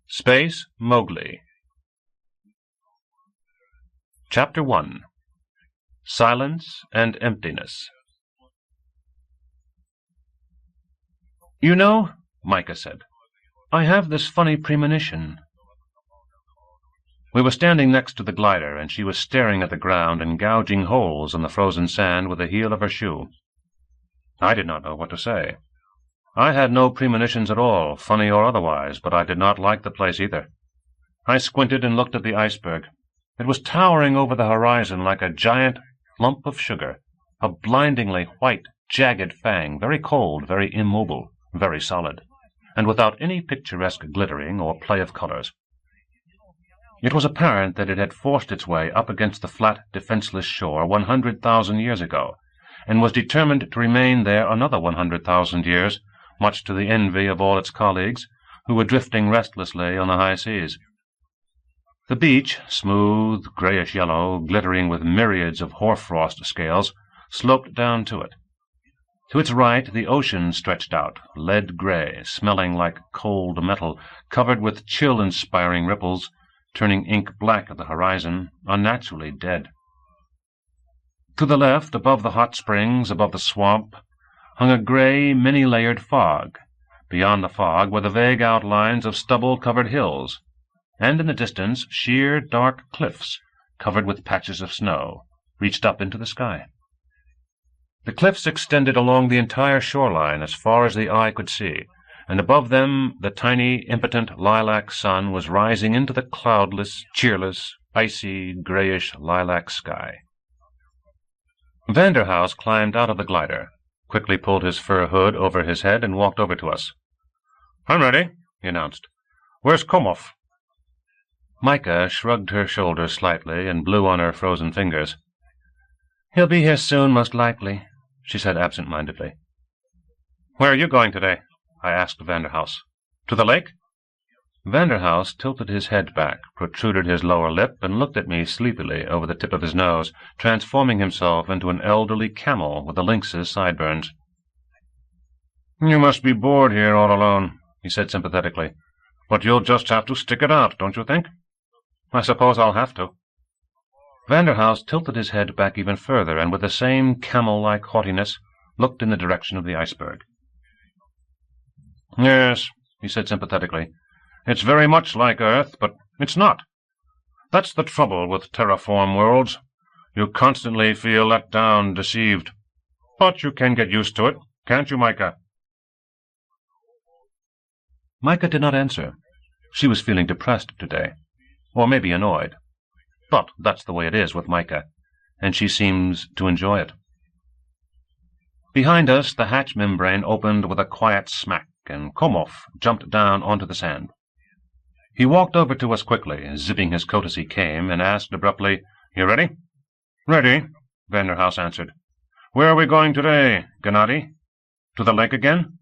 Space Mowgli. Chapter 1. Silence and Emptiness. "You know," Micah said, "I have this funny premonition." We were standing next to the glider, and she was staring at the ground and gouging holes in the frozen sand with the heel of her shoe. I did not know what to say. I had no premonitions at all, funny or otherwise, but I did not like the place either. I squinted and looked at the iceberg. It was towering over the horizon like a giant lump of sugar, a blindingly white, jagged fang, very cold, very immobile, very solid, and without any picturesque glittering or play of colors. It was apparent that it had forced its way up against the flat, defenseless shore 100,000 years ago, and was determined to remain there another 100,000 years, much to the envy of all its colleagues, who were drifting restlessly on the high seas. The beach, smooth, grayish-yellow, glittering with myriads of hoarfrost scales, sloped down to it. To its right the ocean stretched out, lead-gray, smelling like cold metal, covered with chill-inspiring ripples, turning ink-black at the horizon, unnaturally dead. To the left, above the hot springs, above the swamp, hung a gray, many-layered fog. Beyond the fog were the vague outlines of stubble-covered hills, and in the distance sheer, dark cliffs, covered with patches of snow, reached up into the sky. The cliffs extended along the entire shoreline as far as the eye could see, and above them the tiny, impotent lilac sun was rising into the cloudless, cheerless, icy, grayish lilac sky. Vanderhouse climbed out of the glider, quickly pulled his fur hood over his head, and walked over to us. "I'm ready," he announced. "Where's Komov?" Micah shrugged her shoulders slightly and blew on her frozen fingers. "He'll be here soon, most likely," she said absent-mindedly. "Where are you going today?" I asked Vanderhouse. "To the lake?" Vanderhouse tilted his head back, protruded his lower lip, and looked at me sleepily over the tip of his nose, transforming himself into an elderly camel with a lynx's sideburns. "You must be bored here all alone," he said sympathetically. "But you'll just have to stick it out, don't you think?" "I suppose I'll have to." Vanderhouse tilted his head back even further, and with the same camel-like haughtiness looked in the direction of the iceberg. "Yes," he said sympathetically. "It's very much like Earth, but it's not. That's the trouble with terraform worlds. You constantly feel let down, deceived. But you can get used to it, can't you, Micah?" Micah did not answer. She was feeling depressed today, or maybe annoyed. But that's the way it is with Micah, and she seems to enjoy it. Behind us the hatch membrane opened with a quiet smack, and Komov jumped down onto the sand. He walked over to us quickly, zipping his coat as he came, and asked abruptly, "You ready?" "Ready," Vanderhouse answered. "Where are we going today, Gennady? To the lake again?"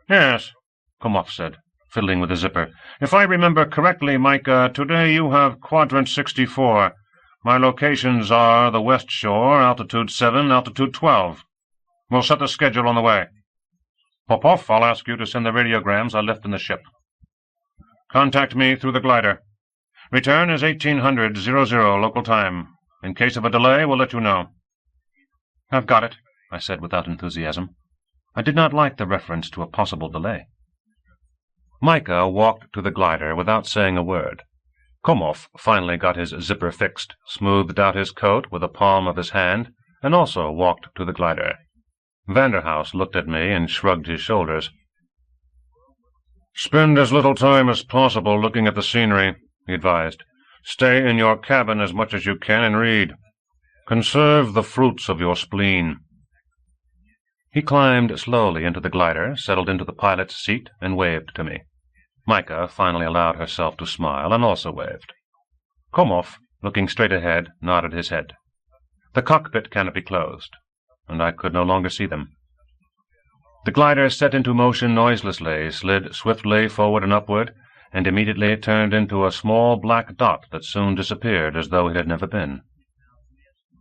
"Yes," Komov said, fiddling with the zipper. "If I remember correctly, Micah, today you have Quadrant 64. My locations are the West Shore, Altitude 7, Altitude 12. We'll set the schedule on the way. Popov, I'll ask you to send the radiograms I left in the ship. Contact me through the glider. Return is 1800 local time. In case of a delay, we'll let you know." "I've got it," I said without enthusiasm. I did not like the reference to a possible delay. Micah walked to the glider without saying a word. Komov finally got his zipper fixed, smoothed out his coat with the palm of his hand, and also walked to the glider. Vanderhouse looked at me and shrugged his shoulders. "Spend as little time as possible looking at the scenery," he advised. "Stay in your cabin as much as you can and read. Conserve the fruits of your spleen." He climbed slowly into the glider, settled into the pilot's seat, and waved to me. Micah finally allowed herself to smile, and also waved. Komov, looking straight ahead, nodded his head. The cockpit canopy closed, and I could no longer see them. The glider set into motion noiselessly, slid swiftly forward and upward, and immediately turned into a small black dot that soon disappeared as though it had never been.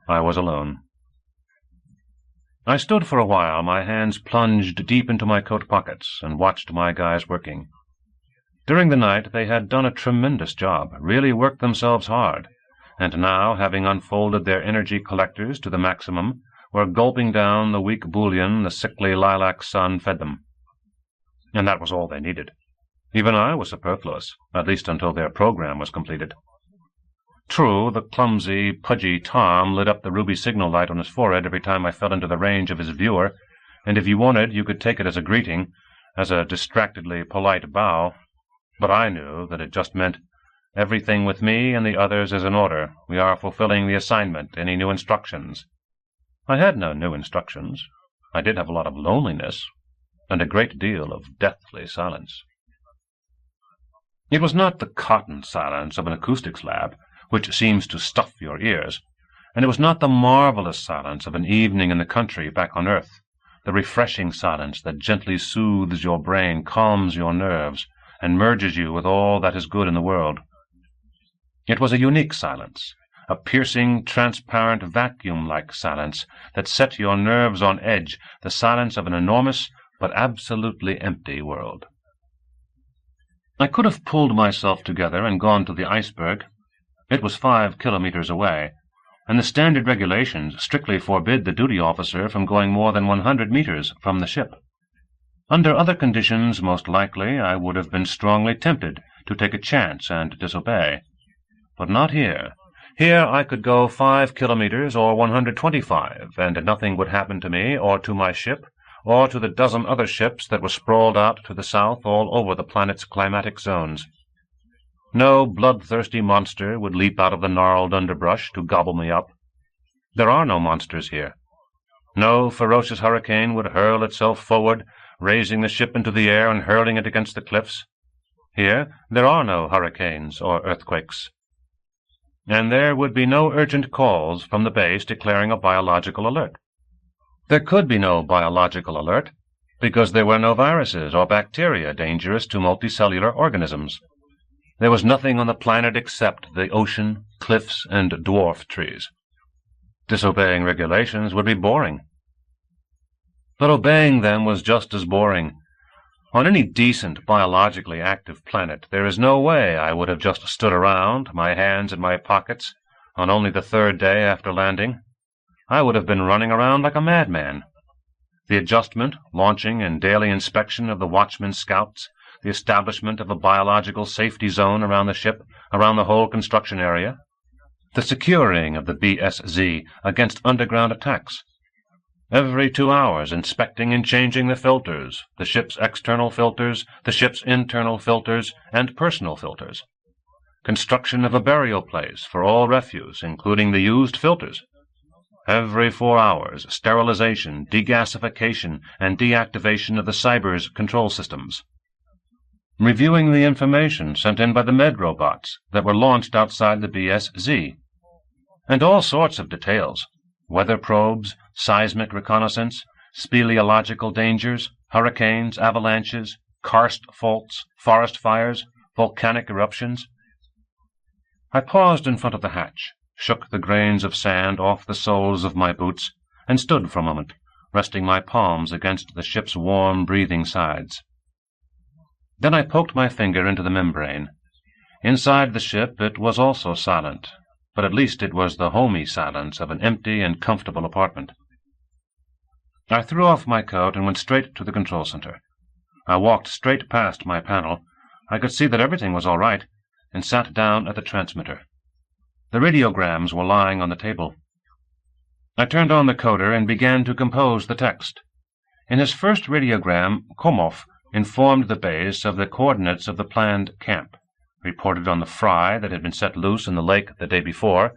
I was alone. I stood for a while, my hands plunged deep into my coat pockets, and watched my guys working. During the night they had done a tremendous job, really worked themselves hard, and now, having unfolded their energy collectors to the maximum, were gulping down the weak bouillon the sickly lilac sun fed them. And that was all they needed. Even I was superfluous, at least until their program was completed. True, the clumsy, pudgy Tom lit up the ruby signal light on his forehead every time I fell into the range of his viewer, and if you wanted, you could take it as a greeting, as a distractedly polite bow. But I knew that it just meant, everything with me and the others is in order. We are fulfilling the assignment. Any new instructions? I had no new instructions. I did have a lot of loneliness, and a great deal of deathly silence. It was not the cotton silence of an acoustics lab, which seems to stuff your ears, and it was not the marvelous silence of an evening in the country back on Earth, the refreshing silence that gently soothes your brain, calms your nerves, and merges you with all that is good in the world. It was a unique silence, a piercing, transparent, vacuum-like silence that set your nerves on edge, the silence of an enormous but absolutely empty world. I could have pulled myself together and gone to the iceberg. It was 5 kilometers away, and the standard regulations strictly forbid the duty officer from going more than 100 meters from the ship. Under other conditions, most likely, I would have been strongly tempted to take a chance and disobey. But not here. Here I could go 5 kilometers or 125, and nothing would happen to me or to my ship, or to the dozen other ships that were sprawled out to the south all over the planet's climatic zones. No bloodthirsty monster would leap out of the gnarled underbrush to gobble me up. There are no monsters here. No ferocious hurricane would hurl itself forward, raising the ship into the air and hurling it against the cliffs. Here there are no hurricanes or earthquakes. And there would be no urgent calls from the base declaring a biological alert. There could be no biological alert, because there were no viruses or bacteria dangerous to multicellular organisms. There was nothing on the planet except the ocean, cliffs, and dwarf trees. Disobeying regulations would be boring. But obeying them was just as boring. On any decent, biologically active planet, there is no way I would have just stood around, my hands in my pockets, on only the 3rd day after landing. I would have been running around like a madman. The adjustment, launching, and daily inspection of the watchman scouts, the establishment of a biological safety zone around the ship, around the whole construction area, the securing of the BSZ against underground attacks. Every 2 hours inspecting and changing the filters, the ship's external filters, the ship's internal filters, and personal filters. Construction of a burial place for all refuse, including the used filters. Every 4 hours, sterilization, degasification, and deactivation of the cyber's control systems. Reviewing the information sent in by the med robots that were launched outside the BSZ. And all sorts of details. Weather probes, seismic reconnaissance, speleological dangers, hurricanes, avalanches, karst faults, forest fires, volcanic eruptions. I paused in front of the hatch, shook the grains of sand off the soles of my boots, and stood for a moment, resting my palms against the ship's warm, breathing sides. Then I poked my finger into the membrane. Inside the ship it was also silent, but at least it was the homey silence of an empty and comfortable apartment. I threw off my coat and went straight to the control center. I walked straight past my panel. I could see that everything was all right, and sat down at the transmitter. The radiograms were lying on the table. I turned on the coder and began to compose the text. In his first radiogram, Komov informed the base of the coordinates of the planned camp, reported on the fry that had been set loose in the lake the day before,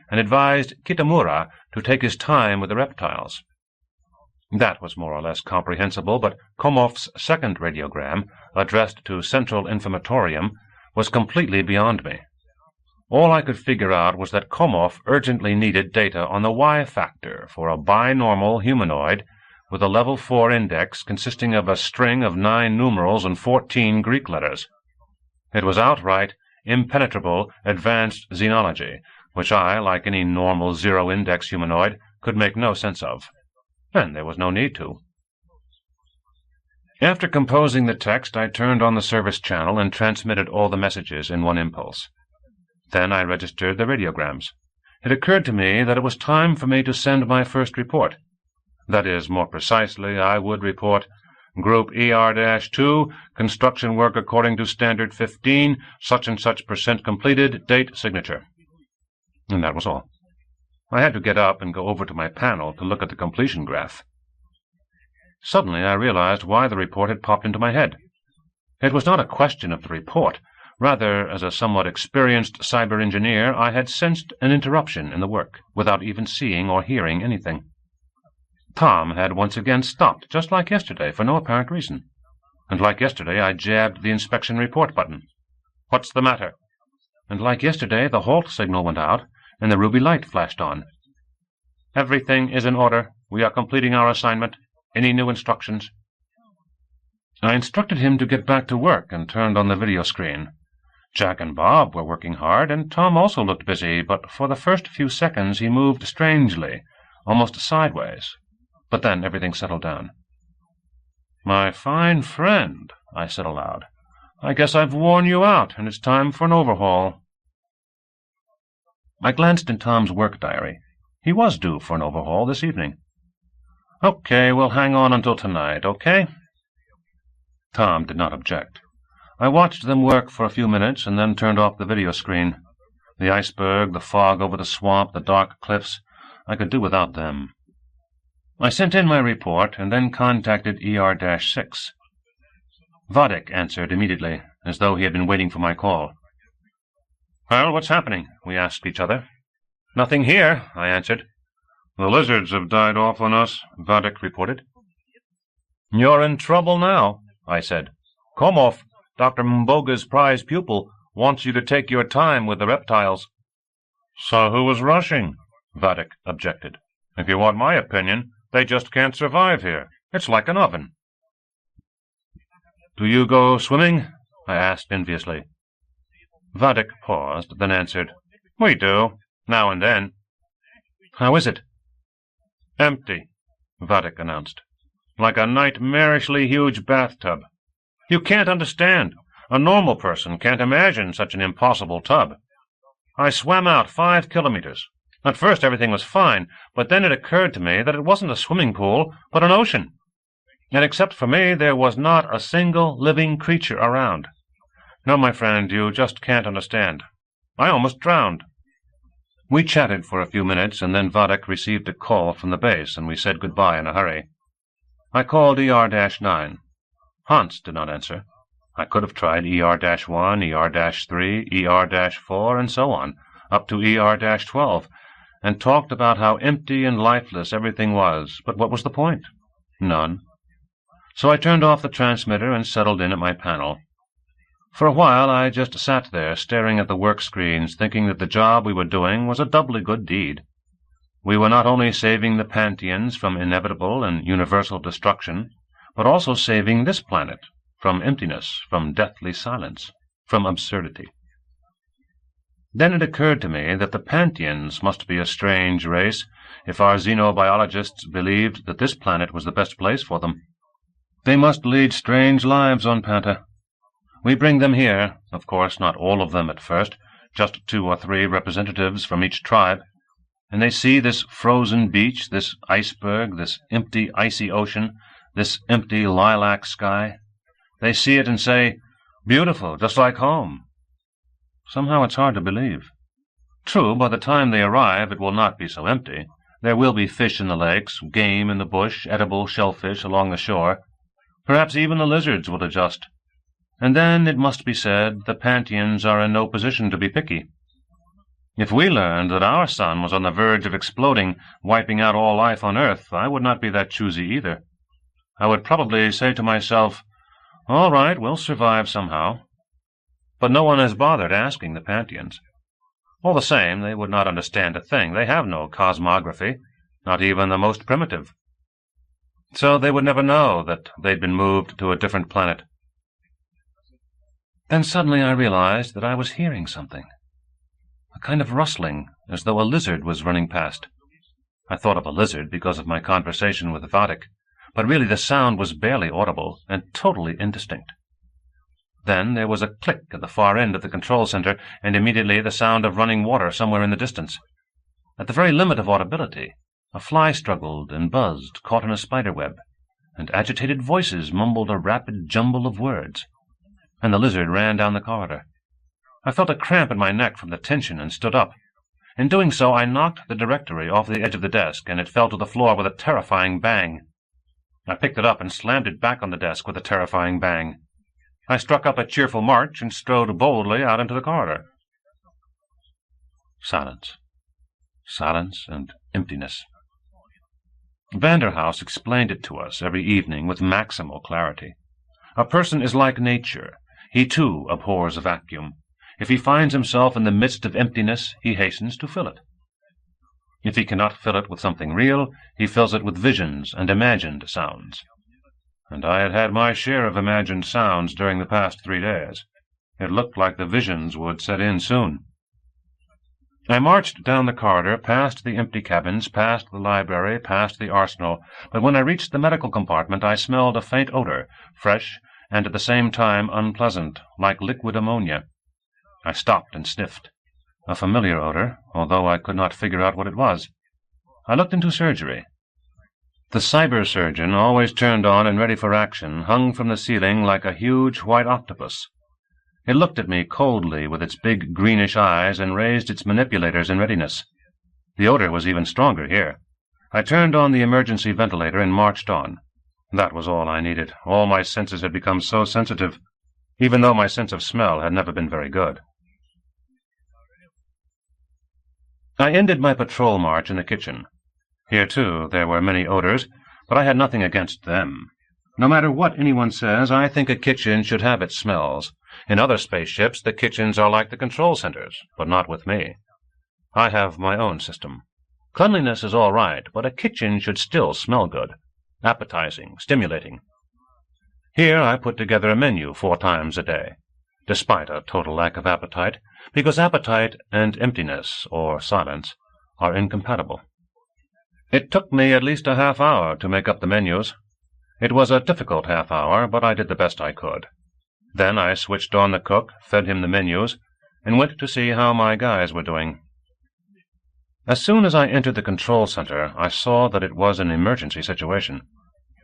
and advised Kitamura to take his time with the reptiles. That was more or less comprehensible, but Komov's second radiogram, addressed to Central Informatorium, was completely beyond me. All I could figure out was that Komov urgently needed data on the Y-factor for a binormal humanoid with a level 4 index consisting of a string of 9 numerals and 14 Greek letters. It was outright, impenetrable, advanced xenology, which I, like any normal zero-index humanoid, could make no sense of. And there was no need to. After composing the text, I turned on the service channel and transmitted all the messages in one impulse. Then I registered the radiograms. It occurred to me that it was time for me to send my first report. That is, more precisely, I would report Group ER-2, construction work according to Standard 15, such and such % completed, date, signature. And that was all. I had to get up and go over to my panel to look at the completion graph. Suddenly I realized why the report had popped into my head. It was not a question of the report. Rather, as a somewhat experienced cyber engineer, I had sensed an interruption in the work, without even seeing or hearing anything. Tom had once again stopped, just like yesterday, for no apparent reason. And like yesterday, I jabbed the inspection report button. "What's the matter?" And like yesterday, the halt signal went out, and the ruby light flashed on. "Everything is in order. We are completing our assignment. Any new instructions?" I instructed him to get back to work and turned on the video screen. Jack and Bob were working hard, and Tom also looked busy, but for the first few seconds he moved strangely, almost sideways. But then everything settled down. "My fine friend," I said aloud, "I guess I've worn you out, and it's time for an overhaul." I glanced in Tom's work diary. He was due for an overhaul this evening. "Okay, we'll hang on until tonight, okay?" Tom did not object. I watched them work for a few minutes and then turned off the video screen. The iceberg, the fog over the swamp, the dark cliffs, I could do without them. I sent in my report and then contacted ER-6. Vadik answered immediately, as though he had been waiting for my call. "Well, what's happening?" we asked each other. "Nothing here," I answered. "The lizards have died off on us," Vadik reported. "You're in trouble now," I said. "Komov, Dr. Mboga's prize pupil, wants you to take your time with the reptiles." "So who was rushing?" Vadik objected. "If you want my opinion, they just can't survive here. It's like an oven." "Do you go swimming?" I asked enviously. Vadik paused, then answered, "We do, now and then." "How is it?" "Empty," Vadik announced. "Like a nightmarishly huge bathtub. You can't understand. A normal person can't imagine such an impossible tub. I swam out 5 kilometers. At first everything was fine, but then it occurred to me that it wasn't a swimming pool, but an ocean. And except for me, there was not a single living creature around. No, my friend, you just can't understand. I almost drowned." We chatted for a few minutes, and then Vadik received a call from the base, and we said goodbye in a hurry. I called ER-9. Hans did not answer. I could have tried ER-1, ER-3, ER-4, and so on, up to ER-12, and talked about how empty and lifeless everything was, but what was the point? None. So I turned off the transmitter and settled in at my panel. For a while I just sat there, staring at the work screens, thinking that the job we were doing was a doubly good deed. We were not only saving the Pantheons from inevitable and universal destruction, but also saving this planet from emptiness, from deathly silence, from absurdity. Then it occurred to me that the Pantheons must be a strange race if our xenobiologists believed that this planet was the best place for them. They must lead strange lives on Panta. We bring them here, of course not all of them at first, just 2 or 3 representatives from each tribe, and they see this frozen beach, this iceberg, this empty icy ocean, this empty lilac sky. They see it and say, "Beautiful, just like home." Somehow it's hard to believe. True, by the time they arrive it will not be so empty. There will be fish in the lakes, game in the bush, edible shellfish along the shore. Perhaps even the lizards will adjust. And then, it must be said, the Pantheons are in no position to be picky. If we learned that our sun was on the verge of exploding, wiping out all life on Earth, I would not be that choosy either. I would probably say to myself, "All right, we'll survive somehow." But no one has bothered asking the Pantheons. All the same, they would not understand a thing. They have no cosmography, not even the most primitive. So they would never know that they'd been moved to a different planet. Then suddenly I realized that I was hearing something. A kind of rustling, as though a lizard was running past. I thought of a lizard because of my conversation with Vadik, but really the sound was barely audible and totally indistinct. Then there was a click at the far end of the control center, and immediately the sound of running water somewhere in the distance. At the very limit of audibility, a fly struggled and buzzed, caught in a spider web, and agitated voices mumbled a rapid jumble of words, and the lizard ran down the corridor. I felt a cramp in my neck from the tension and stood up. In doing so, I knocked the directory off the edge of the desk, and it fell to the floor with a terrifying bang. I picked it up and slammed it back on the desk with a terrifying bang. I struck up a cheerful march and strode boldly out into the corridor. Silence. Silence and emptiness. Vanderhouse explained it to us every evening with maximal clarity. A person is like nature. He, too, abhors a vacuum. If he finds himself in the midst of emptiness, he hastens to fill it. If he cannot fill it with something real, he fills it with visions and imagined sounds. And I had had my share of imagined sounds during the past 3 days. It looked like the visions would set in soon. I marched down the corridor, past the empty cabins, past the library, past the arsenal, but when I reached the medical compartment I smelled a faint odor, fresh and at the same time unpleasant, like liquid ammonia. I stopped and sniffed. A familiar odor, although I could not figure out what it was. I looked into surgery. The cyber surgeon, always turned on and ready for action, hung from the ceiling like a huge white octopus. It looked at me coldly with its big greenish eyes and raised its manipulators in readiness. The odor was even stronger here. I turned on the emergency ventilator and marched on. That was all I needed. All my senses had become so sensitive, even though my sense of smell had never been very good. I ended my patrol march in the kitchen. Here, too, there were many odors, but I had nothing against them. No matter what anyone says, I think a kitchen should have its smells. In other spaceships, the kitchens are like the control centers, but not with me. I have my own system. Cleanliness is all right, but a kitchen should still smell good, appetizing, stimulating. Here I put together a menu 4 times a day, despite a total lack of appetite, because appetite and emptiness, or silence, are incompatible. It took me at least a half-hour to make up the menus. It was a difficult half-hour, but I did the best I could. Then I switched on the cook, fed him the menus, and went to see how my guys were doing. As soon as I entered the control center, I saw that it was an emergency situation.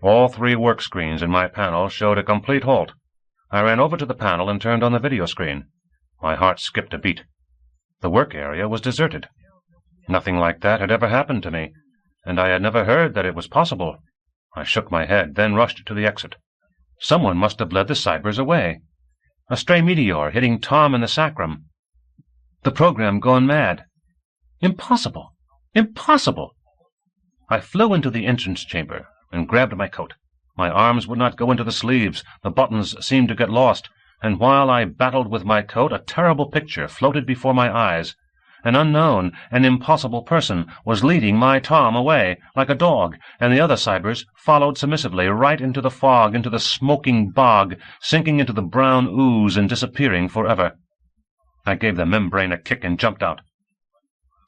All 3 work screens in my panel showed a complete halt. I ran over to the panel and turned on the video screen. My heart skipped a beat. The work area was deserted. Nothing like that had ever happened to me, and I had never heard that it was possible. I shook my head, then rushed to the exit. Someone must have led the cybers away. A stray meteor hitting Tom in the sacrum. The program gone mad. Impossible! Impossible! I flew into the entrance chamber and grabbed my coat. My arms would not go into the sleeves, the buttons seemed to get lost, and while I battled with my coat, a terrible picture floated before my eyes. An unknown, an impossible person was leading my Tom away, like a dog, and the other cybers followed submissively right into the fog, into the smoking bog, sinking into the brown ooze and disappearing forever. I gave the membrane a kick and jumped out.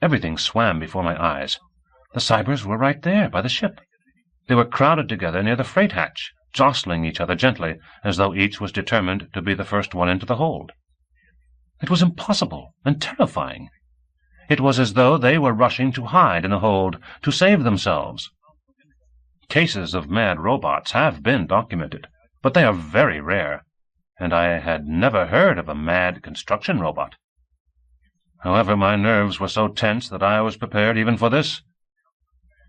Everything swam before my eyes. The cybers were right there, by the ship. They were crowded together near the freight hatch, jostling each other gently, as though each was determined to be the first one into the hold. It was impossible and terrifying. It was as though they were rushing to hide in the hold, to save themselves. Cases of mad robots have been documented, but they are very rare, and I had never heard of a mad construction robot. However, my nerves were so tense that I was prepared even for this.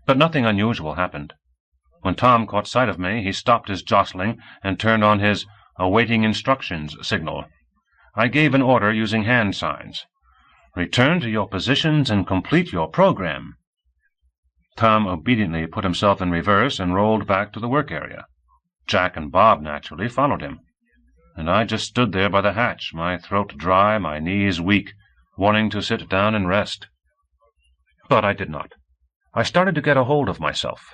But nothing unusual happened. When Tom caught sight of me, he stopped his jostling and turned on his awaiting instructions signal. I gave an order using hand signs. Return to your positions and complete your program. Tom obediently put himself in reverse and rolled back to the work area. Jack and Bob naturally followed him. And I just stood there by the hatch, my throat dry, my knees weak, wanting to sit down and rest. But I did not. I started to get a hold of myself.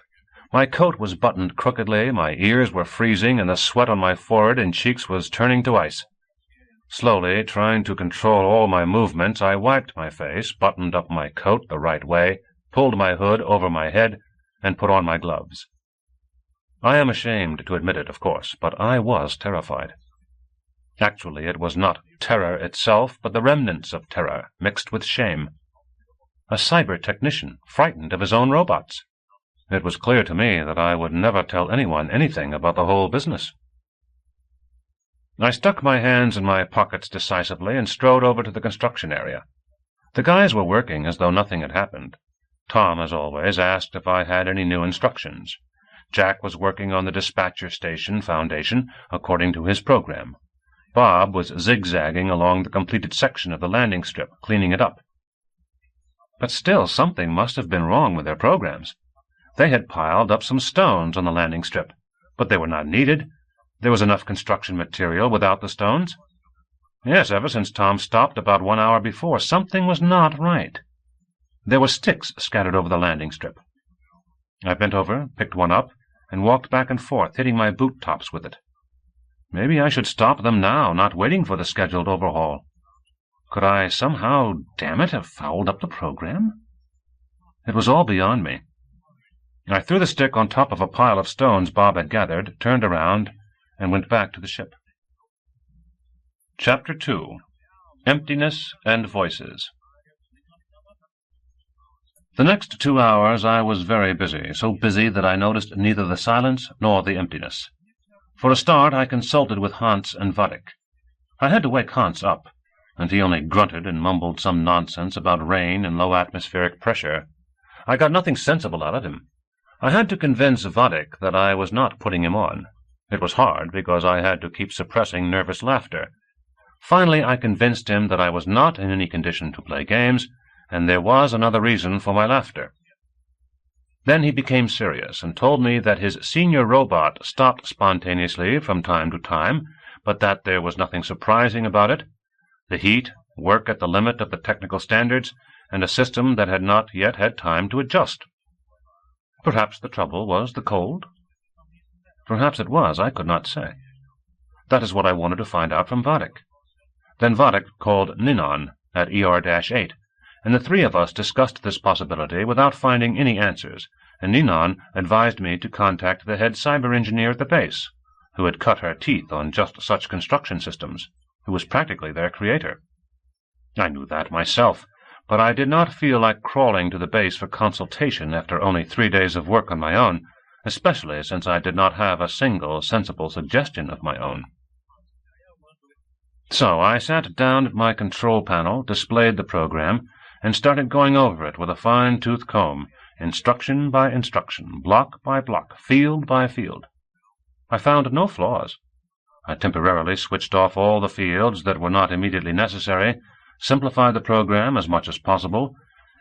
My coat was buttoned crookedly, my ears were freezing, and the sweat on my forehead and cheeks was turning to ice. Slowly, trying to control all my movements, I wiped my face, buttoned up my coat the right way, pulled my hood over my head, and put on my gloves. I am ashamed to admit it, of course, but I was terrified. Actually, it was not terror itself, but the remnants of terror mixed with shame. A cyber technician frightened of his own robots. It was clear to me that I would never tell anyone anything about the whole business. I stuck my hands in my pockets decisively and strode over to the construction area. The guys were working as though nothing had happened. Tom, as always, asked if I had any new instructions. Jack was working on the dispatcher station foundation according to his program. Bob was zigzagging along the completed section of the landing strip, cleaning it up. But still, something must have been wrong with their programs. They had piled up some stones on the landing strip, but they were not needed. There was enough construction material without the stones. Yes, ever since Tom stopped about 1 hour before, something was not right. There were sticks scattered over the landing strip. I bent over, picked one up, and walked back and forth, hitting my boot tops with it. Maybe I should stop them now, not waiting for the scheduled overhaul. Could I somehow, damn it, have fouled up the program? It was all beyond me. I threw the stick on top of a pile of stones Bob had gathered, turned around, and went back to the ship. Chapter 2. Emptiness and Voices. The next 2 hours I was very busy, so busy that I noticed neither the silence nor the emptiness. For a start, I consulted with Hans and Vadik. I had to wake Hans up, and he only grunted and mumbled some nonsense about rain and low atmospheric pressure. I got nothing sensible out of him. I had to convince Vadik that I was not putting him on. It was hard, because I had to keep suppressing nervous laughter. Finally, I convinced him that I was not in any condition to play games, and there was another reason for my laughter. Then he became serious and told me that his senior robot stopped spontaneously from time to time, but that there was nothing surprising about it. The heat, work at the limit of the technical standards, and a system that had not yet had time to adjust. Perhaps the trouble was the cold? Perhaps it was, I could not say. That is what I wanted to find out from Vadik. Then Vadik called Ninon at ER-8, and the three of us discussed this possibility without finding any answers, and Ninon advised me to contact the head cyber engineer at the base, who had cut her teeth on just such construction systems, who was practically their creator. I knew that myself, but I did not feel like crawling to the base for consultation after only 3 days of work on my own, especially since I did not have a single sensible suggestion of my own. So I sat down at my control panel, displayed the program, and started going over it with a fine-tooth comb, instruction by instruction, block by block, field by field. I found no flaws. I temporarily switched off all the fields that were not immediately necessary, simplified the program as much as possible,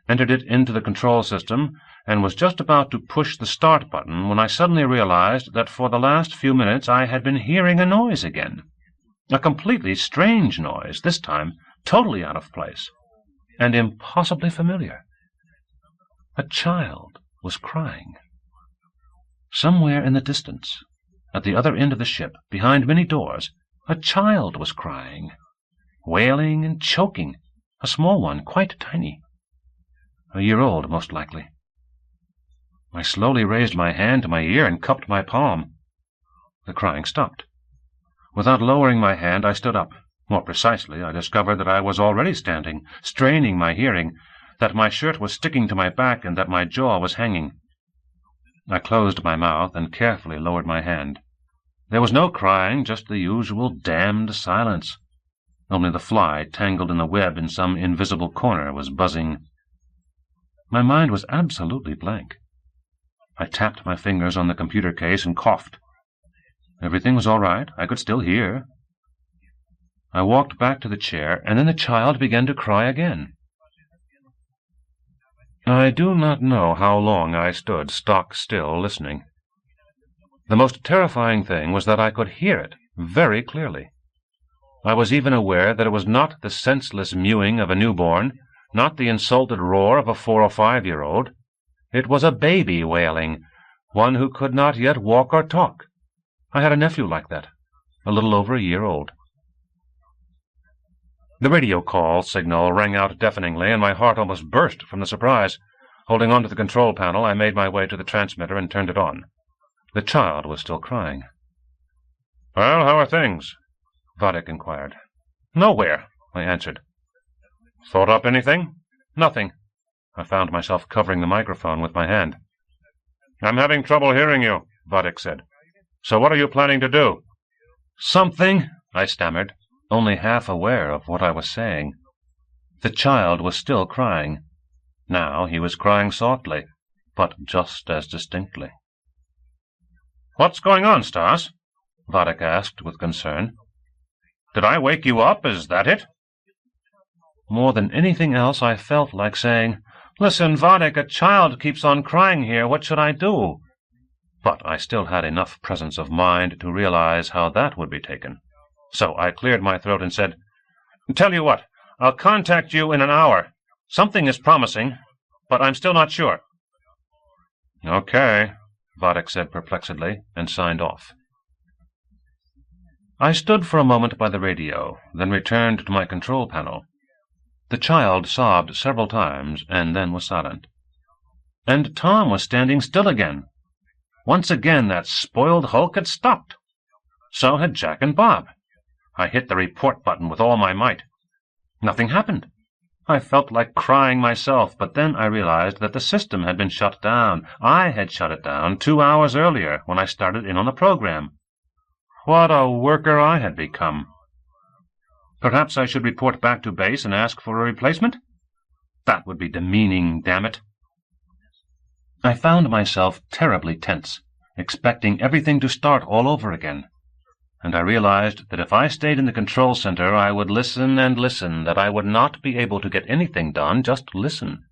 entered it into the control system, and was just about to push the start button when I suddenly realized that for the last few minutes I had been hearing a noise again. A completely strange noise, this time totally out of place, and impossibly familiar. A child was crying. Somewhere in the distance, at the other end of the ship, behind many doors, a child was crying, wailing and choking, a small one, quite tiny. A year old, most likely. I slowly raised my hand to my ear and cupped my palm. The crying stopped. Without lowering my hand, I stood up. More precisely, I discovered that I was already standing, straining my hearing, that my shirt was sticking to my back, and that my jaw was hanging. I closed my mouth and carefully lowered my hand. There was no crying, just the usual damned silence. Only the fly, tangled in the web in some invisible corner, was buzzing. My mind was absolutely blank. I tapped my fingers on the computer case and coughed. Everything was all right. I could still hear. I walked back to the chair, and then the child began to cry again. I do not know how long I stood stock still listening. The most terrifying thing was that I could hear it very clearly. I was even aware that it was not the senseless mewing of a newborn, not the insulted roar of a 4 or 5-year-old. It was a baby wailing, one who could not yet walk or talk. I had a nephew like that, a little over a year old. The radio call signal rang out deafeningly, and my heart almost burst from the surprise. Holding on to the control panel, I made my way to the transmitter and turned it on. The child was still crying. "Well, how are things?" Vadik inquired. "Nowhere," I answered. "Thought up anything?" "Nothing." I found myself covering the microphone with my hand. "I'm having trouble hearing you," Vadik said. "So what are you planning to do?" "Something," I stammered, only half aware of what I was saying. The child was still crying. Now he was crying softly, but just as distinctly. "What's going on, Stas?" Vadik asked with concern. "Did I wake you up? Is that it?" More than anything else, I felt like saying, "Listen, Vadik, a child keeps on crying here. What should I do?" But I still had enough presence of mind to realize how that would be taken. So I cleared my throat and said, "Tell you what, I'll contact you in an hour. Something is promising, but I'm still not sure." "Okay," Vadik said perplexedly, and signed off. I stood for a moment by the radio, then returned to my control panel. The child sobbed several times and then was silent. And Tom was standing still again. Once again that spoiled hulk had stopped. So had Jack and Bob. I hit the report button with all my might. Nothing happened. I felt like crying myself, but then I realized that the system had been shut down. I had shut it down 2 hours earlier when I started in on the program. What a worker I had become. Perhaps I should report back to base and ask for a replacement? That would be demeaning, damn it. I found myself terribly tense, expecting everything to start all over again. And I realized that if I stayed in the control center, I would listen and listen, that I would not be able to get anything done, just listen.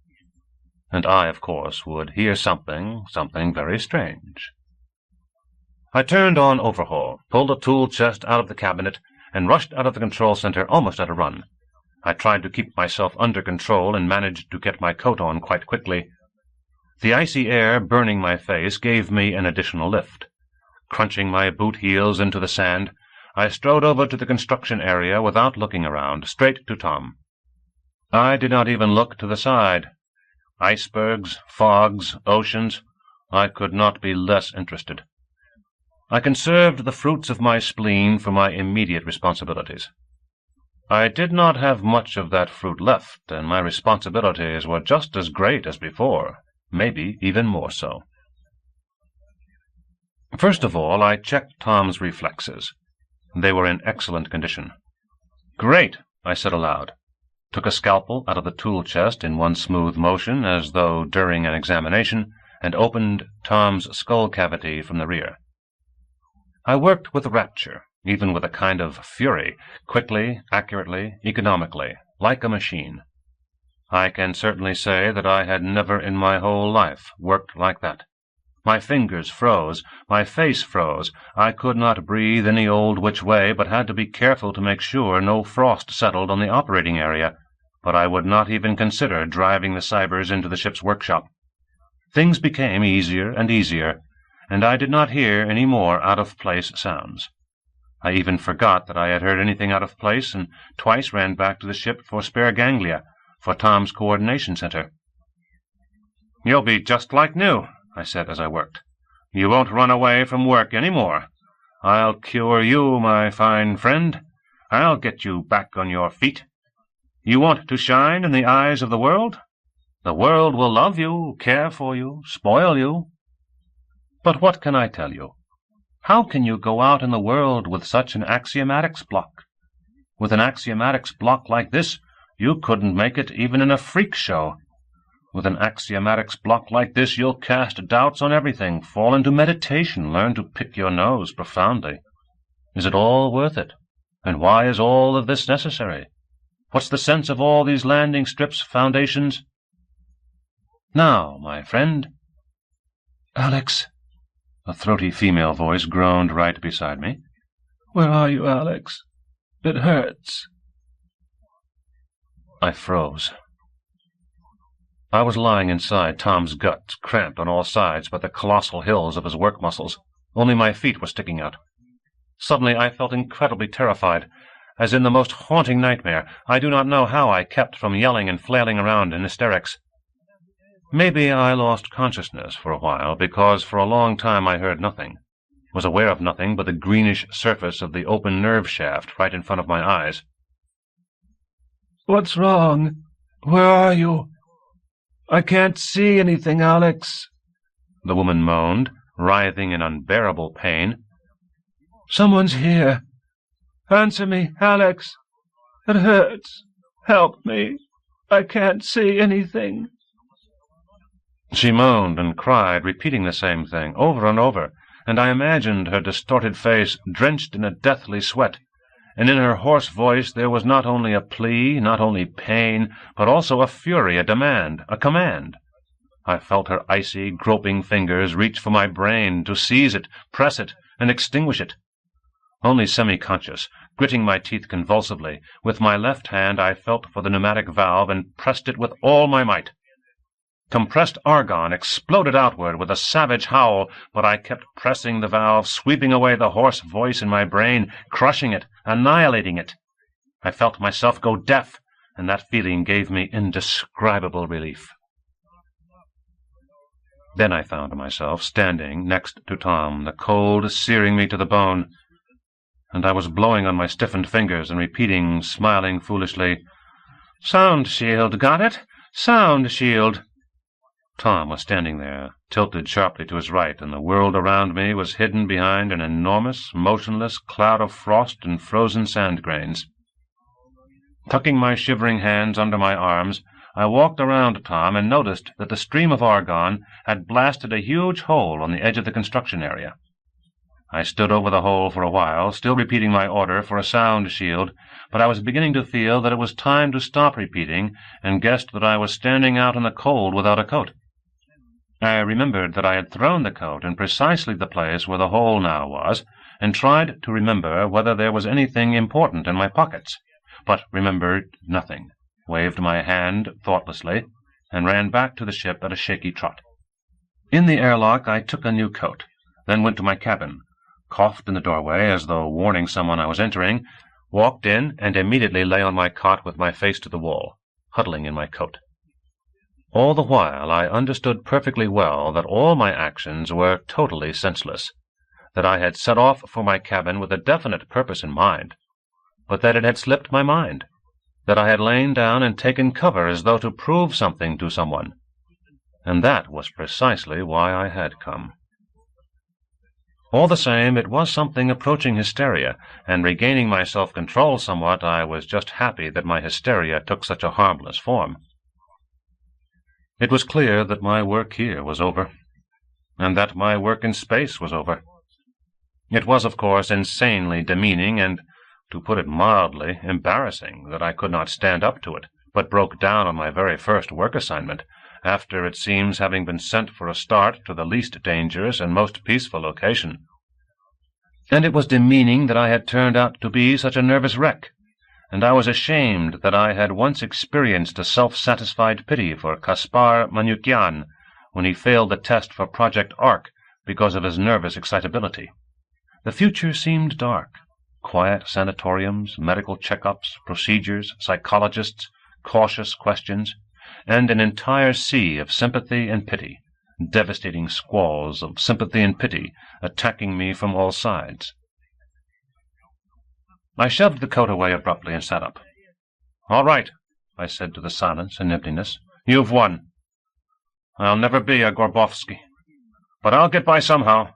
And I, of course, would hear something very strange. I turned on overhaul, pulled a tool chest out of the cabinet, and rushed out of the control center almost at a run. I tried to keep myself under control and managed to get my coat on quite quickly. The icy air burning my face gave me an additional lift. Crunching my boot heels into the sand, I strode over to the construction area without looking around, straight to Tom. I did not even look to the side. Icebergs, fogs, oceans, I could not be less interested. I conserved the fruits of my spleen for my immediate responsibilities. I did not have much of that fruit left, and my responsibilities were just as great as before, maybe even more so. First of all, I checked Tom's reflexes. They were in excellent condition. "Great," I said aloud, took a scalpel out of the tool chest in one smooth motion, as though during an examination, and opened Tom's skull cavity from the rear. I worked with rapture, even with a kind of fury, quickly, accurately, economically, like a machine. I can certainly say that I had never in my whole life worked like that. My fingers froze, my face froze, I could not breathe any old which way, but had to be careful to make sure no frost settled on the operating area, but I would not even consider driving the cybers into the ship's workshop. Things became easier and easier, and I did not hear any more out-of-place sounds. I even forgot that I had heard anything out of place, and twice ran back to the ship for spare ganglia, for Tom's coordination center. "You'll be just like new," I said as I worked. "You won't run away from work any more. I'll cure you, my fine friend. I'll get you back on your feet. You want to shine in the eyes of the world? The world will love you, care for you, spoil you. But what can I tell you? How can you go out in the world with such an axiomatics block? With an axiomatics block like this, you couldn't make it even in a freak show. With an axiomatics block like this, you'll cast doubts on everything, fall into meditation, learn to pick your nose profoundly. Is it all worth it? And why is all of this necessary? What's the sense of all these landing strips, foundations? Now, my friend—" "Alex," a throaty female voice groaned right beside me. "Where are you, Alex? It hurts." I froze. I was lying inside Tom's gut, cramped on all sides by the colossal hills of his work muscles. Only my feet were sticking out. Suddenly I felt incredibly terrified, as in the most haunting nightmare. I do not know how I kept from yelling and flailing around in hysterics. Maybe I lost consciousness for a while, because for a long time I heard nothing, was aware of nothing but the greenish surface of the open nerve shaft right in front of my eyes. "What's wrong? Where are you? I can't see anything, Alex," the woman moaned, writhing in unbearable pain. "Someone's here. Answer me, Alex. It hurts. Help me. I can't see anything." She moaned and cried, repeating the same thing over and over, and I imagined her distorted face drenched in a deathly sweat, and in her hoarse voice there was not only a plea, not only pain, but also a fury, a demand, a command. I felt her icy, groping fingers reach for my brain to seize it, press it, and extinguish it. Only semi-conscious, gritting my teeth convulsively, with my left hand I felt for the pneumatic valve and pressed it with all my might. Compressed argon exploded outward with a savage howl, but I kept pressing the valve, sweeping away the hoarse voice in my brain, crushing it, annihilating it. I felt myself go deaf, and that feeling gave me indescribable relief. Then I found myself standing next to Tom, the cold searing me to the bone, and I was blowing on my stiffened fingers and repeating, smiling foolishly, "Sound shield, got it? Sound shield." Tom was standing there, tilted sharply to his right, and the world around me was hidden behind an enormous, motionless cloud of frost and frozen sand grains. Tucking my shivering hands under my arms, I walked around Tom and noticed that the stream of argon had blasted a huge hole on the edge of the construction area. I stood over the hole for a while, still repeating my order for a sound shield, but I was beginning to feel that it was time to stop repeating, and guessed that I was standing out in the cold without a coat. I remembered that I had thrown the coat in precisely the place where the hole now was, and tried to remember whether there was anything important in my pockets, but remembered nothing, waved my hand thoughtlessly, and ran back to the ship at a shaky trot. In the airlock I took a new coat, then went to my cabin, coughed in the doorway as though warning someone I was entering, walked in, and immediately lay on my cot with my face to the wall, huddling in my coat. All the while I understood perfectly well that all my actions were totally senseless, that I had set off for my cabin with a definite purpose in mind, but that it had slipped my mind, that I had lain down and taken cover as though to prove something to someone, and that was precisely why I had come. All the same, it was something approaching hysteria, and regaining my self-control somewhat, I was just happy that my hysteria took such a harmless form. It was clear that my work here was over, and that my work in space was over. It was, of course, insanely demeaning and, to put it mildly, embarrassing that I could not stand up to it, but broke down on my very first work assignment, after it seems having been sent for a start to the least dangerous and most peaceful location. And it was demeaning that I had turned out to be such a nervous wreck, and I was ashamed that I had once experienced a self-satisfied pity for Kaspar Manukyan when he failed the test for Project Ark because of his nervous excitability. The future seemed dark. Quiet sanatoriums, medical checkups, procedures, psychologists, cautious questions, and an entire sea of sympathy and pity, devastating squalls of sympathy and pity attacking me from all sides. I shoved the coat away abruptly and sat up. "All right," I said to the silence and emptiness. "You've won. I'll never be a Gorbovsky, but I'll get by somehow.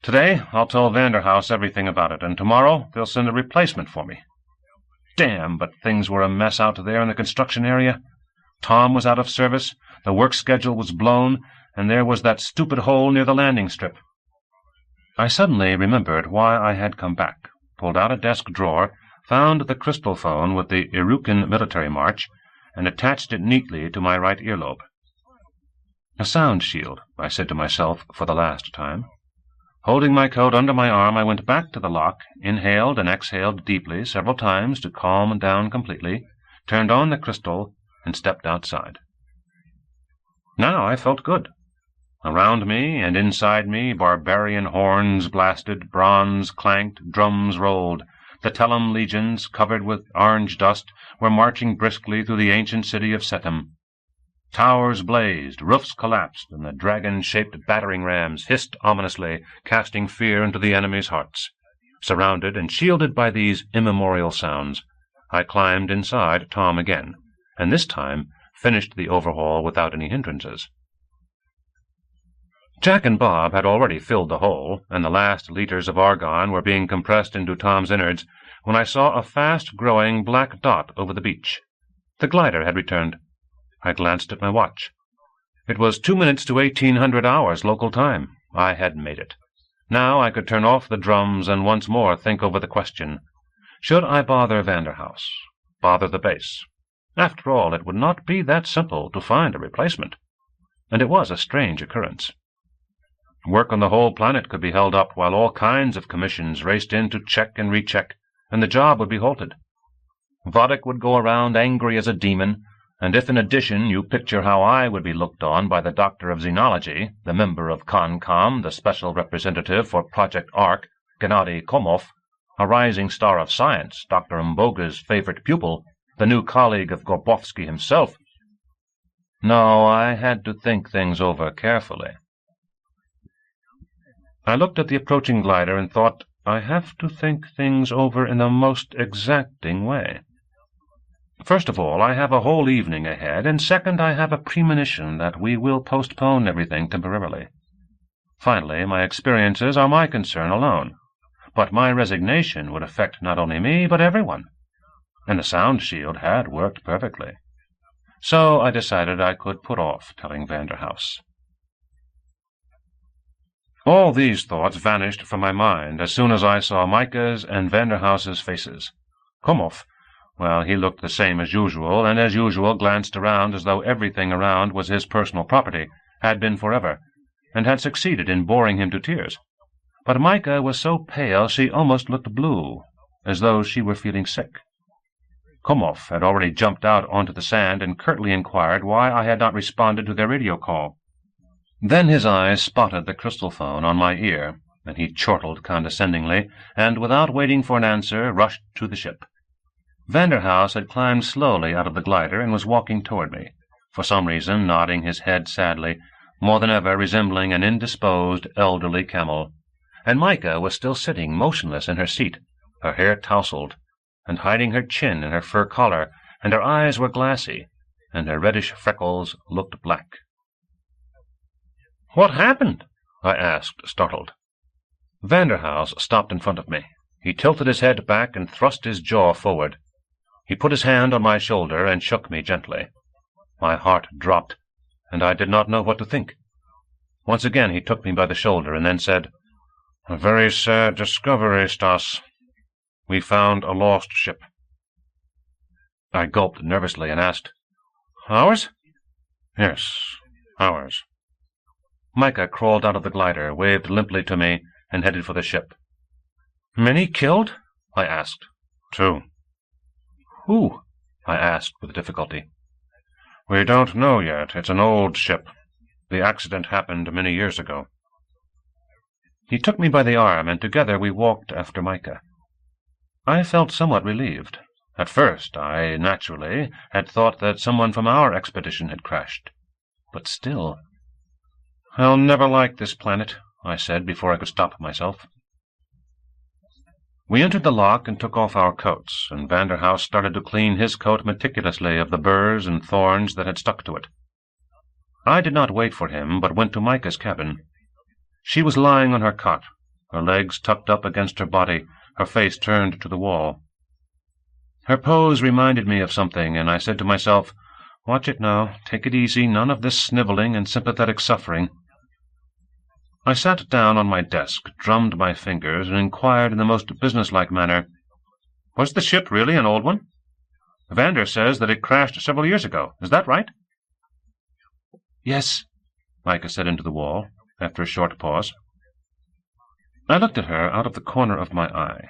Today I'll tell Vanderhouse everything about it, and tomorrow they'll send a replacement for me. Damn, but things were a mess out there in the construction area. Tom was out of service, the work schedule was blown, and there was that stupid hole near the landing strip." I suddenly remembered why I had come back, pulled out a desk drawer, found the crystal phone with the Irukan military march, and attached it neatly to my right earlobe. A sound shield, I said to myself for the last time. Holding my coat under my arm, I went back to the lock, inhaled and exhaled deeply several times to calm down completely, turned on the crystal, and stepped outside. Now I felt good. Around me and inside me, barbarian horns blasted, bronze clanked, drums rolled. The Telem legions, covered with orange dust, were marching briskly through the ancient city of Setem. Towers blazed, roofs collapsed, and the dragon-shaped battering rams hissed ominously, casting fear into the enemy's hearts. Surrounded and shielded by these immemorial sounds, I climbed inside Tom again, and this time finished the overhaul without any hindrances. Jack and Bob had already filled the hole, and the last liters of argon were being compressed into Tom's innards, when I saw a fast-growing black dot over the beach. The glider had returned. I glanced at my watch. It was 2 minutes to 1800 hours local time. I had made it. Now I could turn off the drums and once more think over the question. Should I bother Vanderhouse? Bother the base? After all, it would not be that simple to find a replacement. And it was a strange occurrence. Work on the whole planet could be held up while all kinds of commissions raced in to check and recheck, and the job would be halted. Vodek would go around angry as a demon, and if in addition you picture how I would be looked on by the Doctor of Xenology, the member of CONCOM, the special representative for Project Ark, Gennady Komov, a rising star of science, Dr. Mboga's favorite pupil, the new colleague of Gorbovsky himself. No, I had to think things over carefully. I looked at the approaching glider and thought, I have to think things over in the most exacting way. First of all, I have a whole evening ahead, and second, I have a premonition that we will postpone everything temporarily. Finally, my experiences are my concern alone, but my resignation would affect not only me, but everyone, and the sound shield had worked perfectly. So I decided I could put off telling Vanderhouse. All these thoughts vanished from my mind as soon as I saw Micah's and Vanderhouse's faces. Komov, well, he looked the same as usual, and as usual glanced around as though everything around was his personal property, had been forever, and had succeeded in boring him to tears. But Micah was so pale she almost looked blue, as though she were feeling sick. Komov had already jumped out onto the sand and curtly inquired why I had not responded to their radio call. Then his eyes spotted the crystal phone on my ear, and he chortled condescendingly, and without waiting for an answer rushed to the ship. Vanderhouse had climbed slowly out of the glider and was walking toward me, for some reason nodding his head sadly, more than ever resembling an indisposed elderly camel. And Micah was still sitting motionless in her seat, her hair tousled, and hiding her chin in her fur collar, and her eyes were glassy, and her reddish freckles looked black. "What happened?" I asked, startled. Vanderhouse stopped in front of me. He tilted his head back and thrust his jaw forward. He put his hand on my shoulder and shook me gently. My heart dropped, and I did not know what to think. Once again he took me by the shoulder and then said, "A very sad discovery, Stas. We found a lost ship." I gulped nervously and asked, "Ours?" "Yes, ours." Micah crawled out of the glider, waved limply to me, and headed for the ship. "Many killed?" I asked. "2. "Who?" I asked with difficulty. "We don't know yet. It's an old ship. The accident happened many years ago." He took me by the arm, and together we walked after Micah. I felt somewhat relieved. At first, I, naturally, had thought that someone from our expedition had crashed. But still... "I'll never like this planet," I said before I could stop myself. We entered the lock and took off our coats, and Vanderhouse started to clean his coat meticulously of the burrs and thorns that had stuck to it. I did not wait for him, but went to Micah's cabin. She was lying on her cot, her legs tucked up against her body, her face turned to the wall. Her pose reminded me of something, and I said to myself, "Watch it now, take it easy, none of this sniveling and sympathetic suffering." I sat down on my desk, drummed my fingers, and inquired in the most businesslike manner, "Was the ship really an old one? Vander says that it crashed several years ago. Is that right?" "Yes," Micah said into the wall, after a short pause. I looked at her out of the corner of my eye.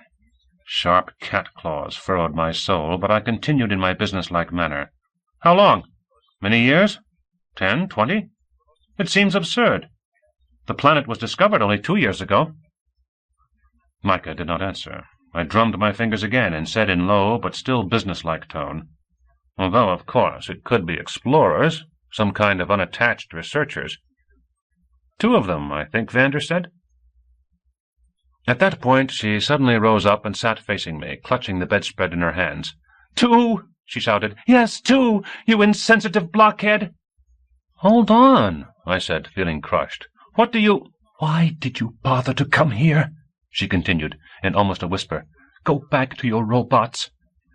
Sharp cat claws furrowed my soul, but I continued in my businesslike manner. "How long? Many years? 10, 20? It seems absurd. The planet was discovered only 2 years ago." Micah did not answer. I drummed my fingers again and said in low but still businesslike tone, "Although, of course, it could be explorers, some kind of unattached researchers. 2 of them, I think, Vander said. At that point, she suddenly rose up and sat facing me, clutching the bedspread in her hands. 2, she shouted. Yes, 2, you insensitive blockhead. Hold on, I said, feeling crushed. What do you— Why did you bother to come here? She continued, in almost a whisper. Go back to your robots.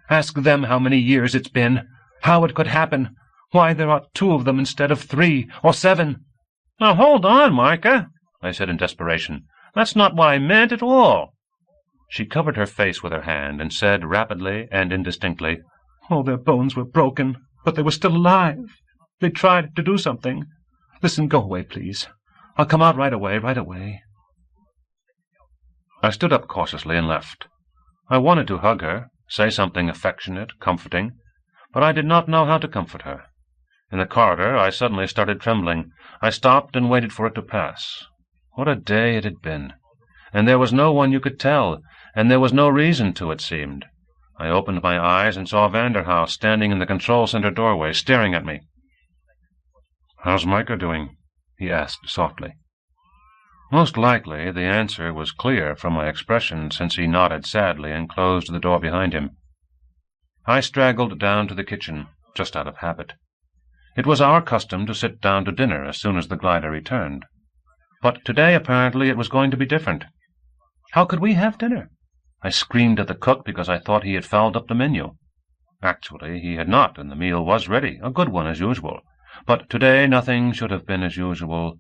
Ask them how many years it's been, how it could happen, why there are 2 of them instead of 3 or 7. Now hold on, Micah, I said in desperation. That's not what I meant at all. She covered her face with her hand and said rapidly and indistinctly, Oh, their bones were broken, but they were still alive. They tried to do something. Listen, go away, please. I'll come out right away, right away. I stood up cautiously and left. I wanted to hug her, say something affectionate, comforting, but I did not know how to comfort her. In the corridor, I suddenly started trembling. I stopped and waited for it to pass. What a day it had been! And there was no one you could tell, and there was no reason to, it seemed. I opened my eyes and saw Vanderhouse standing in the control center doorway, staring at me. "How's Micah doing?" he asked softly. Most likely the answer was clear from my expression, since he nodded sadly and closed the door behind him. I straggled down to the kitchen, just out of habit. It was our custom to sit down to dinner as soon as the glider returned. But today, apparently, it was going to be different. How could we have dinner? I screamed at the cook because I thought he had fouled up the menu. Actually, he had not, and the meal was ready, a good one as usual. But today nothing should have been as usual.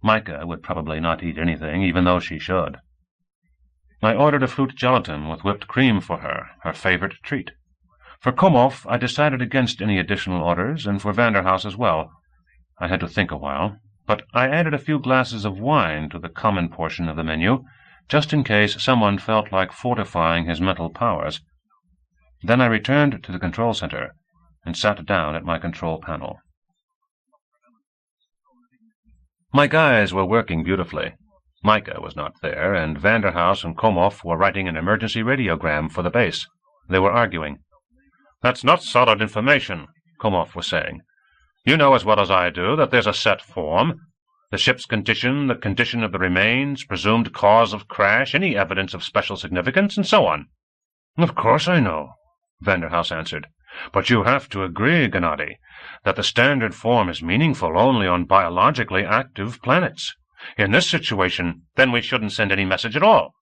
Micah would probably not eat anything, even though she should. I ordered a fruit gelatin with whipped cream for her, her favorite treat. For Komov, I decided against any additional orders, and for Vanderhouse as well. I had to think a while, but I added a few glasses of wine to the common portion of the menu, just in case someone felt like fortifying his mental powers. Then I returned to the control center and sat down at my control panel. My guys were working beautifully. Micah was not there, and Vanderhouse and Komov were writing an emergency radiogram for the base. They were arguing. "That's not solid information," Komov was saying. "You know as well as I do that there's a set form. The ship's condition, the condition of the remains, presumed cause of crash, any evidence of special significance, and so on." "Of course I know," Vanderhouse answered. "But you have to agree, Gennady, that the standard form is meaningful only on biologically active planets. In this situation, then we shouldn't send any message at all.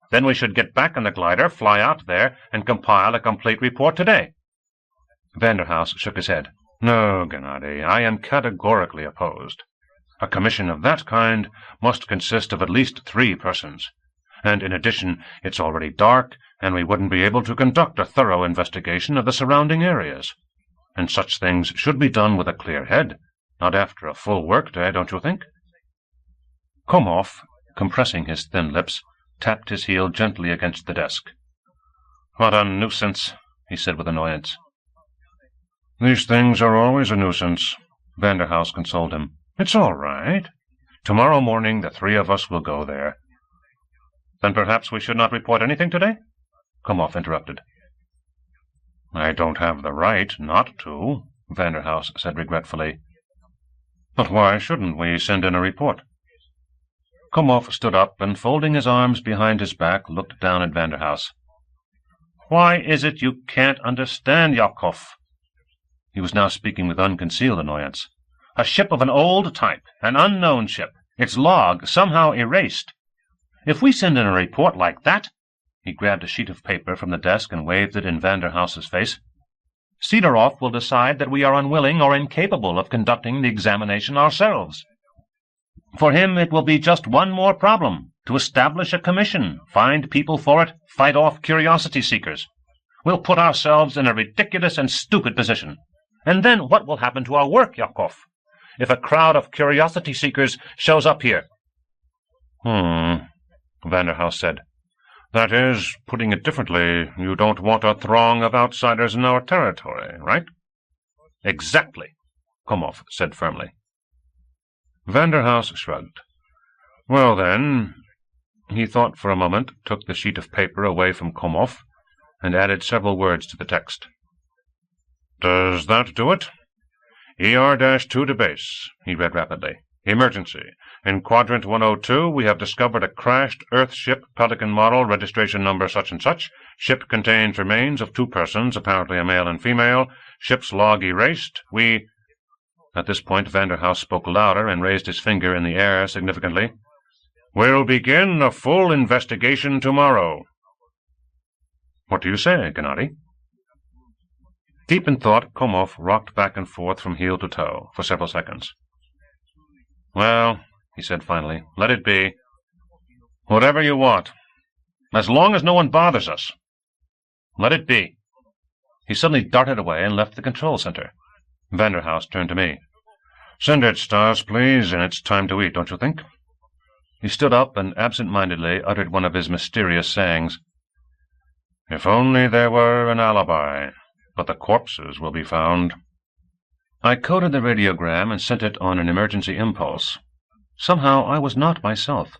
Then we should get back on the glider, fly out there, and compile a complete report today." Vanderhouse shook his head. "No, Gennady, I am categorically opposed. A commission of that kind must consist of at least 3 persons. And in addition, it's already dark, and we wouldn't be able to conduct a thorough investigation of the surrounding areas. And such things should be done with a clear head, not after a full workday, don't you think?" Komov, compressing his thin lips, tapped his heel gently against the desk. "What a nuisance," he said with annoyance. "These things are always a nuisance," Vanderhouse consoled him. "It's all right. Tomorrow morning the 3 of us will go there." "Then perhaps we should not report anything today?" Komov interrupted. "I don't have the right not to," Vanderhouse said regretfully. "But why shouldn't we send in a report?" Komov stood up and, folding his arms behind his back, looked down at Vanderhouse. "Why is it you can't understand, Yakov?" He was now speaking with unconcealed annoyance. "A ship of an old type, an unknown ship, its log somehow erased. If we send in a report like that—" He grabbed a sheet of paper from the desk and waved it in Vanderhouse's face. "Sidorov will decide that we are unwilling or incapable of conducting the examination ourselves. For him it will be just one more problem, to establish a commission, find people for it, fight off curiosity seekers. We'll put ourselves in a ridiculous and stupid position. And then what will happen to our work, Yakov, if a crowd of curiosity seekers shows up here?" Vanderhouse said. "That is, putting it differently, you don't want a throng of outsiders in our territory, right?" "Exactly," Komov said firmly. Vanderhouse shrugged. "Well, then—" He thought for a moment, took the sheet of paper away from Komov, and added several words to the text. "Does that do it? ER-2 to base, he read rapidly. Emergency. In Quadrant 102, we have discovered a crashed Earth ship, Pelican model, registration number such and such. Ship contains remains of 2 persons, apparently a male and female. Ship's log erased. We—" At this point, Vanderhouse spoke louder and raised his finger in the air significantly. "We'll begin a full investigation tomorrow." "What do you say, Gennady?" Deep in thought, Komov rocked back and forth from heel to toe for several seconds. "Well," he said finally, "let it be. Whatever you want. As long as no one bothers us. Let it be." He suddenly darted away and left the control center. Vanderhouse turned to me. "Send it, Stas, please, and it's time to eat, don't you think?" He stood up and absent-mindedly uttered one of his mysterious sayings. "If only there were an alibi. But the corpses will be found." I coded the radiogram and sent it on an emergency impulse. Somehow I was not myself.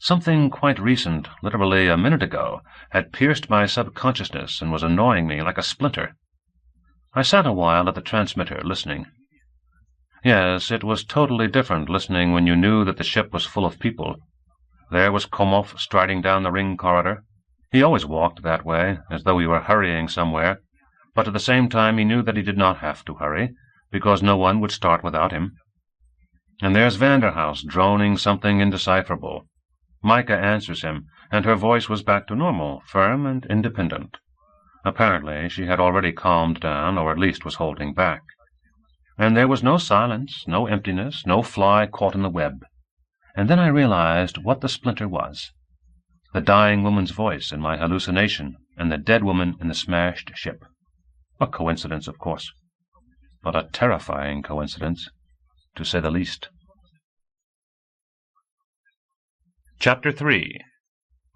Something quite recent, literally a minute ago, had pierced my subconsciousness and was annoying me like a splinter. I sat a while at the transmitter, listening. Yes, it was totally different listening when you knew that the ship was full of people. There was Komov striding down the ring corridor. He always walked that way, as though he were hurrying somewhere, but at the same time he knew that he did not have to hurry, because no one would start without him. And there's Vanderhouse droning something indecipherable. Micah answers him, and her voice was back to normal, firm and independent. Apparently she had already calmed down, or at least was holding back. And there was no silence, no emptiness, no fly caught in the web. And then I realized what the splinter was. The dying woman's voice in my hallucination, and the dead woman in the smashed ship. A coincidence, of course, but a terrifying coincidence, to say the least. Chapter 3.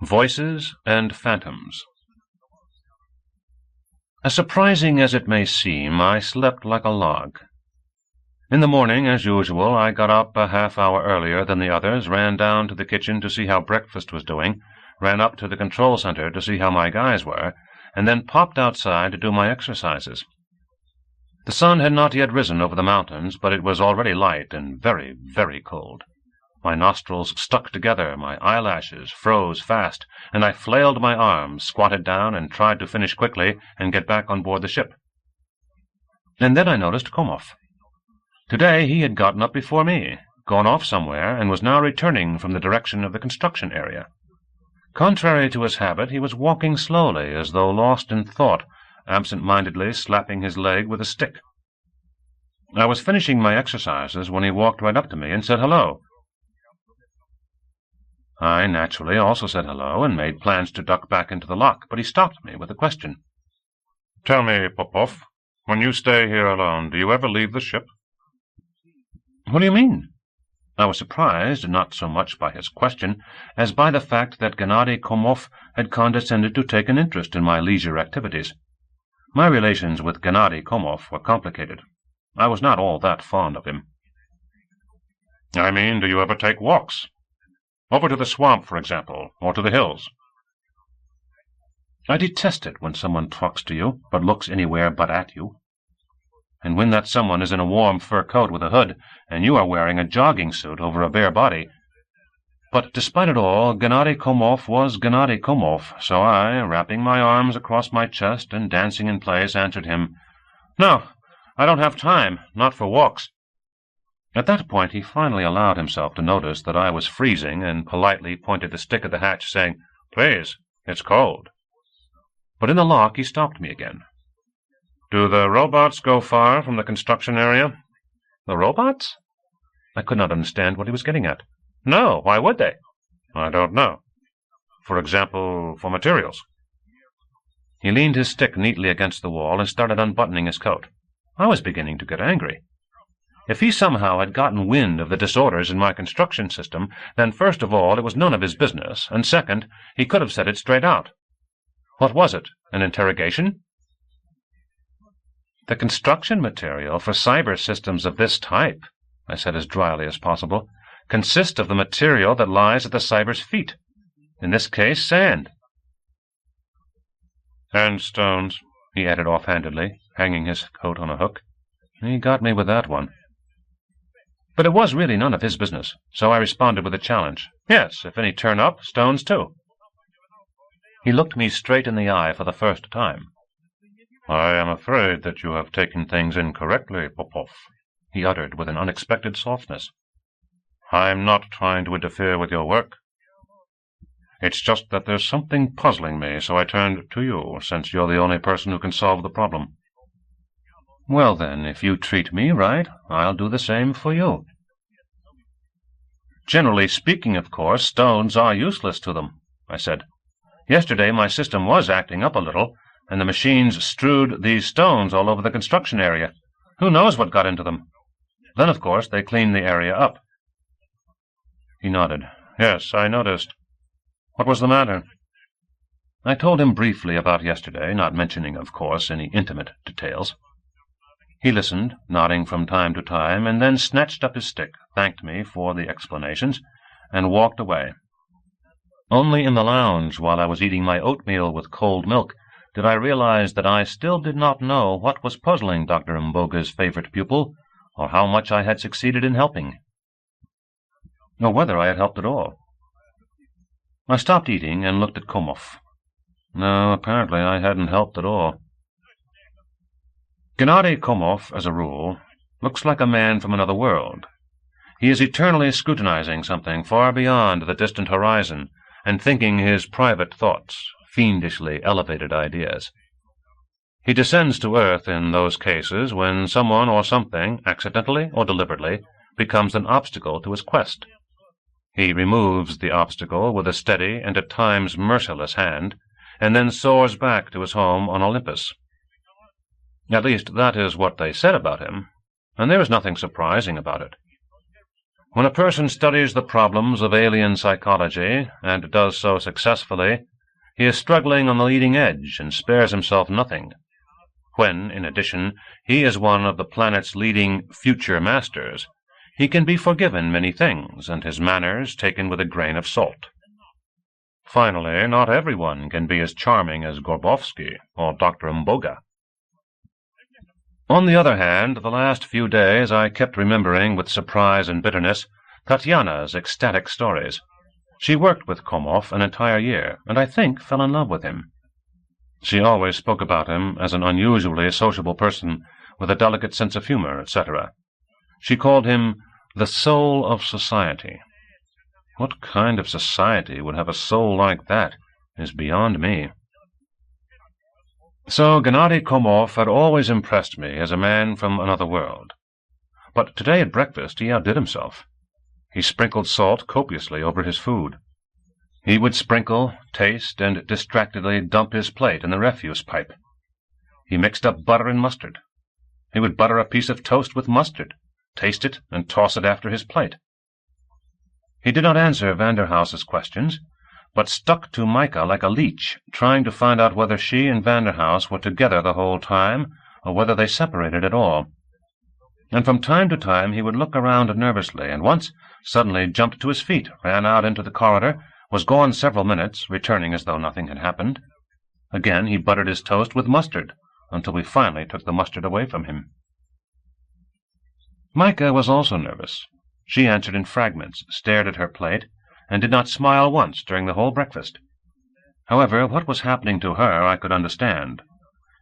Voices and Phantoms. As surprising as it may seem, I slept like a log. In the morning, as usual, I got up a half-hour earlier than the others, ran down to the kitchen to see how breakfast was doing, ran up to the control center to see how my guys were, and then popped outside to do my exercises. The sun had not yet risen over the mountains, but it was already light and very, very cold. My nostrils stuck together, my eyelashes froze fast, and I flailed my arms, squatted down, and tried to finish quickly and get back on board the ship. And then I noticed Komov. Today he had gotten up before me, gone off somewhere, and was now returning from the direction of the construction area. Contrary to his habit, he was walking slowly, as though lost in thought, absent-mindedly slapping his leg with a stick. I was finishing my exercises when he walked right up to me and said hello. I naturally also said hello and made plans to duck back into the lock, but he stopped me with a question. "Tell me, Popov, when you stay here alone, do you ever leave the ship?" "What do you mean?" I was surprised, not so much by his question, as by the fact that Gennady Komov had condescended to take an interest in my leisure activities. My relations with Gennady Komov were complicated. I was not all that fond of him. "I mean, do you ever take walks? Over to the swamp, for example, or to the hills?" I detest it when someone talks to you, but looks anywhere but at you. And when that someone is in a warm fur coat with a hood, and you are wearing a jogging suit over a bare body. But despite it all, Gennady Komov was Gennady Komov, so I, wrapping my arms across my chest and dancing in place, answered him, "No, I don't have time, not for walks." At that point he finally allowed himself to notice that I was freezing and politely pointed the stick at the hatch, saying, "Please, it's cold." But in the lock he stopped me again. "Do the robots go far from the construction area?" "The robots?" I could not understand what he was getting at. "No, why would they?" "I don't know. For example, for materials." He leaned his stick neatly against the wall and started unbuttoning his coat. I was beginning to get angry. If he somehow had gotten wind of the disorders in my construction system, then first of all it was none of his business, and second, he could have said it straight out. What was it, an interrogation? "The construction material for cyber systems of this type," I said as dryly as possible, "consists of the material that lies at the cyber's feet. In this case, sand." "And stones," he added offhandedly, hanging his coat on a hook. He got me with that one. But it was really none of his business, so I responded with a challenge. Yes, if any turn up, stones too. He looked me straight in the eye for the first time. I am afraid that you have taken things incorrectly, Popov, he uttered with an unexpected softness. I'm not trying to interfere with your work. It's just that there's something puzzling me, so I turned to you, since you're the only person who can solve the problem. Well, then, if you treat me right, I'll do the same for you. Generally speaking, of course, stones are useless to them, I said. Yesterday my system was acting up a little, and the machines strewed these stones all over the construction area. Who knows what got into them? Then, of course, they cleaned the area up. He nodded. Yes, I noticed. What was the matter? I told him briefly about yesterday, not mentioning, of course, any intimate details. He listened, nodding from time to time, and then snatched up his stick, thanked me for the explanations, and walked away. Only in the lounge, while I was eating my oatmeal with cold milk, did I realize that I still did not know what was puzzling Dr. Mboga's favorite pupil, or how much I had succeeded in helping, or whether I had helped at all. I stopped eating and looked at Komov. No, apparently I hadn't helped at all. Gennady Komov, as a rule, looks like a man from another world. He is eternally scrutinizing something far beyond the distant horizon, and thinking his private thoughts, fiendishly elevated ideas. He descends to earth in those cases when someone or something, accidentally or deliberately, becomes an obstacle to his quest. He removes the obstacle with a steady and at times merciless hand, and then soars back to his home on Olympus. At least that is what they said about him, and there is nothing surprising about it. When a person studies the problems of alien psychology, and does so successfully, he is struggling on the leading edge and spares himself nothing. When, in addition, he is one of the planet's leading future masters, he can be forgiven many things, and his manners taken with a grain of salt. Finally, not everyone can be as charming as Gorbovsky or Dr. Mboga. On the other hand, the last few days I kept remembering with surprise and bitterness Tatyana's ecstatic stories. She worked with Komov an entire year, and I think fell in love with him. She always spoke about him as an unusually sociable person, with a delicate sense of humor, etc. She called him the soul of society. What kind of society would have a soul like that is beyond me. So Gennady Komov had always impressed me as a man from another world. But today at breakfast he outdid himself. He sprinkled salt copiously over his food. He would sprinkle, taste, and distractedly dump his plate in the refuse pipe. He mixed up butter and mustard. He would butter a piece of toast with mustard, taste it, and toss it after his plate. He did not answer Vanderhaus's questions, but stuck to Micah like a leech, trying to find out whether she and Vanderhaus were together the whole time, or whether they separated at all. And from time to time he would look around nervously, and once suddenly jumped to his feet, ran out into the corridor, was gone several minutes, returning as though nothing had happened. Again he buttered his toast with mustard, until we finally took the mustard away from him. Micah was also nervous. She answered in fragments, stared at her plate, and did not smile once during the whole breakfast. However, what was happening to her I could understand.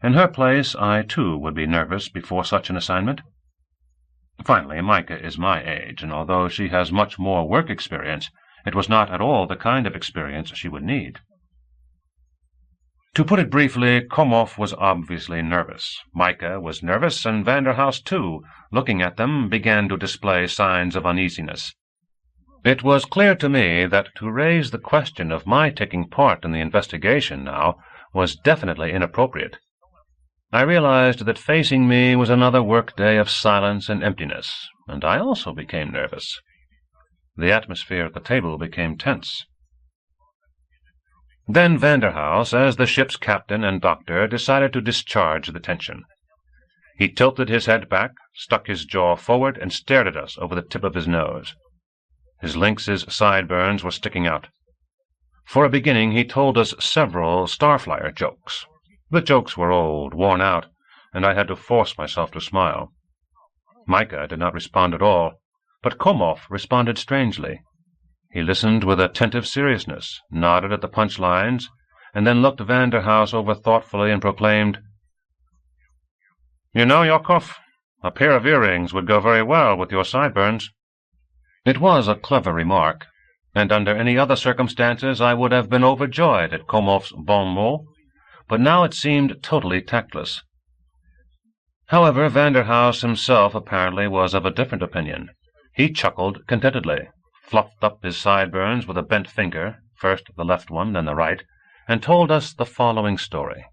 In her place, I, too, would be nervous before such an assignment. Finally, Micah is my age, and although she has much more work experience, it was not at all the kind of experience she would need. To put it briefly, Komov was obviously nervous. Micah was nervous, and Vanderhaus, too, looking at them, began to display signs of uneasiness. It was clear to me that to raise the question of my taking part in the investigation now was definitely inappropriate. I realized that facing me was another work-day of silence and emptiness, and I also became nervous. The atmosphere at the table became tense. Then Vanderhaus, as the ship's captain and doctor, decided to discharge the tension. He tilted his head back, stuck his jaw forward, and stared at us over the tip of his nose. His lynx's sideburns were sticking out. For a beginning, he told us several Starflyer jokes. The jokes were old, worn out, and I had to force myself to smile. Micah did not respond at all, but Komov responded strangely. He listened with attentive seriousness, nodded at the punch-lines, and then looked Vanderhouse over thoughtfully and proclaimed, "You know, Yakov, a pair of earrings would go very well with your sideburns." It was a clever remark, and under any other circumstances I would have been overjoyed at Komov's bon mot, but now it seemed totally tactless. However, Vanderhouse himself apparently was of a different opinion. He chuckled contentedly, fluffed up his sideburns with a bent finger, first the left one, then the right, and told us the following story.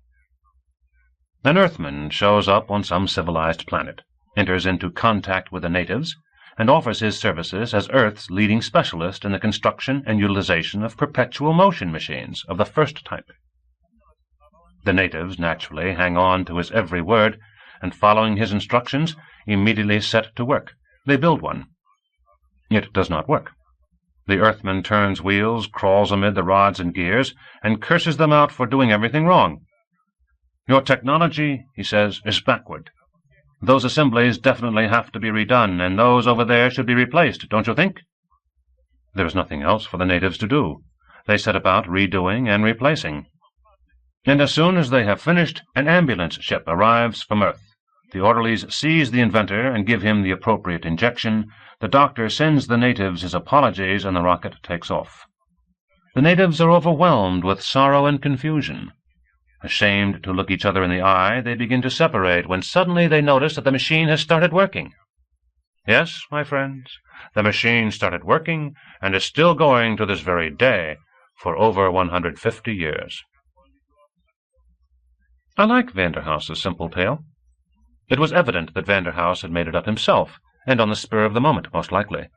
An Earthman shows up on some civilized planet, enters into contact with the natives, and offers his services as Earth's leading specialist in the construction and utilization of perpetual motion machines of the first type. The natives naturally hang on to his every word, and following his instructions, immediately set to work. They build one. It does not work. The Earthman turns wheels, crawls amid the rods and gears, and curses them out for doing everything wrong. "Your technology," he says, "is backward. Those assemblies definitely have to be redone, and those over there should be replaced, don't you think?" There is nothing else for the natives to do. They set about redoing and replacing. And as soon as they have finished, an ambulance ship arrives from Earth. The orderlies seize the inventor and give him the appropriate injection. The doctor sends the natives his apologies, and the rocket takes off. The natives are overwhelmed with sorrow and confusion. Ashamed to look each other in the eye, they begin to separate, when suddenly they notice that the machine has started working. Yes, my friends, the machine started working, and is still going to this very day, for over 150 years. I like Vanderhouse's simple tale. It was evident that Vanderhouse had made it up himself, and on the spur of the moment, most likely.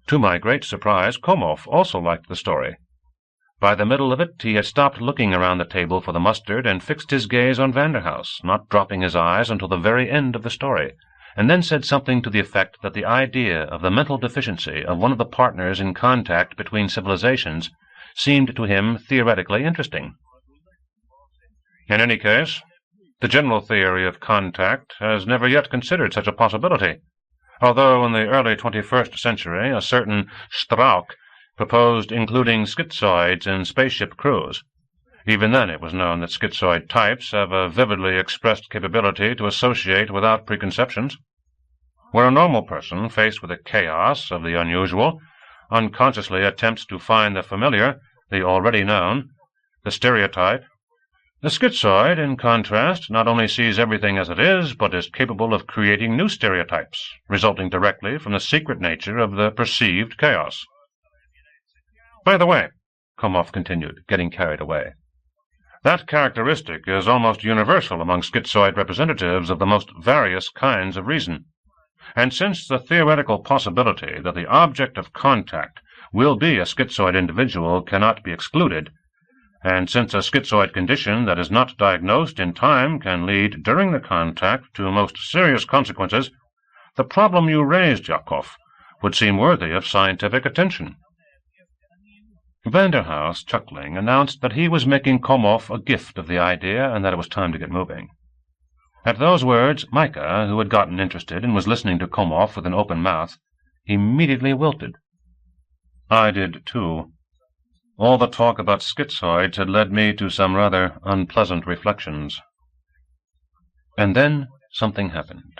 To my great surprise, Komov also liked the story. By the middle of it, he had stopped looking around the table for the mustard and fixed his gaze on Vanderhouse, not dropping his eyes until the very end of the story, and then said something to the effect that the idea of the mental deficiency of one of the partners in contact between civilizations seemed to him theoretically interesting. "In any case, the general theory of contact has never yet considered such a possibility, although in the early 21st century a certain Strauch proposed including schizoids in spaceship crews. Even then it was known that schizoid types have a vividly expressed capability to associate without preconceptions. Where a normal person, faced with the chaos of the unusual, unconsciously attempts to find the familiar, the already known, the stereotype, the schizoid, in contrast, not only sees everything as it is, but is capable of creating new stereotypes, resulting directly from the secret nature of the perceived chaos. By the way," Komov continued, getting carried away, "that characteristic is almost universal among schizoid representatives of the most various kinds of reason. And since the theoretical possibility that the object of contact will be a schizoid individual cannot be excluded, and since a schizoid condition that is not diagnosed in time can lead during the contact to most serious consequences, the problem you raised, Yakov, would seem worthy of scientific attention." Vanderhouse, chuckling, announced that he was making Komov a gift of the idea and that it was time to get moving. At those words, Micah, who had gotten interested and was listening to Komov with an open mouth, immediately wilted. I did, too. All the talk about schizoids had led me to some rather unpleasant reflections. And then something happened.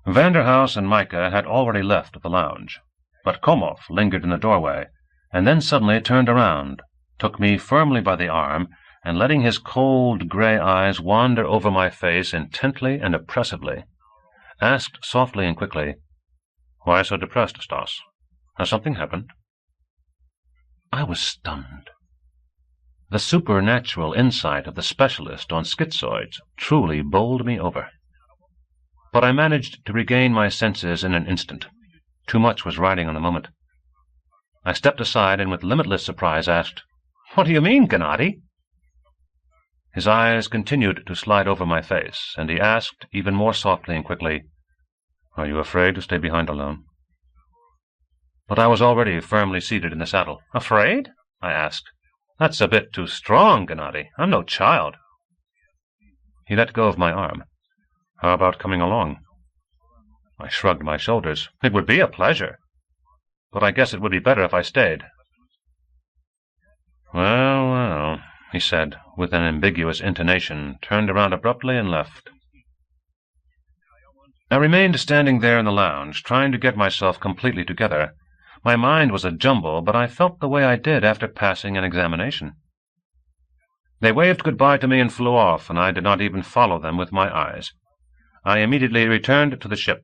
Vanderhouse and Micah had already left the lounge, but Komov lingered in the doorway, and then suddenly turned around, took me firmly by the arm, and letting his cold gray eyes wander over my face intently and oppressively, asked softly and quickly, "Why so depressed, Stas? Has something happened?" I was stunned. The supernatural insight of the specialist on schizoids truly bowled me over. But I managed to regain my senses in an instant. Too much was riding on the moment. I stepped aside and with limitless surprise asked, "What do you mean, Gennady?" His eyes continued to slide over my face, and he asked, even more softly and quickly, "Are you afraid to stay behind alone?" But I was already firmly seated in the saddle. "Afraid?" I asked. "That's a bit too strong, Gennady. I'm no child." He let go of my arm. "How about coming along?" I shrugged my shoulders. It would be a pleasure, but I guess it would be better if I stayed. Well, well, he said, with an ambiguous intonation, turned around abruptly and left. I remained standing there in the lounge, trying to get myself completely together. My mind was a jumble, but I felt the way I did after passing an examination. They waved goodbye to me and flew off, and I did not even follow them with my eyes. I immediately returned to the ship,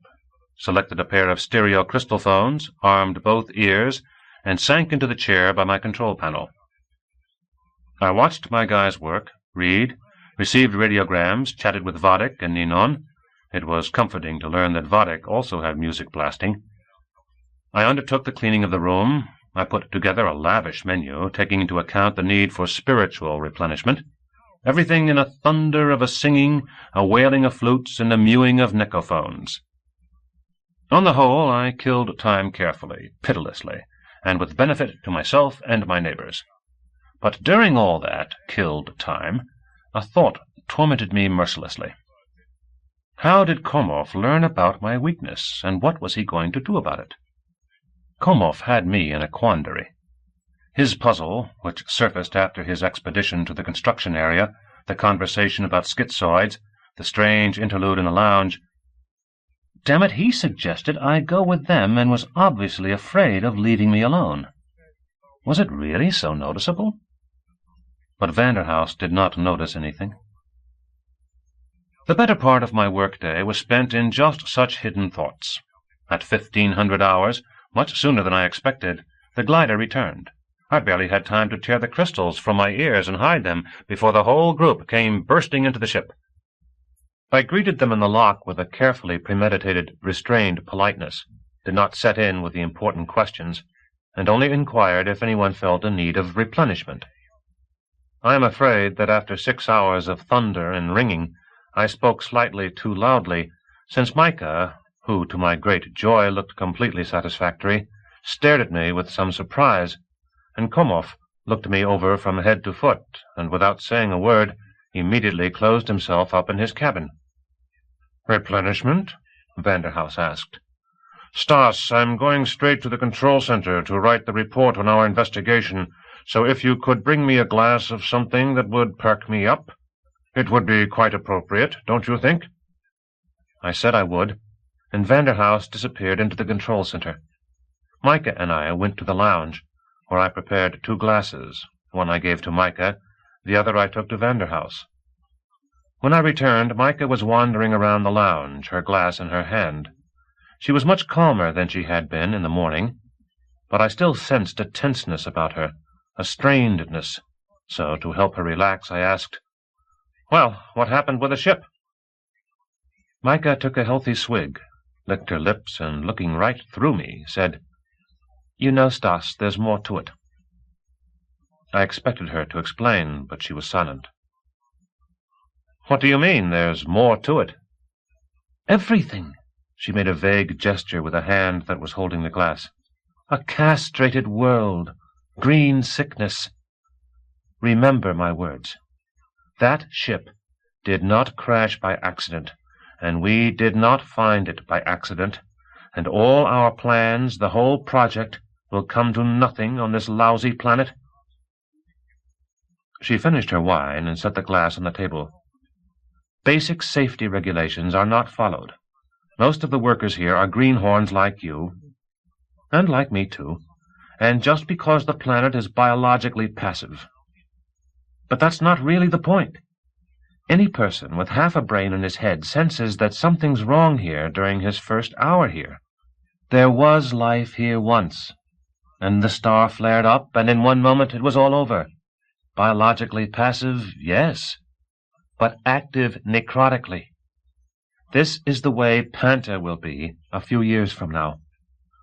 selected a pair of stereo crystal phones, armed both ears, and sank into the chair by my control panel. I watched my guys work, read, received radiograms, chatted with Vodek and Ninon. It was comforting to learn that Vodek also had music blasting. I undertook the cleaning of the room. I put together a lavish menu, taking into account the need for spiritual replenishment. Everything in a thunder of a singing, a wailing of flutes, and a mewing of necophones. On the whole, I killed time carefully, pitilessly, and with benefit to myself and my neighbors. But during all that killed time, a thought tormented me mercilessly. How did Komov learn about my weakness, and what was he going to do about it? Komov had me in a quandary. His puzzle, which surfaced after his expedition to the construction area, the conversation about schizoids, the strange interlude in the lounge. Damn it, he suggested I go with them and was obviously afraid of leaving me alone. Was it really so noticeable? But Vanderhouse did not notice anything. The better part of my workday was spent in just such hidden thoughts. At 1500 hours, much sooner than I expected, the glider returned. I barely had time to tear the crystals from my ears and hide them before the whole group came bursting into the ship. I greeted them in the lock with a carefully premeditated, restrained politeness, did not set in with the important questions, and only inquired if anyone felt in need of replenishment. I am afraid that after 6 hours of thunder and ringing, I spoke slightly too loudly, since Micah, who to my great joy looked completely satisfactory, stared at me with some surprise, and Komov looked me over from head to foot, and without saying a word, immediately closed himself up in his cabin. "Replenishment?" Vanderhouse asked. "Stas, I'm going straight to the control center to write the report on our investigation, so if you could bring me a glass of something that would perk me up, it would be quite appropriate, don't you think?" I said I would, and Vanderhouse disappeared into the control center. Micah and I went to the lounge, where I prepared 2 glasses. One I gave to Micah, the other I took to Vanderhouse. When I returned, Micah was wandering around the lounge, her glass in her hand. She was much calmer than she had been in the morning, but I still sensed a tenseness about her, a strainedness. So, to help her relax, I asked, "Well, what happened with the ship?" Micah took a healthy swig, licked her lips, and looking right through me, said, "You know, Stas, there's more to it." I expected her to explain, but she was silent. "What do you mean, there's more to it?" "Everything." She made a vague gesture with a hand that was holding the glass. "A castrated world, green sickness. Remember my words. That ship did not crash by accident, and we did not find it by accident, and all our plans, the whole project, will come to nothing on this lousy planet." She finished her wine and set the glass on the table. "Basic safety regulations are not followed. Most of the workers here are greenhorns like you, and like me too, and just because the planet is biologically passive. But that's not really the point. Any person with half a brain in his head senses that something's wrong here during his first hour here. There was life here once, and the star flared up, and in one moment it was all over. Biologically passive, yes, but active necrotically. This is the way Panta will be a few years from now.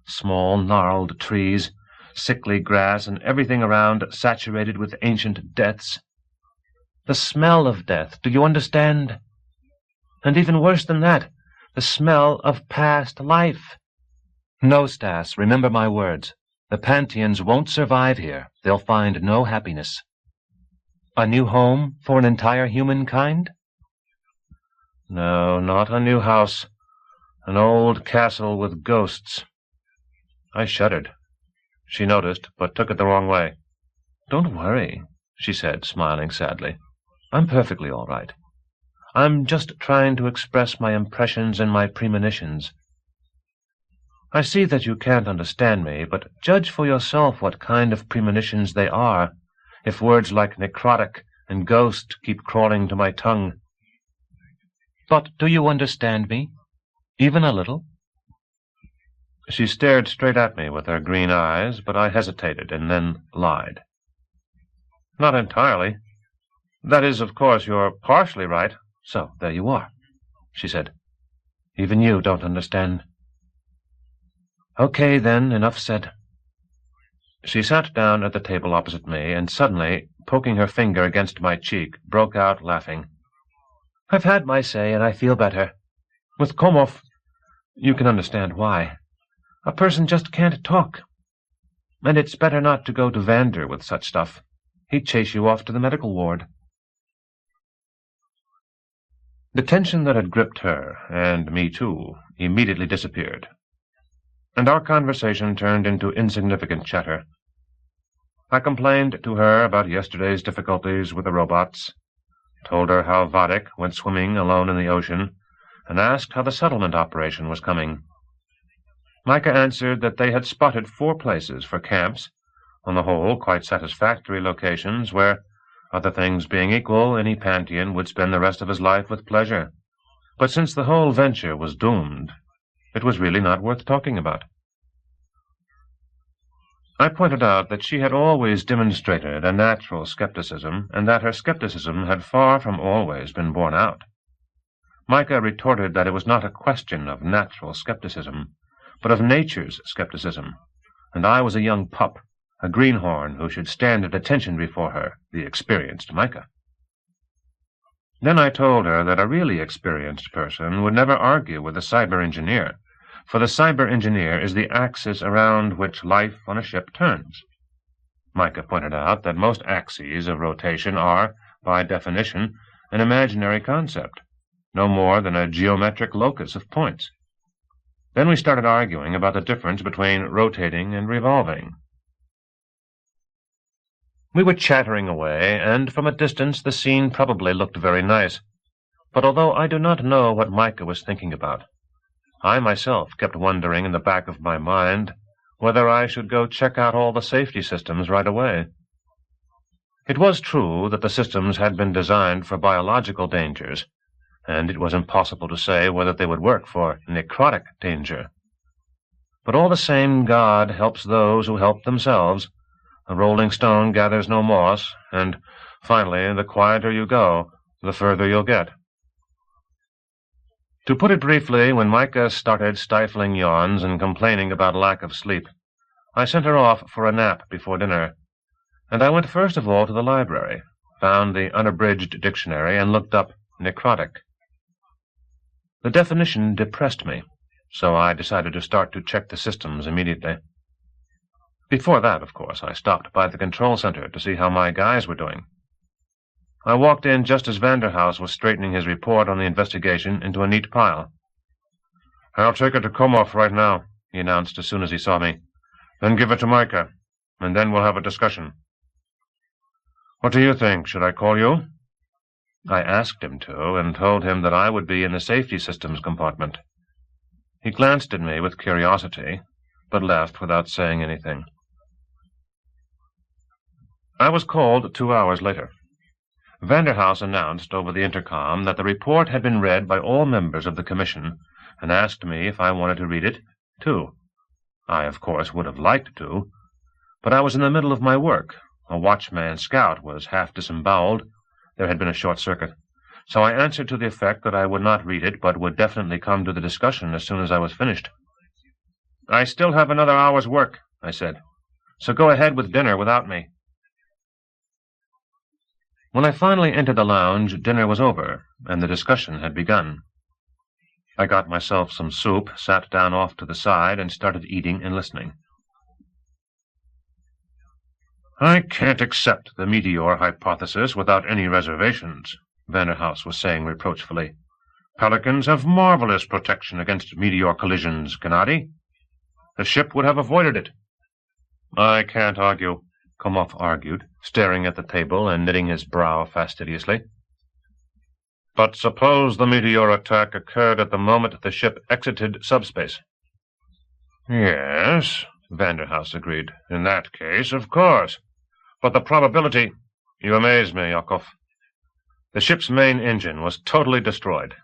Small, gnarled trees, sickly grass, and everything around saturated with ancient deaths. The smell of death, do you understand? And even worse than that, the smell of past life. No, Stas, remember my words. The Panteans won't survive here. They'll find no happiness. A new home for an entire humankind? No, not a new house. An old castle with ghosts. I shuddered. She noticed, but took it the wrong way. "Don't worry," she said, smiling sadly. "I'm perfectly all right. I'm just trying to express my impressions and my premonitions. I see that you can't understand me, but judge for yourself what kind of premonitions they are, if words like necrotic and ghost keep crawling to my tongue." "But do you understand me? Even a little?" She stared straight at me with her green eyes, but I hesitated and then lied. "Not entirely. That is, of course, you're partially right." "So there you are," she said. "Even you don't understand." "Okay, then, enough said." She sat down at the table opposite me, and suddenly, poking her finger against my cheek, broke out laughing. "I've had my say, and I feel better. With Komov, you can understand why. A person just can't talk. And it's better not to go to Vander with such stuff. He'd chase you off to the medical ward." The tension that had gripped her, and me too, immediately disappeared, and our conversation turned into insignificant chatter. I complained to her about yesterday's difficulties with the robots, told her how Vadik went swimming alone in the ocean, and asked how the settlement operation was coming. Micah answered that they had spotted 4 places for camps, on the whole quite satisfactory locations where, other things being equal, any Pantheon would spend the rest of his life with pleasure. But since the whole venture was doomed, it was really not worth talking about. I pointed out that she had always demonstrated a natural skepticism, and that her skepticism had far from always been borne out. Micah retorted that it was not a question of natural skepticism, but of nature's skepticism, and I was a young pup, a greenhorn who should stand at attention before her, the experienced Micah. Then I told her that a really experienced person would never argue with a cyber-engineer, for the cyber-engineer is the axis around which life on a ship turns. Micah pointed out that most axes of rotation are, by definition, an imaginary concept, no more than a geometric locus of points. Then we started arguing about the difference between rotating and revolving. We were chattering away, and from a distance the scene probably looked very nice. But although I do not know what Micah was thinking about, I myself kept wondering in the back of my mind whether I should go check out all the safety systems right away. It was true that the systems had been designed for biological dangers, and it was impossible to say whether they would work for necrotic danger. But all the same, God helps those who help themselves. A rolling stone gathers no moss, and, finally, the quieter you go, the further you'll get. To put it briefly, when Micah started stifling yawns and complaining about lack of sleep, I sent her off for a nap before dinner, and I went first of all to the library, found the unabridged dictionary, and looked up necrotic. The definition depressed me, so I decided to start to check the systems immediately. Before that, of course, I stopped by the control center to see how my guys were doing. I walked in just as Vanderhouse was straightening his report on the investigation into a neat pile. "I'll take it to Komov right now," he announced as soon as he saw me. "Then give it to Micah, and then we'll have a discussion." "What do you think? Should I call you?" I asked him to, and told him that I would be in the safety systems compartment. He glanced at me with curiosity, but left without saying anything. I was called 2 hours later. Vanderhouse announced over the intercom that the report had been read by all members of the commission, and asked me if I wanted to read it, too. I, of course, would have liked to, but I was in the middle of my work. A watchman scout was half disemboweled. There had been a short circuit. So I answered to the effect that I would not read it, but would definitely come to the discussion as soon as I was finished. "I still have another hour's work," I said, "so go ahead with dinner without me." When I finally entered the lounge, dinner was over, and the discussion had begun. I got myself some soup, sat down off to the side, and started eating and listening. "I can't accept the meteor hypothesis without any reservations," Vanderhouse was saying reproachfully. Pelicans have marvelous protection against meteor collisions, Gennady. The ship would have avoided it. I can't argue, Komov argued, staring at the table and knitting his brow fastidiously. But suppose the meteor attack occurred at the moment the ship exited subspace. Yes, Vanderhouse agreed. In that case, of course. But the probability— You amaze me, Yakov. The ship's main engine was totally destroyed.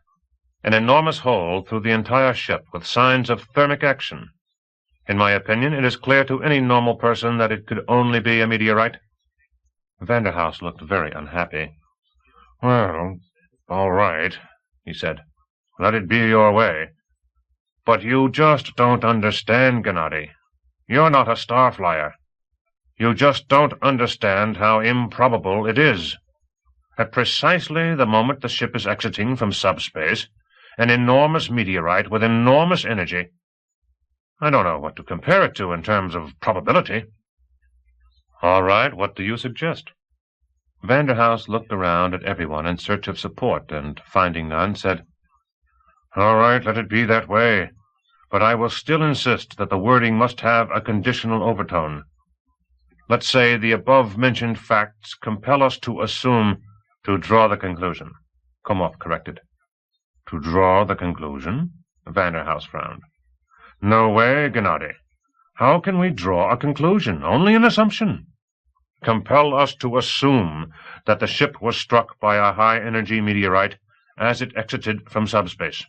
An enormous hole through the entire ship with signs of thermic action. In my opinion, it is clear to any normal person that it could only be a meteorite. Vanderhouse looked very unhappy. Well, all right, he said. Let it be your way. But you just don't understand, Gennady. You're not a starflyer. You just don't understand how improbable it is. At precisely the moment the ship is exiting from subspace, an enormous meteorite with enormous energy— I don't know what to compare it to in terms of probability. All right, what do you suggest? Vanderhouse looked around at everyone in search of support, and, finding none, said, All right, let it be that way, but I will still insist that the wording must have a conditional overtone. Let's say the above-mentioned facts compel us to assume— To draw the conclusion, Komov corrected. To draw the conclusion? Vanderhouse frowned. No way, Gennady. How can we draw a conclusion? Only an assumption. Compel us to assume that the ship was struck by a high-energy meteorite as it exited from subspace.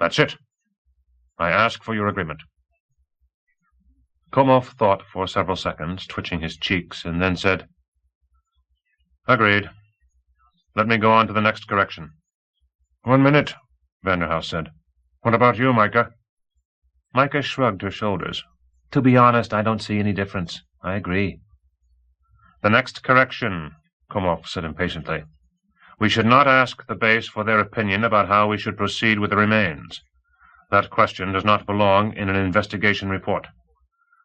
That's it. I ask for your agreement. Komov thought for several seconds, twitching his cheeks, and then said, Agreed. Let me go on to the next correction. 1 minute, Vanderhouse said. What about you, Micah? Micah shrugged her shoulders. To be honest, I don't see any difference. I agree. The next correction, Komov said impatiently. We should not ask the base for their opinion about how we should proceed with the remains. That question does not belong in an investigation report.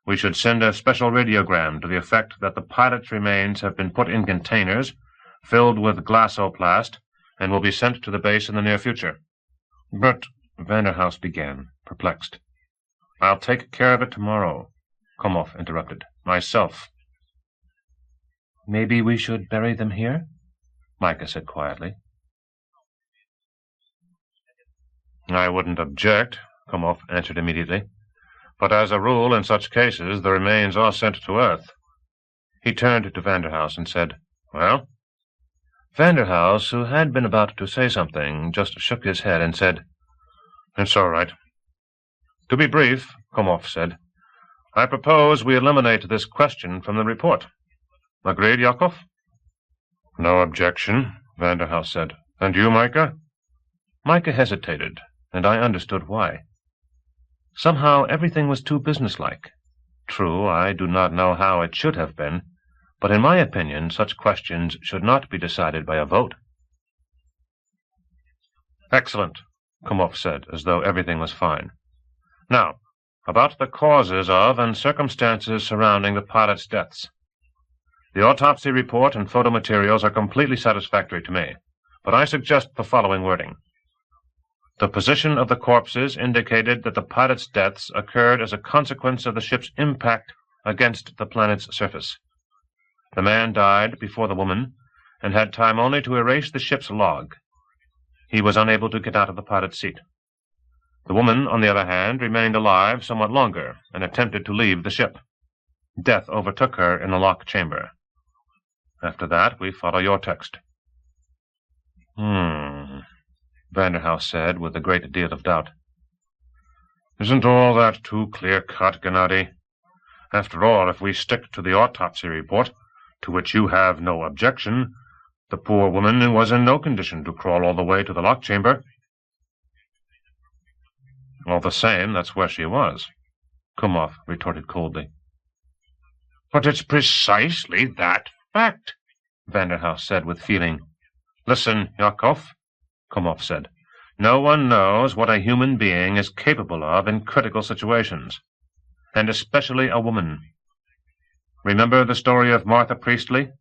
We should send a special radiogram to the effect that the pilot's remains have been put in containers, filled with glassoplast, and will be sent to the base in the near future. But— Vanderhouse began, perplexed. I'll take care of it tomorrow, Komov interrupted. Myself. Maybe we should bury them here? Micah said quietly. I wouldn't object, Komov answered immediately. But as a rule, in such cases, the remains are sent to Earth. He turned to Vanderhouse and said, Well? Vanderhouse, who had been about to say something, just shook his head and said, It's all right. To be brief, Komov said, I propose we eliminate this question from the report. Agreed, Yakov? No objection, Vanderhouse said. And you, Micah? Micah hesitated, and I understood why. Somehow everything was too businesslike. True, I do not know how it should have been, but in my opinion such questions should not be decided by a vote. Excellent, Komov said, as though everything was fine. Now, about the causes of and circumstances surrounding the pilot's deaths. The autopsy report and photomaterials are completely satisfactory to me, but I suggest the following wording. The position of the corpses indicated that the pilot's deaths occurred as a consequence of the ship's impact against the planet's surface. The man died before the woman, and had time only to erase the ship's log. He was unable to get out of the pilot's seat. The woman, on the other hand, remained alive somewhat longer, and attempted to leave the ship. Death overtook her in the lock chamber. After that, we follow your text. Vanderhouse said, with a great deal of doubt. Isn't all that too clear-cut, Gennady? After all, if we stick to the autopsy report, to which you have no objection, the poor woman was in no condition to crawl all the way to the lock chamber. All the same, that's where she was, Komov retorted coldly. But it's precisely that fact, Vanderhouse said with feeling. Listen, Yakov, Komov said. No one knows what a human being is capable of in critical situations, and especially a woman. Remember the story of Martha Priestley?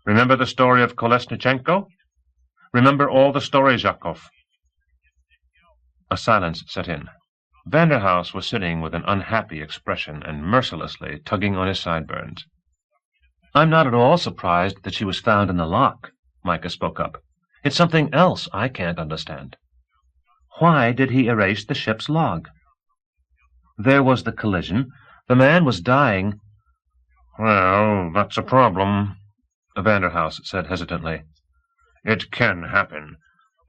Remember the story of Kolesnichenko? Remember all the stories, Yakov." A silence set in. Vanderhouse was sitting with an unhappy expression and mercilessly tugging on his sideburns. "I'm not at all surprised that she was found in the lock," Micah spoke up. "It's something else I can't understand. Why did he erase the ship's log? There was the collision. The man was dying." "Well, that's a problem," Vanderhouse said hesitantly. "It can happen.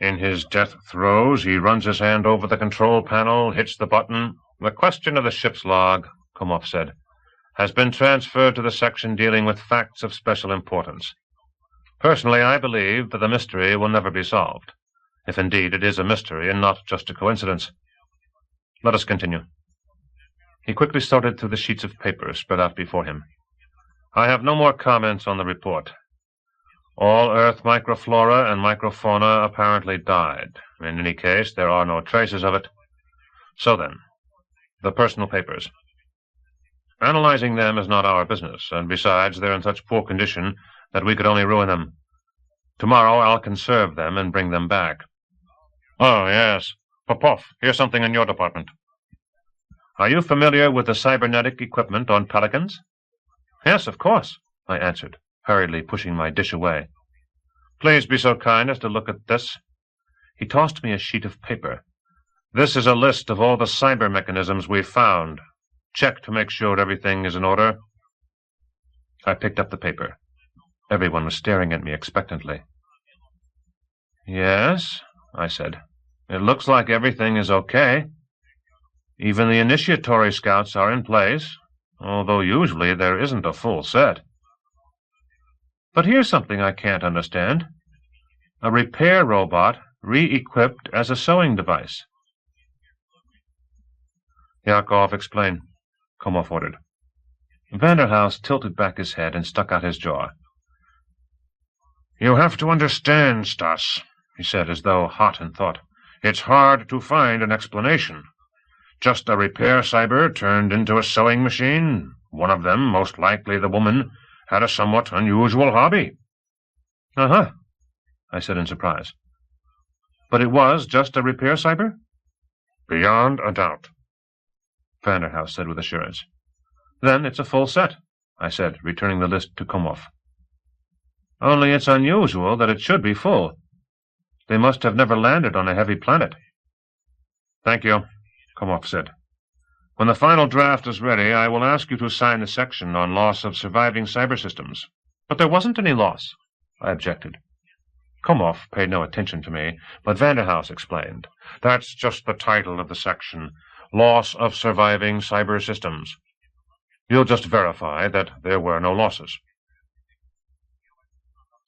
In his death throes, he runs his hand over the control panel, hits the button." "The question of the ship's log," Komov said, "has been transferred to the section dealing with facts of special importance. Personally, I believe that the mystery will never be solved, if indeed it is a mystery and not just a coincidence. Let us continue." He quickly sorted through the sheets of paper spread out before him. "I have no more comments on the report. All Earth microflora and microfauna apparently died. In any case, there are no traces of it. So then, the personal papers. Analyzing them is not our business, and besides, they're in such poor condition that we could only ruin them. Tomorrow I'll conserve them and bring them back." "Oh, yes. Popov, here's something in your department." "Are you familiar with the cybernetic equipment on Pelicans?" "Yes, of course," I answered, hurriedly pushing my dish away. "Please be so kind as to look at this." He tossed me a sheet of paper. "This is a list of all the cyber mechanisms we've found. Check to make sure everything is in order." I picked up the paper. Everyone was staring at me expectantly. "Yes," I said. "It looks like everything is okay. Even the initiatory scouts are in place, although usually there isn't a full set. But here's something I can't understand. A repair robot re-equipped as a sewing device." "Yakov, explain," Komov ordered. Vanderhouse tilted back his head and stuck out his jaw. "You have to understand, Stas," he said, as though hot in thought. "It's hard to find an explanation. Just a repair cyber turned into a sewing machine. One of them, most likely the woman, had a somewhat unusual hobby." "Uh-huh," I said in surprise. "But it was just a repair cyber?" "Beyond a doubt," Vanderhouse said with assurance. "Then it's a full set," I said, returning the list to Komov. "Only it's unusual that it should be full. They must have never landed on a heavy planet." "Thank you," Komov said. "When the final draft is ready, I will ask you to sign the section on loss of surviving cyber systems." "But there wasn't any loss," I objected. Komov paid no attention to me, but Vanderhouse explained. "That's just the title of the section, Loss of Surviving Cyber Systems. You'll just verify that there were no losses."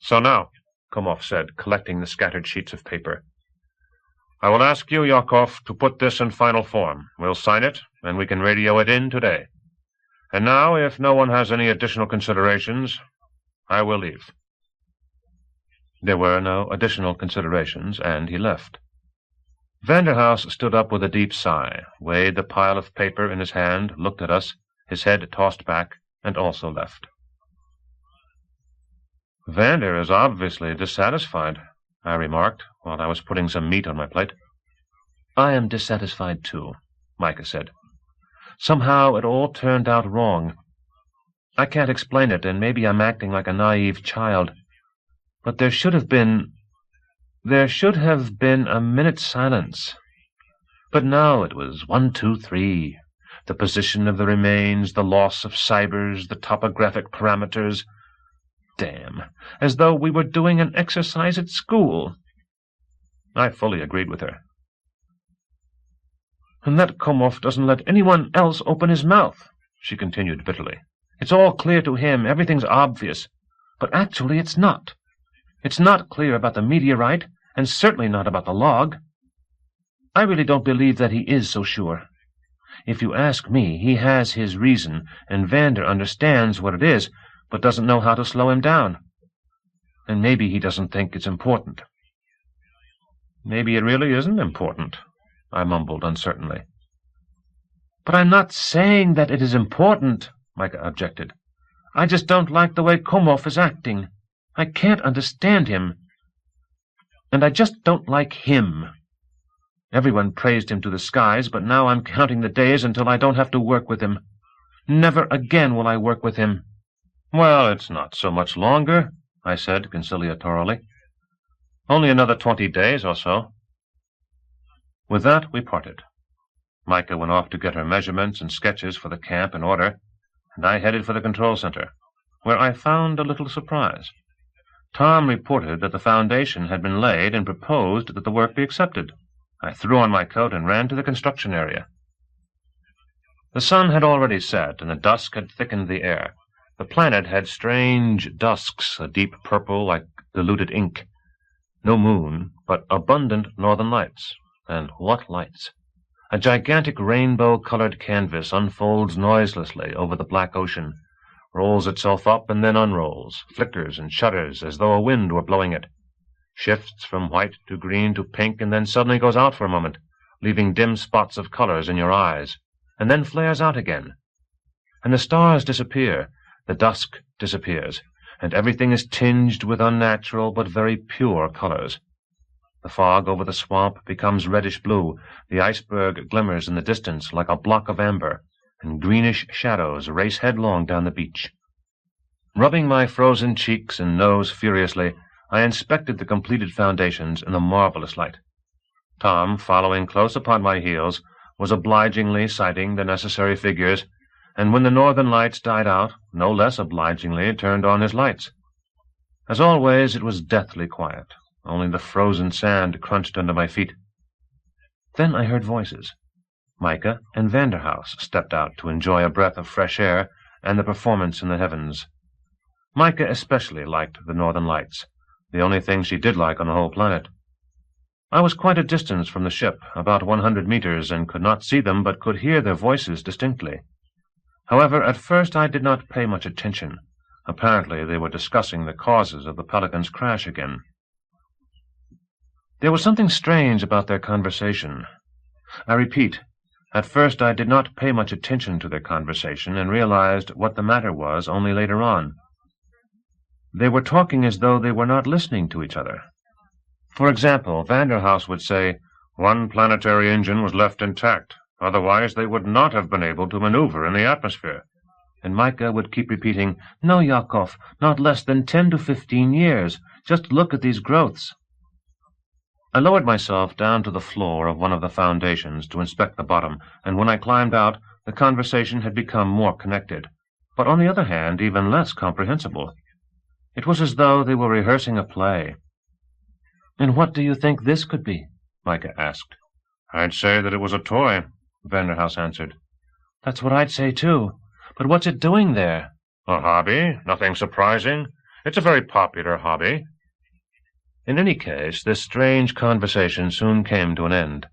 "So now," Komov said, collecting the scattered sheets of paper, "I will ask you, Yakov, to put this in final form. We'll sign it, and we can radio it in today. And now, if no one has any additional considerations, I will leave." There were no additional considerations, and he left. Vanderhouse stood up with a deep sigh, weighed the pile of paper in his hand, looked at us, his head tossed back, and also left. "Vander is obviously dissatisfied," I remarked, while I was putting some meat on my plate. "I am dissatisfied, too," Micah said. "Somehow it all turned out wrong. I can't explain it, and maybe I'm acting like a naive child. But there should have been a minute's silence. But no, it was 1, 2, 3. The position of the remains, the loss of cybers, the topographic parameters. Damn, as though we were doing an exercise at school." I fully agreed with her. "And that Komov doesn't let anyone else open his mouth," she continued bitterly. "It's all clear to him, everything's obvious. But actually it's not. It's not clear about the meteorite, and certainly not about the log. I really don't believe that he is so sure. If you ask me, he has his reason, and Vander understands what it is, but doesn't know how to slow him down. And maybe he doesn't think it's important." "Maybe it really isn't important," I mumbled uncertainly. "But I'm not saying that it is important," Micah objected. "I just don't like the way Komov is acting. I can't understand him." And I just don't like him. Everyone praised him to the skies, but now I'm counting the days until I don't have to work with him. Never again will I work with him. Well, it's not so much longer, I said conciliatorily. Only another 20 days or so. With that, we parted. Micah went off to get her measurements and sketches for the camp in order, and I headed for the control center, where I found a little surprise. Tom reported that the foundation had been laid and proposed that the work be accepted. I threw on my coat and ran to the construction area. The sun had already set, and the dusk had thickened the air. The planet had strange dusks, a deep purple like diluted ink. No moon, but abundant northern lights. And what lights! A gigantic rainbow-colored canvas unfolds noiselessly over the black ocean, rolls itself up and then unrolls, flickers and shudders as though a wind were blowing it, shifts from white to green to pink, and then suddenly goes out for a moment, leaving dim spots of colors in your eyes, and then flares out again. And the stars disappear, the dusk disappears, and everything is tinged with unnatural but very pure colors. The fog over the swamp becomes reddish-blue, the iceberg glimmers in the distance like a block of amber, and greenish shadows race headlong down the beach. Rubbing my frozen cheeks and nose furiously, I inspected the completed foundations in the marvelous light. Tom, following close upon my heels, was obligingly citing the necessary figures, and when the northern lights died out, no less obligingly turned on his lights. As always, it was deathly quiet. Only the frozen sand crunched under my feet. Then I heard voices. Micah and Vanderhouse stepped out to enjoy a breath of fresh air and the performance in the heavens. Micah especially liked the northern lights, the only thing she did like on the whole planet. I was quite a distance from the ship, about 100 meters, and could not see them, but could hear their voices distinctly. However, at first I did not pay much attention. Apparently they were discussing the causes of the Pelican's crash again. There was something strange about their conversation. I repeat, at first I did not pay much attention to their conversation and realized what the matter was only later on. They were talking as though they were not listening to each other. For example, Vanderhouse would say, "One planetary engine was left intact. Otherwise they would not have been able to maneuver in the atmosphere." And Micah would keep repeating, "No, Yakov, not less than 10 to 15 years. Just look at these growths." I lowered myself down to the floor of one of the foundations to inspect the bottom, and when I climbed out, the conversation had become more connected, but on the other hand, even less comprehensible. It was as though they were rehearsing a play. "And what do you think this could be?" Micah asked. "I'd say that it was a toy," Vanderhouse answered. "That's what I'd say, too. But what's it doing there?" "A hobby. Nothing surprising. It's a very popular hobby." In any case, this strange conversation soon came to an end.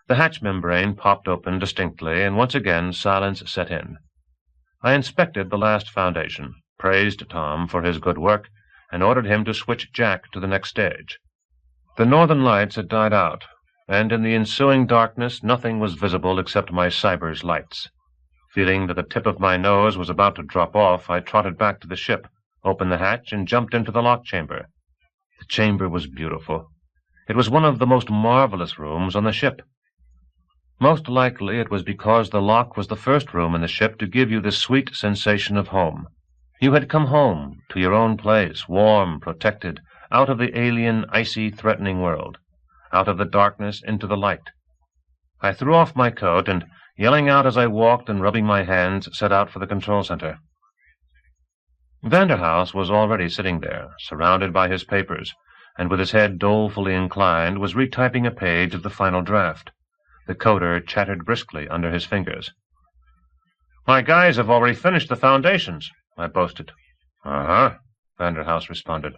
The hatch membrane popped open distinctly, and once again silence set in. I inspected the last foundation, praised Tom for his good work, and ordered him to switch Jack to the next stage. The northern lights had died out, and in the ensuing darkness nothing was visible except my cyber's lights. Feeling that the tip of my nose was about to drop off, I trotted back to the ship, opened the hatch, and jumped into the lock chamber. The chamber was beautiful. It was one of the most marvelous rooms on the ship. Most likely it was because the lock was the first room in the ship to give you this sweet sensation of home. You had come home, to your own place, warm, protected, out of the alien, icy, threatening world, out of the darkness into the light. I threw off my coat and, yelling out as I walked and rubbing my hands, set out for the control center. Vanderhouse was already sitting there, surrounded by his papers, and with his head dolefully inclined, was retyping a page of the final draft. The coder chattered briskly under his fingers. "My guys have already finished the foundations," I boasted. "Uh-huh," Vanderhouse responded.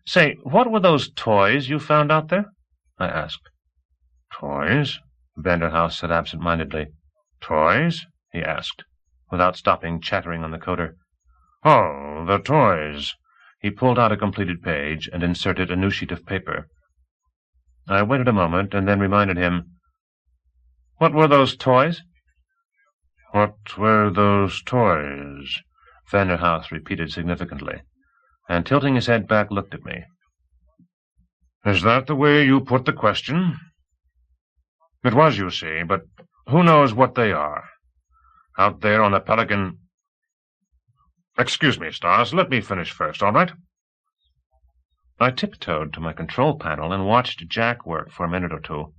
"Say, what were those toys you found out there?" I asked. "Toys?" Vanderhouse said absent-mindedly. "Toys?" he asked, without stopping chattering on the coder. "Oh, the toys." He pulled out a completed page and inserted a new sheet of paper. I waited a moment and then reminded him, "What were those toys?" "What were those toys?" Vanderhouse repeated significantly, and tilting his head back looked at me. Is that the way you put the question? It was, you see, but who knows what they are? Out there on the Pelican... Excuse me, Stars, let me finish first, all right? I tiptoed to my control panel and watched Jack work for a minute or two.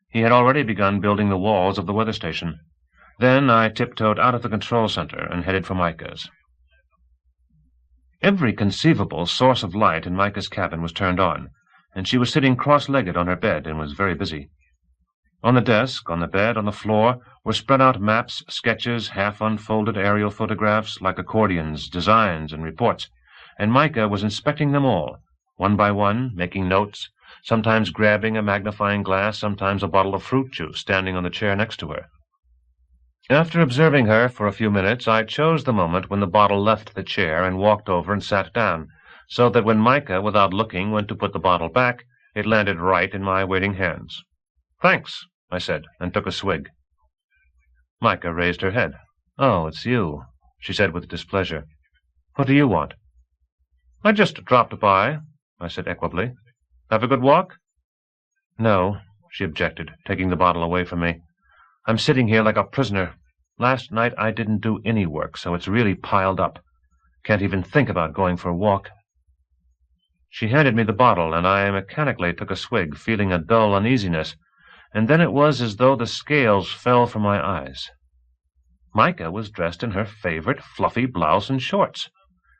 He had already begun building the walls of the weather station. Then I tiptoed out of the control center and headed for Micah's. Every conceivable source of light in Micah's cabin was turned on, and she was sitting cross-legged on her bed and was very busy. On the desk, on the bed, on the floor, were spread out maps, sketches, half-unfolded aerial photographs like accordions, designs, and reports, and Micah was inspecting them all, one by one, making notes, sometimes grabbing a magnifying glass, sometimes a bottle of fruit juice standing on the chair next to her. After observing her for a few minutes, I chose the moment when the bottle left the chair and walked over and sat down, so that when Micah, without looking, went to put the bottle back, it landed right in my waiting hands. "Thanks," I said, and took a swig. Micah raised her head. "Oh, it's you," she said with displeasure. "What do you want?" "I just dropped by," I said equably. "Have a good walk?" "No," she objected, taking the bottle away from me. "I'm sitting here like a prisoner. Last night I didn't do any work, so it's really piled up. Can't even think about going for a walk." She handed me the bottle, and I mechanically took a swig, feeling a dull uneasiness, and then it was as though the scales fell from my eyes. Micah was dressed in her favorite fluffy blouse and shorts,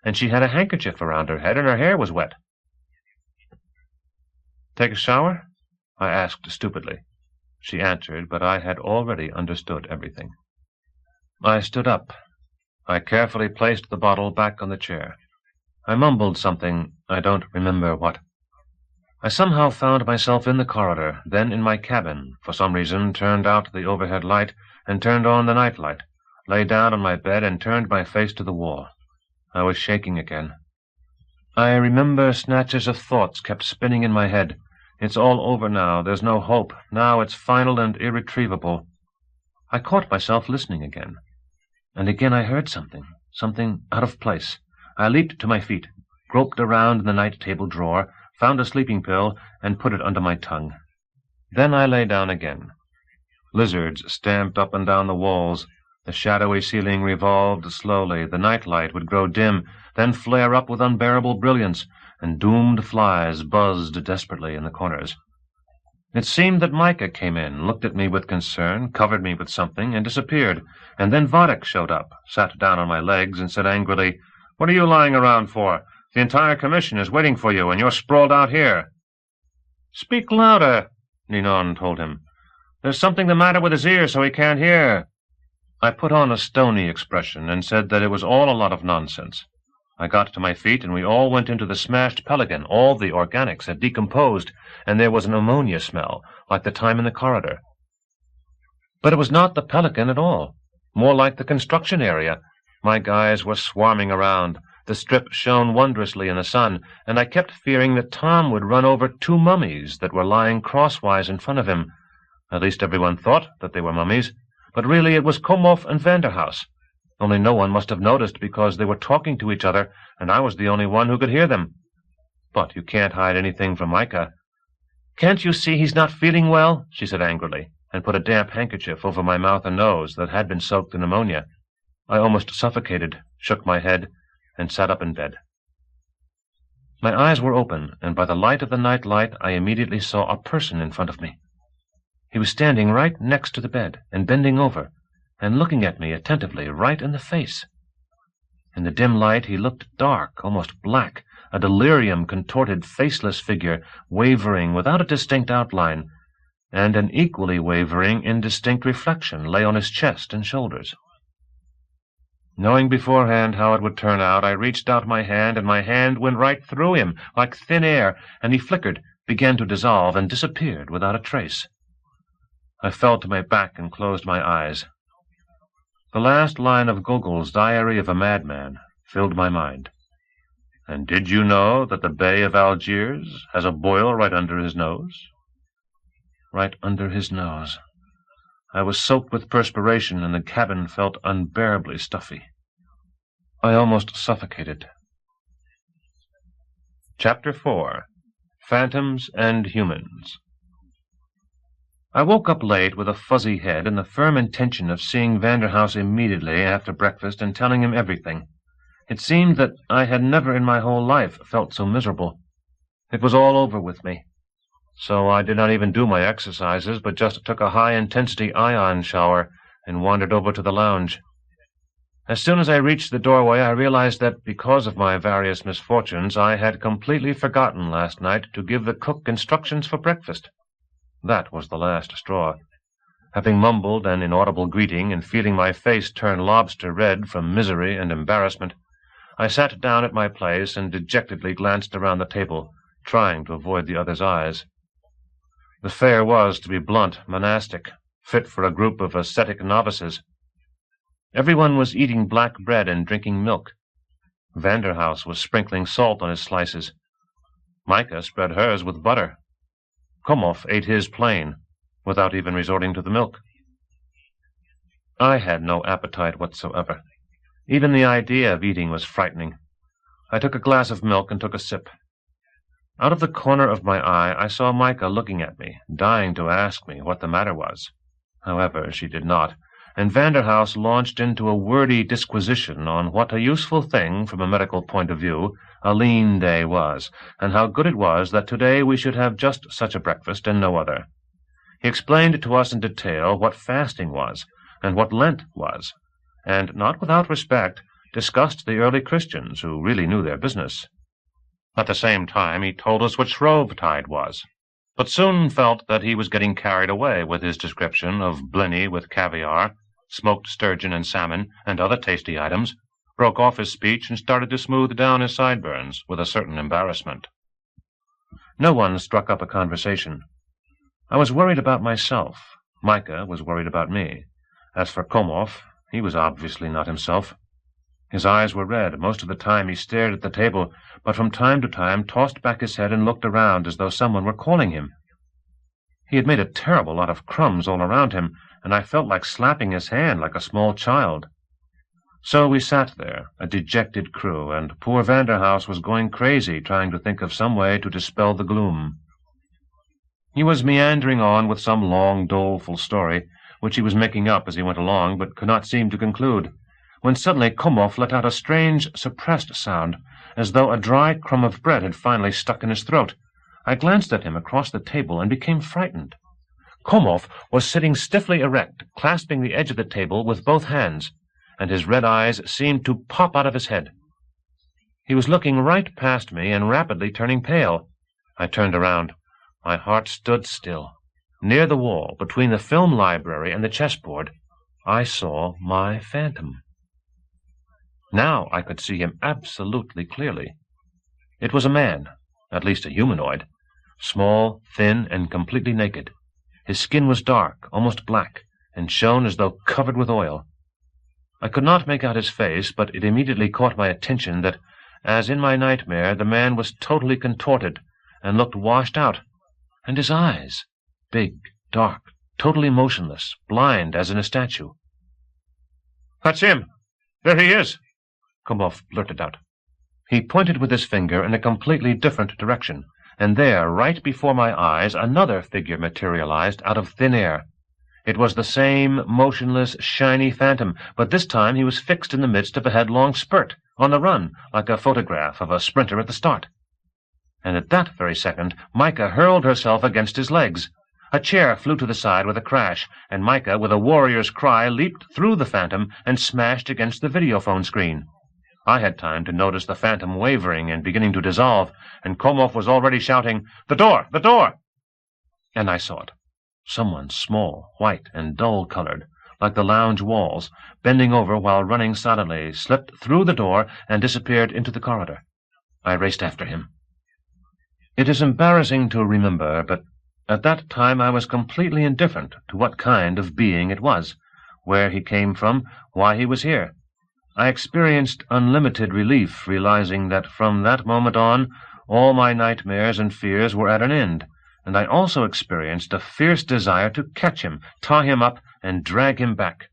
and she had a handkerchief around her head, and her hair was wet. "Take a shower?" I asked stupidly. She answered, but I had already understood everything. I stood up. I carefully placed the bottle back on the chair. I mumbled something, I don't remember what. I somehow found myself in the corridor, then in my cabin, for some reason turned out the overhead light and turned on the night light, lay down on my bed and turned my face to the wall. I was shaking again. I remember snatches of thoughts kept spinning in my head. It's all over now. There's no hope. Now it's final and irretrievable. I caught myself listening again. And again I heard something out of place. I leaped to my feet, groped around in the night table drawer, found a sleeping pill, and put it under my tongue. Then I lay down again. Lizards stamped up and down the walls. The shadowy ceiling revolved slowly. The night light would grow dim, then flare up with unbearable brilliance, and doomed flies buzzed desperately in the corners. It seemed that Micah came in, looked at me with concern, covered me with something, and disappeared, and then Vodek showed up, sat down on my legs, and said angrily, "What are you lying around for? The entire commission is waiting for you, and you're sprawled out here." "Speak louder," Ninon told him. "There's something the matter with his ears, so he can't hear." I put on a stony expression and said that it was all a lot of nonsense. I got to my feet, and we all went into the smashed Pelican. All the organics had decomposed, and there was an ammonia smell, like the time in the corridor. But it was not the Pelican at all, more like the construction area. My guys were swarming around. The strip shone wondrously in the sun, and I kept fearing that Tom would run over 2 mummies that were lying crosswise in front of him. At least everyone thought that they were mummies, but really it was Komov and Vanderhaus. Only no one must have noticed because they were talking to each other, and I was the only one who could hear them. But you can't hide anything from Micah. "Can't you see he's not feeling well?" she said angrily, and put a damp handkerchief over my mouth and nose that had been soaked in ammonia. I almost suffocated, shook my head, and sat up in bed. My eyes were open, and by the light of the night light I immediately saw a person in front of me. He was standing right next to the bed, and bending over, and looking at me attentively right in the face. In the dim light he looked dark, almost black, a delirium-contorted, faceless figure, wavering without a distinct outline, and an equally wavering, indistinct reflection lay on his chest and shoulders. Knowing beforehand how it would turn out, I reached out my hand, and my hand went right through him, like thin air, and he flickered, began to dissolve, and disappeared without a trace. I fell to my back and closed my eyes. The last line of Gogol's Diary of a Madman filled my mind. "And did you know that the Bey of Algiers has a boil right under his nose?" Right under his nose. I was soaked with perspiration, and the cabin felt unbearably stuffy. I almost suffocated. Chapter 4. Phantoms and Humans. I woke up late with a fuzzy head and the firm intention of seeing Vanderhouse immediately after breakfast and telling him everything. It seemed that I had never in my whole life felt so miserable. It was all over with me. So I did not even do my exercises, but just took a high-intensity ion shower and wandered over to the lounge. As soon as I reached the doorway, I realized that, because of my various misfortunes, I had completely forgotten last night to give the cook instructions for breakfast. That was the last straw. Having mumbled an inaudible greeting and feeling my face turn lobster red from misery and embarrassment, I sat down at my place and dejectedly glanced around the table, trying to avoid the other's eyes. The fare was, to be blunt, monastic, fit for a group of ascetic novices. Everyone was eating black bread and drinking milk. Vanderhouse was sprinkling salt on his slices. Micah spread hers with butter. Komov ate his plain, without even resorting to the milk. I had no appetite whatsoever. Even the idea of eating was frightening. I took a glass of milk and took a sip. Out of the corner of my eye, I saw Micah looking at me, dying to ask me what the matter was. However, she did not, and Vanderhouse launched into a wordy disquisition on what a useful thing, from a medical point of view, a lean day was, and how good it was that today we should have just such a breakfast and no other. He explained to us in detail what fasting was, and what Lent was, and, not without respect, discussed the early Christians, who really knew their business. At the same time, he told us what Shrovetide was, but soon felt that he was getting carried away with his description of blenny with caviar, smoked sturgeon and salmon, and other tasty items, broke off his speech and started to smooth down his sideburns with a certain embarrassment. No one struck up a conversation. I was worried about myself. Micah was worried about me. As for Komov, he was obviously not himself. His eyes were red. Most of the time he stared at the table, but from time to time tossed back his head and looked around as though someone were calling him. He had made a terrible lot of crumbs all around him, and I felt like slapping his hand like a small child. So we sat there, a dejected crew, and poor Vanderhouse was going crazy trying to think of some way to dispel the gloom. He was meandering on with some long, doleful story, which he was making up as he went along, but could not seem to conclude, when suddenly Komov let out a strange, suppressed sound, as though a dry crumb of bread had finally stuck in his throat. I glanced at him across the table and became frightened. Komov was sitting stiffly erect, clasping the edge of the table with both hands, and his red eyes seemed to pop out of his head. He was looking right past me and rapidly turning pale. I turned around. My heart stood still. Near the wall, between the film library and the chessboard, I saw my phantom. Now I could see him absolutely clearly. It was a man, at least a humanoid, small, thin, and completely naked. His skin was dark, almost black, and shone as though covered with oil. I could not make out his face, but it immediately caught my attention that, as in my nightmare, the man was totally contorted and looked washed out, and his eyes, big, dark, totally motionless, blind as in a statue. "That's him! There he is!" Komov blurted out. He pointed with his finger in a completely different direction, and there, right before my eyes, another figure materialized out of thin air. It was the same motionless, shiny phantom, but this time he was fixed in the midst of a headlong spurt, on the run, like a photograph of a sprinter at the start. And at that very second, Micah hurled herself against his legs. A chair flew to the side with a crash, and Micah, with a warrior's cry, leaped through the phantom and smashed against the videophone screen. I had time to notice the phantom wavering and beginning to dissolve, and Komov was already shouting, "The door! The door!" And I saw it. Someone small, white, and dull-colored, like the lounge walls, bending over while running silently, slipped through the door and disappeared into the corridor. I raced after him. It is embarrassing to remember, but at that time I was completely indifferent to what kind of being it was, where he came from, why he was here. I experienced unlimited relief, realizing that from that moment on all my nightmares and fears were at an end, and I also experienced a fierce desire to catch him, tie him up, and drag him back.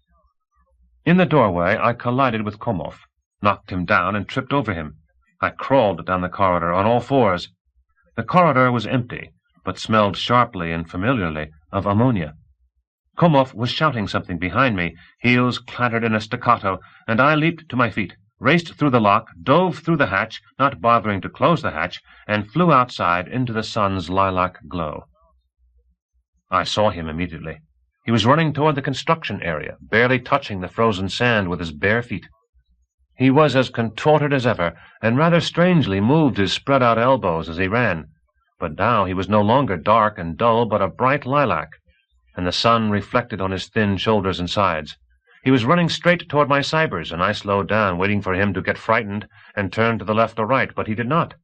In the doorway I collided with Komov, knocked him down, and tripped over him. I crawled down the corridor on all fours. The corridor was empty, but smelled sharply and familiarly of ammonia. Komov was shouting something behind me. Heels clattered in a staccato, and I leaped to my feet, raced through the lock, dove through the hatch, not bothering to close the hatch, and flew outside into the sun's lilac glow. I saw him immediately. He was running toward the construction area, barely touching the frozen sand with his bare feet. He was as contorted as ever, and rather strangely moved his spread-out elbows as he ran. But now he was no longer dark and dull, but a bright lilac, and the sun reflected on his thin shoulders and sides. He was running straight toward my cybers, and I slowed down, waiting for him to get frightened and turn to the left or right, but he did not.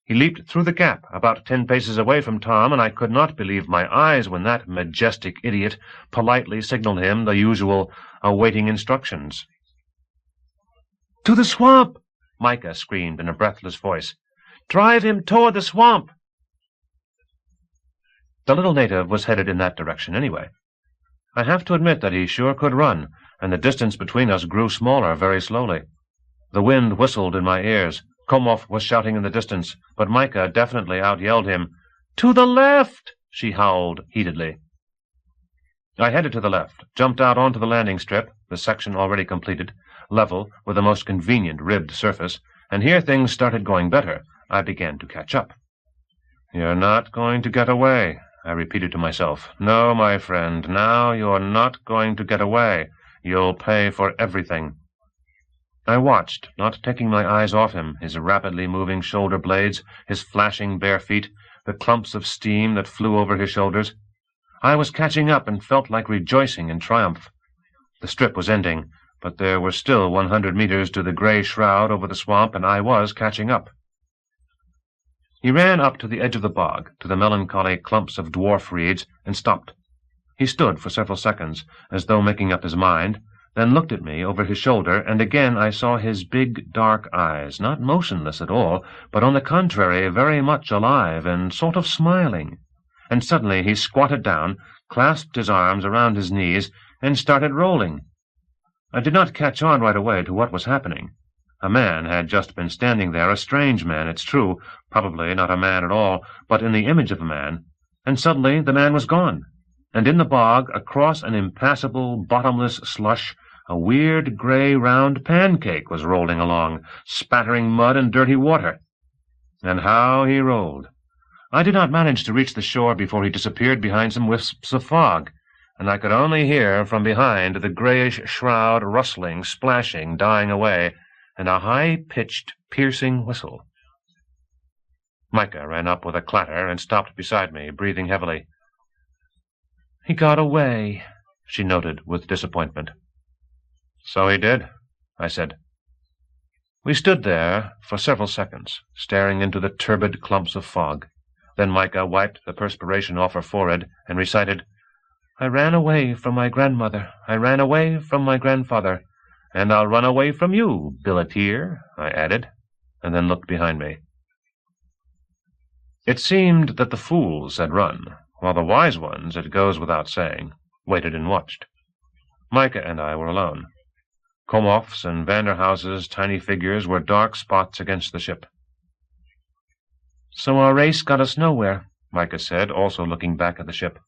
He leaped through the gap, about 10 paces away from Tom, and I could not believe my eyes when that majestic idiot politely signaled him the usual awaiting instructions. "To the swamp!" Micah screamed in a breathless voice. "Drive him toward the swamp!" The little native was headed in that direction anyway. I have to admit that he sure could run, and the distance between us grew smaller very slowly. The wind whistled in my ears. Komov was shouting in the distance, but Micah definitely out-yelled him. "To the left!" she howled heatedly. I headed to the left, jumped out onto the landing strip, the section already completed, level, with a most convenient ribbed surface, and here things started going better. I began to catch up. "You're not going to get away," I repeated to myself. "No, my friend, now you're not going to get away. You'll pay for everything." I watched, not taking my eyes off him, his rapidly moving shoulder blades, his flashing bare feet, the clumps of steam that flew over his shoulders. I was catching up and felt like rejoicing in triumph. The strip was ending, but there were still 100 meters to the gray shroud over the swamp, and I was catching up. He ran up to the edge of the bog, to the melancholy clumps of dwarf reeds, and stopped. He stood for several seconds, as though making up his mind, then looked at me over his shoulder, and again I saw his big, dark eyes, not motionless at all, but on the contrary very much alive and sort of smiling. And suddenly he squatted down, clasped his arms around his knees, and started rolling. I did not catch on right away to what was happening. A man had just been standing there, a strange man, it's true, probably not a man at all, but in the image of a man, and suddenly the man was gone, and in the bog, across an impassable, bottomless slush, a weird gray round pancake was rolling along, spattering mud and dirty water. And how he rolled! I did not manage to reach the shore before he disappeared behind some wisps of fog, and I could only hear from behind the grayish shroud rustling, splashing, dying away, and a high-pitched, piercing whistle. Micah ran up with a clatter and stopped beside me, breathing heavily. "He got away," she noted with disappointment. "So he did," I said. We stood there for several seconds, staring into the turbid clumps of fog. Then Micah wiped the perspiration off her forehead and recited, "I ran away from my grandmother, I ran away from my grandfather, and I'll run away from you, billeteer," I added, and then looked behind me. It seemed that the fools had run, while the wise ones, it goes without saying, waited and watched. Micah and I were alone. Komov's and Vanderhaus's tiny figures were dark spots against the ship. "So our race got us nowhere," Micah said, also looking back at the ship.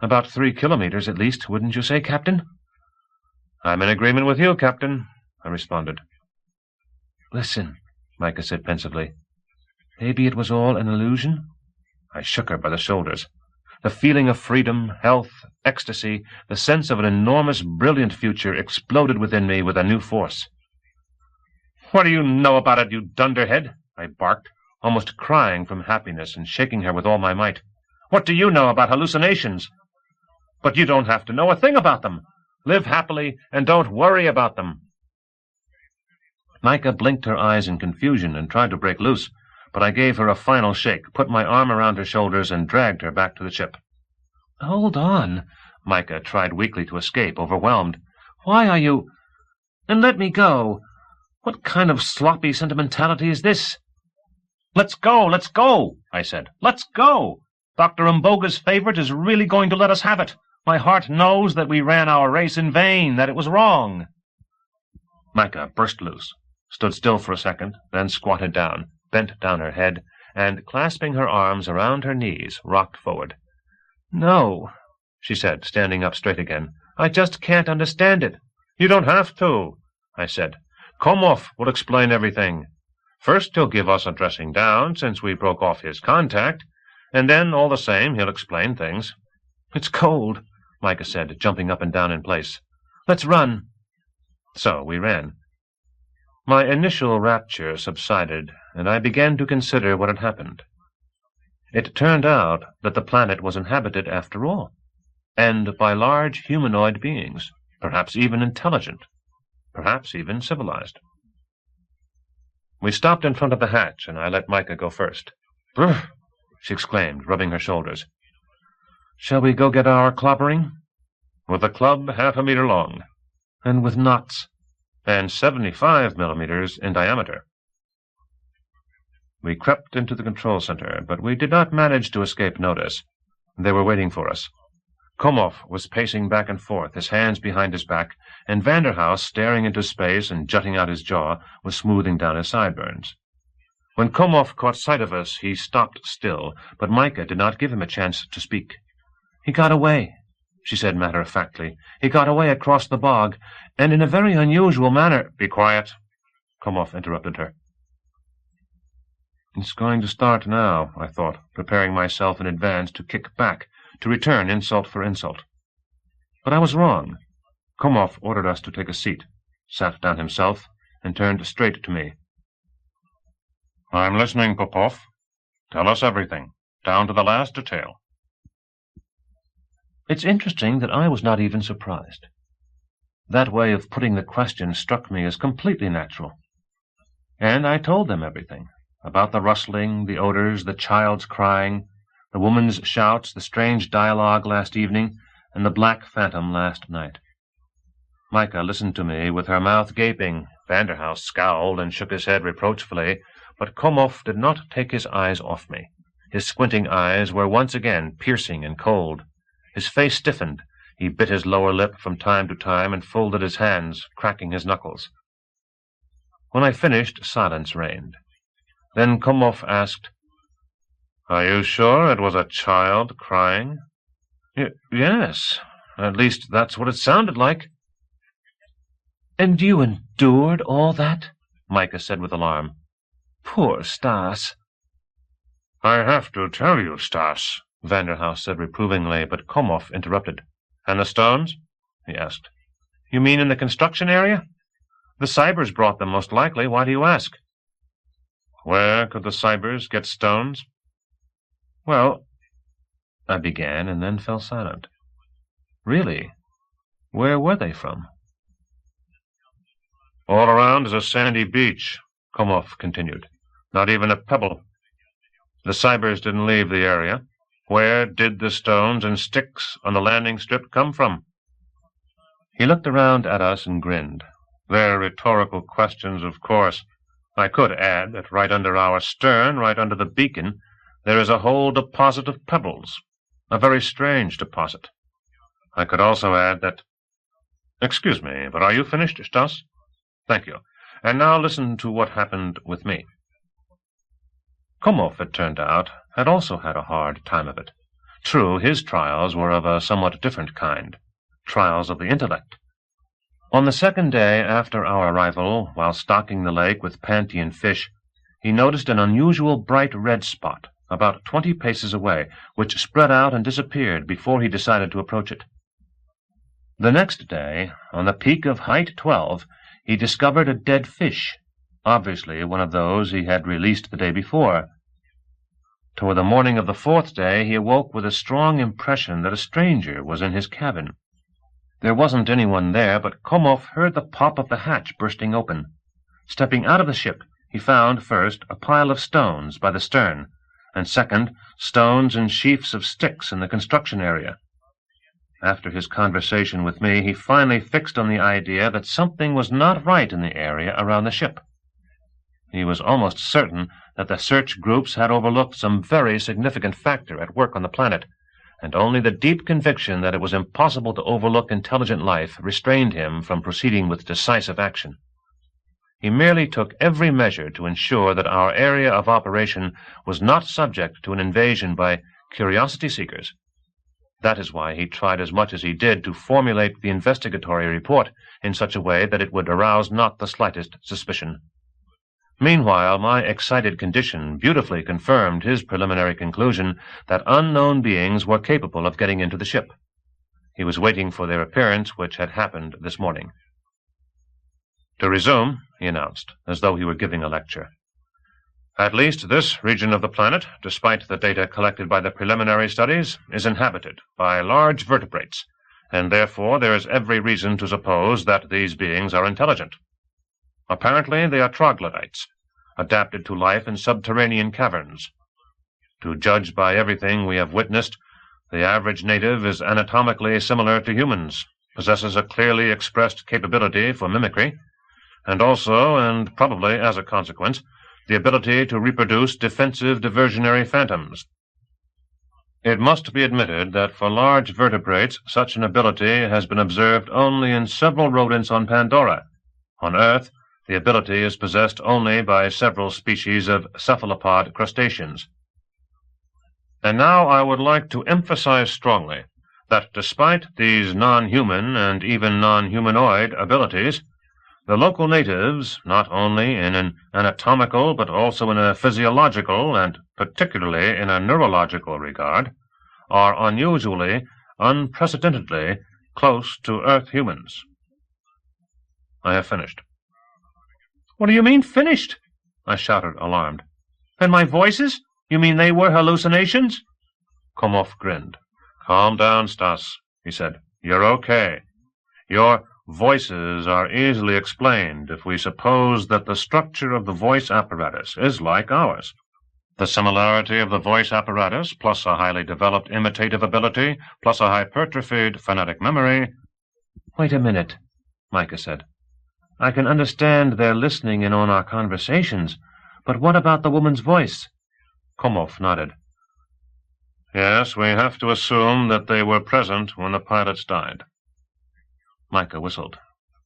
"About 3 kilometers at least, wouldn't you say, Captain?" "I'm in agreement with you, Captain," I responded. "Listen," Micah said pensively. "Maybe it was all an illusion?" I shook her by the shoulders. The feeling of freedom, health, ecstasy, the sense of an enormous, brilliant future exploded within me with a new force. "What do you know about it, you dunderhead?" I barked, almost crying from happiness and shaking her with all my might. "What do you know about hallucinations? But you don't have to know a thing about them. Live happily and don't worry about them." Micah blinked her eyes in confusion and tried to break loose, but I gave her a final shake, put my arm around her shoulders, and dragged her back to the ship. "Hold on," Micah tried weakly to escape, overwhelmed. "Why are you— And let me go. What kind of sloppy sentimentality is this?" "Let's go," I said. "Let's go. Dr. Mboga's favorite is really going to let us have it. My heart knows that we ran our race in vain, that it was wrong." Micah burst loose, stood still for a second, then squatted down, bent down her head, and, clasping her arms around her knees, rocked forward. "No," she said, standing up straight again. "I just can't understand it." "You don't have to," I said. "Komov will explain everything. First he'll give us a dressing down, since we broke off his contact, and then, all the same, he'll explain things." "It's cold," Micah said, jumping up and down in place. "Let's run." So we ran. My initial rapture subsided, and I began to consider what had happened. It turned out that the planet was inhabited after all, and by large humanoid beings, perhaps even intelligent, perhaps even civilized. We stopped in front of the hatch, and I let Micah go first. "Brr!" she exclaimed, rubbing her shoulders. "Shall we go get our clobbering?" "With a club 1/2 meter long." "And with knots?" "And 75 millimeters in diameter." We crept into the control center, but we did not manage to escape notice. They were waiting for us. Komov was pacing back and forth, his hands behind his back, and Vanderhouse, staring into space and jutting out his jaw, was smoothing down his sideburns. When Komov caught sight of us, he stopped still, but Micah did not give him a chance to speak. "He got away," she said matter-of-factly. "He got away across the bog, and in a very unusual manner—" "Be quiet," Komov interrupted her. "It's going to start now," I thought, preparing myself in advance to kick back, to return insult for insult. But I was wrong. Komov ordered us to take a seat, sat down himself, and turned straight to me. "I'm listening, Popov. Tell us everything, down to the last detail." It's interesting that I was not even surprised. That way of putting the question struck me as completely natural. And I told them everything, about the rustling, the odors, the child's crying, the woman's shouts, the strange dialogue last evening, and the black phantom last night. Micah listened to me with her mouth gaping. Vanderhouse scowled and shook his head reproachfully, but Komov did not take his eyes off me. His squinting eyes were once again piercing and cold. His face stiffened. He bit his lower lip from time to time and folded his hands, cracking his knuckles. When I finished, silence reigned. Then Komov asked, "Are you sure it was a child crying?" Yes. At least that's what it sounded like." "And you endured all that?" Micah said with alarm. "Poor Stas." "I have to tell you, Stas," Vanderhouse said reprovingly, but Komov interrupted. "And the stones?" he asked. "You mean in the construction area? The Cybers brought them, most likely. Why do you ask?" "Where could the Cybers get stones?" "Well," I began, and then fell silent. Really, where were they from? "All around is a sandy beach," Komov continued. "Not even a pebble. The Cybers didn't leave the area. Where did the stones and sticks on the landing strip come from?" He looked around at us and grinned. "They're rhetorical questions, of course. I could add that right under our stern, right under the beacon, there is a whole deposit of pebbles, a very strange deposit. I could also add that— Excuse me, but are you finished, Stas? Thank you. And now listen to what happened with me." Komov, it turned out, had also had a hard time of it. True, his trials were of a somewhat different kind, trials of the intellect. On the second day after our arrival, while stocking the lake with Panthean fish, he noticed an unusual bright red spot about 20 paces away, which spread out and disappeared before he decided to approach it. The next day, on the peak of height 12, he discovered a dead fish, obviously one of those he had released the day before. Toward the morning of the fourth day, he awoke with a strong impression that a stranger was in his cabin. There wasn't anyone there, but Komov heard the pop of the hatch bursting open. Stepping out of the ship, he found, first, a pile of stones by the stern, and second, stones and sheafs of sticks in the construction area. After his conversation with me, he finally fixed on the idea that something was not right in the area around the ship. He was almost certain that the search groups had overlooked some very significant factor at work on the planet, and only the deep conviction that it was impossible to overlook intelligent life restrained him from proceeding with decisive action. He merely took every measure to ensure that our area of operation was not subject to an invasion by curiosity seekers. That is why he tried as much as he did to formulate the investigatory report in such a way that it would arouse not the slightest suspicion. Meanwhile, my excited condition beautifully confirmed his preliminary conclusion that unknown beings were capable of getting into the ship. He was waiting for their appearance, which had happened this morning. "To resume," he announced, as though he were giving a lecture. "At least this region of the planet, despite the data collected by the preliminary studies, is inhabited by large vertebrates, and therefore there is every reason to suppose that these beings are intelligent. Apparently they are troglodytes, adapted to life in subterranean caverns. To judge by everything we have witnessed, the average native is anatomically similar to humans, possesses a clearly expressed capability for mimicry, and also, and probably as a consequence, the ability to reproduce defensive diversionary phantoms. It must be admitted that for large vertebrates such an ability has been observed only in several rodents on Pandora. On Earth, the ability is possessed only by several species of cephalopod crustaceans. And now I would like to emphasize strongly that despite these non-human and even non-humanoid abilities, the local natives, not only in an anatomical but also in a physiological and particularly in a neurological regard, are unusually, unprecedentedly close to Earth humans. I have finished." "What do you mean, finished?" I shouted, alarmed. "And my voices? You mean they were hallucinations?" Komov grinned. "Calm down, Stas," he said. "You're okay. Your voices are easily explained if we suppose that the structure of the voice apparatus is like ours. The similarity of the voice apparatus, plus a highly developed imitative ability, plus a hypertrophied phonetic memory—" "Wait a minute," Micah said. "I can understand their listening in on our conversations, but what about the woman's voice?" Komov nodded. "Yes, we have to assume that they were present when the pilots died." Micah whistled.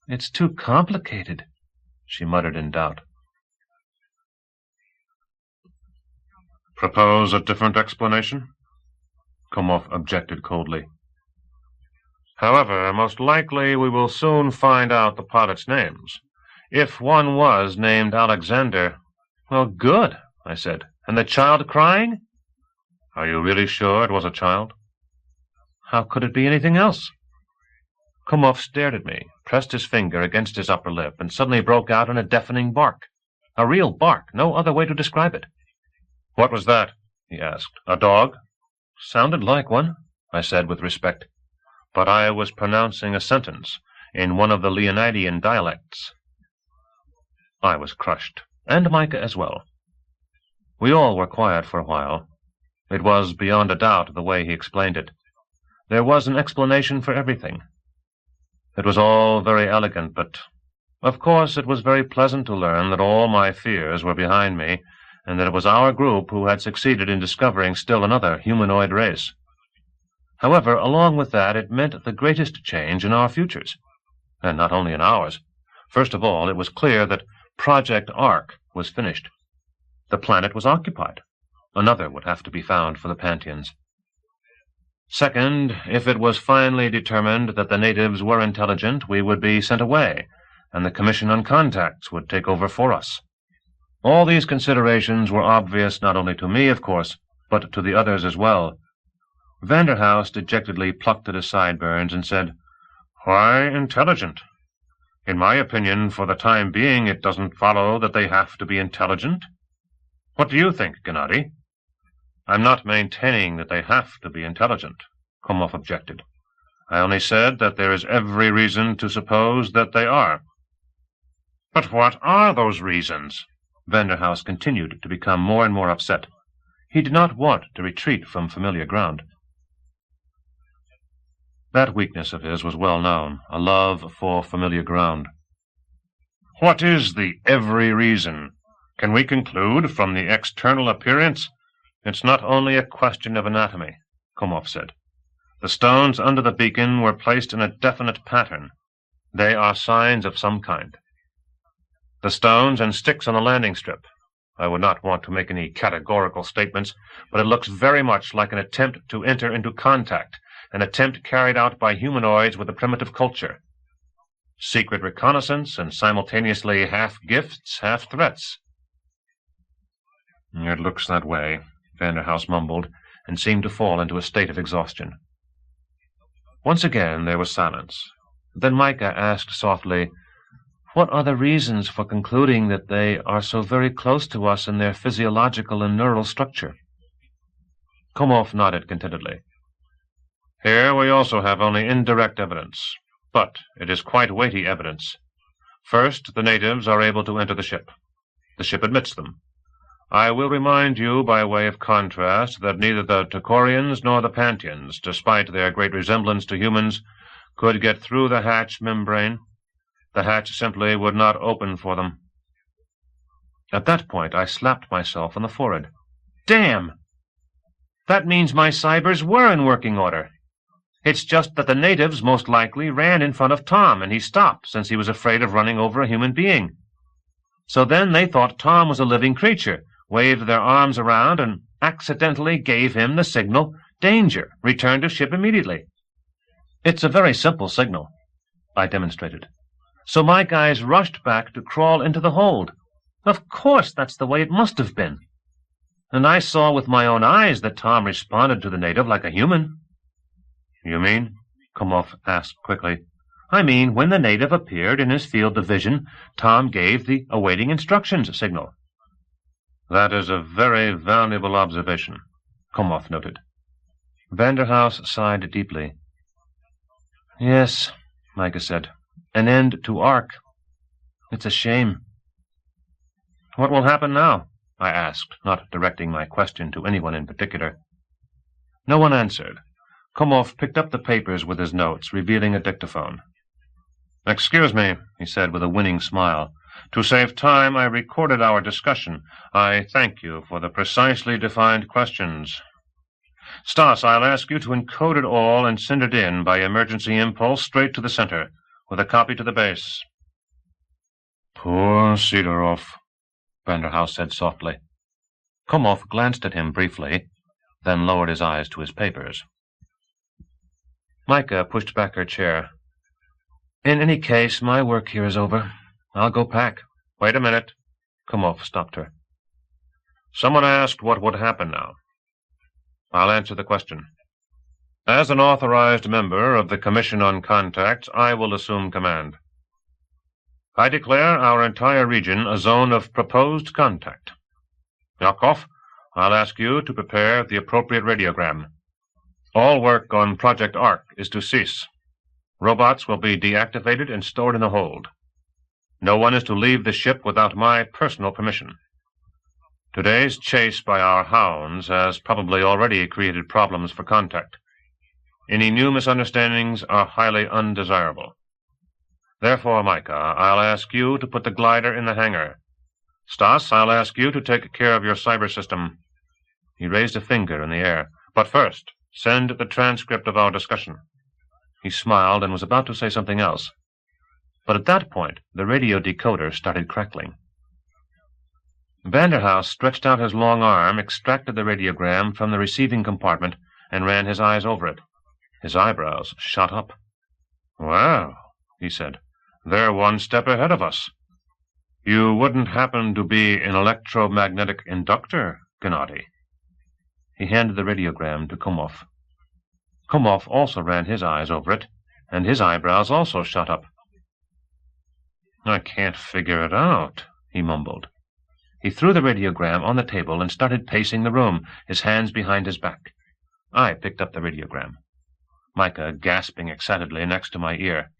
"It's too complicated," she muttered in doubt. "Propose a different explanation?" Komov objected coldly. "However, most likely we will soon find out the pilots' names. If one was named Alexander—" "Well, good," I said. "And the child crying?" "Are you really sure it was a child?" "How could it be anything else?" Komov stared at me, pressed his finger against his upper lip, and suddenly broke out in a deafening bark. A real bark, no other way to describe it. "What was that?" he asked. "A dog?" "Sounded like one," I said with respect. But I was pronouncing a sentence in one of the Leonidian dialects. I was crushed, and Micah as well. We all were quiet for a while. It was beyond a doubt the way he explained it. There was an explanation for everything. It was all very elegant, but of course it was very pleasant to learn that all my fears were behind me, and that it was our group who had succeeded in discovering still another humanoid race. However, along with that, it meant the greatest change in our futures, and not only in ours. First of all, it was clear that Project Ark was finished. The planet was occupied. Another would have to be found for the Pantheons. Second, if it was finally determined that the natives were intelligent, we would be sent away, and the Commission on Contacts would take over for us. All these considerations were obvious not only to me, of course, but to the others as well. Vanderhouse dejectedly plucked at his sideburns and said, "Why intelligent? In my opinion, for the time being, it doesn't follow that they have to be intelligent. What do you think, Gennady?" "I'm not maintaining that they have to be intelligent," Komov objected. "I only said that there is every reason to suppose that they are." "But what are those reasons?" Vanderhouse continued to become more and more upset. He did not want to retreat from familiar ground. That weakness of his was well known, a love for familiar ground. "What is the every reason? Can we conclude from the external appearance?" "It's not only a question of anatomy," Komov said. "The stones under the beacon were placed in a definite pattern. They are signs of some kind." The stones and sticks on the landing strip. I would not want to make any categorical statements, but it looks very much like an attempt to enter into contact, an attempt carried out by humanoids with a primitive culture. Secret reconnaissance and simultaneously half gifts, half threats. It looks that way, Vanderhouse mumbled, and seemed to fall into a state of exhaustion. Once again there was silence. Then Micah asked softly, "What are the reasons for concluding that they are so very close to us in their physiological and neural structure?" Komov nodded contentedly. "Here we also have only indirect evidence, but it is quite weighty evidence. First, the natives are able to enter the ship. The ship admits them. I will remind you, by way of contrast, that neither the Tokorians nor the Pantheons, despite their great resemblance to humans, could get through the hatch membrane. The hatch simply would not open for them." At that point I slapped myself on the forehead. Damn! That means my cybers were in working order. It's just that the natives most likely ran in front of Tom, and he stopped since he was afraid of running over a human being. So then they thought Tom was a living creature, waved their arms around, and accidentally gave him the signal, "Danger! Return to ship immediately." It's a very simple signal, I demonstrated. So my guys rushed back to crawl into the hold. Of course, that's the way it must have been. And I saw with my own eyes that Tom responded to the native like a human. "You mean?" Komov asked quickly. "I mean, when the native appeared in his field of vision, Tom gave the awaiting instructions signal." "That is a very valuable observation," Komov noted. Vanderhouse sighed deeply. "Yes," Micah said. "An end to Ark. It's a shame." "What will happen now?" I asked, not directing my question to anyone in particular. No one answered. Komov picked up the papers with his notes, revealing a dictaphone. "Excuse me," he said with a winning smile. "To save time, I recorded our discussion. I thank you for the precisely defined questions. Stas, I'll ask you to encode it all and send it in by emergency impulse straight to the center, with a copy to the base." "Poor Sidorov," Vanderhouse said softly. Komov glanced at him briefly, then lowered his eyes to his papers. Micah pushed back her chair. "In any case, my work here is over. I'll go pack." "Wait a minute." Komov stopped her. "Someone asked what would happen now. I'll answer the question. As an authorized member of the Commission on Contacts, I will assume command. I declare our entire region a zone of proposed contact. Yakov, I'll ask you to prepare the appropriate radiogram. All work on Project Ark is to cease. Robots will be deactivated and stored in the hold. No one is to leave the ship without my personal permission. Today's chase by our hounds has probably already created problems for contact. Any new misunderstandings are highly undesirable. Therefore, Micah, I'll ask you to put the glider in the hangar. Stas, I'll ask you to take care of your cyber system." He raised a finger in the air. "But first, send the transcript of our discussion." He smiled and was about to say something else. But at that point, the radio decoder started crackling. Vanderhouse stretched out his long arm, extracted the radiogram from the receiving compartment, and ran his eyes over it. His eyebrows shot up. "Well," he said, "they're one step ahead of us. You wouldn't happen to be an electromagnetic inductor, Gennady?" He handed the radiogram to Komov. Komov also ran his eyes over it, and his eyebrows also shot up. "I can't figure it out," he mumbled. He threw the radiogram on the table and started pacing the room, his hands behind his back. I picked up the radiogram, Micah gasping excitedly next to my ear.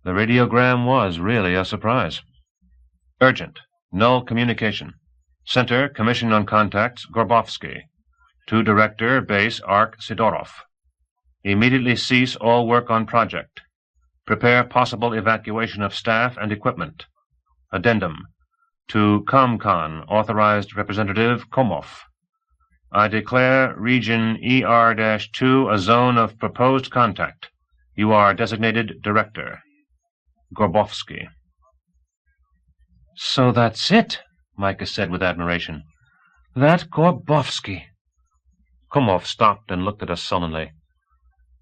The radiogram was really a surprise. "Urgent. Null communication. Center, Commission on Contacts, Gorbovsky. To Director, Base, Ark, Sidorov. Immediately cease all work on project. Prepare possible evacuation of staff and equipment. Addendum. To ComCon, Authorized Representative Komov. I declare Region ER-2 a zone of proposed contact. You are designated Director. Gorbovsky." So that's it, Micah said with admiration. That Gorbovsky. Komov stopped and looked at us sullenly.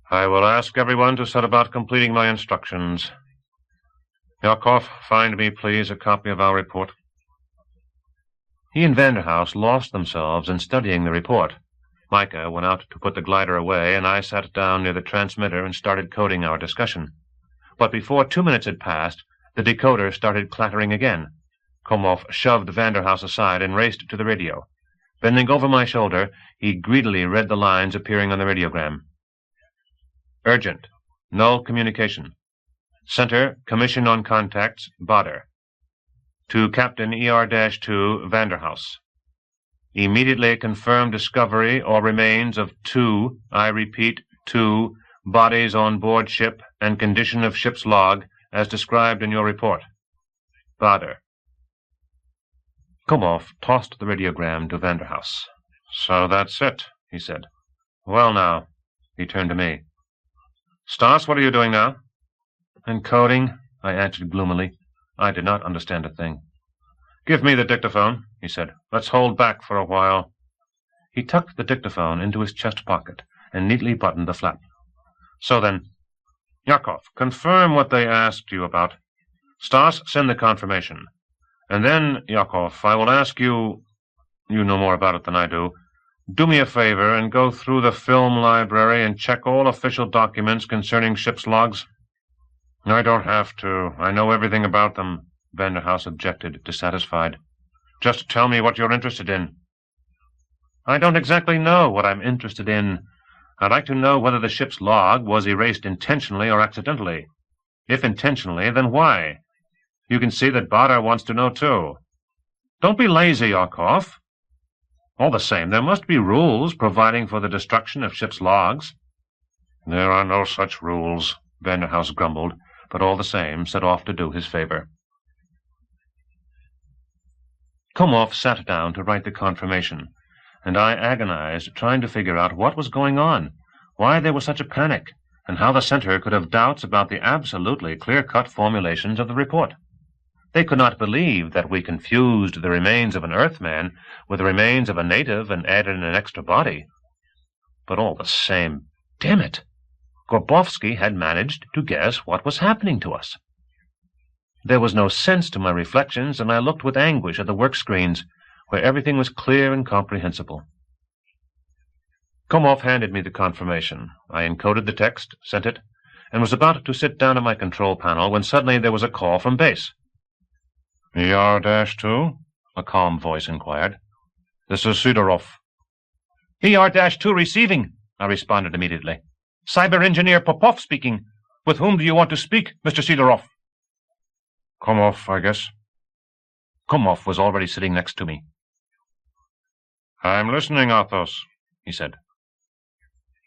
I will ask everyone to set about completing my instructions. Yakov, find me, please, a copy of our report. He and Vanderhouse lost themselves in studying the report. Micah went out to put the glider away, and I sat down near the transmitter and started coding our discussion. But before 2 minutes had passed, the decoder started clattering again. Komov shoved Vanderhouse aside and raced to the radio. Bending over my shoulder, he greedily read the lines appearing on the radiogram. Urgent. Null communication. Center, Commission on Contacts, Bader. To Captain ER-2, Vanderhouse. Immediately confirm discovery or remains of 2, I repeat, 2, bodies on board ship and condition of ship's log as described in your report. Bader. Komov tossed the radiogram to Vanderhouse. So that's it, he said. Well now, he turned to me. Stas, what are you doing now? Encoding, I answered gloomily. I did not understand a thing. Give me the dictaphone, he said. Let's hold back for a while. He tucked the dictaphone into his chest pocket and neatly buttoned the flap. So then, Yakov, confirm what they asked you about. Stas, send the confirmation. And then, Yakov, I will ask you, you know more about it than I do, do me a favor and go through the film library and check all official documents concerning ship's logs. I don't have to. I know everything about them, Vanderhouse objected, dissatisfied. Just tell me what you're interested in. I don't exactly know what I'm interested in. I'd like to know whether the ship's log was erased intentionally or accidentally. If intentionally, then why? You can see that Bader wants to know, too. Don't be lazy, Yakov. All the same, there must be rules providing for the destruction of ship's logs. There are no such rules, Vanderhouse grumbled, but all the same set off to do his favor. Komov sat down to write the confirmation, and I agonized trying to figure out what was going on, why there was such a panic, and how the center could have doubts about the absolutely clear-cut formulations of the report. They could not believe that we confused the remains of an Earthman with the remains of a native and added an extra body. But all the same, damn it, Gorbovsky had managed to guess what was happening to us. There was no sense to my reflections, and I looked with anguish at the work screens, where everything was clear and comprehensible. Komov handed me the confirmation. I encoded the text, sent it, and was about to sit down at my control panel when suddenly there was a call from base. ER-2? A calm voice inquired. This is Sidorov. ER-2 receiving, I responded immediately. Cyber Engineer Popov speaking. With whom do you want to speak, Mr. Sidorov? Komov, I guess. Komov was already sitting next to me. I'm listening, Athos, he said.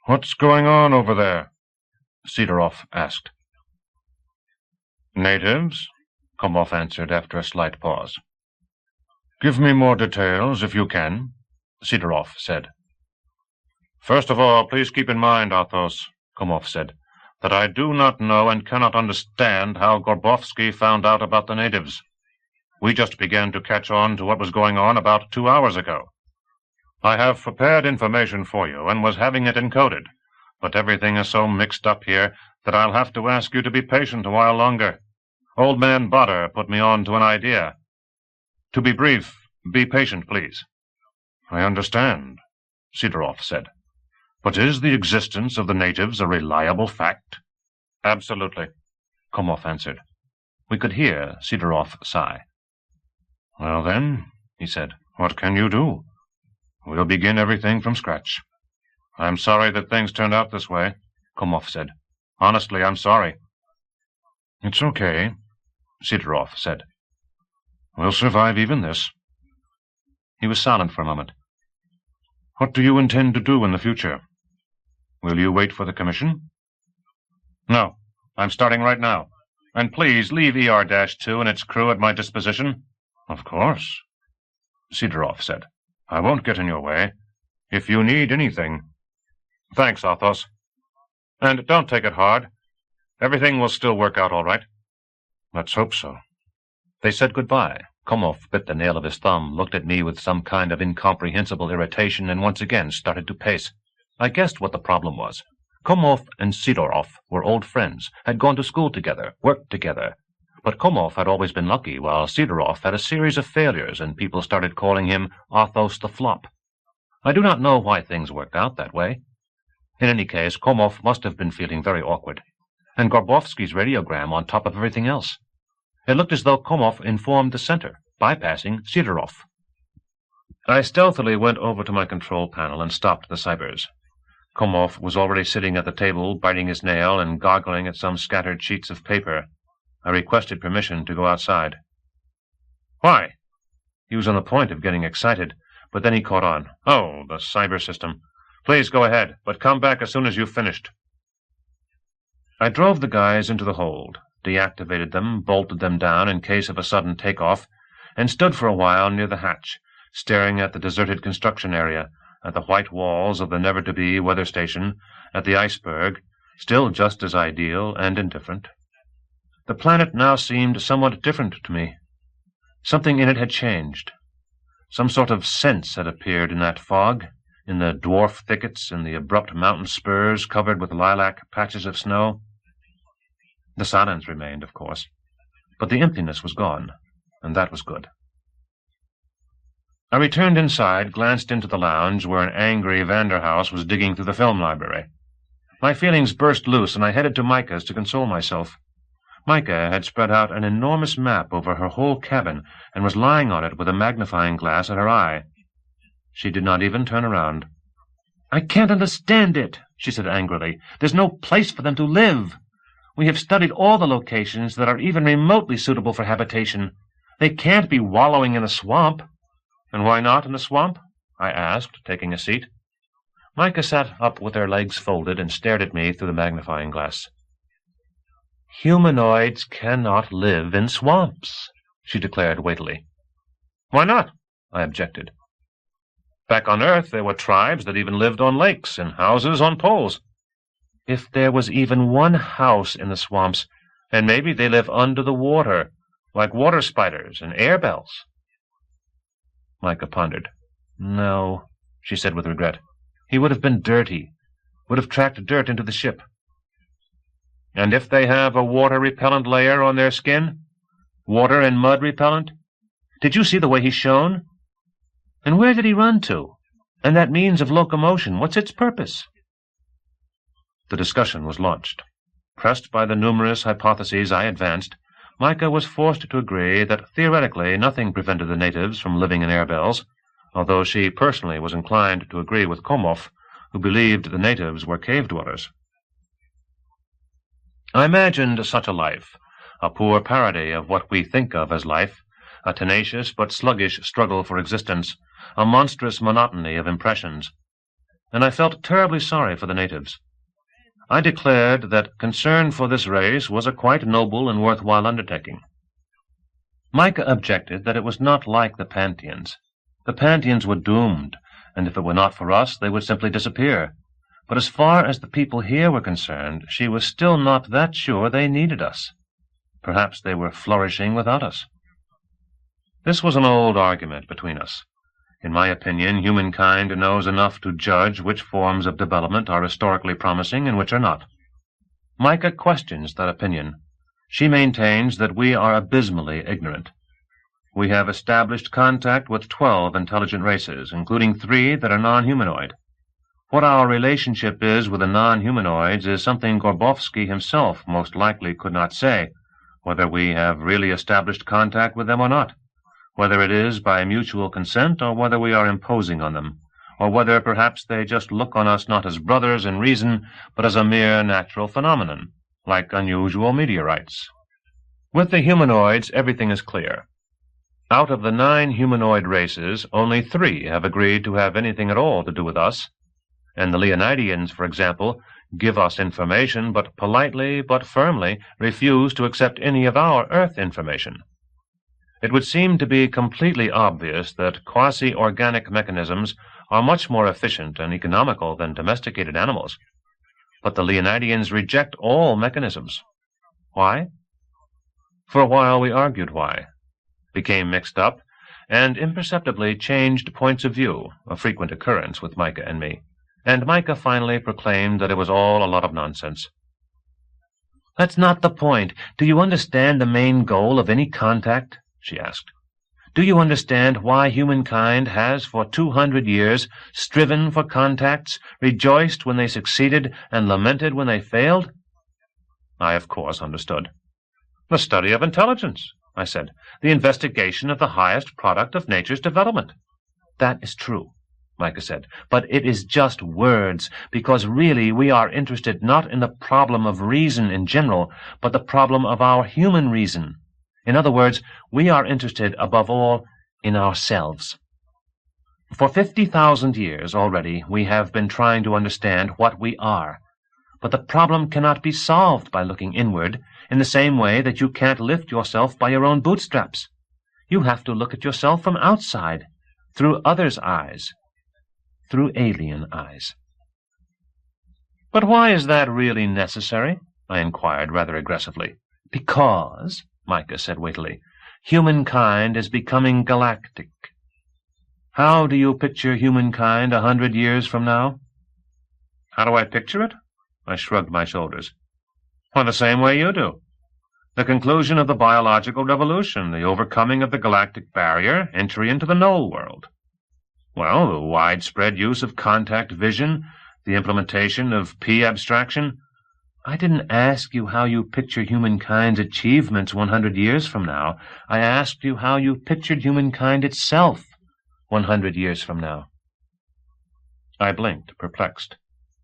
What's going on over there? Sidorov asked. Natives? Komov answered after a slight pause. Give me more details, if you can, Sidorov said. First of all, please keep in mind, Athos, Komov said, that I do not know and cannot understand how Gorbovsky found out about the natives. We just began to catch on to what was going on about 2 hours ago. I have prepared information for you and was having it encoded, but everything is so mixed up here that I'll have to ask you to be patient a while longer. Old man Bader put me on to an idea. To be brief, be patient, please. I understand, Sidorov said. But is the existence of the natives a reliable fact? Absolutely, Komov answered. We could hear Sidorov sigh. Well then, he said, what can you do? We'll begin everything from scratch. I'm sorry that things turned out this way, Komov said. Honestly, I'm sorry. It's okay, Sidorov said. We'll survive even this. He was silent for a moment. What do you intend to do in the future? Will you wait for the commission? No, I'm starting right now. And please leave ER-2 and its crew at my disposition. Of course, Sidorov said. I won't get in your way. If you need anything. Thanks, Athos. And don't take it hard. Everything will still work out all right. Let's hope so. They said goodbye, Komov bit the nail of his thumb, looked at me with some kind of incomprehensible irritation, and once again started to pace. I guessed what the problem was. Komov and Sidorov were old friends, had gone to school together, worked together. But Komov had always been lucky, while Sidorov had a series of failures, and people started calling him Athos the Flop. I do not know why things worked out that way. In any case, Komov must have been feeling very awkward, and Gorbovsky's radiogram on top of everything else. It looked as though Komov informed the center, bypassing Sidorov. I stealthily went over to my control panel and stopped the cybers. Komov was already sitting at the table, biting his nail and goggling at some scattered sheets of paper. I requested permission to go outside. "Why?" He was on the point of getting excited, but then he caught on. "Oh, the cyber system. Please go ahead, but come back as soon as you've finished." I drove the guys into the hold, deactivated them, bolted them down in case of a sudden takeoff, and stood for a while near the hatch, staring at the deserted construction area, at the white walls of the never-to-be weather station, at the iceberg, still just as ideal and indifferent. The planet now seemed somewhat different to me. Something in it had changed. Some sort of sense had appeared in that fog, in the dwarf thickets, in the abrupt mountain spurs covered with lilac patches of snow. The silence remained, of course, but the emptiness was gone, and that was good. I returned inside, glanced into the lounge, where an angry Vanderhouse was digging through the film library. My feelings burst loose, and I headed to Micah's to console myself. Micah had spread out an enormous map over her whole cabin, and was lying on it with a magnifying glass at her eye. She did not even turn around. "I can't understand it," she said angrily. "There's no place for them to live. We have studied all the locations that are even remotely suitable for habitation. They can't be wallowing in a swamp." "And why not in the swamp?" I asked, taking a seat. Micah sat up with her legs folded and stared at me through the magnifying glass. "Humanoids cannot live in swamps," she declared weightily. "Why not?" I objected. "Back on Earth there were tribes that even lived on lakes and houses on poles." "If there was even one house in the swamps, and maybe they live under the water, like water spiders and air bells." Micah pondered. "No," she said with regret. "He would have been dirty, would have tracked dirt into the ship." "And if they have a water-repellent layer on their skin? Water and mud repellent? Did you see the way he shone? And where did he run to? And that means of locomotion, what's its purpose?" The discussion was launched. Pressed by the numerous hypotheses I advanced, Micah was forced to agree that theoretically nothing prevented the natives from living in air bells, although she personally was inclined to agree with Komov, who believed the natives were cave-dwellers. I imagined such a life, a poor parody of what we think of as life, a tenacious but sluggish struggle for existence, a monstrous monotony of impressions, and I felt terribly sorry for the natives. I declared that concern for this race was a quite noble and worthwhile undertaking. Micah objected that it was not like the Pantheans. The Pantheans were doomed, and if it were not for us, they would simply disappear. But as far as the people here were concerned, she was still not that sure they needed us. Perhaps they were flourishing without us. This was an old argument between us. In my opinion, humankind knows enough to judge which forms of development are historically promising and which are not. Micah questions that opinion. She maintains that we are abysmally ignorant. We have established contact with 12 intelligent races, including 3 that are non-humanoid. What our relationship is with the non-humanoids is something Gorbovsky himself most likely could not say, whether we have really established contact with them or not, whether it is by mutual consent or whether we are imposing on them, or whether perhaps they just look on us not as brothers in reason, but as a mere natural phenomenon, like unusual meteorites. With the humanoids, everything is clear. Out of the 9 humanoid races, only 3 have agreed to have anything at all to do with us, and the Leonidians, for example, give us information, but politely but firmly refuse to accept any of our Earth information. It would seem to be completely obvious that quasi-organic mechanisms are much more efficient and economical than domesticated animals. But the Leonidians reject all mechanisms. Why? For a while we argued why, became mixed up, and imperceptibly changed points of view, a frequent occurrence with Micah and me, and Micah finally proclaimed that it was all a lot of nonsense. "That's not the point. Do you understand the main goal of any contact?" she asked. "Do you understand why humankind has for 200 years striven for contacts, rejoiced when they succeeded, and lamented when they failed?" I, of course, understood. "The study of intelligence," I said, "the investigation of the highest product of nature's development." "That is true," Micah said, "but it is just words, because really we are interested not in the problem of reason in general, but the problem of our human reason. In other words, we are interested, above all, in ourselves. For 50,000 years already we have been trying to understand what we are, but the problem cannot be solved by looking inward, in the same way that you can't lift yourself by your own bootstraps. You have to look at yourself from outside, through others' eyes, through alien eyes." "But why is that really necessary?" I inquired rather aggressively. "Because," Micah said weightily, "humankind is becoming galactic." "How do you picture humankind 100 years from now?" "How do I picture it?" I shrugged my shoulders. "Why, the same way you do. The conclusion of the biological revolution, the overcoming of the galactic barrier, entry into the null world. Well, the widespread use of contact vision, the implementation of P-abstraction." "I didn't ask you how you picture humankind's achievements 100 years from now. I asked you how you pictured humankind itself 100 years from now." I blinked, perplexed.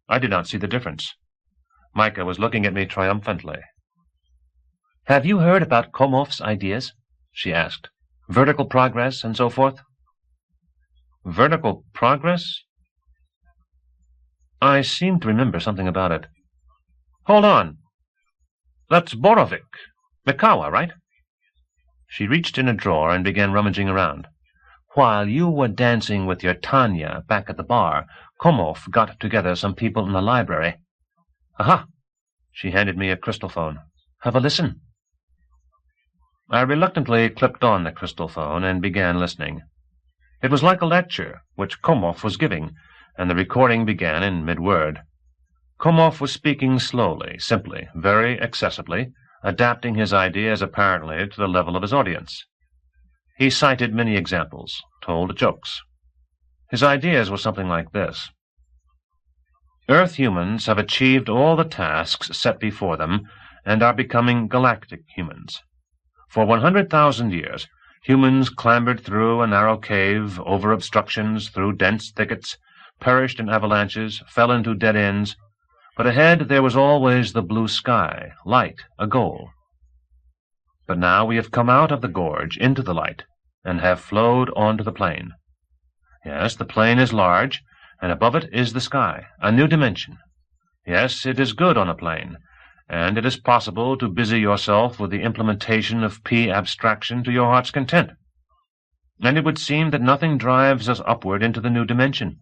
I did not see the difference. Micah was looking at me triumphantly. "Have you heard about Komov's ideas?" she asked. "Vertical progress and so forth?" "Vertical progress?" I seem to remember something about it. "Hold on. That's Borovic. Mikawa, right?" She reached in a drawer and began rummaging around. "While you were dancing with your Tanya back at the bar, Komov got together some people in the library. Aha!" She handed me a crystal phone. "Have a listen." I reluctantly clipped on the crystal phone and began listening. It was like a lecture, which Komov was giving, and the recording began in mid-word. Komov was speaking slowly, simply, very accessibly, adapting his ideas apparently to the level of his audience. He cited many examples, told jokes. His ideas were something like this. Earth humans have achieved all the tasks set before them and are becoming galactic humans. For 100,000 years, humans clambered through a narrow cave, over obstructions, through dense thickets, perished in avalanches, fell into dead ends, but ahead there was always the blue sky, light, a goal. But now we have come out of the gorge into the light, and have flowed onto the plain. Yes, the plain is large, and above it is the sky, a new dimension. Yes, it is good on a plain, and it is possible to busy yourself with the implementation of P-abstraction to your heart's content. And it would seem that nothing drives us upward into the new dimension.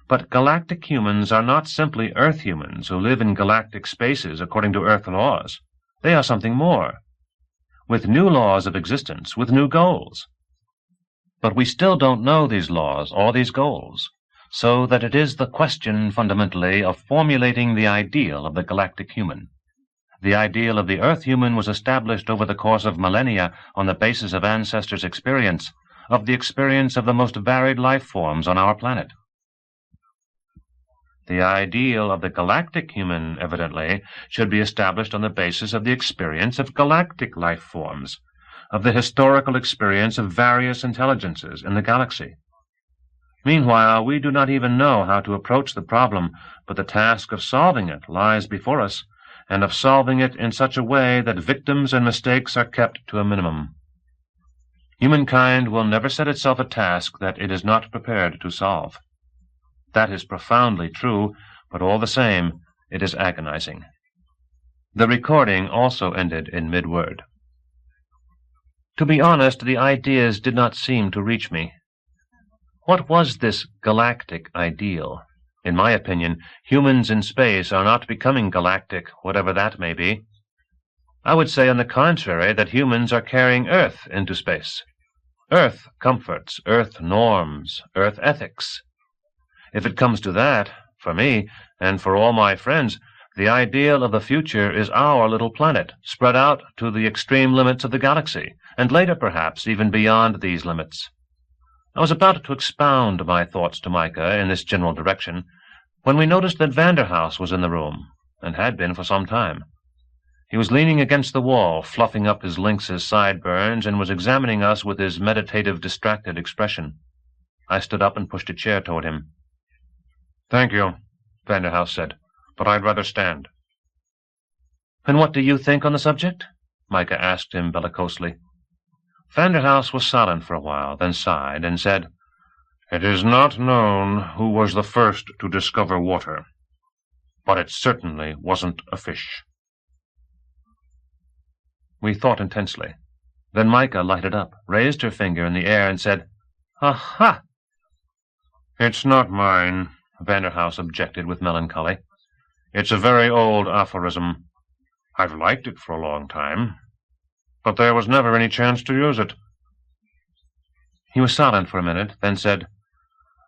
But galactic humans are not simply Earth humans who live in galactic spaces according to Earth laws. They are something more, with new laws of existence, with new goals. But we still don't know these laws or these goals, so that it is the question, fundamentally, of formulating the ideal of the galactic human. The ideal of the Earth human was established over the course of millennia on the basis of ancestors' experience, of the experience of the most varied life forms on our planet. The ideal of the galactic human, evidently, should be established on the basis of the experience of galactic life forms, of the historical experience of various intelligences in the galaxy. Meanwhile, we do not even know how to approach the problem, but the task of solving it lies before us, and of solving it in such a way that victims and mistakes are kept to a minimum. Humankind will never set itself a task that it is not prepared to solve. That is profoundly true, but all the same, it is agonizing. The recording also ended in mid-word. To be honest, the ideas did not seem to reach me. What was this galactic ideal? In my opinion, humans in space are not becoming galactic, whatever that may be. I would say, on the contrary, that humans are carrying Earth into space. Earth comforts, Earth norms, Earth ethics. If it comes to that, for me, and for all my friends, the ideal of the future is our little planet, spread out to the extreme limits of the galaxy, and later, perhaps, even beyond these limits. I was about to expound my thoughts to Micah in this general direction, when we noticed that Vanderhouse was in the room, and had been for some time. He was leaning against the wall, fluffing up his lynx's sideburns, and was examining us with his meditative, distracted expression. I stood up and pushed a chair toward him. "Thank you," Vanderhouse said, "but I'd rather stand." "And what do you think on the subject?" Micah asked him bellicosely. Vanderhouse was silent for a while, then sighed and said, "It is not known who was the first to discover water, but it certainly wasn't a fish." We thought intensely. Then Micah lighted up, raised her finger in the air, and said, "Aha!" "It's not mine," Vanderhouse objected with melancholy. "It's a very old aphorism. I've liked it for a long time, but there was never any chance to use it." He was silent for a minute, then said,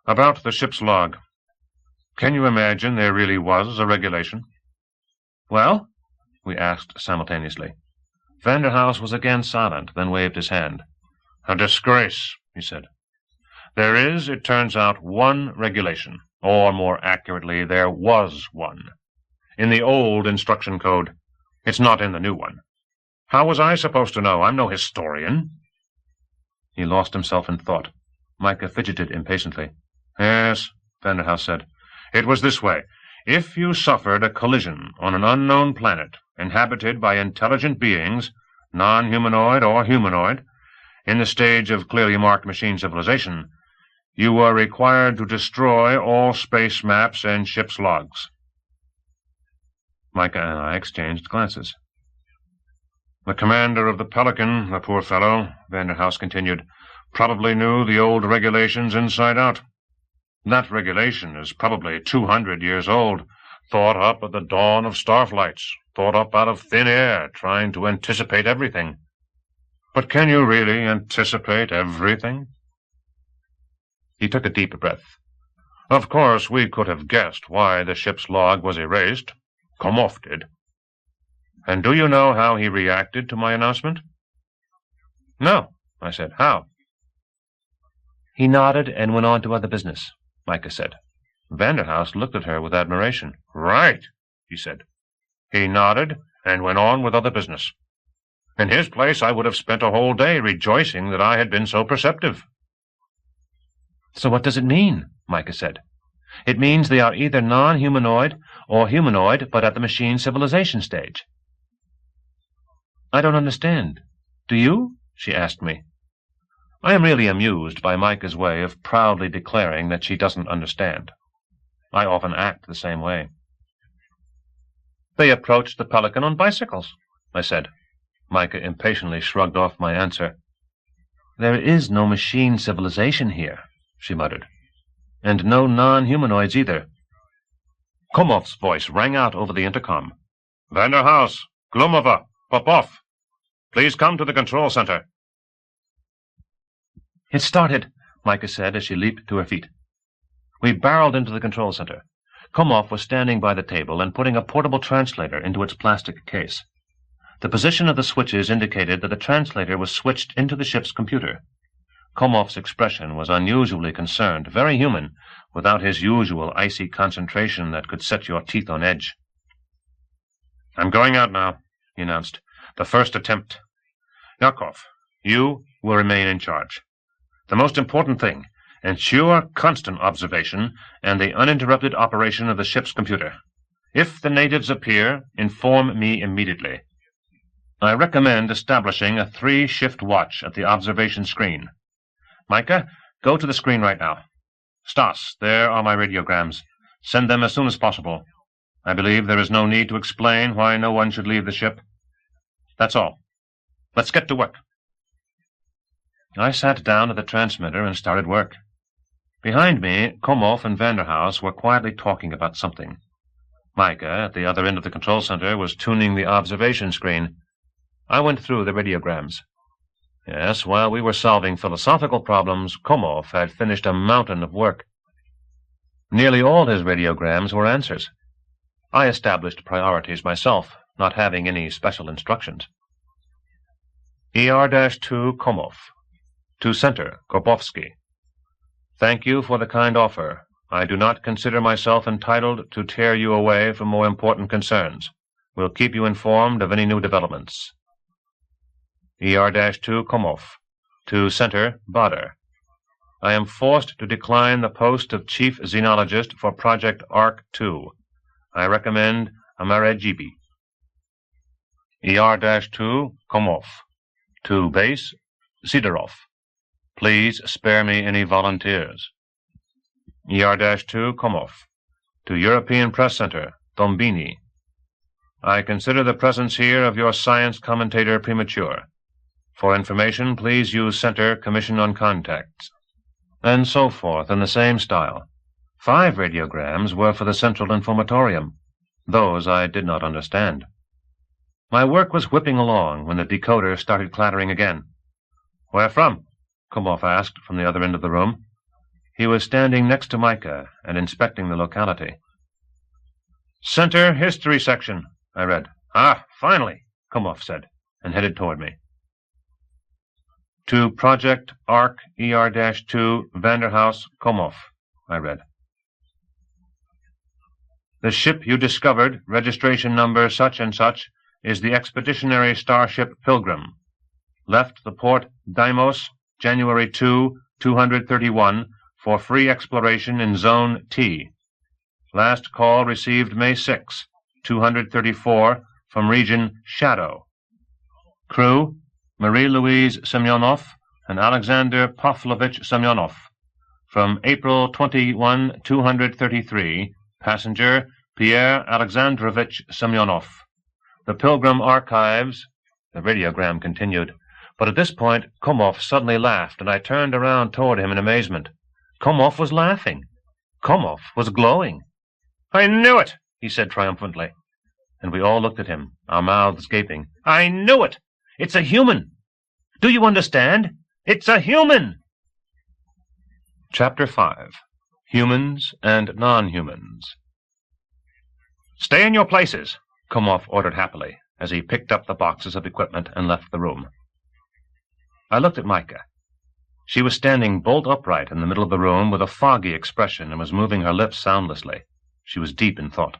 "About the ship's log. Can you imagine there really was a regulation?" "Well?" we asked simultaneously. Vanderhouse was again silent, then waved his hand. "A disgrace," he said. "There is, it turns out, one regulation, or more accurately, there was one. In the old instruction code. It's not in the new one. How was I supposed to know? I'm no historian." He lost himself in thought. Micah fidgeted impatiently. "Yes," Vanderhouse said. "It was this way. If you suffered a collision on an unknown planet, inhabited by intelligent beings, non-humanoid or humanoid, in the stage of clearly marked machine civilization, you were required to destroy all space maps and ship's logs." Micah and I exchanged glances. "The commander of the Pelican, the poor fellow," Vanderhouse continued, "probably knew the old regulations inside out. That regulation is probably 200 years old, thought up at the dawn of starflights, thought up out of thin air, trying to anticipate everything. But can you really anticipate everything?" He took a deep breath. "Of course, we could have guessed why the ship's log was erased. Komov did. And do you know how he reacted to my announcement?" "No," I said. "How?" "He nodded and went on to other business," Micah said. Vanderhouse looked at her with admiration. "Right," he said. "He nodded and went on with other business. In his place, I would have spent a whole day rejoicing that I had been so perceptive." "So what does it mean?" Micah said. "It means they are either non-humanoid or humanoid, but at the machine civilization stage." "I don't understand. Do you?" she asked me. I am really amused by Micah's way of proudly declaring that she doesn't understand. I often act the same way. "They approached the Pelican on bicycles," I said. Micah impatiently shrugged off my answer. "There is no machine civilization here," she muttered, "and no non-humanoids either." Komov's voice rang out over the intercom. "Vanderhouse, Glumova, Popov, please come to the control center." "It started," Micah said as she leaped to her feet. We barreled into the control center. Komov was standing by the table and putting a portable translator into its plastic case. The position of the switches indicated that the translator was switched into the ship's computer. Komov's expression was unusually concerned, very human, without his usual icy concentration that could set your teeth on edge. "I'm going out now," he announced. "The first attempt. Yakov, you will remain in charge. The most important thing, ensure constant observation and the uninterrupted operation of the ship's computer. If the natives appear, inform me immediately. I recommend establishing a 3-shift watch at the observation screen. Micah, go to the screen right now. Stas, there are my radiograms. Send them as soon as possible. I believe there is no need to explain why no one should leave the ship. That's all. Let's get to work." I sat down at the transmitter and started work. Behind me, Komov and Vanderhouse were quietly talking about something. Micah, at the other end of the control center, was tuning the observation screen. I went through the radiograms. Yes, while we were solving philosophical problems, Komov had finished a mountain of work. Nearly all his radiograms were answers. I established priorities myself, not having any special instructions. ER-2 Komov. To Center, Korbovsky. Thank you for the kind offer. I do not consider myself entitled to tear you away from more important concerns. We'll keep you informed of any new developments. ER-2 Komov. To Center, Badr. I am forced to decline the post of Chief Xenologist for Project ARC-2. I recommend Amarejibi. ER-2 Komov. To Base, Sidorov. Please spare me any volunteers. ER-2 Komov. To European Press Center, Dombini. I consider the presence here of your science commentator premature. For information, please use Center Commission on Contacts. And so forth in the same style. 5 radiograms were for the Central Informatorium. Those I did not understand. My work was whipping along when the decoder started clattering again. Where from? Komov asked from the other end of the room. He was standing next to Micah and inspecting the locality. Center History Section, I read. Ah, finally, Komov said, and headed toward me. To Project ARC ER-2 Vanderhaus Komov, I read. The ship you discovered, registration number such and such, is the expeditionary starship Pilgrim. Left the port Deimos, January 2, 231, for free exploration in Zone T. Last call received May 6, 234, from region Shadow. Crew, Marie-Louise Semyonov and Alexander Pavlovich Semyonov. From April 21, 233, passenger Pierre Alexandrovich Semyonov. The Pilgrim Archives. The radiogram continued, but at this point Komov suddenly laughed, and I turned around toward him in amazement. Komov was laughing. Komov was glowing. I knew it, he said triumphantly. And we all looked at him, our mouths gaping. I knew it! It's a human! Do you understand? It's a human! Chapter 5. Humans and Non-Humans. Stay in your places, Komov ordered happily, as he picked up the boxes of equipment and left the room. I looked at Micah. She was standing bolt upright in the middle of the room with a foggy expression and was moving her lips soundlessly. She was deep in thought.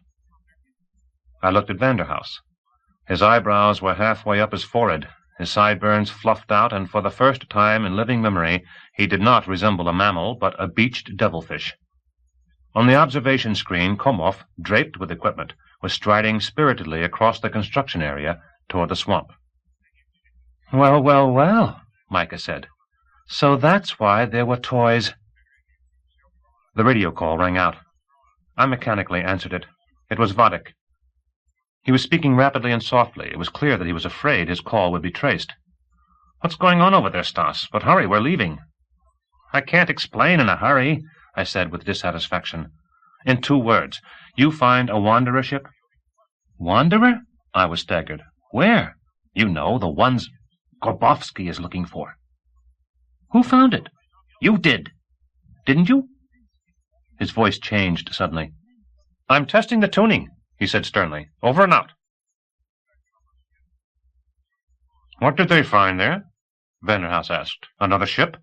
I looked at Vanderhaus. His eyebrows were halfway up his forehead, his sideburns fluffed out, and for the first time in living memory he did not resemble a mammal, but a beached devilfish. On the observation screen, Komov, draped with equipment, was striding spiritedly across the construction area toward the swamp. "Well, well, well," Micah said. "So that's why there were toys." The radio call rang out. I mechanically answered it. It was Vodek. He was speaking rapidly and softly. It was clear that he was afraid his call would be traced. "What's going on over there, Stas? But hurry, we're leaving." "I can't explain in a hurry," I said with dissatisfaction. "In 2 words, you find a wanderer ship?" "Wanderer?" I was staggered. "Where?" "You know, the ones Korbovsky is looking for." "Who found it?" "You did. Didn't you?" His voice changed suddenly. "I'm testing the tuning," he said sternly. "Over and out." "What did they find there?" Vanderhaus asked. "Another ship?"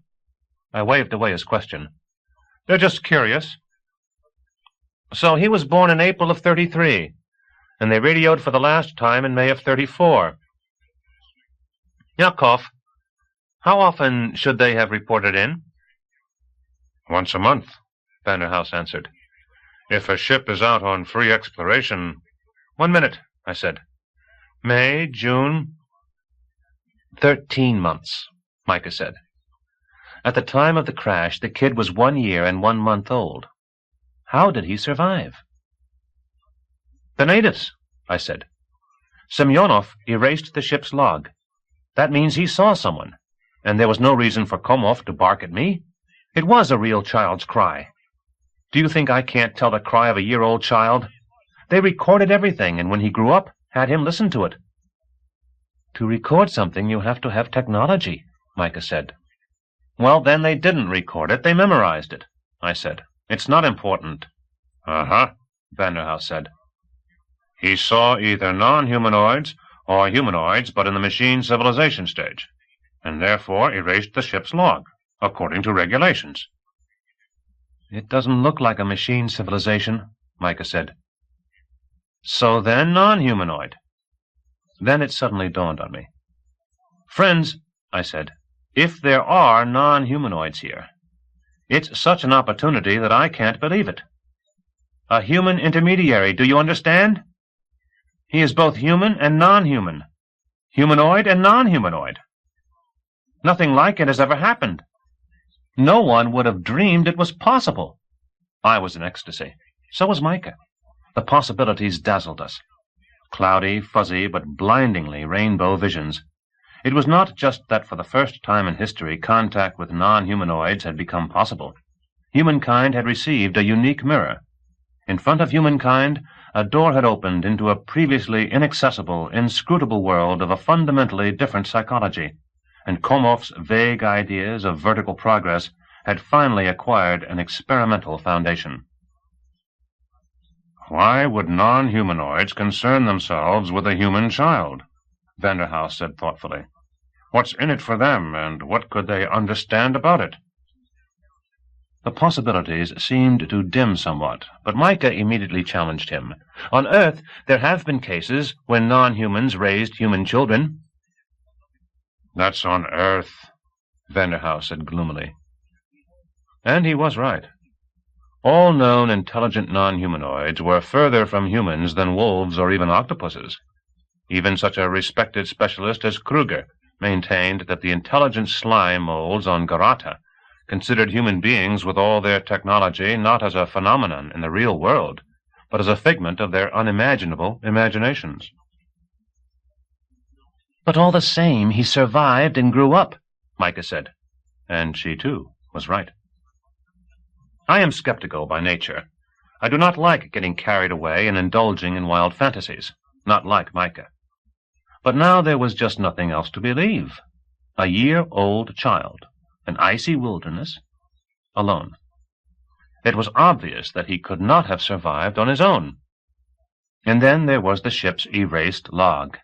I waved away his question. "They're just curious." "So he was born in April of 33, and they radioed for the last time in May of 34. Yakov, how often should they have reported in?" "Once a month," Vanderhaus answered. "If a ship is out on free exploration—" "1 minute," I said. "May, June—" 13 months, Micah said. At the time of the crash, the kid was 1 year and 1 month old. How did he survive? "The natives," I said. "Semyonov erased the ship's log. That means he saw someone, and there was no reason for Komov to bark at me. It was a real child's cry. Do you think I can't tell the cry of a year-old child? They recorded everything, and when he grew up, had him listen to it." To record something, you have to have technology, Micah said. Well, then they didn't record it. They memorized it, I said. It's not important. Uh-huh, Vanderhouse said. He saw either non-humanoids or humanoids, but in the machine civilization stage, and therefore erased the ship's log, according to regulations. It doesn't look like a machine civilization, Micah said. So then non-humanoid. Then it suddenly dawned on me. Friends, I said, if there are non-humanoids here, it's such an opportunity that I can't believe it. A human intermediary, do you understand? He is both human and non-human, humanoid and non-humanoid. Nothing like it has ever happened. No one would have dreamed it was possible. I was in ecstasy. So was Micah. The possibilities dazzled us. Cloudy, fuzzy, but blindingly rainbow visions. It was not just that for the first time in history contact with non-humanoids had become possible. Humankind had received a unique mirror. In front of humankind, a door had opened into a previously inaccessible, inscrutable world of a fundamentally different psychology, and Komov's vague ideas of vertical progress had finally acquired an experimental foundation. Why would non-humanoids concern themselves with a human child? Vanderhouse said thoughtfully. What's in it for them, and what could they understand about it? The possibilities seemed to dim somewhat, but Micah immediately challenged him. On Earth, there have been cases when non-humans raised human children. That's on Earth, Vanderhouse said gloomily. And he was right. All known intelligent non-humanoids were further from humans than wolves or even octopuses. Even such a respected specialist as Kruger maintained that the intelligent slime molds on Garata considered human beings with all their technology not as a phenomenon in the real world, but as a figment of their unimaginable imaginations. But all the same, he survived and grew up, Micah said. And she, too, was right. I am skeptical by nature. I do not like getting carried away and indulging in wild fantasies, not like Micah. But now there was just nothing else to believe. A year-old child, an icy wilderness, alone. It was obvious that he could not have survived on his own. And then there was the ship's erased log.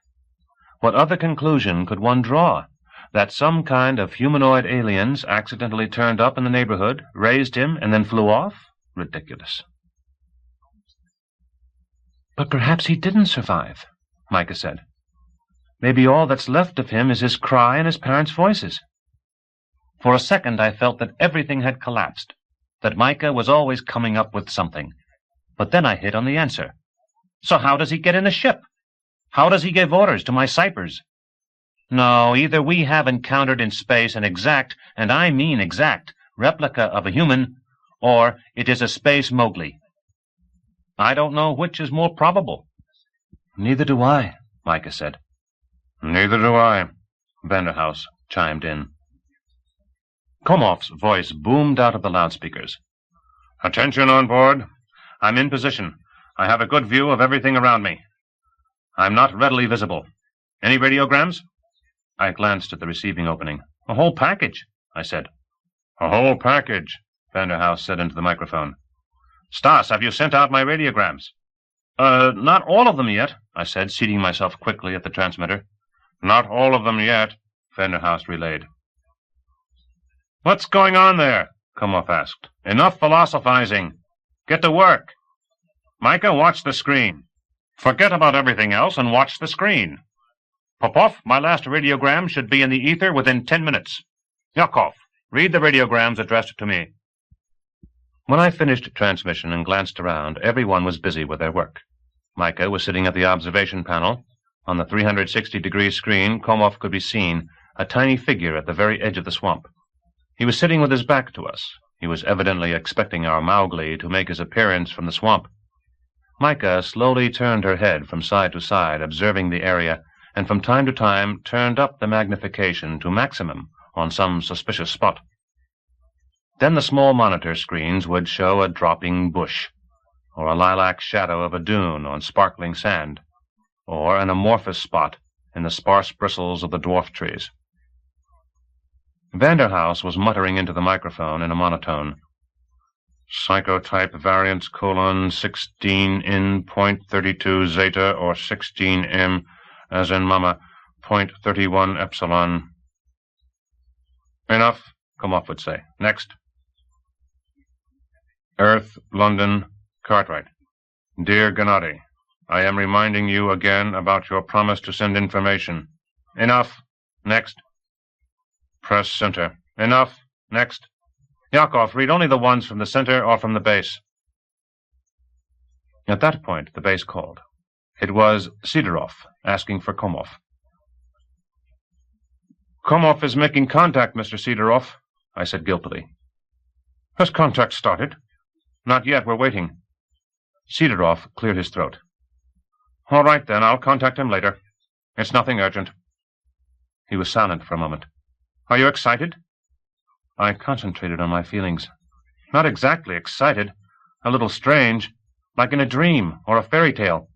What other conclusion could one draw? That some kind of humanoid aliens accidentally turned up in the neighborhood, raised him, and then flew off? Ridiculous. But perhaps he didn't survive, Micah said. Maybe all that's left of him is his cry and his parents' voices. For a second I felt that everything had collapsed, that Micah was always coming up with something. But then I hit on the answer. So how does he get in the ship? How does he give orders to my Cypers? No, either we have encountered in space an exact, and I mean exact, replica of a human, or it is a space Mowgli. I don't know which is more probable. Neither do I, Micah said. Neither do I, Vanderhouse chimed in. Komov's voice boomed out of the loudspeakers. Attention on board. I'm in position. I have a good view of everything around me. I'm not readily visible. Any radiograms? I glanced at the receiving opening. A whole package, I said. A whole package, Vanderhouse said into the microphone. Stas, have you sent out my radiograms? Not all of them yet, I said, seating myself quickly at the transmitter. Not all of them yet, Vanderhouse relayed. What's going on there? Komov asked. Enough philosophizing. Get to work. Micah, watch the screen. Forget about everything else and watch the screen. Popov, my last radiogram should be in the ether within 10 minutes. Yakov, read the radiograms addressed to me. When I finished transmission and glanced around, everyone was busy with their work. Micah was sitting at the observation panel. On the 360-degree screen, Komov could be seen, a tiny figure at the very edge of the swamp. He was sitting with his back to us. He was evidently expecting our Mowgli to make his appearance from the swamp. Micah slowly turned her head from side to side, observing the area, and from time to time turned up the magnification to maximum on some suspicious spot. Then the small monitor screens would show a dropping bush, or a lilac shadow of a dune on sparkling sand, or an amorphous spot in the sparse bristles of the dwarf trees. Vanderhouse was muttering into the microphone in a monotone. Psychotype variance colon 16 in .32 zeta or 16 m, as in mama, .31 epsilon. Enough, Komov would say. Next. Earth, London, Cartwright. Dear Gennady, I am reminding you again about your promise to send information. Enough. Next. Press Center. Enough. Next. Yakov, read only the ones from the center or from the base. At that point, the base called. It was Sidorov, asking for Komov. Komov is making contact, Mr. Sidorov, I said guiltily. Has contact started? Not yet, we're waiting. Sidorov cleared his throat. All right, then, I'll contact him later. It's nothing urgent. He was silent for a moment. Are you excited? I concentrated on my feelings. Not exactly excited. A little strange, like in a dream or a fairy tale.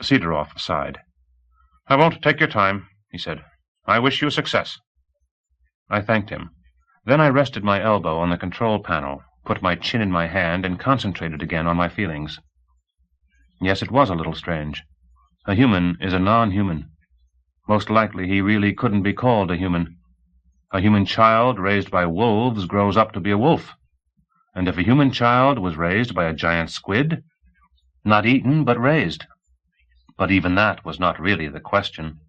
Sidorov sighed. I won't take your time, he said. I wish you success. I thanked him. Then I rested my elbow on the control panel, put my chin in my hand, and concentrated again on my feelings. Yes, it was a little strange. A human is a non-human. Most likely he really couldn't be called a human. A human child raised by wolves grows up to be a wolf. And if a human child was raised by a giant squid, not eaten but raised. But even that was not really the question.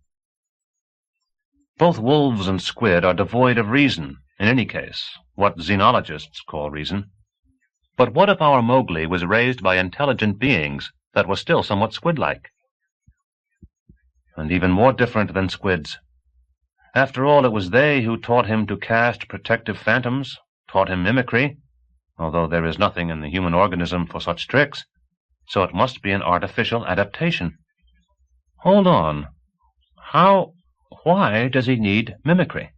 Both wolves and squid are devoid of reason, in any case, what xenologists call reason. But what if our Mowgli was raised by intelligent beings that was still somewhat squid-like? And even more different than squids. After all, it was they who taught him to cast protective phantoms, taught him mimicry, although there is nothing in the human organism for such tricks, so it must be an artificial adaptation. Hold on. Why does he need mimicry?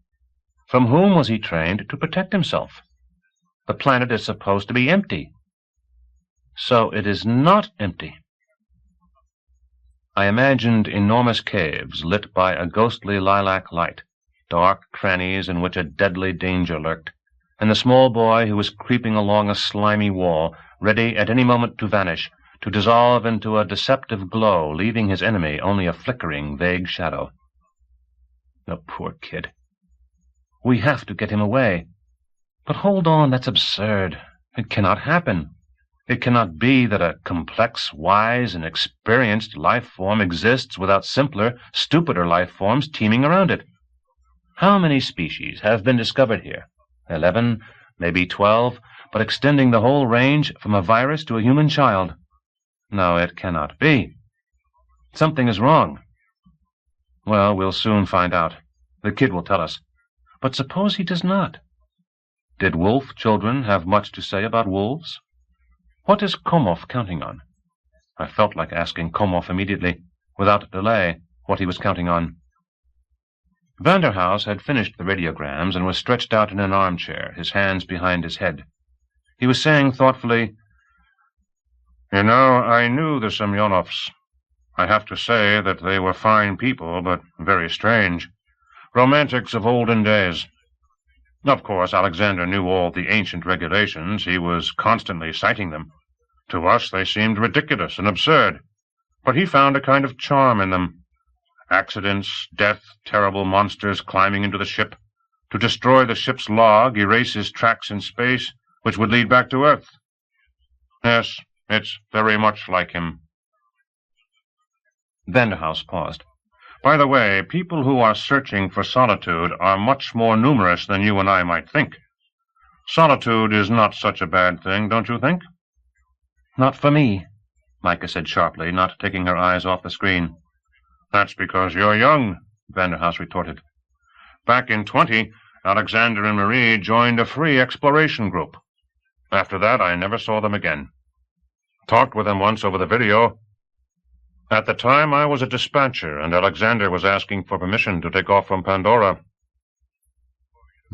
From whom was he trained to protect himself? The planet is supposed to be empty. So it is not empty. I imagined enormous caves lit by a ghostly lilac light, dark crannies in which a deadly danger lurked, and the small boy who was creeping along a slimy wall, ready at any moment to vanish, to dissolve into a deceptive glow, leaving his enemy only a flickering, vague shadow. The poor kid. We have to get him away. But hold on, that's absurd. It cannot happen. It cannot be that a complex, wise, and experienced life form exists without simpler, stupider life forms teeming around it. How many species have been discovered here? 11, maybe 12, but extending the whole range from a virus to a human child. No, it cannot be. Something is wrong. Well, we'll soon find out. The kid will tell us. But suppose he does not? Did wolf children have much to say about wolves? What is Komov counting on? I felt like asking Komov immediately, without delay, what he was counting on. Vanderhouse had finished the radiograms and was stretched out in an armchair, his hands behind his head. He was saying thoughtfully, You know, I knew the Semyonovs. I have to say that they were fine people, but very strange. Romantics of olden days. Of course, Alexander knew all the ancient regulations. He was constantly citing them. To us, they seemed ridiculous and absurd, but he found a kind of charm in them. Accidents, death, terrible monsters climbing into the ship, to destroy the ship's log, erase his tracks in space, which would lead back to Earth. Yes, it's very much like him. Vanderhouse paused. By the way, people who are searching for solitude are much more numerous than you and I might think. Solitude is not such a bad thing, don't you think? Not for me, Micah said sharply, not taking her eyes off the screen. That's because you're young, Vanderhouse retorted. Back in 20, Alexander and Marie joined a free exploration group. After that, I never saw them again. Talked with them once over the video. At the time, I was a dispatcher, and Alexander was asking for permission to take off from Pandora.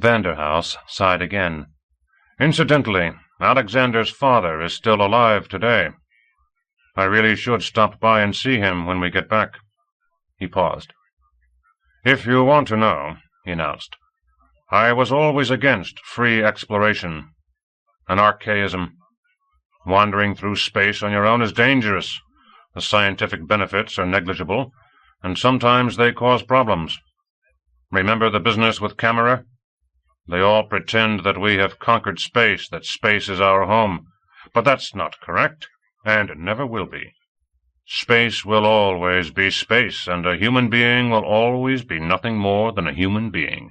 Vanderhouse sighed again. Incidentally, Alexander's father is still alive today. I really should stop by and see him when we get back. He paused. "If you want to know," he announced, "I was always against free exploration. An archaism. Wandering through space on your own is dangerous. The scientific benefits are negligible, and sometimes they cause problems. Remember the business with Camera? They all pretend that we have conquered space, that space is our home. But that's not correct, and it never will be. Space will always be space, and a human being will always be nothing more than a human being.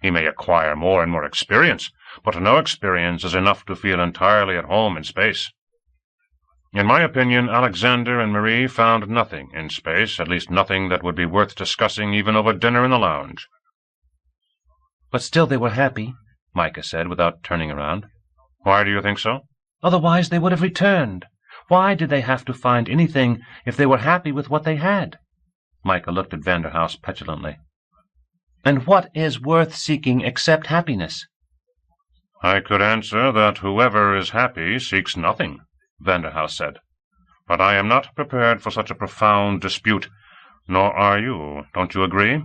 He may acquire more and more experience, but no experience is enough to feel entirely at home in space. In my opinion, Alexander and Marie found nothing in space, at least nothing that would be worth discussing even over dinner in the lounge." "But still they were happy," Micah said, without turning around. "Why do you think so?" "Otherwise they would have returned. Why did they have to find anything if they were happy with what they had?" Micah looked at Vanderhouse petulantly. "And what is worth seeking except happiness?" "I could answer that whoever is happy seeks nothing," Vanderhouse said. "But I am not prepared for such a profound dispute, nor are you. Don't you agree?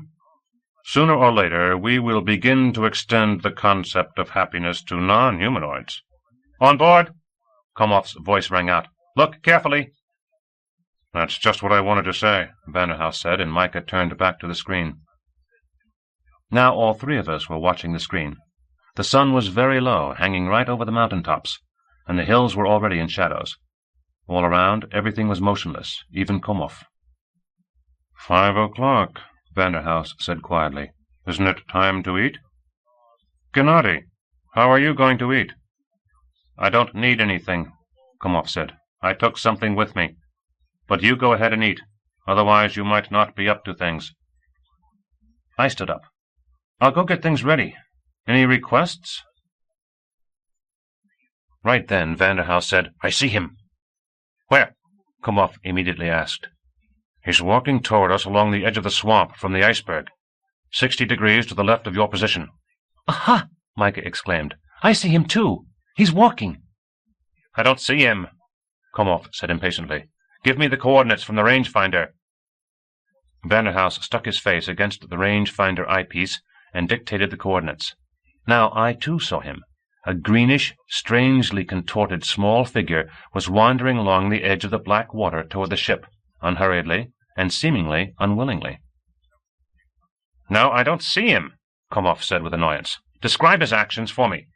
Sooner or later we will begin to extend the concept of happiness to non-humanoids." "On board!" Komov's voice rang out. "Look carefully." "That's just what I wanted to say," Vanderhouse said, and Micah turned back to the screen. Now all three of us were watching the screen. The sun was very low, hanging right over the mountain tops, and the hills were already in shadows. All around, everything was motionless, even Komov. "5 o'clock, Vanderhouse said quietly. "Isn't it time to eat?" "Gennady, how are you going to eat?" "I don't need anything," Komov said. "I took something with me. But you go ahead and eat. Otherwise you might not be up to things." I stood up. "I'll go get things ready. Any requests?" Right then Vanderhouse said, "I see him." "Where?" Komov immediately asked. "He's walking toward us along the edge of the swamp from the iceberg, 60 degrees to the left of your position." "Aha!" Micah exclaimed. "I see him too. He's walking." "I don't see him," Komov said impatiently. "Give me the coordinates from the rangefinder." Vanderhouse stuck his face against the rangefinder eyepiece and dictated the coordinates. Now I too saw him. A greenish, strangely contorted small figure was wandering along the edge of the black water toward the ship, unhurriedly and seemingly unwillingly. "No, I don't see him," Komov said with annoyance. "Describe his actions for me."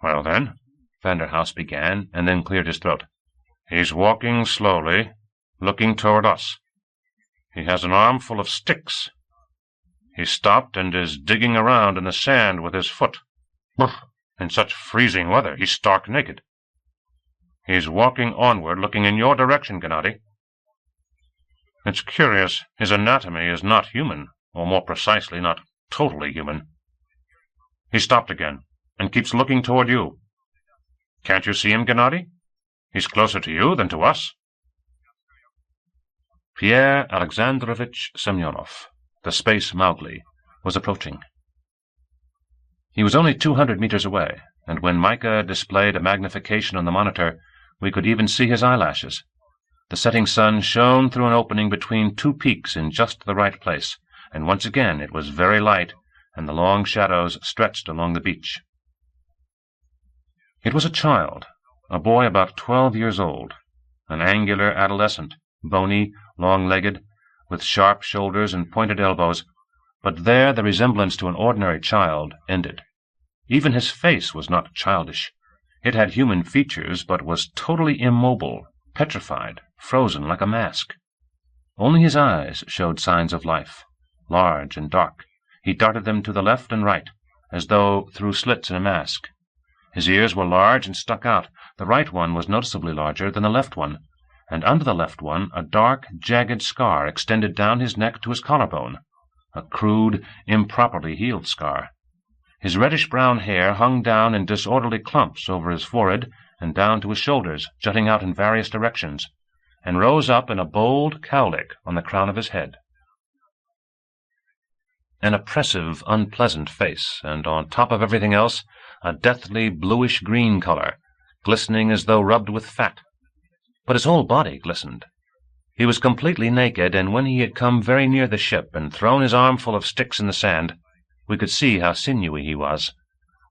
"Well then," Vanderhouse began, and then cleared his throat. "He's walking slowly, looking toward us. He has an armful of sticks. He stopped and is digging around in the sand with his foot. In such freezing weather, he's stark naked. He's walking onward, looking in your direction, Gennady. It's curious, his anatomy is not human, or more precisely, not totally human. He stopped again, and keeps looking toward you. Can't you see him, Gennady? He's closer to you than to us." Pierre Alexandrovich Semyonov, the space Mowgli, was approaching. He was only 200 meters away, and when Micah displayed a magnification on the monitor, we could even see his eyelashes. The setting sun shone through an opening between two peaks in just the right place, and once again it was very light, and the long shadows stretched along the beach. It was a child, a boy about 12 years old, an angular adolescent, bony, long-legged, with sharp shoulders and pointed elbows, but there the resemblance to an ordinary child ended. Even his face was not childish. It had human features, but was totally immobile, petrified, frozen like a mask. Only his eyes showed signs of life, large and dark. He darted them to the left and right, as though through slits in a mask. His ears were large and stuck out. The right one was noticeably larger than the left one, and under the left one a dark, jagged scar extended down his neck to his collarbone, a crude, improperly healed scar. His reddish-brown hair hung down in disorderly clumps over his forehead and down to his shoulders, jutting out in various directions, and rose up in a bold cowlick on the crown of his head. An oppressive, unpleasant face, and on top of everything else, a deathly bluish-green color, glistening as though rubbed with fat. But his whole body glistened. He was completely naked, and when he had come very near the ship and thrown his armful of sticks in the sand, we could see how sinewy he was,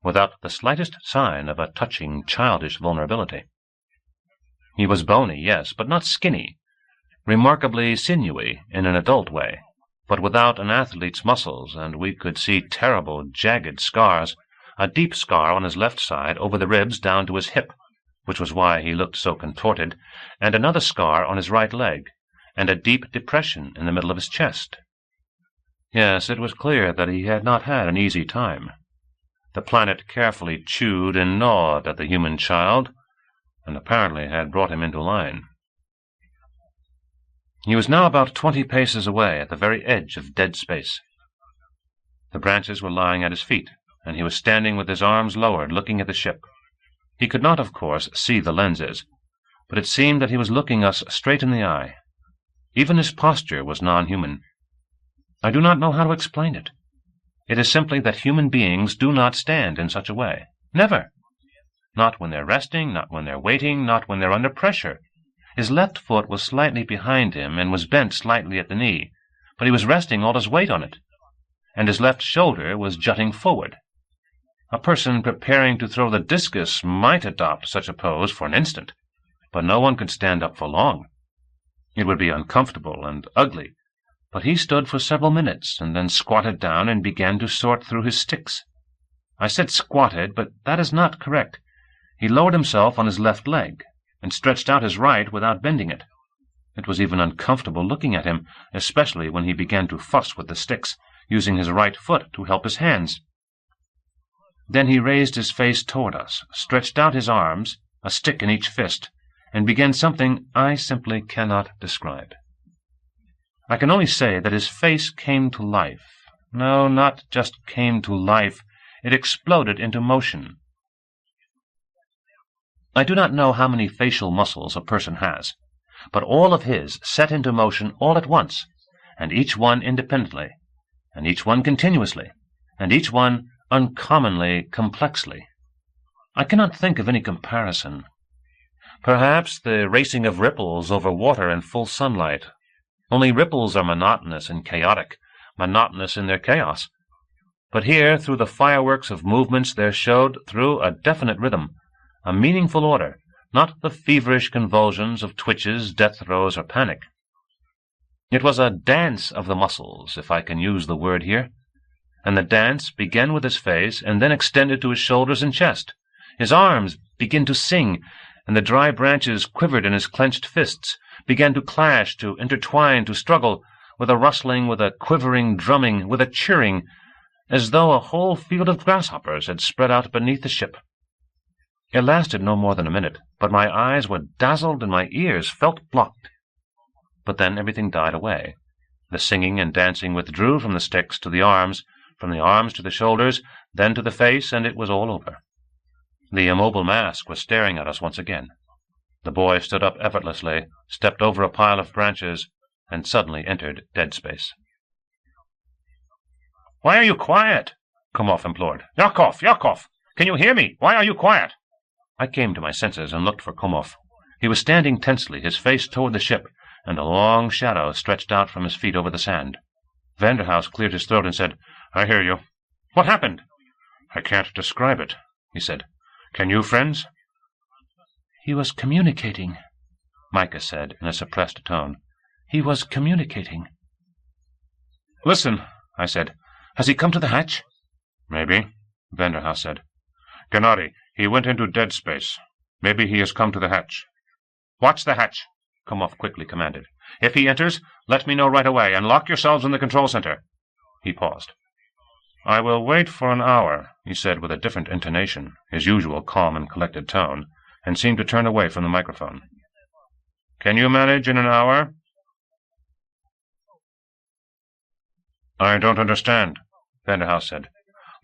without the slightest sign of a touching, childish vulnerability. He was bony, yes, but not skinny, remarkably sinewy in an adult way, but without an athlete's muscles, and we could see terrible, jagged scars, a deep scar on his left side over the ribs down to his hip, which was why he looked so contorted, and another scar on his right leg, and a deep depression in the middle of his chest. Yes, it was clear that he had not had an easy time. The planet carefully chewed and gnawed at the human child, and apparently had brought him into line. He was now about 20 paces away, at the very edge of dead space. The branches were lying at his feet, and he was standing with his arms lowered, looking at the ship. He could not, of course, see the lenses, but it seemed that he was looking us straight in the eye. Even his posture was non-human. I do not know how to explain it. It is simply that human beings do not stand in such a way. Never. Not when they're resting, not when they're waiting, not when they're under pressure. His left foot was slightly behind him and was bent slightly at the knee, but he was resting all his weight on it, and his left shoulder was jutting forward. A person preparing to throw the discus might adopt such a pose for an instant, but no one could stand up for long. It would be uncomfortable and ugly, but he stood for several minutes and then squatted down and began to sort through his sticks. I said squatted, but that is not correct. He lowered himself on his left leg and stretched out his right without bending it. It was even uncomfortable looking at him, especially when he began to fuss with the sticks, using his right foot to help his hands. Then he raised his face toward us, stretched out his arms, a stick in each fist, and began something I simply cannot describe. I can only say that his face came to life. No, not just came to life. It exploded into motion. I do not know how many facial muscles a person has, but all of his set into motion all at once, and each one independently, and each one continuously, and each one uncommonly complexly. I cannot think of any comparison. Perhaps the racing of ripples over water in full sunlight, only ripples are monotonous and chaotic, monotonous in their chaos. But here, through the fireworks of movements, there showed, through a definite rhythm, a meaningful order, not the feverish convulsions of twitches, death throes, or panic. It was a dance of the muscles, if I can use the word here, and the dance began with his face and then extended to his shoulders and chest. His arms began to sing, and the dry branches quivered in his clenched fists, began to clash, to intertwine, to struggle, with a rustling, with a quivering drumming, with a cheering, as though a whole field of grasshoppers had spread out beneath the ship. It lasted no more than a minute, but my eyes were dazzled and my ears felt blocked. But then everything died away. The singing and dancing withdrew from the sticks to the arms, from the arms to the shoulders, then to the face, and it was all over. The immobile mask was staring at us once again. The boy stood up effortlessly, stepped over a pile of branches, and suddenly entered dead space. "Why are you quiet?" Komov implored. "Yakov! Yakov! Can you hear me? Why are you quiet?" I came to my senses and looked for Komov. He was standing tensely, his face toward the ship, and a long shadow stretched out from his feet over the sand. Vanderhouse cleared his throat and said, "I hear you. What happened?" "I can't describe it," he said. "Can you, friends?" "He was communicating," Micah said in a suppressed tone. "He was communicating." "Listen," I said. "Has he come to the hatch?" "Maybe," Vanderhouse said. "Gennady, he went into dead space. Maybe he has come to the hatch." "Watch the hatch," Komov quickly commanded. "If he enters, let me know right away, and lock yourselves in the control center." He paused. "I will wait for an hour," he said with a different intonation, his usual calm and collected tone, and seemed to turn away from the microphone. "Can you manage in an hour?" "I don't understand," Vanderhouse said.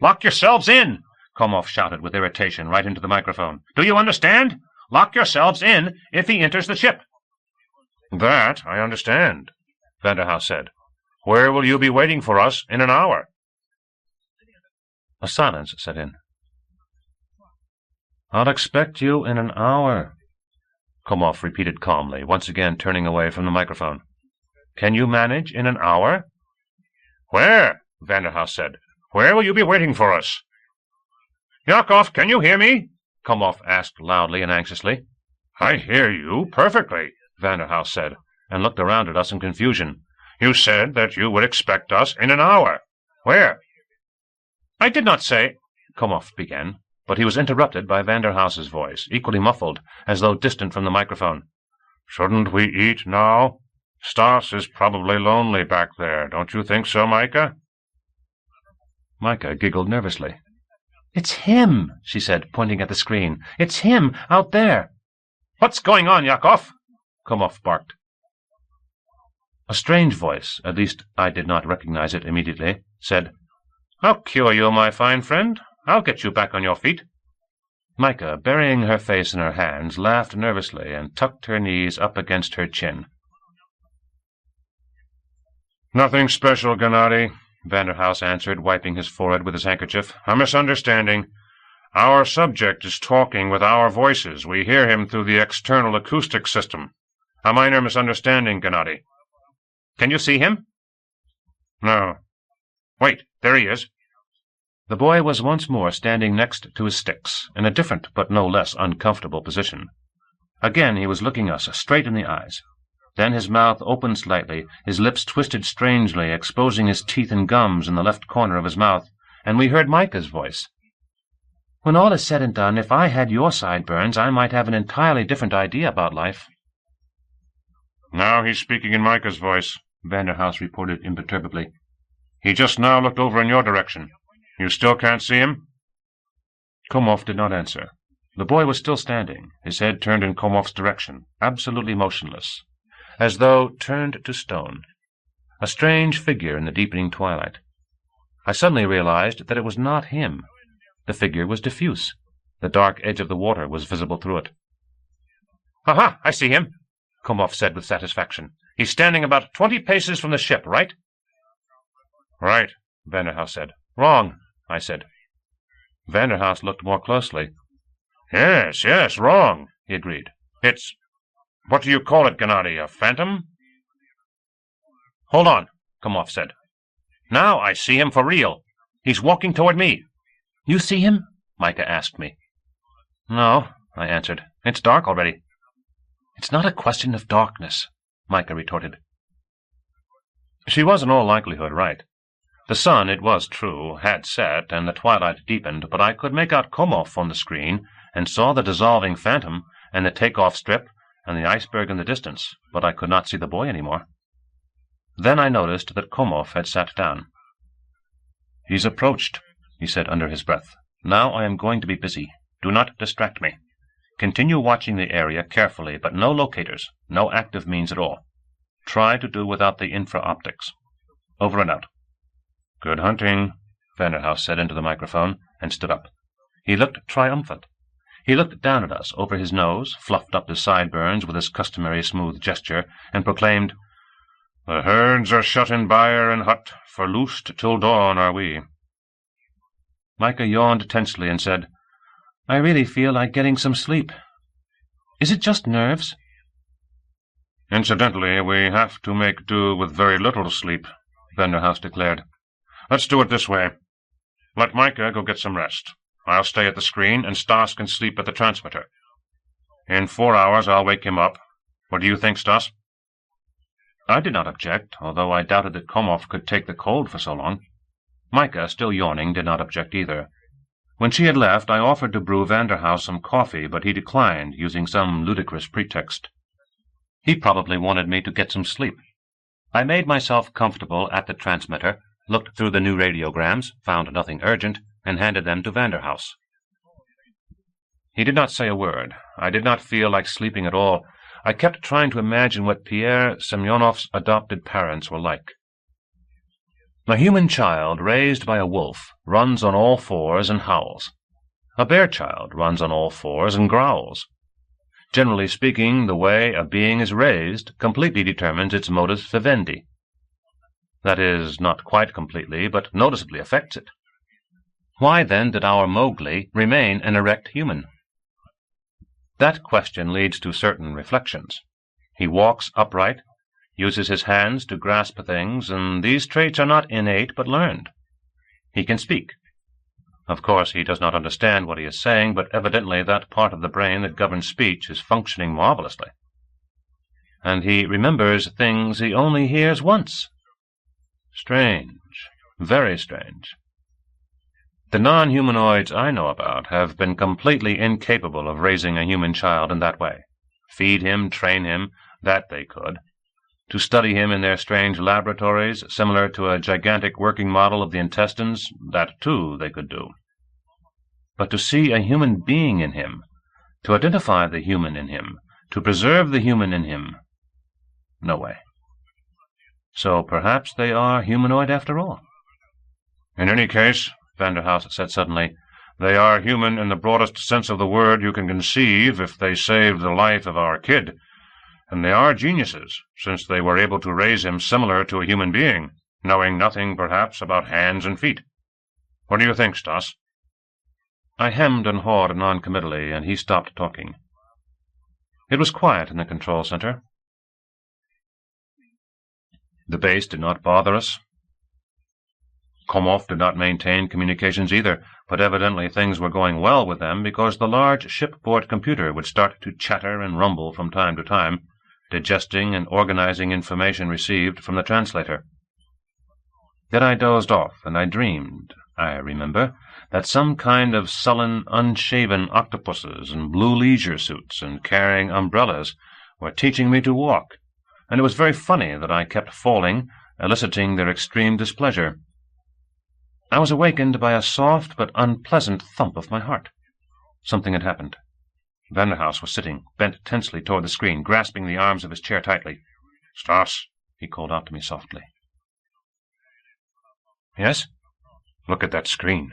"Lock yourselves in!" Komov shouted with irritation right into the microphone. "Do you understand? Lock yourselves in if he enters the ship." "That I understand," Vanderhouse said. "Where will you be waiting for us in an hour?" A silence set in. "I'll expect you in an hour," Komov repeated calmly, once again turning away from the microphone. "Can you manage in an hour?" "Where?" Vanderhouse said. "Where will you be waiting for us?" "Yakov, can you hear me?" Komov asked loudly and anxiously. "I hear you perfectly," Vanderhouse said, and looked around at us in confusion. "You said that you would expect us in an hour. Where?" "I did not say—" Komov began, but he was interrupted by Vanderhouse's voice, equally muffled, as though distant from the microphone. "Shouldn't we eat now? Stas is probably lonely back there. Don't you think so, Micah?" Micah giggled nervously. "It's him," she said, pointing at the screen. "It's him, out there." "What's going on, Yakov?" Komov barked. A strange voice, at least I did not recognize it immediately, said, "I'll cure you, my fine friend. I'll get you back on your feet." Micah, burying her face in her hands, laughed nervously and tucked her knees up against her chin. "Nothing special, Gennady," Vanderhouse answered, wiping his forehead with his handkerchief. "A misunderstanding. Our subject is talking with our voices. We hear him through the external acoustic system. A minor misunderstanding, Gennady." "Can you see him?" "No. Wait, there he is." The boy was once more standing next to his sticks, in a different but no less uncomfortable position. Again he was looking us straight in the eyes. Then his mouth opened slightly, his lips twisted strangely, exposing his teeth and gums in the left corner of his mouth, and we heard Micah's voice. "When all is said and done, if I had your sideburns, I might have an entirely different idea about life." "Now he's speaking in Micah's voice," Vanderhouse reported imperturbably. "He just now looked over in your direction. You still can't see him?" Komov did not answer. The boy was still standing, his head turned in Komov's direction, absolutely motionless, as though turned to stone, a strange figure in the deepening twilight. I suddenly realized that it was not him. The figure was diffuse. The dark edge of the water was visible through it. "Aha! I see him," Komov said with satisfaction. "He's standing about 20 paces from the ship, right?" "Right," Vanderhouse said. "Wrong," I said. Vanderhouse looked more closely. Yes, wrong," he agreed. "It's— what do you call it, Gennady, a phantom?" "Hold on," Komov said. "Now I see him for real. He's walking toward me." "You see him?" Micah asked me. "No," I answered. "It's dark already." "It's not a question of darkness," Micah retorted. She was in all likelihood right. The sun, it was true, had set, and the twilight deepened, but I could make out Komov on the screen, and saw the dissolving phantom, and the take-off strip, and the iceberg in the distance, but I could not see the boy any more. Then I noticed that Komov had sat down. "He's approached," he said under his breath. "Now I am going to be busy. Do not distract me. Continue watching the area carefully, but no locators, no active means at all. Try to do without the infra-optics. Over and out." "Good hunting," Vanderhouse said into the microphone, and stood up. He looked triumphant. He looked down at us over his nose, fluffed up his sideburns with his customary smooth gesture, and proclaimed, "The herds are shut in byre and hut, for loosed till dawn are we." Micah yawned tensely and said, "I really feel like getting some sleep. Is it just nerves?" "Incidentally, we have to make do with very little sleep," Vanderhouse declared. "Let's do it this way. Let Micah go get some rest. I'll stay at the screen, and Stas can sleep at the transmitter. In 4 hours I'll wake him up. What do you think, Stas?" I did not object, although I doubted that Komov could take the cold for so long. Micah, still yawning, did not object either. When she had left, I offered to brew Vanderhouse some coffee, but he declined, using some ludicrous pretext. He probably wanted me to get some sleep. I made myself comfortable at the transmitter, looked through the new radiograms, found nothing urgent, and handed them to Vanderhouse. He did not say a word. I did not feel like sleeping at all. I kept trying to imagine what Pierre Semyonov's adopted parents were like. A human child raised by a wolf runs on all fours and howls. A bear child runs on all fours and growls. Generally speaking, the way a being is raised completely determines its modus vivendi. That is, not quite completely, but noticeably affects it. Why, then, did our Mowgli remain an erect human? That question leads to certain reflections. He walks upright, uses his hands to grasp things, and these traits are not innate but learned. He can speak. Of course, he does not understand what he is saying, but evidently that part of the brain that governs speech is functioning marvelously. And he remembers things he only hears once. Strange, very strange. The non-humanoids I know about have been completely incapable of raising a human child in that way. Feed him, train him, that they could. To study him in their strange laboratories, similar to a gigantic working model of the intestines, that too they could do. But to see a human being in him, to identify the human in him, to preserve the human in him, no way. So perhaps they are humanoid after all. In any case, Vanderhouse said suddenly, they are human in the broadest sense of the word you can conceive if they saved the life of our kid. And they are geniuses, since they were able to raise him similar to a human being, knowing nothing, perhaps, about hands and feet. What do you think, Stas? I hemmed and hawed noncommittally, and he stopped talking. It was quiet in the control center. The base did not bother us. Komov did not maintain communications either, but evidently things were going well with them because the large shipboard computer would start to chatter and rumble from time to time, digesting and organizing information received from the translator. Then I dozed off, and I dreamed, I remember, that some kind of sullen, unshaven octopuses in blue leisure suits and carrying umbrellas were teaching me to walk, and it was very funny that I kept falling, eliciting their extreme displeasure. I was awakened by a soft but unpleasant thump of my heart. Something had happened. Vanderhouse was sitting, bent tensely toward the screen, grasping the arms of his chair tightly. Stas, he called out to me softly. Yes? Look at that screen.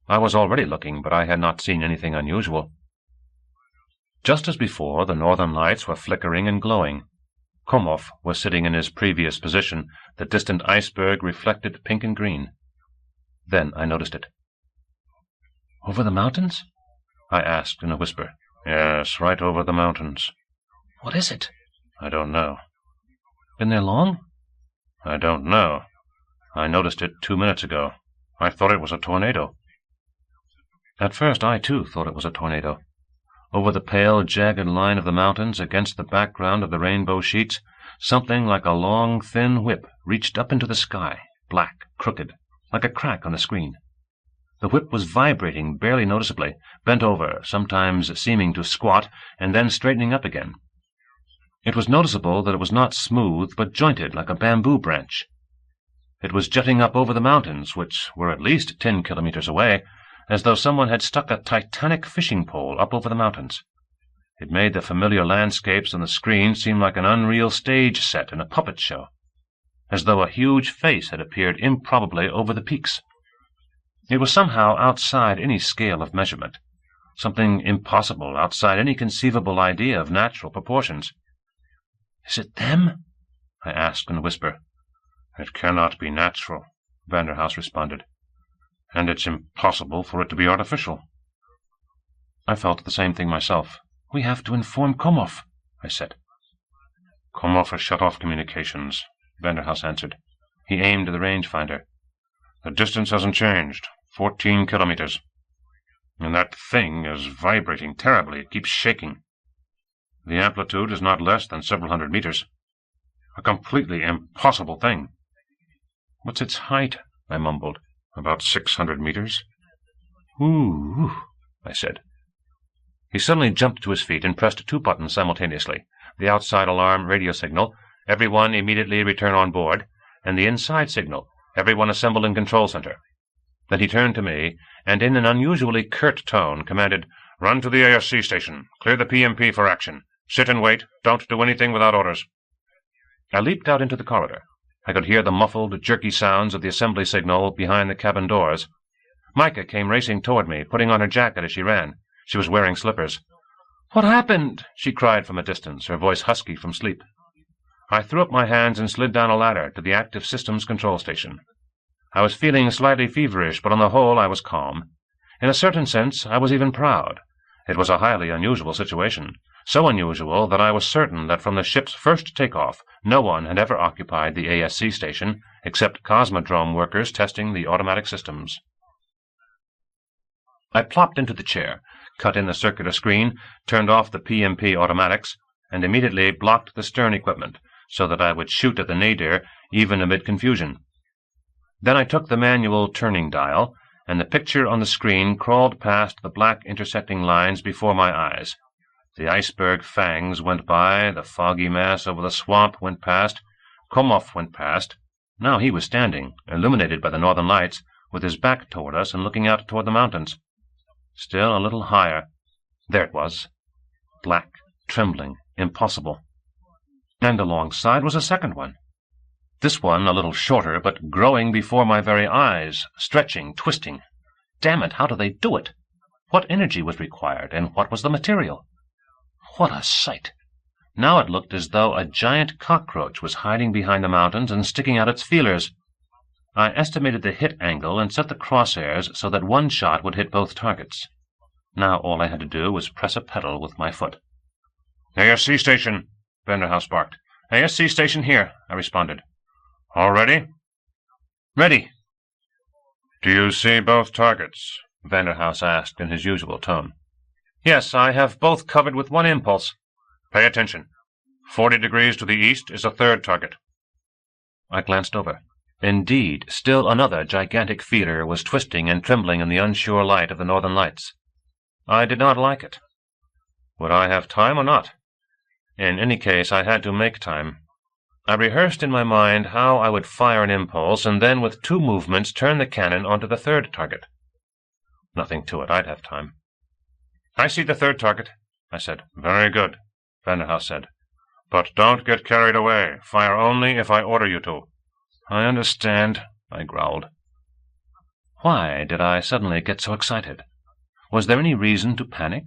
I was already looking, but I had not seen anything unusual. Just as before, the northern lights were flickering and glowing. Komov was sitting in his previous position, the distant iceberg reflected pink and green. Then I noticed it. "Over the mountains?" I asked in a whisper. "Yes, right over the mountains." "What is it?" "I don't know." "Been there long?" "I don't know. I noticed it 2 minutes ago. I thought it was a tornado." At first I, too, thought it was a tornado. Over the pale, jagged line of the mountains, against the background of the rainbow sheets, something like a long, thin whip reached up into the sky, black, crooked, like a crack on the screen. The whip was vibrating barely noticeably, bent over, sometimes seeming to squat, and then straightening up again. It was noticeable that it was not smooth, but jointed like a bamboo branch. It was jutting up over the mountains, which were at least 10 kilometers away, as though someone had stuck a titanic fishing pole up over the mountains. It made the familiar landscapes on the screen seem like an unreal stage set in a puppet show, as though a huge face had appeared improbably over the peaks. It was somehow outside any scale of measurement, something impossible outside any conceivable idea of natural proportions. "Is it them?" I asked in a whisper. "It cannot be natural," Vanderhouse responded. "And it's impossible for it to be artificial." I felt the same thing myself. "We have to inform Komov," I said. "Komov has shut off communications," Vanderhouse answered. He aimed the rangefinder. "The distance hasn't changed, 14 kilometers. And that thing is vibrating terribly. It keeps shaking. The amplitude is not less than several hundred meters. A completely impossible thing." "What's its height?" I mumbled. "About 600 meters. "Ooh," I said. He suddenly jumped to his feet and pressed 2 buttons simultaneously, the outside alarm radio signal, "Everyone immediately return on board," and the inside signal, "Everyone assemble in control center." Then he turned to me, and in an unusually curt tone commanded, "Run to the ASC station. Clear the PMP for action. Sit and wait. Don't do anything without orders." I leaped out into the corridor. I could hear the muffled, jerky sounds of the assembly signal behind the cabin doors. Micah came racing toward me, putting on her jacket as she ran. She was wearing slippers. "What happened?" she cried from a distance, her voice husky from sleep. I threw up my hands and slid down a ladder to the active systems control station. I was feeling slightly feverish, but on the whole I was calm. In a certain sense I was even proud. It was a highly unusual situation, so unusual that I was certain that from the ship's first takeoff, no one had ever occupied the ASC station except Cosmodrome workers testing the automatic systems. I plopped into the chair, cut in the circular screen, turned off the PMP automatics, and immediately blocked the stern equipment so that I would shoot at the nadir even amid confusion. Then I took the manual turning dial, and the picture on the screen crawled past the black intersecting lines before my eyes. The iceberg fangs went by, the foggy mass over the swamp went past, Komov went past. Now he was standing, illuminated by the northern lights, with his back toward us and looking out toward the mountains. Still a little higher. There it was. Black, trembling, impossible. And alongside was a second one. This one a little shorter, but growing before my very eyes, stretching, twisting. Damn it, how do they do it? What energy was required, and what was the material? What a sight! Now it looked as though a giant cockroach was hiding behind the mountains and sticking out its feelers. I estimated the hit angle and set the crosshairs so that one shot would hit both targets. Now all I had to do was press a pedal with my foot. "ASC station," Vanderhouse barked. "ASC station here," I responded. "All ready?" "Ready." "Do you see both targets?" Vanderhouse asked in his usual tone. "Yes, I have both covered with one impulse." "Pay attention. 40 degrees to the east is a third target." I glanced over. Indeed, still another gigantic feeler was twisting and trembling in the unsure light of the northern lights. I did not like it. Would I have time or not? In any case, I had to make time. I rehearsed in my mind how I would fire an impulse, and then with 2 movements turn the cannon onto the third target. Nothing to it, I'd have time. "I see the third target," I said. "Very good," Vanderhouse said. "But don't get carried away. Fire only if I order you to." "I understand," I growled. Why did I suddenly get so excited? Was there any reason to panic?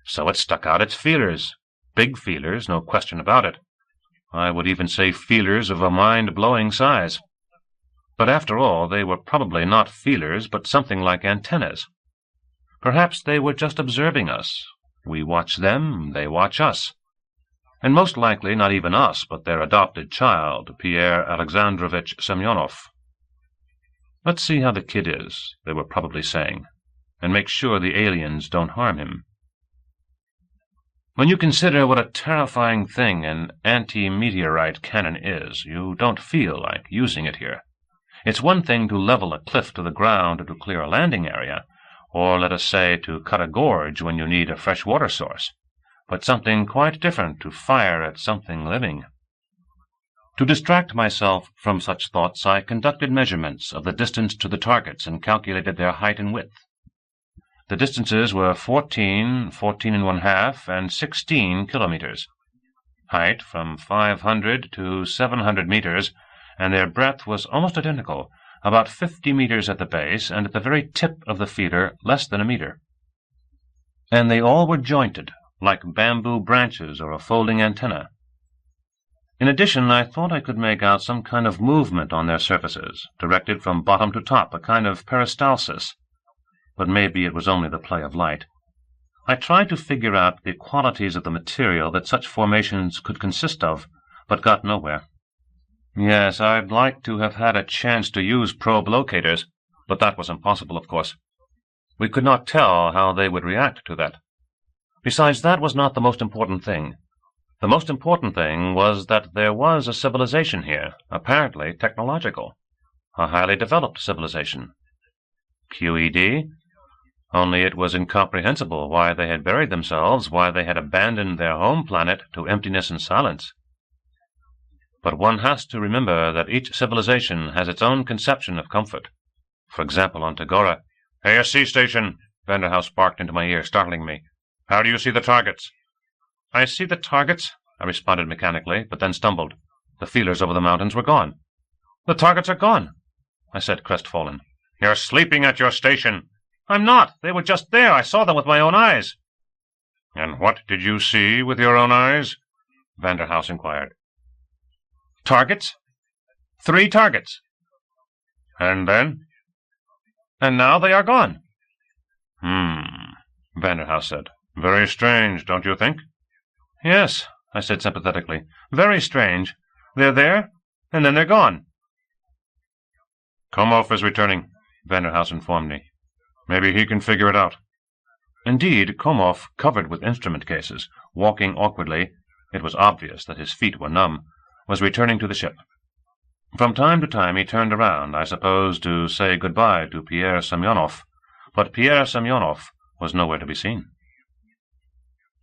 So it stuck out its feelers. Big feelers, no question about it. I would even say feelers of a mind-blowing size. But after all, they were probably not feelers, but something like antennas. Perhaps they were just observing us. We watch them, they watch us. And most likely not even us, but their adopted child, Pierre Alexandrovich Semyonov. "Let's see how the kid is," they were probably saying, "and make sure the aliens don't harm him." When you consider what a terrifying thing an anti-meteorite cannon is, you don't feel like using it here. It's one thing to level a cliff to the ground or to clear a landing area, or, let us say, to cut a gorge when you need a fresh water source, but something quite different to fire at something living. To distract myself from such thoughts, I conducted measurements of the distance to the targets and calculated their height and width. The distances were 14, 14½ and 16 kilometers. Height from 500 to 700 meters, and their breadth was almost identical, about 50 meters at the base, and at the very tip of the feeder less than a meter. And they all were jointed, like bamboo branches or a folding antenna. In addition, I thought I could make out some kind of movement on their surfaces, directed from bottom to top, a kind of peristalsis. But maybe it was only the play of light. I tried to figure out the qualities of the material that such formations could consist of, but got nowhere. Yes, I'd like to have had a chance to use probe locators, but that was impossible, of course. We could not tell how they would react to that. Besides, that was not the most important thing. The most important thing was that there was a civilization here, apparently technological, a highly developed civilization. QED? Only it was incomprehensible why they had buried themselves, why they had abandoned their home planet to emptiness and silence. But one has to remember that each civilization has its own conception of comfort. For example, on Tagora. "ASC station," Vanderhouse barked into my ear, startling me. "How do you see the targets?" "I see the targets," I responded mechanically, but then stumbled. The feelers over the mountains were gone. "The targets are gone," I said, crestfallen. "You're sleeping at your station." "I'm not. They were just there. I saw them with my own eyes." "And what did you see with your own eyes?" Vanderhouse inquired. "Targets. 3 targets." "And then?" "And now they are gone." Vanderhouse said. Very strange, don't you think? Yes, I said sympathetically. Very strange. They're there, and then they're gone. Komov is returning, Vanderhouse informed me. Maybe he can figure it out. Indeed, Komov, covered with instrument cases, walking awkwardly, it was obvious that his feet were numb, was returning to the ship. From time to time he turned around, I suppose to say goodbye to Pierre Semyonov, but Pierre Semyonov was nowhere to be seen.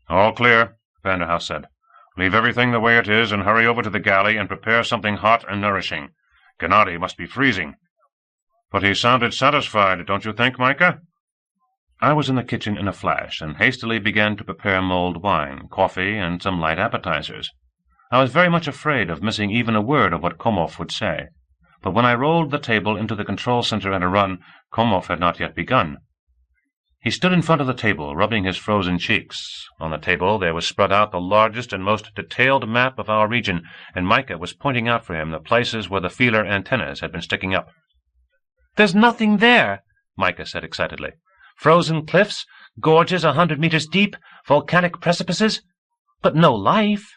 All clear, Vanderhouse said. Leave everything the way it is and hurry over to the galley and prepare something hot and nourishing. Gennady must be freezing. But he sounded satisfied, don't you think, Micah? I was in the kitchen in a flash, and hastily began to prepare mulled wine, coffee, and some light appetizers. I was very much afraid of missing even a word of what Komov would say. But when I rolled the table into the control center at a run, Komov had not yet begun. He stood in front of the table, rubbing his frozen cheeks. On the table there was spread out the largest and most detailed map of our region, and Micah was pointing out for him the places where the feeler antennas had been sticking up. "There's nothing there," Micah said excitedly. "Frozen cliffs, gorges 100 meters deep, volcanic precipices, but no life.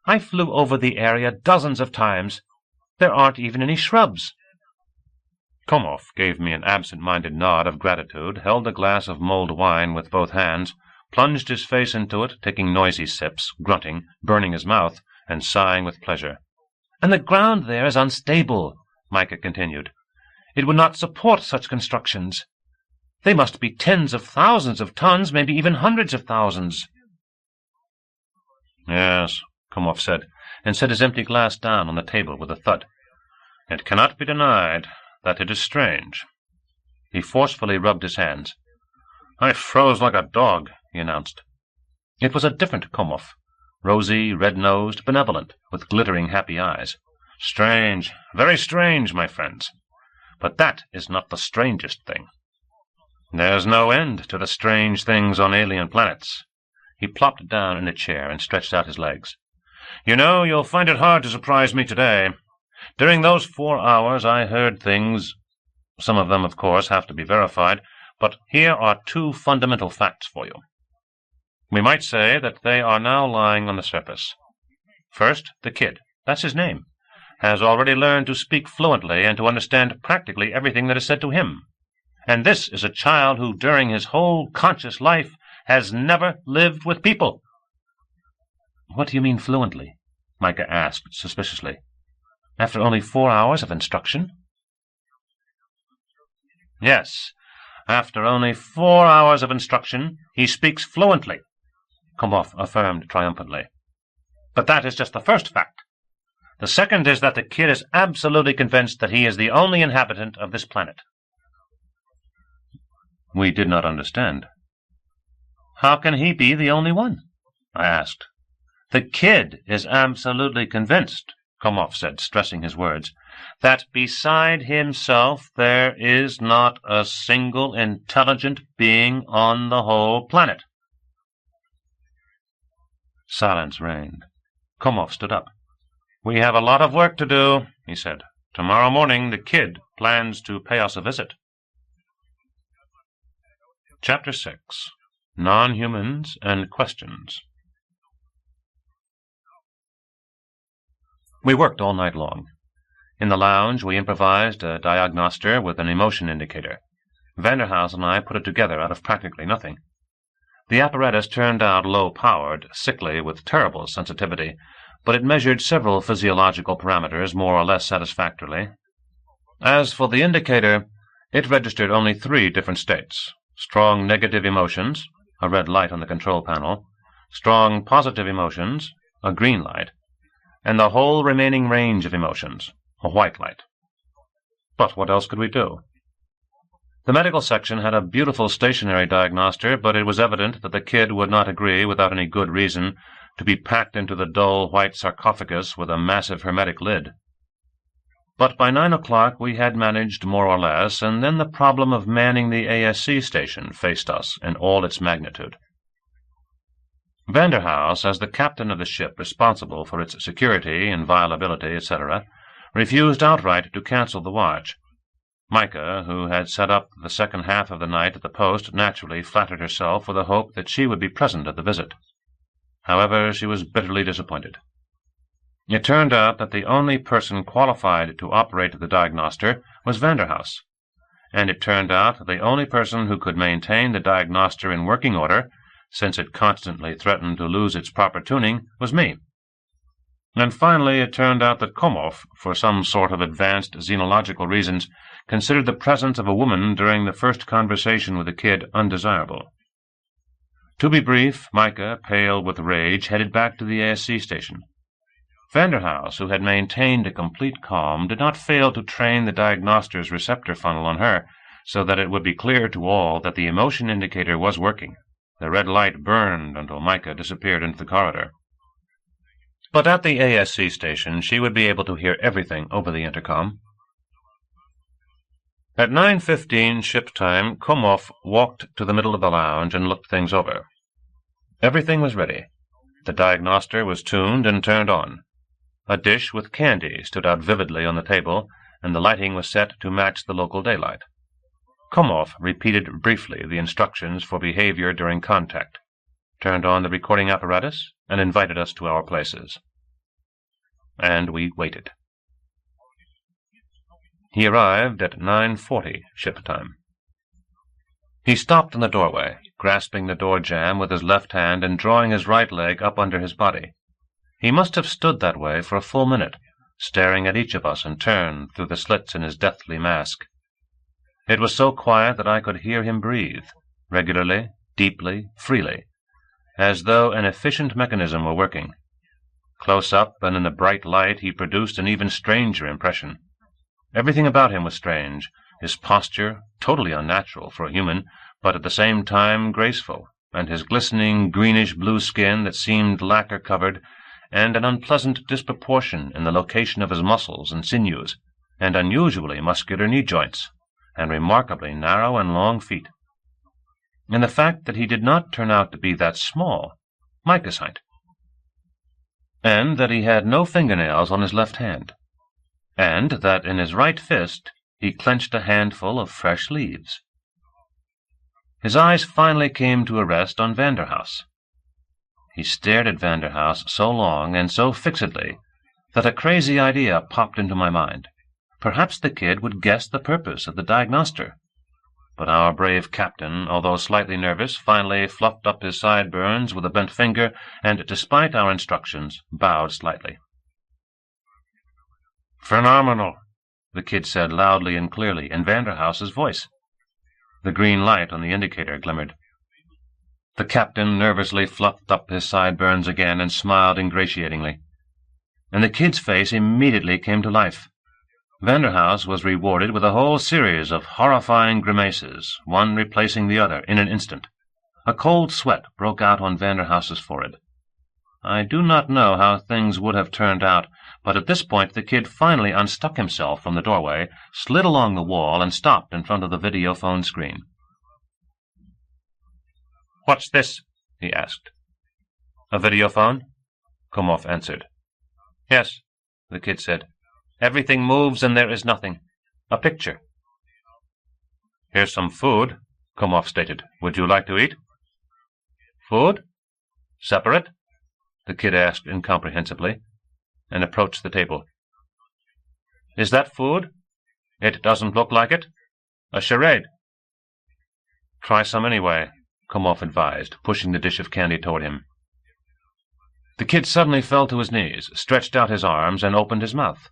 I flew over the area dozens of times. There aren't even any shrubs." Komov gave me an absent-minded nod of gratitude, held a glass of mulled wine with both hands, plunged his face into it, taking noisy sips, grunting, burning his mouth, and sighing with pleasure. "And the ground there is unstable," Micah continued. "It would not support such constructions. They must be tens of thousands of tons, maybe even hundreds of thousands." "Yes," Komov said, and set his empty glass down on the table with a thud. "It cannot be denied that it is strange." He forcefully rubbed his hands. "I froze like a dog," he announced. It was a different Komov, rosy, red-nosed, benevolent, with glittering happy eyes. "Strange, very strange, my friends. But that is not the strangest thing. There's no end to the strange things on alien planets." He plopped down in a chair and stretched out his legs. "You know, you'll find it hard to surprise me today. During those 4 hours I heard things. Some of them, of course, have to be verified, but here are 2 fundamental facts for you. We might say that they are now lying on the surface. First, the kid, that's his name, has already learned to speak fluently and to understand practically everything that is said to him. And this is a child who, during his whole conscious life, has never lived with people." "What do you mean fluently?" Micah asked suspiciously. "After only 4 hours of instruction?" "Yes, after only 4 hours of instruction, he speaks fluently," Komov affirmed triumphantly. "But that is just the first fact. The second is that the kid is absolutely convinced that he is the only inhabitant of this planet." We did not understand. "How can he be the only one?" I asked. "The kid is absolutely convinced," Komov said, stressing his words, "that beside himself there is not a single intelligent being on the whole planet." Silence reigned. Komov stood up. "We have a lot of work to do," he said. "Tomorrow morning the kid plans to pay us a visit." Chapter 6. Non-Humans and Questions. We worked all night long. In the lounge we improvised a diagnoster with an emotion indicator. Vanderhouse and I put it together out of practically nothing. The apparatus turned out low-powered, sickly, with terrible sensitivity, but it measured several physiological parameters more or less satisfactorily. As for the indicator, it registered only 3 different states: strong negative emotions, a red light on the control panel; strong positive emotions, a green light; and the whole remaining range of emotions, a white light. But what else could we do? The medical section had a beautiful stationary diagnoster, but it was evident that the kid would not agree, without any good reason, to be packed into the dull white sarcophagus with a massive hermetic lid. But by 9 o'clock we had managed more or less, and then the problem of manning the ASC station faced us in all its magnitude. Vanderhouse, as the captain of the ship responsible for its security, inviolability, etc., refused outright to cancel the watch. Micah, who had sat up the second half of the night at the post, naturally flattered herself with the hope that she would be present at the visit. However, she was bitterly disappointed. It turned out that the only person qualified to operate the diagnoster was Vanderhouse, and it turned out that the only person who could maintain the diagnoster in working order, since it constantly threatened to lose its proper tuning, was me. And finally it turned out that Komov, for some sort of advanced xenological reasons, considered the presence of a woman during the first conversation with the kid undesirable. To be brief, Micah, pale with rage, headed back to the ASC station. Vanderhouse, who had maintained a complete calm, did not fail to train the diagnoster's receptor funnel on her, so that it would be clear to all that the emotion indicator was working. The red light burned until Micah disappeared into the corridor. But at the ASC station she would be able to hear everything over the intercom. At 9:15 ship time, Komov walked to the middle of the lounge and looked things over. Everything was ready. The diagnoster was tuned and turned on. A dish with candy stood out vividly on the table, and the lighting was set to match the local daylight. Komov repeated briefly the instructions for behavior during contact, turned on the recording apparatus, and invited us to our places. And we waited. He arrived at 9:40 ship time. He stopped in the doorway, grasping the door jamb with his left hand and drawing his right leg up under his body. He must have stood that way for a full minute, staring at each of us in turn through the slits in his deathly mask. It was so quiet that I could hear him breathe, regularly, deeply, freely, as though an efficient mechanism were working. Close up and in the bright light he produced an even stranger impression. Everything about him was strange, his posture totally unnatural for a human, but at the same time graceful, and his glistening greenish-blue skin that seemed lacquer-covered, and an unpleasant disproportion in the location of his muscles and sinews, and unusually muscular knee joints, and remarkably narrow and long feet. And the fact that he did not turn out to be that small, Micah's height, and that he had no fingernails on his left hand, and that in his right fist he clenched a handful of fresh leaves. His eyes finally came to a rest on Vanderhouse. He stared at Vanderhouse so long and so fixedly that a crazy idea popped into my mind. Perhaps the kid would guess the purpose of the diagnoster. But our brave captain, although slightly nervous, finally fluffed up his sideburns with a bent finger and, despite our instructions, bowed slightly. "Phenomenal," the kid said loudly and clearly in Vanderhouse's voice. The green light on the indicator glimmered. The captain nervously fluffed up his sideburns again and smiled ingratiatingly. And the kid's face immediately came to life. Vanderhouse was rewarded with a whole series of horrifying grimaces, one replacing the other in an instant. A cold sweat broke out on Vanderhouse's forehead. I do not know how things would have turned out, but at this point the kid finally unstuck himself from the doorway, slid along the wall, and stopped in front of the videophone screen. "What's this?" he asked. "A videophone?" Komov answered. "Yes," the kid said. "Everything moves and there is nothing. A picture." "Here's some food," Komov stated. "Would you like to eat?" "Food? Separate?" the kid asked incomprehensibly, and approached the table. "Is that food? It doesn't look like it. A charade." "Try some anyway," Komov advised, pushing the dish of candy toward him. The kid suddenly fell to his knees, stretched out his arms, and opened his mouth.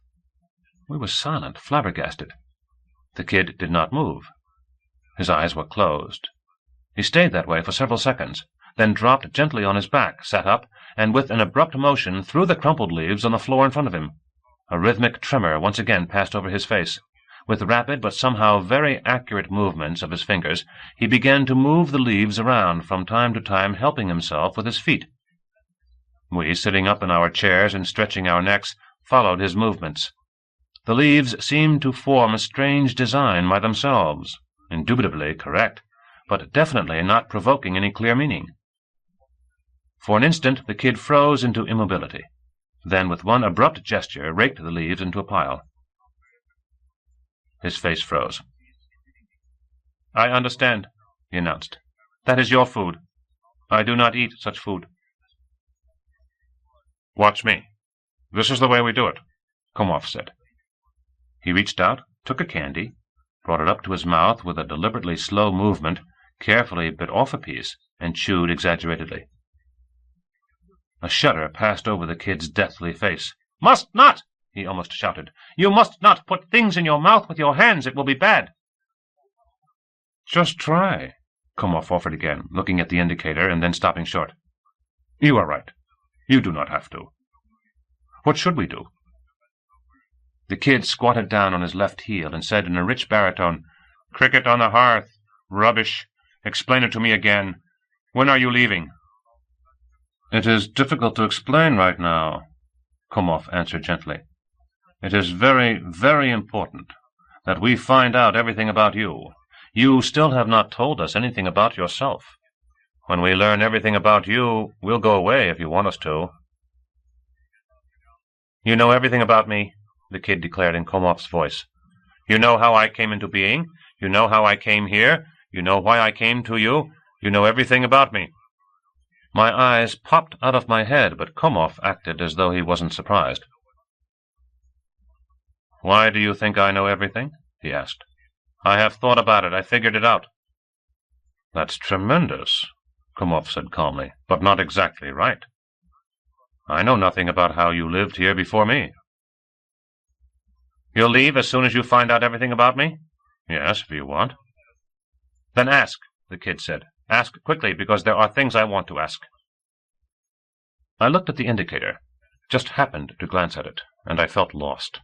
We were silent, flabbergasted. The kid did not move. His eyes were closed. He stayed that way for several seconds, then dropped gently on his back, sat up, and with an abrupt motion threw the crumpled leaves on the floor in front of him. A rhythmic tremor once again passed over his face. With rapid but somehow very accurate movements of his fingers, he began to move the leaves around from time to time, helping himself with his feet. We, sitting up in our chairs and stretching our necks, followed his movements. The leaves seemed to form a strange design by themselves, indubitably correct, but definitely not provoking any clear meaning. For an instant the kid froze into immobility, then with one abrupt gesture raked the leaves into a pile. His face froze. I understand, he announced. That is your food. I do not eat such food. Watch me. This is the way we do it, Komov said. He reached out, took a candy, brought it up to his mouth with a deliberately slow movement, carefully bit off a piece, and chewed exaggeratedly. A shudder passed over the kid's deathly face. "Must not!" he almost shouted. "You must not put things in your mouth with your hands. It will be bad." "Just try," Komov offered again, looking at the indicator and then stopping short. "You are right. You do not have to. What should we do?" The kid squatted down on his left heel and said in a rich baritone, "Cricket on the hearth. Rubbish. Explain it to me again. When are you leaving?" "It is difficult to explain right now," Komov answered gently. "It is very, very important that we find out everything about you. You still have not told us anything about yourself. When we learn everything about you, we'll go away if you want us to." "You know everything about me," the kid declared in Komov's voice. "You know how I came into being. You know how I came here. You know why I came to you. You know everything about me." My eyes popped out of my head, but Komov acted as though he wasn't surprised. "Why do you think I know everything?" he asked. "I have thought about it. I figured it out." "That's tremendous," Komov said calmly, "but not exactly right. I know nothing about how you lived here before me." "You'll leave as soon as you find out everything about me?" "Yes, if you want." "Then ask," the kid said. "Ask quickly, because there are things I want to ask." I looked at the indicator, just happened to glance at it, and I felt lost.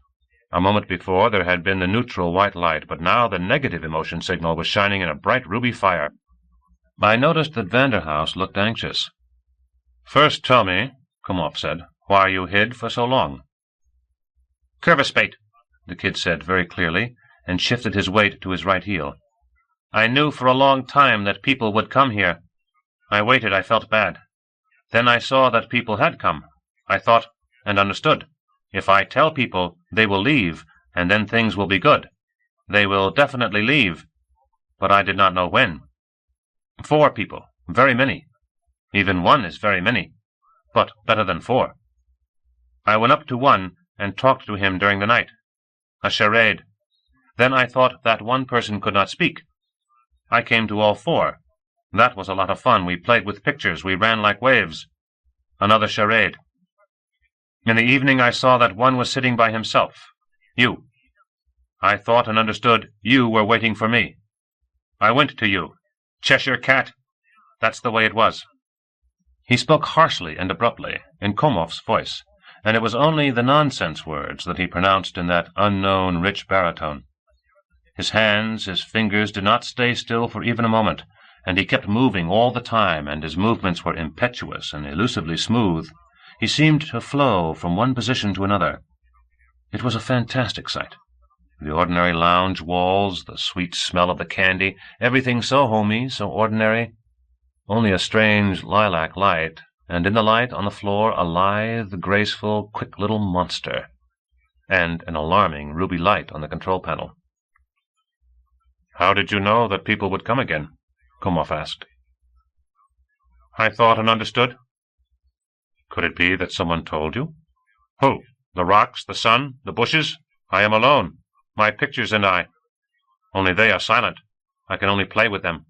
A moment before there had been the neutral white light, but now the negative emotion signal was shining in a bright ruby fire. I noticed that Vanderhouse looked anxious. "First tell me," Komov said, "why you hid for so long." "Curvespate," the kid said very clearly, and shifted his weight to his right heel. "I knew for a long time that people would come here. I waited. I felt bad. Then I saw that people had come. I thought and understood. If I tell people, they will leave, and then things will be good. They will definitely leave, but I did not know when. 4 people, very many. Even 1 is very many, but better than 4. I went up to one and talked to him during the night. A charade. Then I thought that one person could not speak. I came to all 4. That was a lot of fun. We played with pictures. We ran like waves. Another charade. In the evening I saw that one was sitting by himself. You. I thought and understood you were waiting for me. I went to you. Cheshire Cat. That's the way it was." He spoke harshly and abruptly, in Komov's voice, and it was only the nonsense words that he pronounced in that unknown, rich baritone. His hands, his fingers did not stay still for even a moment, and he kept moving all the time, and his movements were impetuous and elusively smooth. He seemed to flow from one position to another. It was a fantastic sight. The ordinary lounge walls, the sweet smell of the candy, everything so homey, so ordinary. Only a strange lilac light, and in the light on the floor a lithe, graceful, quick little monster, and an alarming ruby light on the control panel. "How did you know that people would come again?" Komov asked. "I thought and understood." "Could it be that someone told you?" "Who? The rocks, the sun, the bushes? I am alone. My pictures and I. Only they are silent. I can only play with them."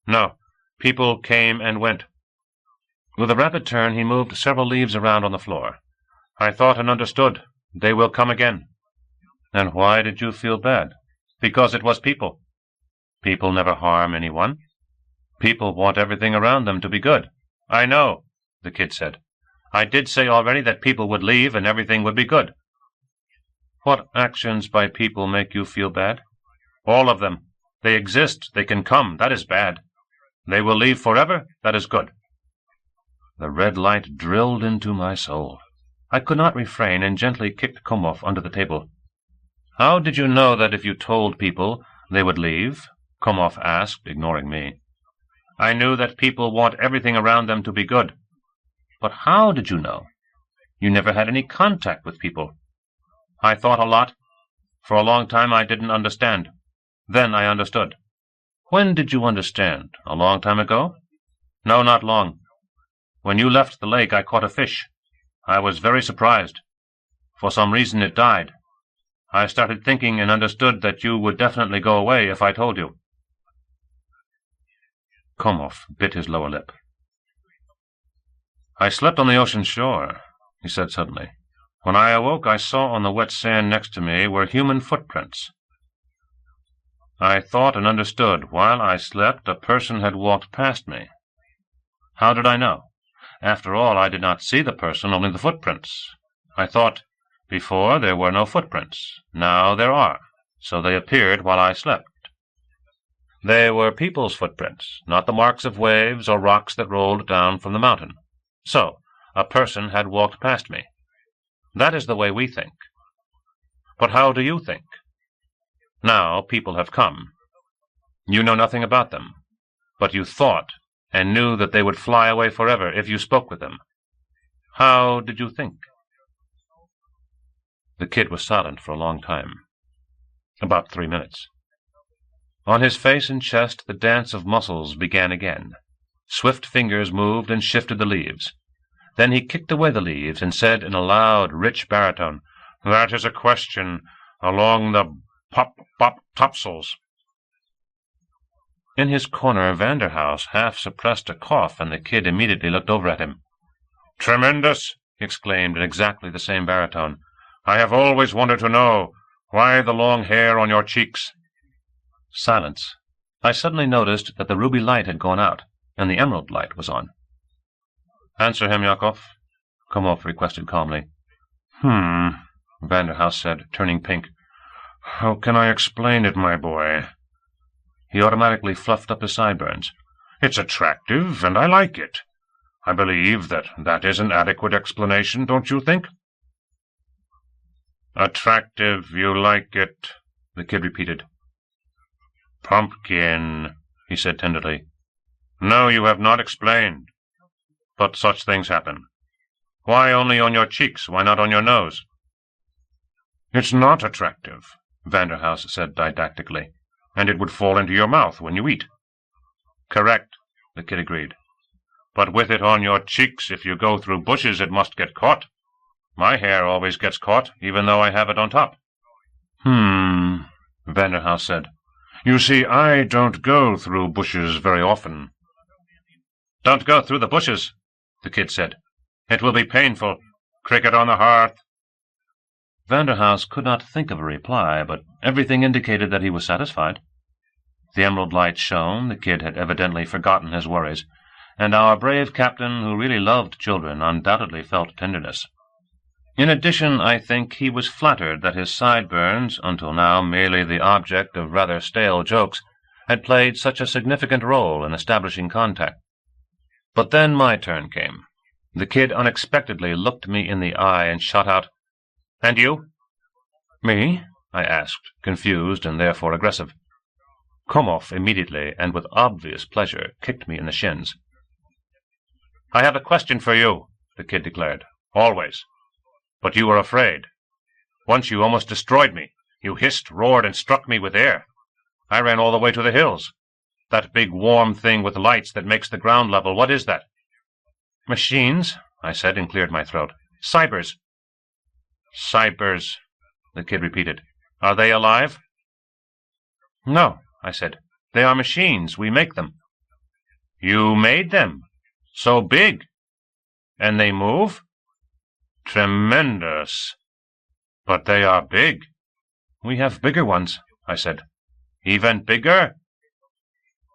"No. People came and went." With a rapid turn he moved several leaves around on the floor. "I thought and understood. They will come again." "And why did you feel bad?" "Because it was people." "People never harm anyone." "People want everything around them to be good." "I know," the kid said. "I did say already that people would leave and everything would be good." "What actions by people make you feel bad?" "All of them. They exist. They can come. That is bad. They will leave forever. That is good." The red light drilled into my soul. I could not refrain and gently kicked Komov under the table. "How did you know that if you told people they would leave?" Komov asked, ignoring me. "I knew that people want everything around them to be good." "But how did you know? You never had any contact with people." "I thought a lot. For a long time I didn't understand. Then I understood. When did you understand? A long time ago? No, not long. When you left the lake, I caught a fish. I was very surprised. For some reason it died. I started thinking and understood that you would definitely go away if I told you. Komov bit his lower lip. I slept on the ocean shore, he said suddenly. When I awoke, I saw on the wet sand next to me were human footprints. I thought and understood while I slept a person had walked past me. How did I know? After all, I did not see the person, only the footprints. I thought, before there were no footprints. Now there are, so they appeared while I slept. They were people's footprints, not the marks of waves or rocks that rolled down from the mountain. So, a person had walked past me. That is the way we think. But how do you think? Now people have come. You know nothing about them, but you thought and knew that they would fly away forever if you spoke with them. How did you think? The kid was silent for a long time, about 3 minutes. On his face and chest the dance of muscles began again. Swift fingers moved and shifted the leaves. Then he kicked away the leaves and said in a loud, rich baritone, "That is a question along the pop-pop-topsels." In his corner, Vanderhouse half suppressed a cough, and the kid immediately looked over at him. "Tremendous!" he exclaimed in exactly the same baritone. "I have always wanted to know why the long hair on your cheeks." Silence. I suddenly noticed that the ruby light had gone out, and the emerald light was on. "Answer him, Yakov," Komov requested calmly. Vanderhouse said, turning pink. "How can I explain it, my boy?" He automatically fluffed up his sideburns. "It's attractive, and I like it. I believe that is an adequate explanation, don't you think?" "Attractive, you like it," the kid repeated. "Pumpkin," he said tenderly. "No, you have not explained. But such things happen. Why only on your cheeks? Why not on your nose?" "It's not attractive," Vanderhouse said didactically, "and it would fall into your mouth when you eat." "Correct," the kid agreed. "But with it on your cheeks, if you go through bushes, it must get caught. My hair always gets caught, even though I have it on top." Vanderhouse said. "You see, I don't go through bushes very often." "Don't go through the bushes," the kid said. "It will be painful. Cricket on the hearth." Vanderhouse could not think of a reply, but everything indicated that he was satisfied. The emerald light shone, the kid had evidently forgotten his worries, and our brave captain, who really loved children, undoubtedly felt tenderness. In addition, I think he was flattered that his sideburns, until now merely the object of rather stale jokes, had played such a significant role in establishing contact. But then my turn came. The kid unexpectedly looked me in the eye and shot out, "And you?" "Me?" I asked, confused and therefore aggressive. Komov immediately, and with obvious pleasure, kicked me in the shins. "I have a question for you," the kid declared. "Always. But you were afraid. Once you almost destroyed me. You hissed, roared, and struck me with air. I ran all the way to the hills. That big warm thing with lights that makes the ground level, what is that?" "Machines," I said, and cleared my throat. "Cybers." "Cybers," the kid repeated. "Are they alive?" "No," I said. "They are machines. We make them." "You made them? So big? And they move?" "Tremendous. But they are big." "We have bigger ones," I said. "Even bigger?"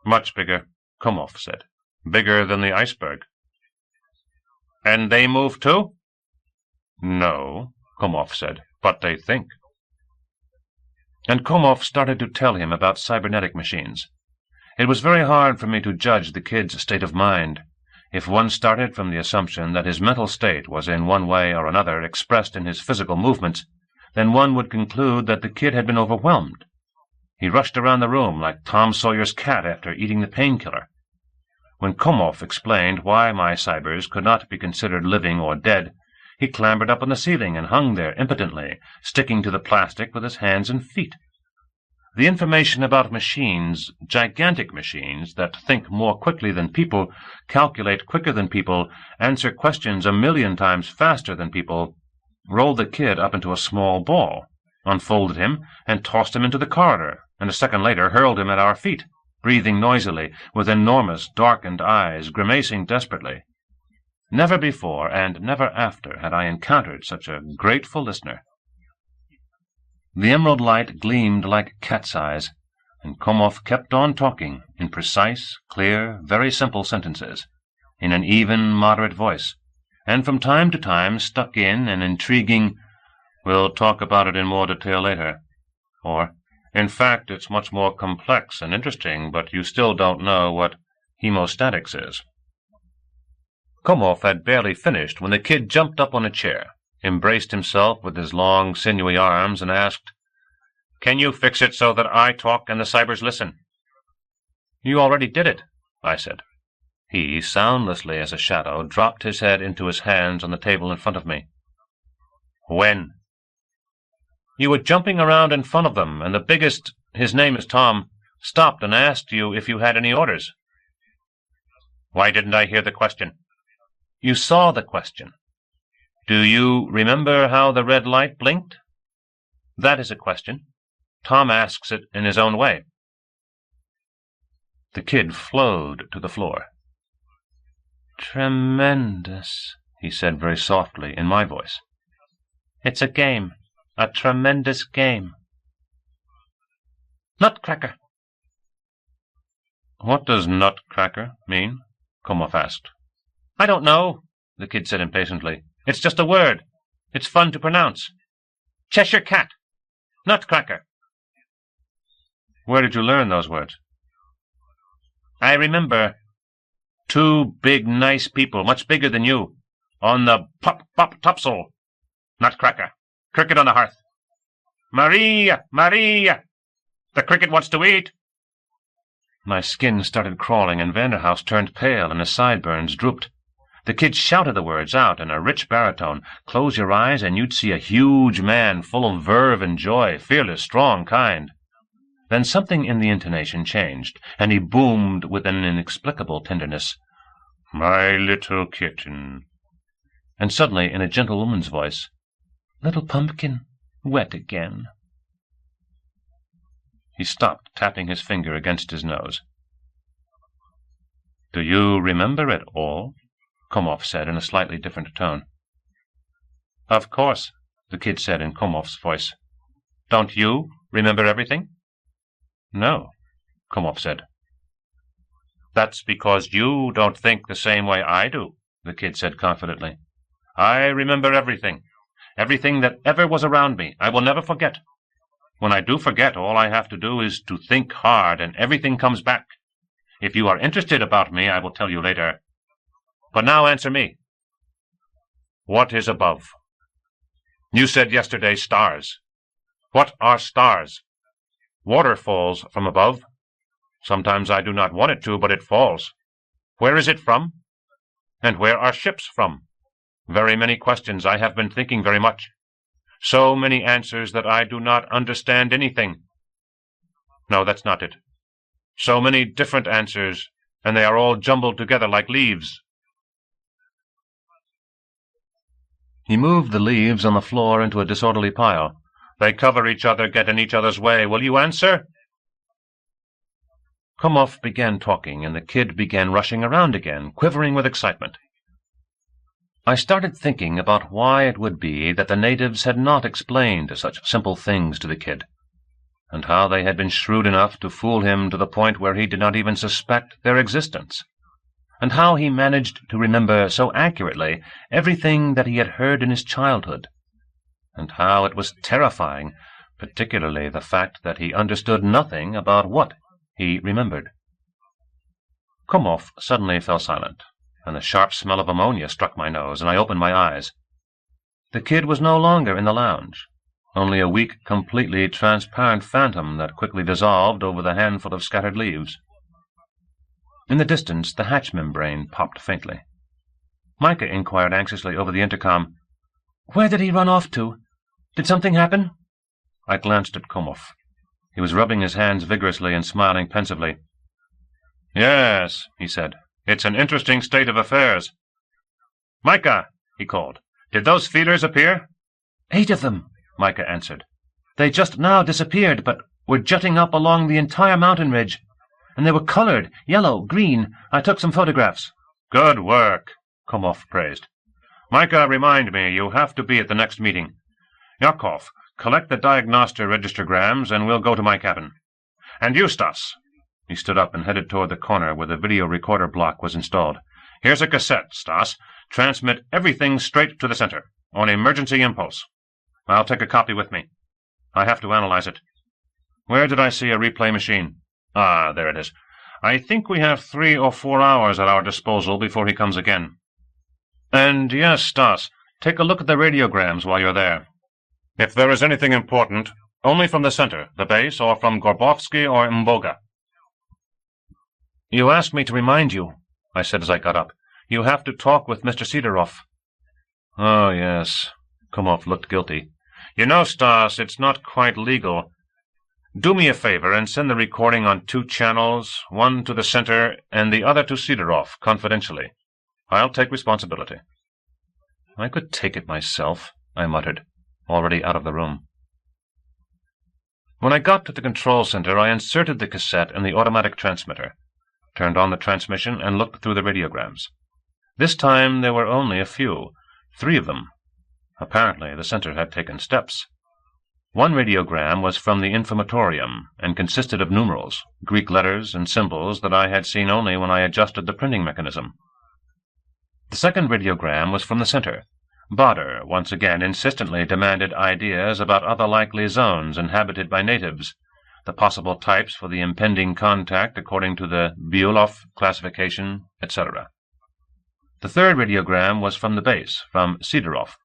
"Much bigger," Komov said. "Bigger than the iceberg." "And they move too?" "No," Komov said, "but they think." And Komov started to tell him about cybernetic machines. It was very hard for me to judge the kid's state of mind. If one started from the assumption that his mental state was in one way or another expressed in his physical movements, then one would conclude that the kid had been overwhelmed. He rushed around the room like Tom Sawyer's cat after eating the painkiller. When Komov explained why my cybers could not be considered living or dead, he clambered up on the ceiling and hung there impotently, sticking to the plastic with his hands and feet. The information about machines, gigantic machines, that think more quickly than people, calculate quicker than people, answer questions 1,000,000 times faster than people, rolled the kid up into a small ball, unfolded him, and tossed him into the corridor, and a second later hurled him at our feet, breathing noisily, with enormous, darkened eyes, grimacing desperately. Never before and never after had I encountered such a grateful listener. The emerald light gleamed like cat's eyes, and Komov kept on talking in precise, clear, very simple sentences, in an even, moderate voice, and from time to time stuck in an intriguing, "We'll talk about it in more detail later," or, "In fact, it's much more complex and interesting, but you still don't know what hemostatics is." Komov had barely finished when the kid jumped up on a chair, embraced himself with his long, sinewy arms, and asked, "Can you fix it so that I talk and the cybers listen?" "You already did it," I said. He, soundlessly as a shadow, dropped his head into his hands on the table in front of me. "When?" "You were jumping around in front of them, and the biggest, his name is Tom, stopped and asked you if you had any orders." "Why didn't I hear the question?" "You saw the question." "Do you remember how the red light blinked?" "That is a question. Tom asks it in his own way." The kid flowed to the floor. "Tremendous," he said very softly in my voice. "It's a game, a tremendous game." "Nutcracker." "What does nutcracker mean?" Komov asked. "I don't know," the kid said impatiently. "It's just a word. It's fun to pronounce. Cheshire cat. Nutcracker." "Where did you learn those words?" "I remember 2 big, nice people, much bigger than you, on the pop-topsail. Nutcracker. Cricket on the hearth. Maria! Maria! The cricket wants to eat." My skin started crawling, and Vanderhouse turned pale, and his sideburns drooped. The kid shouted the words out in a rich baritone. Close your eyes, and you'd see a huge man, full of verve and joy, fearless, strong, kind. Then something in the intonation changed, and he boomed with an inexplicable tenderness, "My little kitten." And suddenly, in a gentle woman's voice, "Little pumpkin, wet again." He stopped, tapping his finger against his nose. "Do you remember it all?" Komov said in a slightly different tone. "Of course," the kid said in Komov's voice. "Don't you remember everything?" "No," Komov said. "That's because you don't think the same way I do," the kid said confidently. "I remember everything. Everything that ever was around me. I will never forget. When I do forget, all I have to do is to think hard, and everything comes back. If you are interested about me, I will tell you later. But now answer me. What is above? You said yesterday stars. What are stars? Water falls from above. Sometimes I do not want it to, but it falls. Where is it from? And where are ships from? Very many questions. I have been thinking very much. So many answers that I do not understand anything. No, that's not it. So many different answers, and they are all jumbled together like leaves." He moved the leaves on the floor into a disorderly pile. "They cover each other, get in each other's way. Will you answer?" Komov began talking, and the kid began rushing around again, quivering with excitement. I started thinking about why it would be that the natives had not explained such simple things to the kid, and how they had been shrewd enough to fool him to the point where he did not even suspect their existence, and how he managed to remember so accurately everything that he had heard in his childhood, and how it was terrifying, particularly the fact that he understood nothing about what he remembered. Komov suddenly fell silent, and the sharp smell of ammonia struck my nose, and I opened my eyes. The kid was no longer in the lounge, only a weak, completely transparent phantom that quickly dissolved over the handful of scattered leaves. In the distance, the hatch membrane popped faintly. Micah inquired anxiously over the intercom, "Where did he run off to? Did something happen?" I glanced at Komov. He was rubbing his hands vigorously and smiling pensively. "Yes," he said. "It's an interesting state of affairs." "Micah," he called, "did those feelers appear?" "8 of them," Micah answered. "They just now disappeared, but were jutting up along the entire mountain ridge. And they were colored, yellow, green. I took some photographs." "Good work," Komov praised. "Micah, remind me, you have to be at the next meeting. Yakov, collect the diagnoster registergrams, and we'll go to my cabin. And you, Stas." He stood up and headed toward the corner where the video recorder block was installed. "Here's a cassette, Stas. Transmit everything straight to the center, on emergency impulse. I'll take a copy with me. I have to analyze it. Where did I see a replay machine? Ah, there it is. I think we have 3 or 4 hours at our disposal before he comes again. And yes, Stas, take a look at the radiograms while you're there. If there is anything important, only from the center, the base, or from Gorbovsky or Mboga." "You asked me to remind you," I said as I got up. "You have to talk with Mr. Sidorov." "Oh, yes." Komov looked guilty. "You know, Stas, it's not quite legal. Do me a favor and send the recording on 2 channels, one to the center and the other to Sidorov, confidentially. I'll take responsibility." "I could take it myself," I muttered, already out of the room. When I got to the control center, I inserted the cassette in the automatic transmitter, turned on the transmission, and looked through the radiograms. This time there were only a few, 3 of them. Apparently the center had taken steps. One radiogram was from the infirmatorium, and consisted of numerals, Greek letters, and symbols that I had seen only when I adjusted the printing mechanism. The second radiogram was from the center. Bader once again insistently demanded ideas about other likely zones inhabited by natives, the possible types for the impending contact according to the Biulov classification, etc. The third radiogram was from the base, from Sidorov.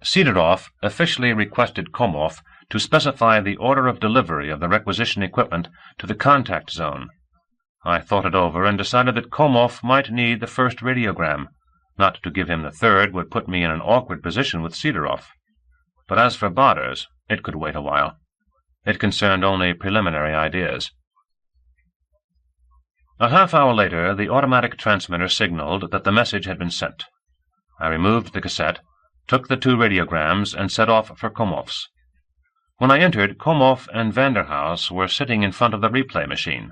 Sidorov officially requested Komov to specify the order of delivery of the requisition equipment to the contact zone. I thought it over and decided that Komov might need the first radiogram. Not to give him the third would put me in an awkward position with Sidorov. But as for Bader's, it could wait a while. It concerned only preliminary ideas. A half-hour later, the automatic transmitter signaled that the message had been sent. I removed the cassette, took the 2 radiograms, and set off for Komov's. When I entered, Komov and Vanderhaus were sitting in front of the replay machine.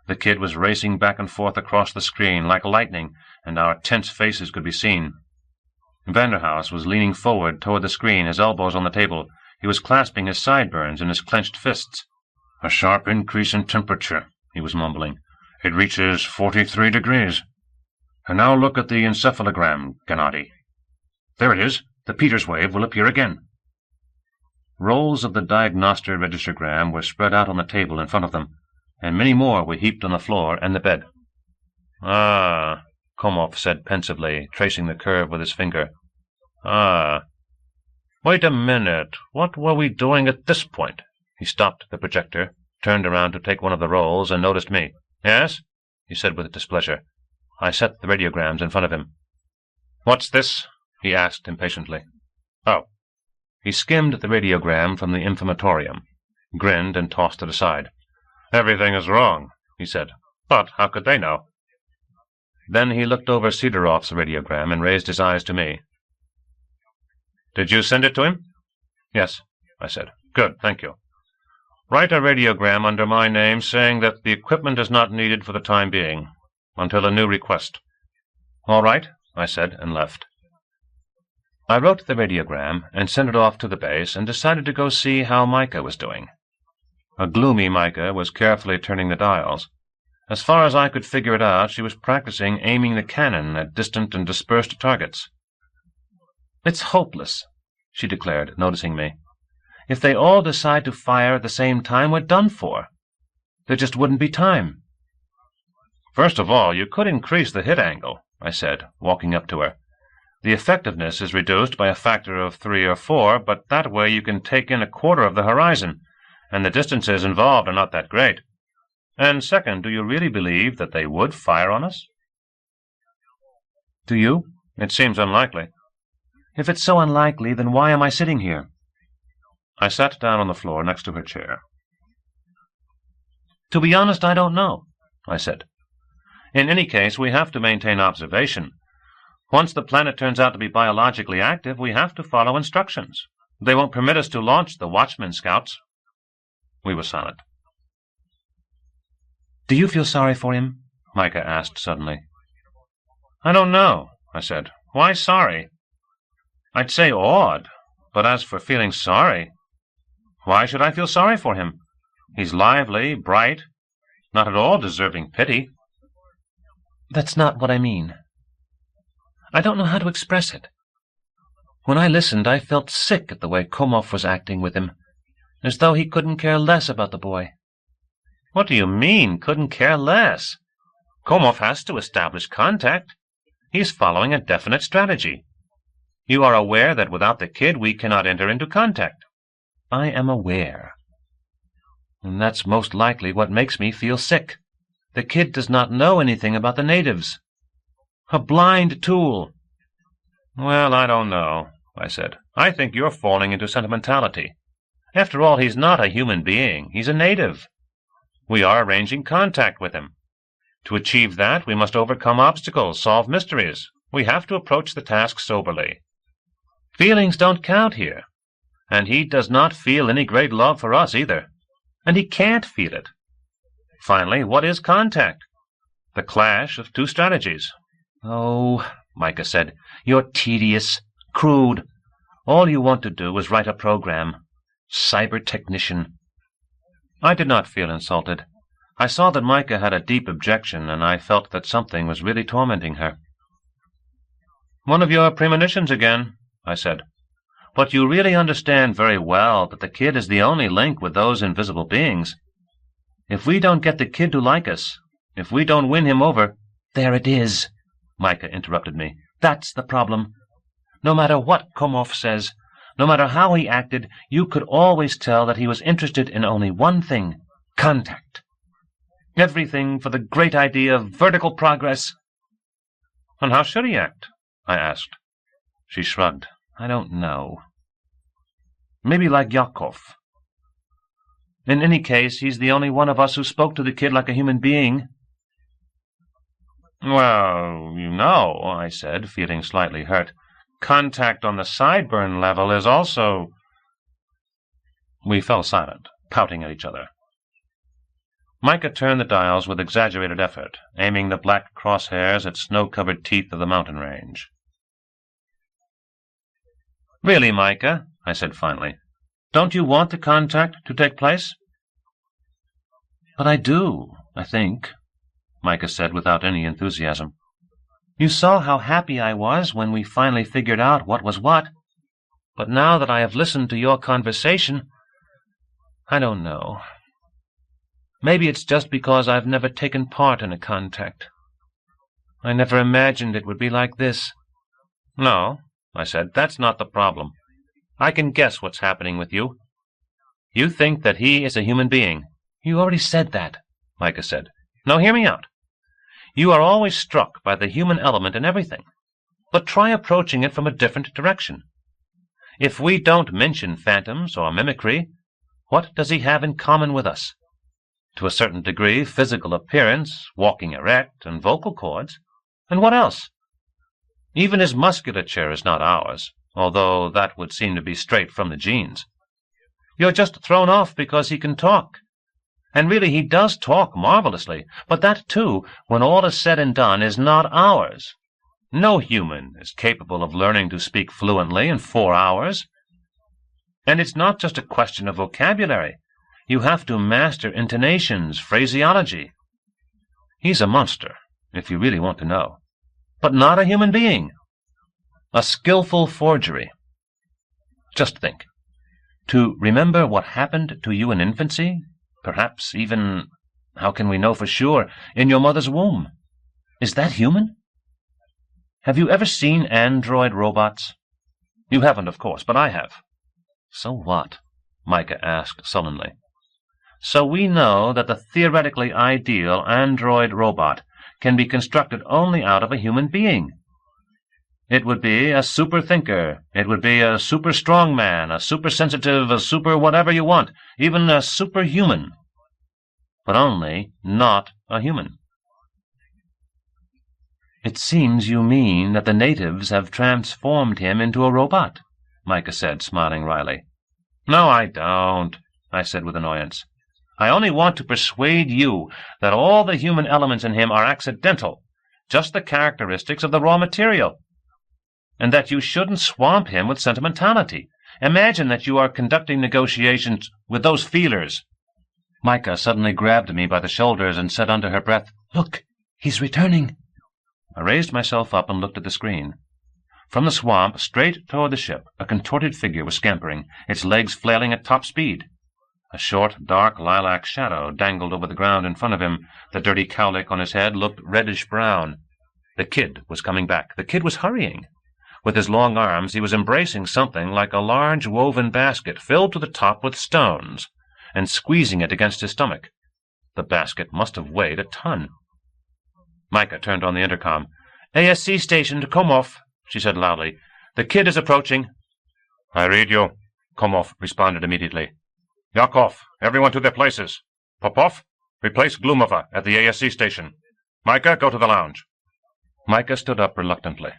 The kid was racing back and forth across the screen like lightning, and our tense faces could be seen. Vanderhaus was leaning forward toward the screen, his elbows on the table. He was clasping his sideburns in his clenched fists. "A sharp increase in temperature," he was mumbling. "It reaches 43 degrees. And now look at the encephalogram, Gennady. There it is. The Peters wave will appear again." Rolls of the diagnoster registergram were spread out on the table in front of them, and many more were heaped on the floor and the bed. "Ah," Komov said pensively, tracing the curve with his finger. "Ah. Wait a minute. What were we doing at this point?" He stopped the projector, turned around to take one of the rolls, and noticed me. "Yes?" he said with displeasure. I set the radiograms in front of him. "What's this?" he asked impatiently. "Oh." He skimmed the radiogram from the infirmatorium, grinned, and tossed it aside. "Everything is wrong," he said. "But how could they know?" Then he looked over Sidorov's radiogram and raised his eyes to me. "Did you send it to him?" "Yes," I said. "Good, thank you. Write a radiogram under my name saying that the equipment is not needed for the time being, until a new request." "All right," I said, and left. I wrote the radiogram and sent it off to the base and decided to go see how Micah was doing. A gloomy Micah was carefully turning the dials. As far as I could figure it out, she was practicing aiming the cannon at distant and dispersed targets. "It's hopeless," she declared, noticing me. "If they all decide to fire at the same time, we're done for. There just wouldn't be time." "First of all, you could increase the hit angle," I said, walking up to her. "The effectiveness is reduced by a factor of 3 or 4, but that way you can take in a quarter of the horizon, and the distances involved are not that great. And second, do you really believe that they would fire on us?" "Do you?" "It seems unlikely." "If it's so unlikely, then why am I sitting here?" I sat down on the floor next to her chair. To be honest, I don't know, I said. In any case, we have to maintain observation. Once the planet turns out to be biologically active, we have to follow instructions. They won't permit us to launch the Watchmen scouts. We were silent. Do you feel sorry for him? Micah asked suddenly. I don't know, I said. Why sorry? I'd say awed, but as for feeling sorry, why should I feel sorry for him? He's lively, bright, not at all deserving pity. That's not what I mean. I don't know how to express it. When I listened, I felt sick at the way Komov was acting with him, as though he couldn't care less about the boy. What do you mean, couldn't care less? Komov has to establish contact. He's following a definite strategy. You are aware that without the kid we cannot enter into contact. I am aware. And that's most likely what makes me feel sick. The kid does not know anything about the natives. A blind tool. Well, I don't know, I said. I think you're falling into sentimentality. After all, he's not a human being. He's a native. We are arranging contact with him. To achieve that, we must overcome obstacles, solve mysteries. We have to approach the task soberly. Feelings don't count here. And he does not feel any great love for us either. And he can't feel it. Finally, what is contact? The clash of two strategies. Oh, Micah said, you're tedious, crude. All you want to do is write a program. Cyber technician. I did not feel insulted. I saw that Micah had a deep objection, and I felt that something was really tormenting her. One of your premonitions again, I said. But you really understand very well that the kid is the only link with those invisible beings. If we don't get the kid to like us, if we don't win him over— There it is, Micah interrupted me. That's the problem. No matter what Komov says, no matter how he acted, you could always tell that he was interested in only one thing— contact. Everything for the great idea of vertical progress. And how should he act? I asked. She shrugged. I don't know. Maybe like Yakov. In any case, he's the only one of us who spoke to the kid like a human being. Well, you know, I said, feeling slightly hurt, contact on the sideburn level is also— We fell silent, pouting at each other. Micah turned the dials with exaggerated effort, aiming the black crosshairs at snow-covered teeth of the mountain range. Really, Micah, I said finally, don't you want the contact to take place? But I do, I think, Micah said without any enthusiasm. You saw how happy I was when we finally figured out what was what. But now that I have listened to your conversation, I don't know. Maybe it's just because I've never taken part in a contact. I never imagined it would be like this. No, I said, that's not the problem. I can guess what's happening with you. You think that he is a human being. You already said that, Micah said. Now hear me out. You are always struck by the human element in everything. But try approaching it from a different direction. If we don't mention phantoms or mimicry, what does he have in common with us? To a certain degree, physical appearance, walking erect, and vocal cords. And what else? Even his musculature is not ours, although that would seem to be straight from the genes. You're just thrown off because he can talk. And really he does talk marvelously, but that, too, when all is said and done, is not ours. No human is capable of learning to speak fluently in 4 hours. And it's not just a question of vocabulary. You have to master intonations, phraseology. He's a monster, if you really want to know, but not a human being. A skillful forgery. Just think. To remember what happened to you in infancy, perhaps even, how can we know for sure, in your mother's womb. Is that human? Have you ever seen android robots? You haven't, of course, but I have. So what? Micah asked sullenly. So we know that the theoretically ideal android robot can be constructed only out of a human being. It would be a super thinker. It would be a super strong man, a super sensitive, a super whatever you want, even a superhuman. but only not a human. "It seems you mean that the natives have transformed him into a robot," Micah said, smiling wryly. "No, I don't," I said with annoyance. "I only want to persuade you that all the human elements in him are accidental, just the characteristics of the raw material, and that you shouldn't swamp him with sentimentality. Imagine that you are conducting negotiations with those feelers." Micah suddenly grabbed me by the shoulders and said under her breath, "Look, he's returning." I raised myself up and looked at the screen. From the swamp, straight toward the ship, a contorted figure was scampering, its legs flailing at top speed. A short, dark lilac shadow dangled over the ground in front of him. The dirty cowlick on his head looked reddish-brown. The kid was coming back. The kid was hurrying. With his long arms, he was embracing something like a large woven basket filled to the top with stones, and squeezing it against his stomach. The basket must have weighed a ton. Micah turned on the intercom. "ASC station to Komov," she said loudly. "The kid is approaching." "I read you," Komov responded immediately. "Yakov, everyone to their places. Popov, replace Glumova at the ASC station. Micah, go to the lounge." Micah stood up reluctantly.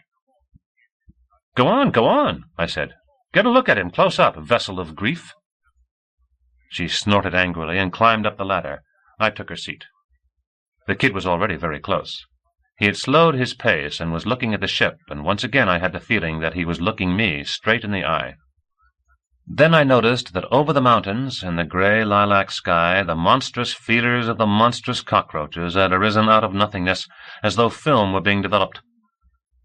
Go on, I said. "Get a look at him close up, vessel of grief." She snorted angrily and climbed up the ladder. I took her seat. The kid was already very close. He had slowed his pace and was looking at the ship, and once again I had the feeling that he was looking me straight in the eye. Then I noticed that over the mountains, in the grey lilac sky, the monstrous feelers of the monstrous cockroaches had arisen out of nothingness, as though film were being developed.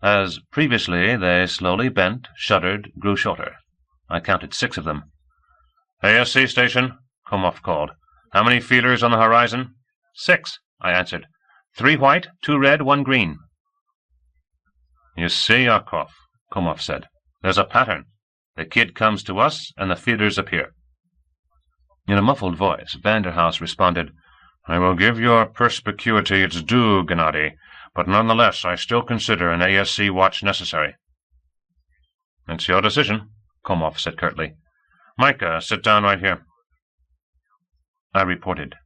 As previously, they slowly bent, shuddered, grew shorter. I counted 6 of them. "ASC station," Komov called. "How many feelers on the horizon?" 6, I answered. 3 white, 2 red, 1 green. "You see, Yakov," Komov said, "there's a pattern. The kid comes to us, and the feelers appear." In a muffled voice, Vanderhouse responded, "I will give your perspicuity its due, Gennady, but nonetheless I still consider an ASC watch necessary." "It's your decision," Komov said curtly. "Micah, sit down right here." I reported.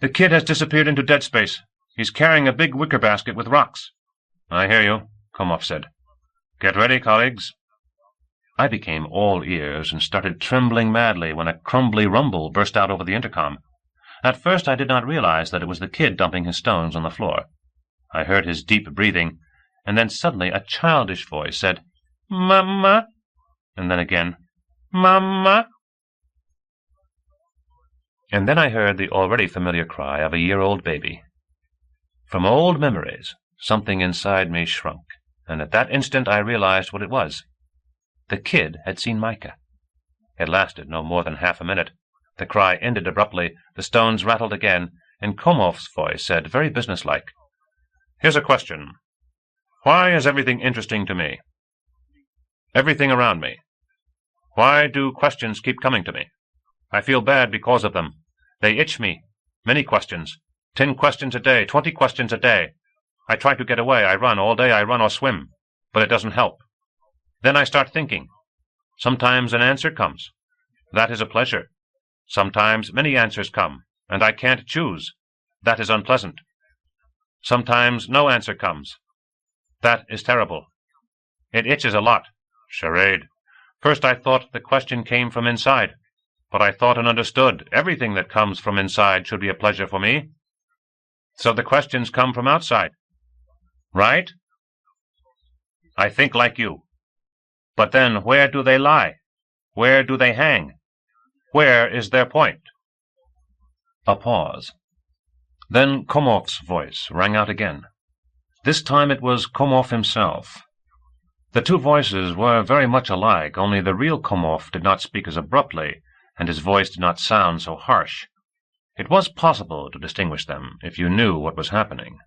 "The kid has disappeared into dead space. He's carrying a big wicker basket with rocks." "I hear you," Komov said. "Get ready, colleagues." I became all ears and started trembling madly when a crumbly rumble burst out over the intercom. At first I did not realize that it was the kid dumping his stones on the floor. I heard his deep breathing, and then suddenly a childish voice said, "Mama," and then again, "Mama." And then I heard the already familiar cry of a year-old baby. From old memories, something inside me shrunk, and at that instant I realized what it was. The kid had seen Micah. It lasted no more than half a minute. The cry ended abruptly, the stones rattled again, and Komov's voice said, very businesslike, "Here's a question. Why is everything interesting to me? Everything around me. Why do questions keep coming to me? I feel bad because of them. They itch me. Many questions. 10 questions a day, 20 questions a day. I try to get away. I run all day. I run or swim. But it doesn't help. Then I start thinking. Sometimes an answer comes. That is a pleasure. Sometimes many answers come, and I can't choose. That is unpleasant. Sometimes no answer comes. That is terrible. It itches a lot. Charade. First I thought the question came from inside, but I thought and understood everything that comes from inside should be a pleasure for me. So the questions come from outside. Right? I think like you. But then where do they lie? Where do they hang? Where is their point? A pause. Then Komov's voice rang out again. This time it was Komov himself. The 2 voices were very much alike, only the real Komov did not speak as abruptly, and his voice did not sound so harsh. It was possible to distinguish them if you knew what was happening.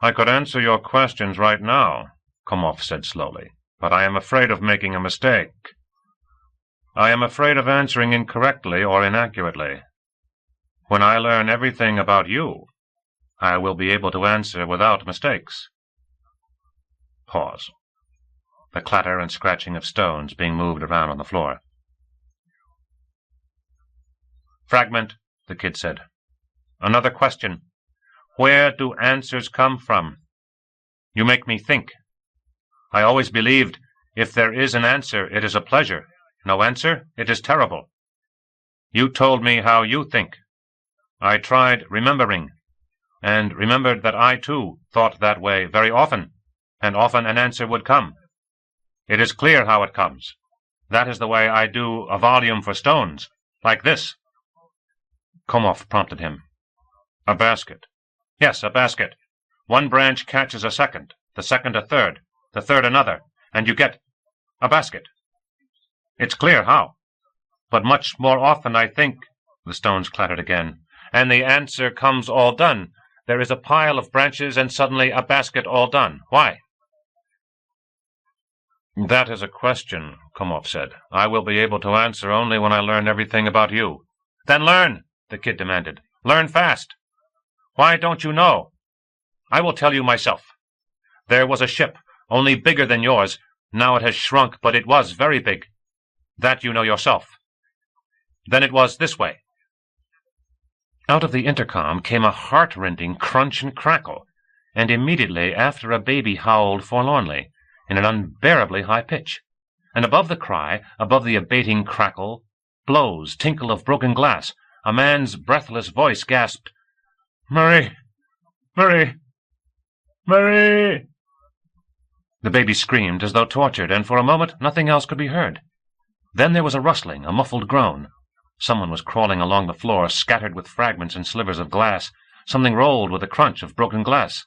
"I could answer your questions right now," Komov said slowly, "but I am afraid of making a mistake. I am afraid of answering incorrectly or inaccurately. When I learn everything about you, I will be able to answer without mistakes." Pause. The clatter and scratching of stones being moved around on the floor. Fragment the kid said. Another question. Where do answers come from? You make me think. I always believed if there is an answer, it is a pleasure. No answer, it is terrible. You told me how you think. I tried remembering, and remembered that I, too, thought that way very often, and often an answer would come. It is clear how it comes. That is the way I do a volume for stones, like this. Komov prompted him. A basket. Yes, a basket. One branch catches a second, the second a third, the third another, and you get a basket. It's clear how. But much more often, I think, the stones clattered again, and the answer comes all done. There is a pile of branches and suddenly a basket all done. Why? That is a question, Komov said. I will be able to answer only when I learn everything about you. Then learn, the kid demanded. Learn fast. Why don't you know? I will tell you myself. There was a ship, only bigger than yours. Now it has shrunk, but it was very big. That you know yourself. Then it was this way. Out of the intercom came a heart-rending crunch and crackle, and immediately after a baby howled forlornly, in an unbearably high pitch. And above the cry, above the abating crackle, blows, tinkle of broken glass, a man's breathless voice gasped, "Marie! Marie! Marie!" The baby screamed as though tortured, and for a moment nothing else could be heard. Then there was a rustling, a muffled groan. Someone was crawling along the floor, scattered with fragments and slivers of glass. Something rolled with a crunch of broken glass.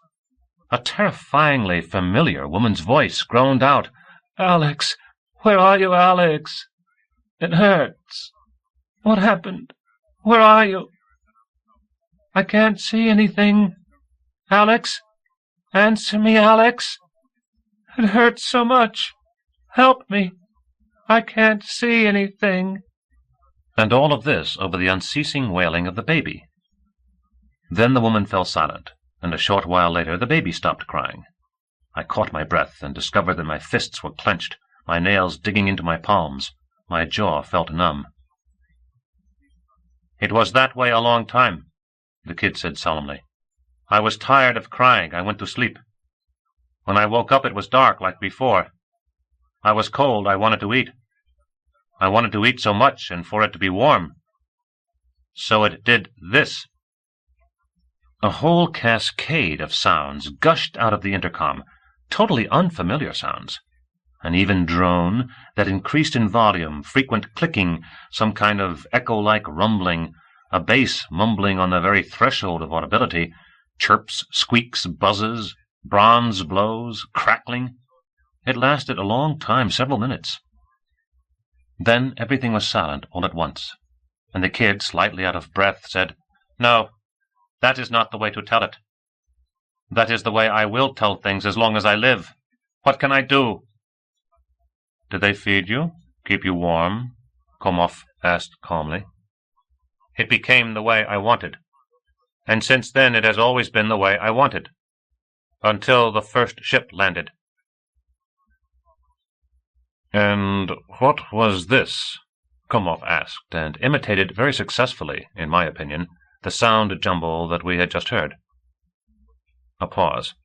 A terrifyingly familiar woman's voice groaned out, "Alex! Where are you, Alex? It hurts. What happened? Where are you? I can't see anything. Alex? Answer me, Alex. It hurts so much. Help me. I can't see anything." And all of this over the unceasing wailing of the baby. Then the woman fell silent, and a short while later the baby stopped crying. I caught my breath and discovered that my fists were clenched, my nails digging into my palms. My jaw felt numb. "It was that way a long time," the kid said solemnly. "I was tired of crying. I went to sleep. When I woke up it was dark like before. I was cold. I wanted to eat. I wanted to eat so much and for it to be warm. So it did this." A whole cascade of sounds gushed out of the intercom, totally unfamiliar sounds. An even drone that increased in volume, frequent clicking, some kind of echo-like rumbling, a bass mumbling on the very threshold of audibility, chirps, squeaks, buzzes, bronze blows, crackling. It lasted a long time, several minutes. Then everything was silent all at once, and the kid, slightly out of breath, said, "No, that is not the way to tell it. That is the way I will tell things as long as I live. What can I do?" "Did they feed you? Keep you warm?" Komov asked calmly. "It became the way I wanted. And since then it has always been the way I wanted. Until the first ship landed." "And what was this?" Komov asked, and imitated very successfully, in my opinion, the sound jumble that we had just heard. A pause.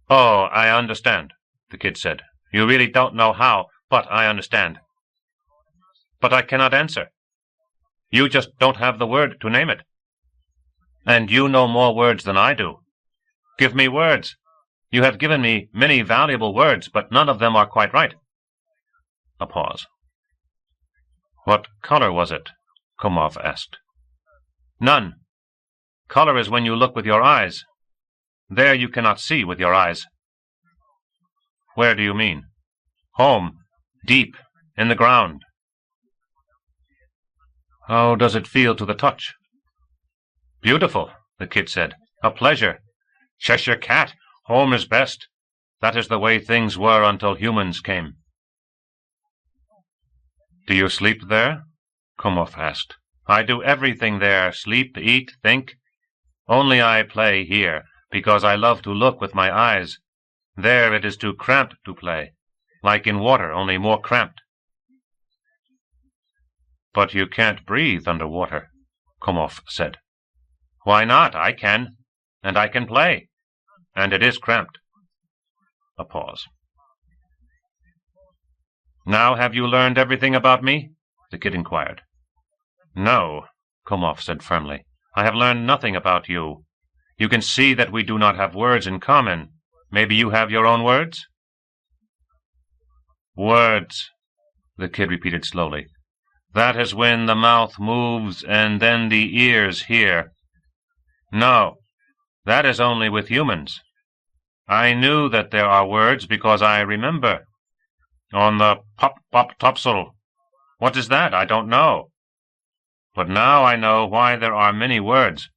"Oh, I understand," the kid said. "You really don't know how, but I understand. But I cannot answer. You just don't have the word to name it. And you know more words than I do. Give me words. You have given me many valuable words, but none of them are quite right." A pause. "What color was it?" Komov asked. "None. Color is when you look with your eyes. There you cannot see with your eyes." "Where do you mean?" "Home. Deep. In the ground." "How does it feel to the touch?" "Beautiful," the kid said. "A pleasure. Cheshire cat. Home is best. That is the way things were until humans came." "Do you sleep there?" Komov asked. "I do everything there. Sleep, eat, think. Only I play here, because I love to look with my eyes. There it is too cramped to play. Like in water, only more cramped." "But you can't breathe under water," Komov said. Why not? I can. And I can play. And it is cramped. A pause. Now have you learned everything about me? The kid inquired. No, Komov said firmly. I have learned nothing about you. You can see that we do not have words in common. Maybe you have your own words? Words, the kid repeated slowly. That is when the mouth moves and then the ears hear. No, that is only with humans. I knew that there are words because I remember. On the pop-pop-topsail. What is that? I don't know. But now I know why there are many words.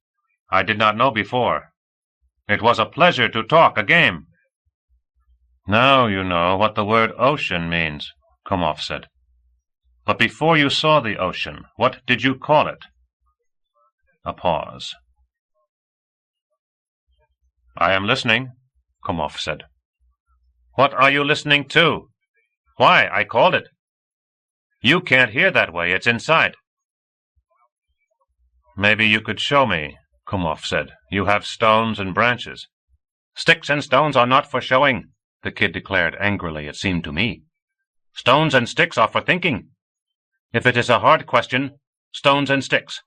I did not know before. It was a pleasure to talk a game. Now you know what the word ocean means, Komov said. But before you saw the ocean, what did you call it? A pause. I am listening, Komov said. What are you listening to? Why, I called it. You can't hear that way, it's inside. Maybe you could show me, Komov said. You have stones and branches. Sticks and stones are not for showing, the kid declared angrily, it seemed to me. Stones and sticks are for thinking. If it is a hard question, stones and sticks.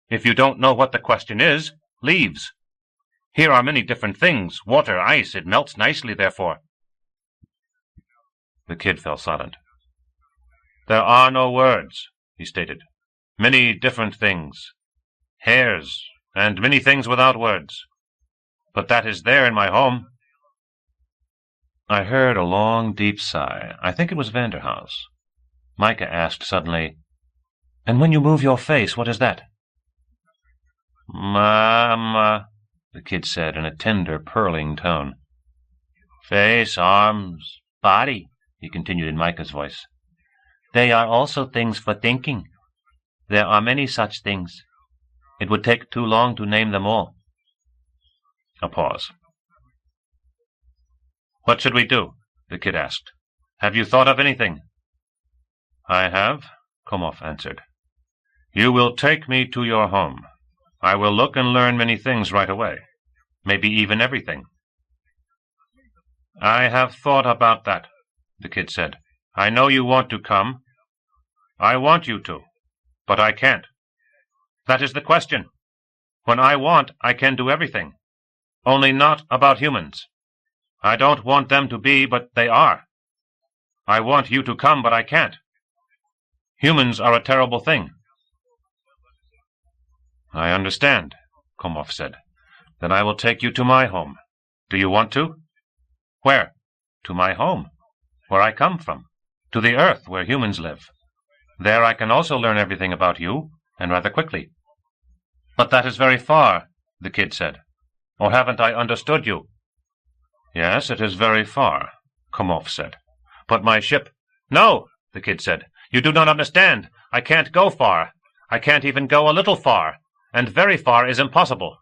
If you don't know what the question is, leaves. Here are many different things. Water, ice, it melts nicely, therefore. The kid fell silent. There are no words, he stated. Many different things. Hairs, and many things without words. But that is there in my home. I heard a long, deep sigh. I think it was Vanderhaus. Micah asked suddenly, And when you move your face, what is that? Mama, the kid said in a tender, purling tone. Face, arms, body, he continued in Micah's voice. They are also things for thinking. There are many such things. It would take too long to name them all. A pause. What should we do? The kid asked. Have you thought of anything? I have, Komov answered. You will take me to your home. I will look and learn many things right away. Maybe even everything. I have thought about that, the kid said. I know you want to come. I want you to, but I can't. That is the question. When I want, I can do everything. Only not about humans. I don't want them to be, but they are. I want you to come, but I can't. Humans are a terrible thing. I understand, Komov said. Then I will take you to my home. Do you want to? Where? To my home, where I come from. To the earth, where humans live. There I can also learn everything about you, and rather quickly. But that is very far, the kid said. Or haven't I understood you? Yes, it is very far, Komov said. But my ship— No, the kid said. You do not understand. I can't go far. I can't even go a little far. And very far is impossible.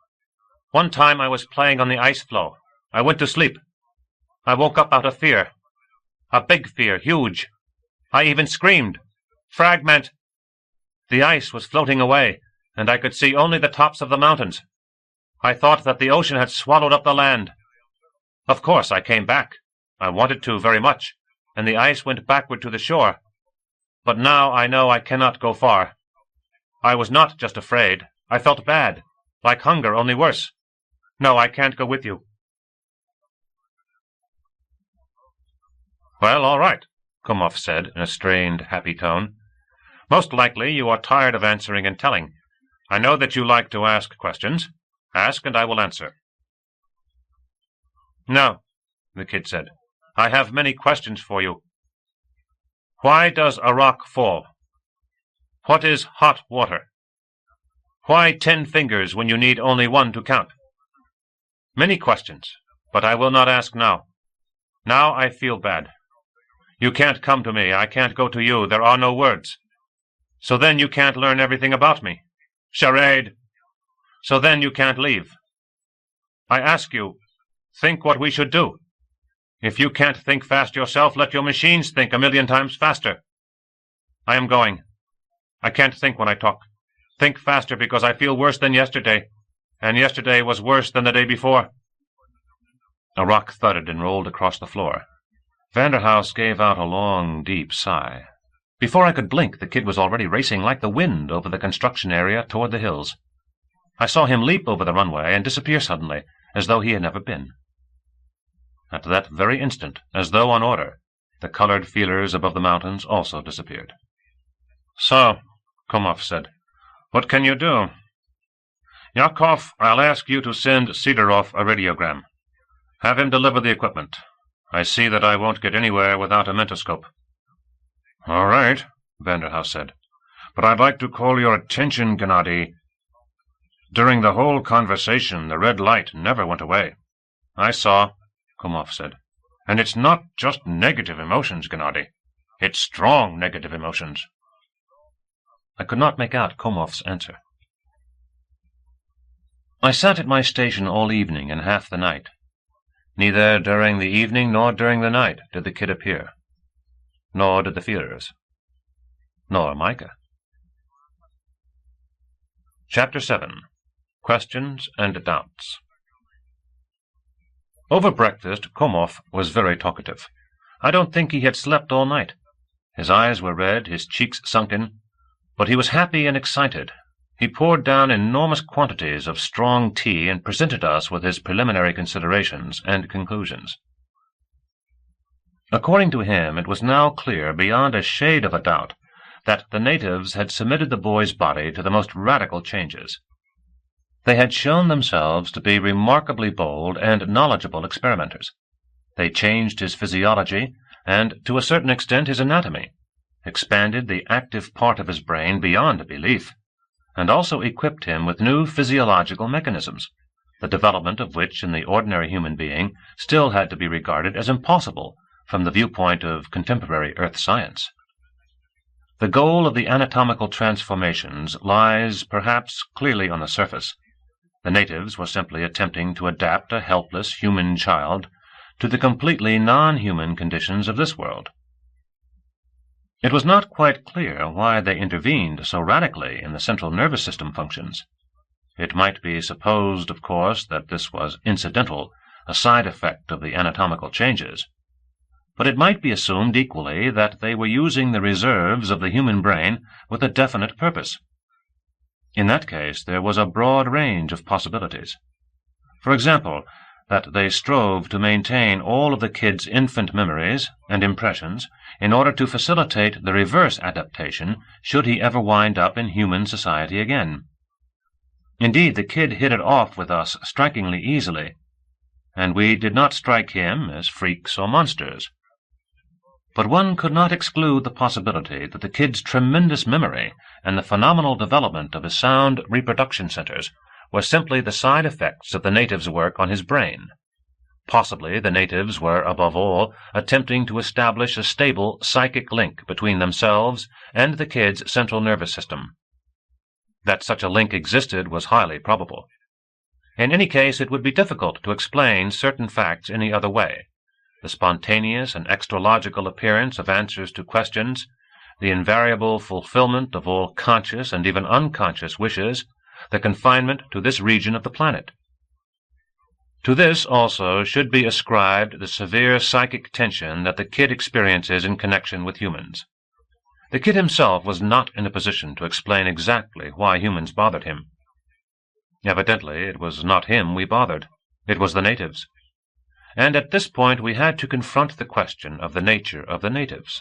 One time I was playing on the ice floe. I went to sleep. I woke up out of fear. A big fear, huge. I even screamed. Fragment! The ice was floating away, and I could see only the tops of the mountains. I thought that the ocean had swallowed up the land. Of course, I came back. I wanted to very much, and the ice went backward to the shore. But now I know I cannot go far. I was not just afraid. I felt bad, like hunger, only worse. No, I can't go with you. Well, all right, Komov said in a strained, happy tone. Most likely you are tired of answering and telling. I know that you like to ask questions. Ask and I will answer. No, the kid said. I have many questions for you. Why does a rock fall? What is hot water? Why 10 fingers when you need only 1 to count? Many questions, but I will not ask now. Now I feel bad. You can't come to me. I can't go to you. There are no words. So then you can't learn everything about me. Charade! So then you can't leave. I ask you, think what we should do. If you can't think fast yourself, let your machines think 1,000,000 times faster. I am going. I can't think when I talk. Think faster, because I feel worse than yesterday, and yesterday was worse than the day before." A rock thudded and rolled across the floor. Vanderhouse gave out a long, deep sigh. Before I could blink, the kid was already racing like the wind over the construction area toward the hills. I saw him leap over the runway and disappear suddenly, as though he had never been. At that very instant, as though on order, the colored feelers above the mountains also disappeared. "So," Komov said, "what can you do?" "Yakov, I'll ask you to send Sidorov a radiogram. Have him deliver the equipment. I see that I won't get anywhere without a mentoscope." "All right," Vanderhouse said. "But I'd like to call your attention, Gennady. During the whole conversation, the red light never went away." "I saw," Komov said. "And it's not just negative emotions, Gennady. It's strong negative emotions." I could not make out Komov's answer. I sat at my station all evening and half the night. Neither during the evening nor during the night did the kid appear. Nor did the feelers. Nor Micah. Chapter 7. Questions and Doubts. Over breakfast, Komov was very talkative. I don't think he had slept all night. His eyes were red, his cheeks sunken, but he was happy and excited. He poured down enormous quantities of strong tea and presented us with his preliminary considerations and conclusions. According to him, it was now clear, beyond a shade of a doubt, that the natives had submitted the boy's body to the most radical changes. They had shown themselves to be remarkably bold and knowledgeable experimenters. They changed his physiology and, to a certain extent, his anatomy, expanded the active part of his brain beyond belief, and also equipped him with new physiological mechanisms, the development of which in the ordinary human being still had to be regarded as impossible from the viewpoint of contemporary earth science. The goal of the anatomical transformations lies, perhaps, clearly on the surface. The natives were simply attempting to adapt a helpless human child to the completely non-human conditions of this world. It was not quite clear why they intervened so radically in the central nervous system functions. It might be supposed, of course, that this was incidental, a side effect of the anatomical changes. But it might be assumed equally that they were using the reserves of the human brain with a definite purpose. In that case, there was a broad range of possibilities. For example, that they strove to maintain all of the kid's infant memories and impressions in order to facilitate the reverse adaptation should he ever wind up in human society again. Indeed, the kid hit it off with us strikingly easily, and we did not strike him as freaks or monsters. But one could not exclude the possibility that the kid's tremendous memory and the phenomenal development of his sound reproduction centers were simply the side effects of the natives' work on his brain. Possibly the natives were, above all, attempting to establish a stable psychic link between themselves and the kid's central nervous system. That such a link existed was highly probable. In any case, it would be difficult to explain certain facts any other way. The spontaneous and extra-logical appearance of answers to questions, the invariable fulfillment of all conscious and even unconscious wishes, the confinement to this region of the planet. To this also should be ascribed the severe psychic tension that the kid experiences in connection with humans. The kid himself was not in a position to explain exactly why humans bothered him. Evidently, it was not him we bothered. It was the natives. And at this point we had to confront the question of the nature of the natives.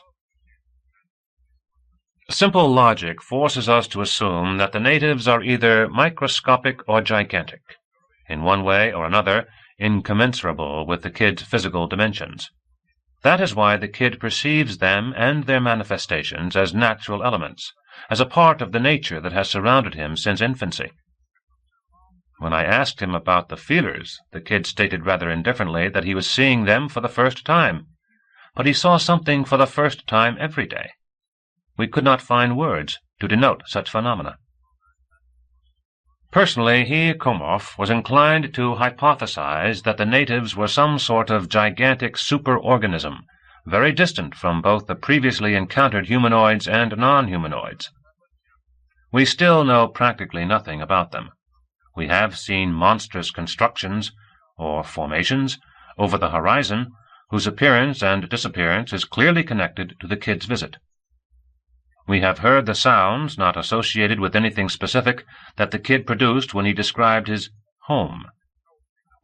Simple logic forces us to assume that the natives are either microscopic or gigantic, in one way or another incommensurable with the kid's physical dimensions. That is why the kid perceives them and their manifestations as natural elements, as a part of the nature that has surrounded him since infancy. When I asked him about the feelers, the kid stated rather indifferently that he was seeing them for the first time, but he saw something for the first time every day. We could not find words to denote such phenomena. Personally, he, Komov, was inclined to hypothesize that the natives were some sort of gigantic superorganism, very distant from both the previously encountered humanoids and non-humanoids. We still know practically nothing about them. We have seen monstrous constructions, or formations, over the horizon, whose appearance and disappearance is clearly connected to the kid's visit. We have heard the sounds, not associated with anything specific, that the kid produced when he described his home.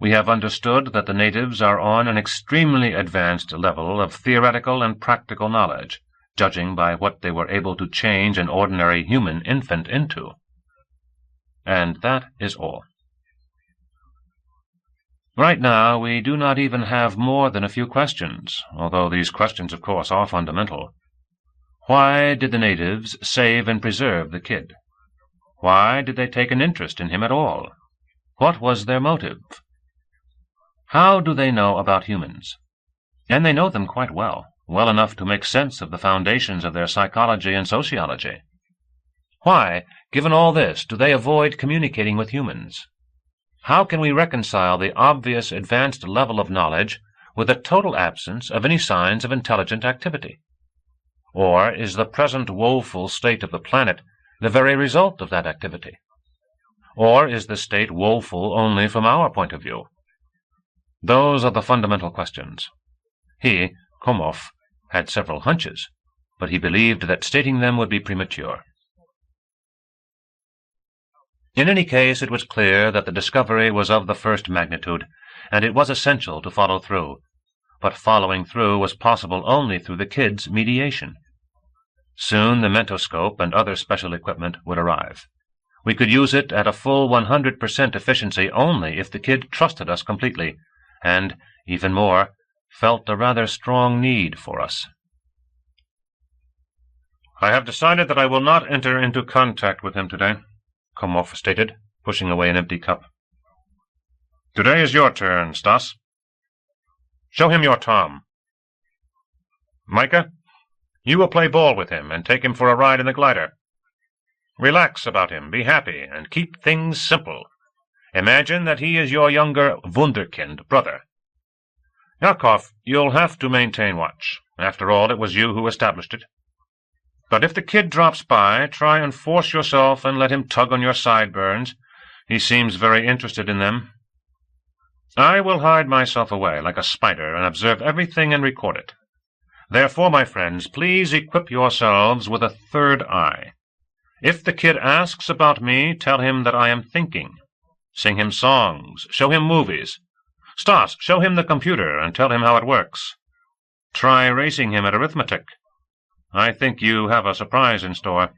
We have understood that the natives are on an extremely advanced level of theoretical and practical knowledge, judging by what they were able to change an ordinary human infant into. And that is all. Right now, we do not even have more than a few questions, although these questions, of course, are fundamental. Why did the natives save and preserve the kid? Why did they take an interest in him at all? What was their motive? How do they know about humans? And they know them quite well, well enough to make sense of the foundations of their psychology and sociology. Why, given all this, do they avoid communicating with humans? How can we reconcile the obvious advanced level of knowledge with a total absence of any signs of intelligent activity? Or is the present woeful state of the planet the very result of that activity? Or is the state woeful only from our point of view? Those are the fundamental questions. He, Komov, had several hunches, but he believed that stating them would be premature. In any case, it was clear that the discovery was of the first magnitude, and it was essential to follow through. But following through was possible only through the kid's mediation. Soon the mentoscope and other special equipment would arrive. We could use it at a full 100% efficiency only if the kid trusted us completely, and, even more, felt a rather strong need for us. "I have decided that I will not enter into contact with him today," Komov stated, pushing away an empty cup. "Today is your turn, Stas. Show him your Tom. Micah, you will play ball with him and take him for a ride in the glider. Relax about him, be happy, and keep things simple. Imagine that he is your younger wunderkind brother. Yakov, you'll have to maintain watch. After all, it was you who established it. But if the kid drops by, try and force yourself and let him tug on your sideburns. He seems very interested in them. I will hide myself away like a spider and observe everything and record it. Therefore, my friends, please equip yourselves with a third eye. If the kid asks about me, tell him that I am thinking. Sing him songs, show him movies. Stas, show him the computer and tell him how it works. Try racing him at arithmetic. I think you have a surprise in store.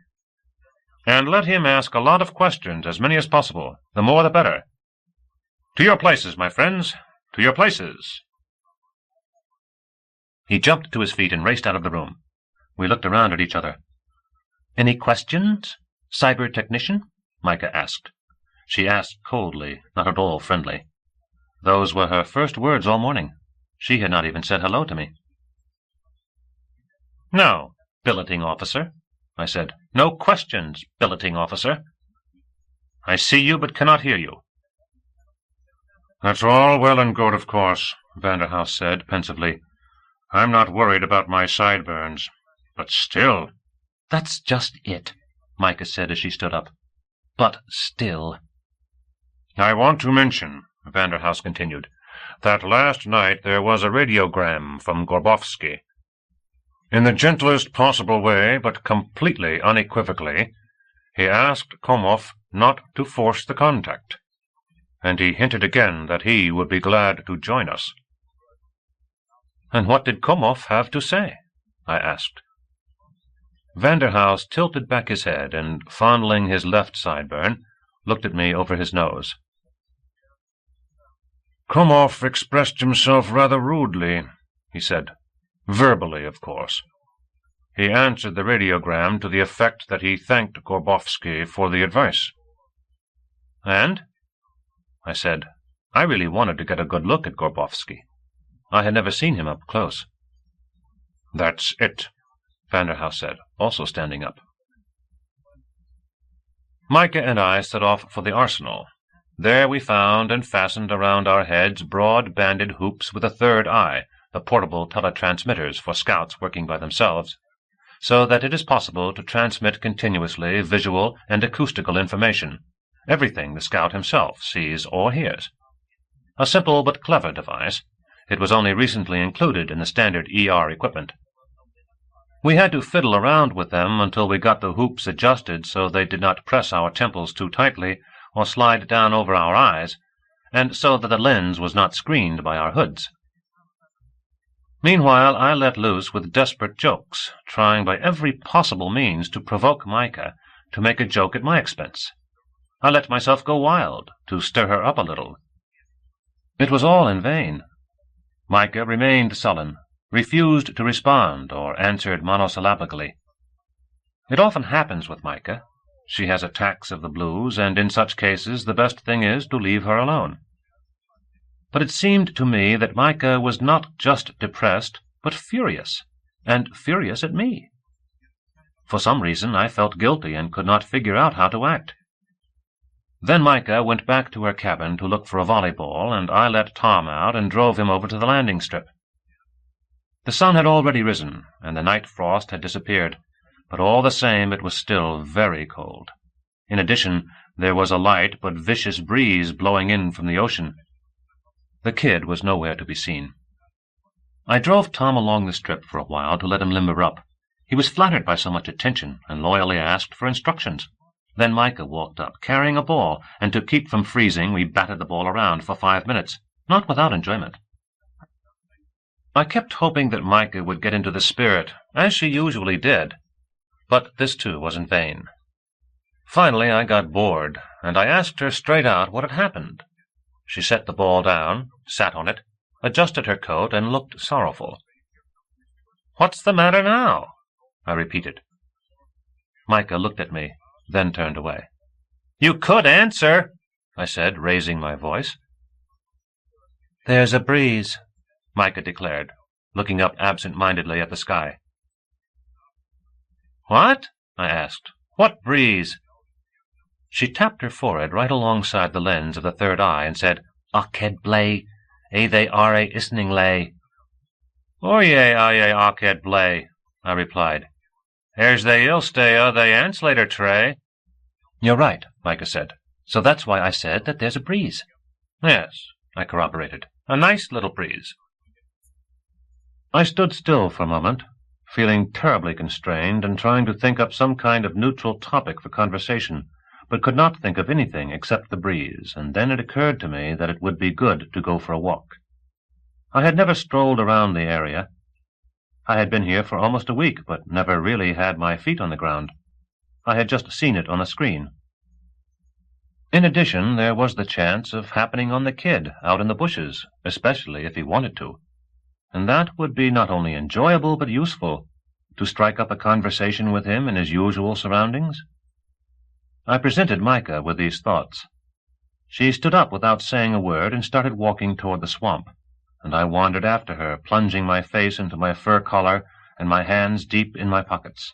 And let him ask a lot of questions, as many as possible. The more the better. To your places, my friends, to your places." He jumped to his feet and raced out of the room. We looked around at each other. "Any questions, cyber technician?" Micah asked. She asked coldly, not at all friendly. Those were her first words all morning. She had not even said hello to me. "No, billeting officer," I said. "No questions, billeting officer. I see you but cannot hear you." "That's all well and good, of course," Vanderhouse said pensively. "I'm not worried about my sideburns. But still—" "That's just it," Micah said as she stood up. "But still—" "I want to mention," Vanderhouse continued, "that last night there was a radiogram from Gorbovsky. In the gentlest possible way, but completely unequivocally, he asked Komov not to force the contact, and he hinted again that he would be glad to join us." "And what did Komov have to say?" I asked. Vanderhouse tilted back his head and, fondling his left sideburn, looked at me over his nose. "Komov expressed himself rather rudely," he said. "Verbally, of course. He answered the radiogram to the effect that he thanked Gorbovsky for the advice." "And?" I said. I really wanted to get a good look at Gorbovsky. I had never seen him up close. "That's it," Vanderhouse said, also standing up. Micah and I set off for the arsenal. There we found and fastened around our heads broad-banded hoops with a third eye, the portable teletransmitters for scouts working by themselves. so that it is possible to transmit continuously visual and acoustical information, everything the scout himself sees or hears. A simple but clever device. It was only recently included in the standard ER equipment. We had to fiddle around with them until we got the hoops adjusted so they did not press our temples too tightly or slide down over our eyes, and so that the lens was not screened by our hoods. Meanwhile, I let loose with desperate jokes, trying by every possible means to provoke Micah to make a joke at my expense. I let myself go wild, to stir her up a little. It was all in vain. Micah remained sullen, refused to respond, or answered monosyllabically. It often happens with Micah. She has attacks of the blues, and in such cases the best thing is to leave her alone. But it seemed to me that Micah was not just depressed, but furious, and furious at me. For some reason I felt guilty and could not figure out how to act. Then Micah went back to her cabin to look for a volleyball, and I let Tom out and drove him over to the landing strip. The sun had already risen, and the night frost had disappeared, but all the same it was still very cold. In addition, there was a light but vicious breeze blowing in from the ocean. The kid was nowhere to be seen. I drove Tom along the strip for a while to let him limber up. He was flattered by so much attention, and loyally asked for instructions. Then Micah walked up, carrying a ball, and to keep from freezing we batted the ball around for 5 minutes, not without enjoyment. I kept hoping that Micah would get into the spirit, as she usually did, but this too was in vain. Finally I got bored, and I asked her straight out what had happened. She set the ball down, sat on it, adjusted her coat, and looked sorrowful. "What's the matter now?" I repeated. Micah looked at me, then turned away. "You could answer," I said, raising my voice. "There's a breeze," Micah declared, looking up absent-mindedly at the sky. "What?" I asked. "What breeze?" She tapped her forehead right alongside the lens of the third eye and said, "Arkady blay, they are a isning lay." "Oye, aye, Arkady blay," I replied. "Here's the ilstay the ants later tray." "You're right," Micah said. "So that's why I said that there's a breeze." "Yes," I corroborated. "A nice little breeze." I stood still for a moment, feeling terribly constrained and trying to think up some kind of neutral topic for conversation, but could not think of anything except the breeze, and then it occurred to me that it would be good to go for a walk. I had never strolled around the area. I had been here for almost a week, but never really had my feet on the ground. I had just seen it on the screen. In addition, there was the chance of happening on the kid out in the bushes, especially if he wanted to. And that would be not only enjoyable but useful, to strike up a conversation with him in his usual surroundings. I presented Micah with these thoughts. She stood up without saying a word and started walking toward the swamp, and I wandered after her, plunging my face into my fur collar and my hands deep in my pockets.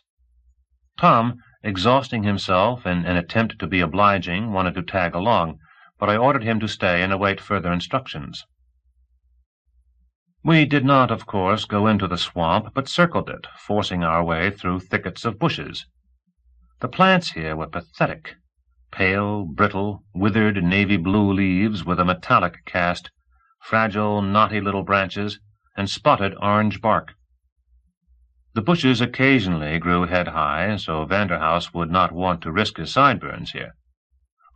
Tom, exhausting himself in an attempt to be obliging, wanted to tag along, but I ordered him to stay and await further instructions. We did not, of course, go into the swamp, but circled it, forcing our way through thickets of bushes. The plants here were pathetic. Pale, brittle, withered navy-blue leaves with a metallic cast, fragile, knotty little branches, and spotted orange bark. The bushes occasionally grew head-high, so Vanderhouse would not want to risk his sideburns here.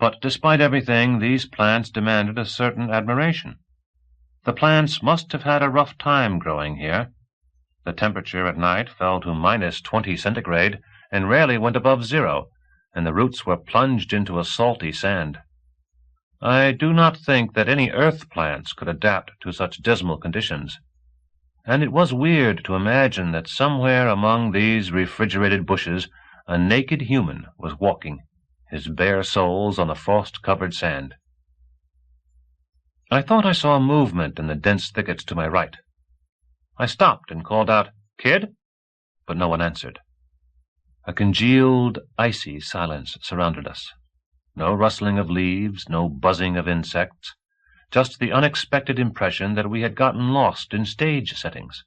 But despite everything, these plants demanded a certain admiration. The plants must have had a rough time growing here. The temperature at night fell to -20 centigrade, and rarely went above 0, and the roots were plunged into a salty sand. I do not think that any earth plants could adapt to such dismal conditions, and it was weird to imagine that somewhere among these refrigerated bushes a naked human was walking, his bare soles on the frost-covered sand. I thought I saw movement in the dense thickets to my right. I stopped and called out, "Kid?" but no one answered. A congealed, icy silence surrounded us. No rustling of leaves, no buzzing of insects, just the unexpected impression that we had gotten lost in stage settings.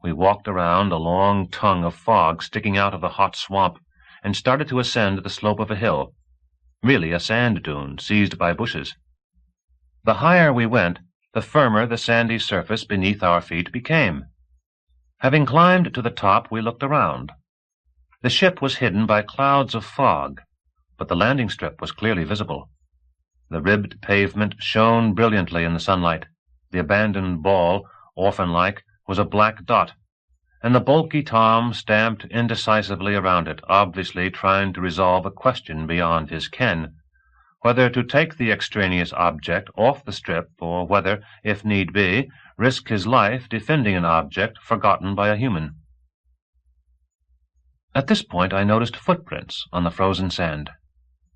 We walked around a long tongue of fog sticking out of the hot swamp, and started to ascend the slope of a hill, really a sand dune seized by bushes. The higher we went, the firmer the sandy surface beneath our feet became. Having climbed to the top, we looked around. The ship was hidden by clouds of fog, but the landing strip was clearly visible. The ribbed pavement shone brilliantly in the sunlight. The abandoned ball, orphan-like, was a black dot, and the bulky Tom stamped indecisively around it, obviously trying to resolve a question beyond his ken, whether to take the extraneous object off the strip, or whether, if need be, risk his life defending an object forgotten by a human. At this point I noticed footprints on the frozen sand,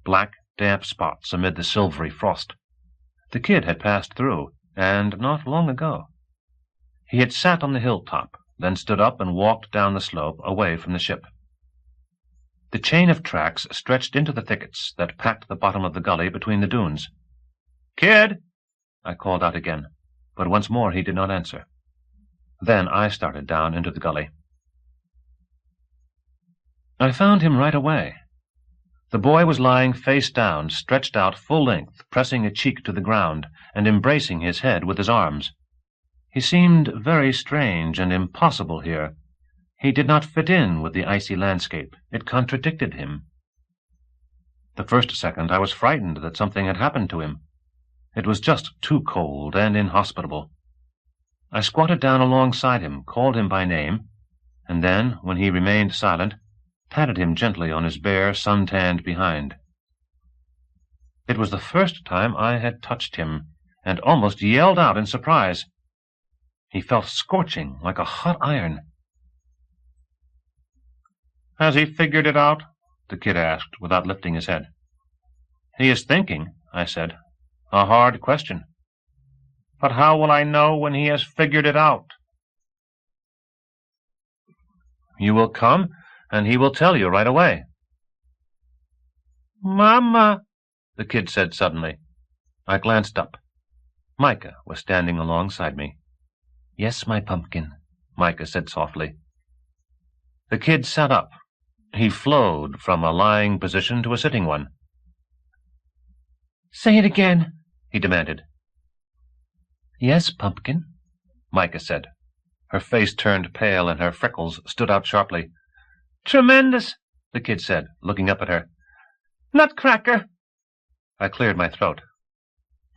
black, damp spots amid the silvery frost. The kid had passed through, and not long ago. He had sat on the hilltop, then stood up and walked down the slope away from the ship. The chain of tracks stretched into the thickets that packed the bottom of the gully between the dunes. "Kid!" I called out again, but once more he did not answer. Then I started down into the gully. I found him right away. The boy was lying face down, stretched out full length, pressing a cheek to the ground, and embracing his head with his arms. He seemed very strange and impossible here. He did not fit in with the icy landscape. It contradicted him. The first second I was frightened that something had happened to him. It was just too cold and inhospitable. I squatted down alongside him, called him by name, and then, when he remained silent, patted him gently on his bare, sun-tanned behind. It was the first time I had touched him, and almost yelled out in surprise. He felt scorching like a hot iron. "Has he figured it out?" the kid asked, without lifting his head. "He is thinking," I said. "A hard question." "But how will I know when he has figured it out?" "You will come, and he will tell you right away." "Mama," the kid said suddenly. I glanced up. Micah was standing alongside me. "Yes, my pumpkin," Micah said softly. The kid sat up. He flowed from a lying position to a sitting one. "Say it again," he demanded. "Yes, pumpkin," Micah said. Her face turned pale and her freckles stood out sharply. "Tremendous," the kid said, looking up at her. "Nutcracker." I cleared my throat.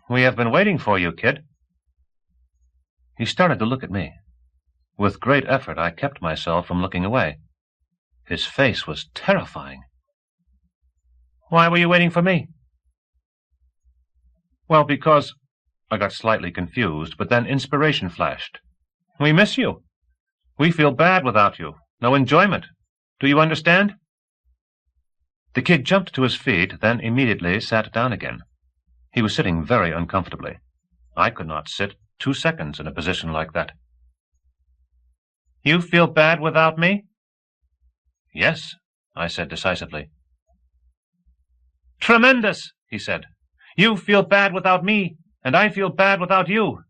"We have been waiting for you, kid." He started to look at me. With great effort I kept myself from looking away. His face was terrifying. "Why were you waiting for me?" "Well, because—" I got slightly confused, but then inspiration flashed. "We miss you. We feel bad without you. No enjoyment. Do you understand?" The kid jumped to his feet, then immediately sat down again. He was sitting very uncomfortably. I could not sit 2 seconds in a position like that. "You feel bad without me?" "Yes," I said decisively. "Tremendous," he said. "You feel bad without me, and I feel bad without you.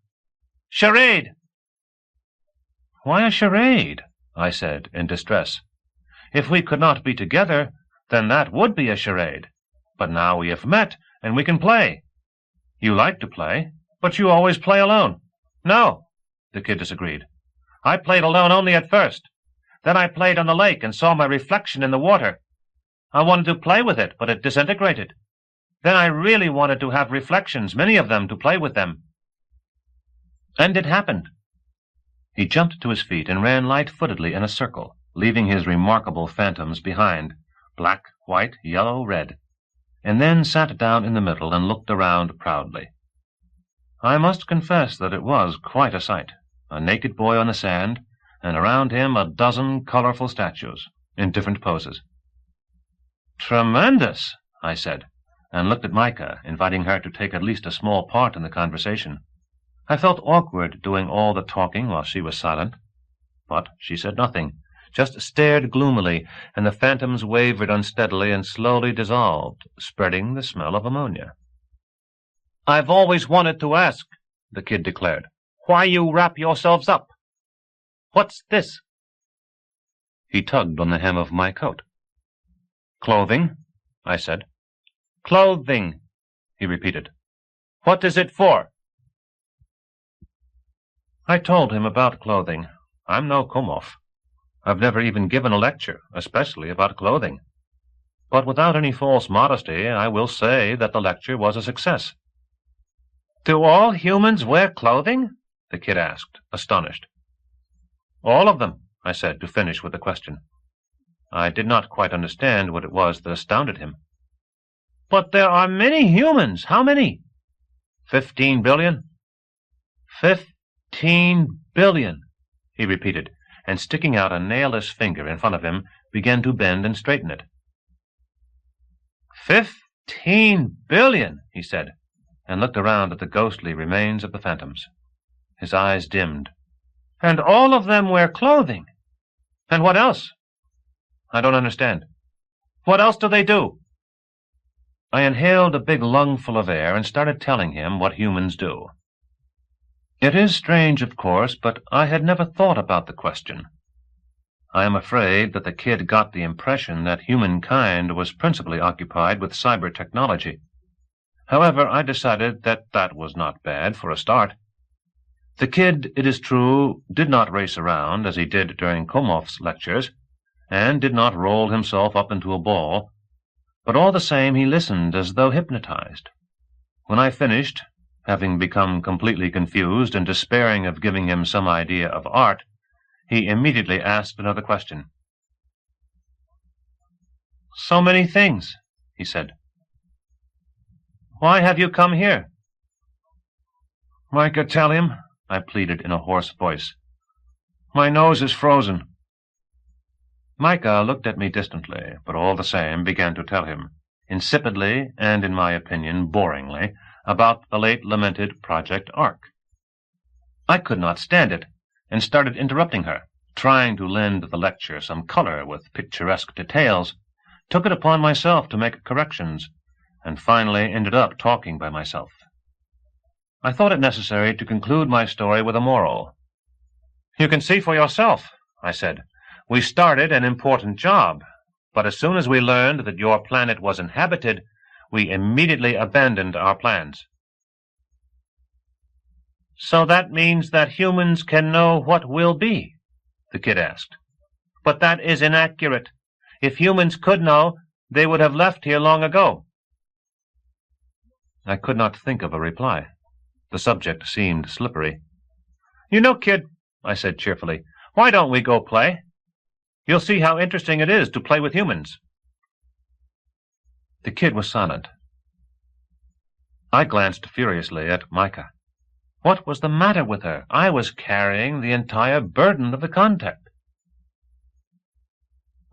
Charade!" "Why a charade?" I said in distress. "If we could not be together, then that would be a charade. But now we have met, and we can play. You like to play, but you always play alone." "No," the kid disagreed. "I played alone only at first. Then I played on the lake and saw my reflection in the water. I wanted to play with it, but it disintegrated. Then I really wanted to have reflections, many of them, to play with them. And it happened." He jumped to his feet and ran light-footedly in a circle, leaving his remarkable phantoms behind, black, white, yellow, red, and then sat down in the middle and looked around proudly. I must confess that it was quite a sight, a naked boy on the sand, and around him a dozen colorful statues, in different poses. "Tremendous," I said, and looked at Micah, inviting her to take at least a small part in the conversation. I felt awkward doing all the talking while she was silent, but she said nothing, just stared gloomily, and the phantoms wavered unsteadily and slowly dissolved, spreading the smell of ammonia. "I've always wanted to ask," the kid declared, "why you wrap yourselves up." What's this?" He tugged on the hem of my coat. "Clothing," I said. "Clothing," he repeated. "What is it for?" I told him about clothing. I'm no Kumov. I've never even given a lecture, especially about clothing. But without any false modesty, I will say that the lecture was a success. "Do all humans wear clothing?" the kid asked, astonished. "All of them," I said, to finish with the question. I did not quite understand what it was that astounded him. "But there are many humans. How many?" 15 billion. 15 billion, he repeated, and sticking out a nailless finger in front of him, began to bend and straighten it. 15 billion, he said, and looked around at the ghostly remains of the phantoms. His eyes dimmed. "And all of them wear clothing. And what else?" "I don't understand." "What else do they do?" I inhaled a big lungful of air and started telling him what humans do. It is strange, of course, but I had never thought about the question. I am afraid that the kid got the impression that humankind was principally occupied with cyber technology. However, I decided that that was not bad for a start. The kid, it is true, did not race around as he did during Komov's lectures, and did not roll himself up into a ball, but all the same he listened as though hypnotized. When I finished, having become completely confused and despairing of giving him some idea of art, he immediately asked another question. "So many things," he said. "Why have you come here?" "Micah, tell him," I pleaded in a hoarse voice. "My nose is frozen." Micah looked at me distantly, but all the same began to tell him, insipidly and, in my opinion, boringly, about the late lamented Project Ark. I could not stand it, and started interrupting her, trying to lend the lecture some color with picturesque details, took it upon myself to make corrections, and finally ended up talking by myself. I thought it necessary to conclude my story with a moral. "You can see for yourself," I said. "We started an important job, but as soon as we learned that your planet was inhabited, we immediately abandoned our plans." "So that means that humans can know what will be?" the kid asked. "But that is inaccurate. If humans could know, they would have left here long ago." I could not think of a reply. The subject seemed slippery. "You know, kid," I said cheerfully, "why don't we go play? You'll see how interesting it is to play with humans." The kid was silent. I glanced furiously at Micah. What was the matter with her? I was carrying the entire burden of the contact.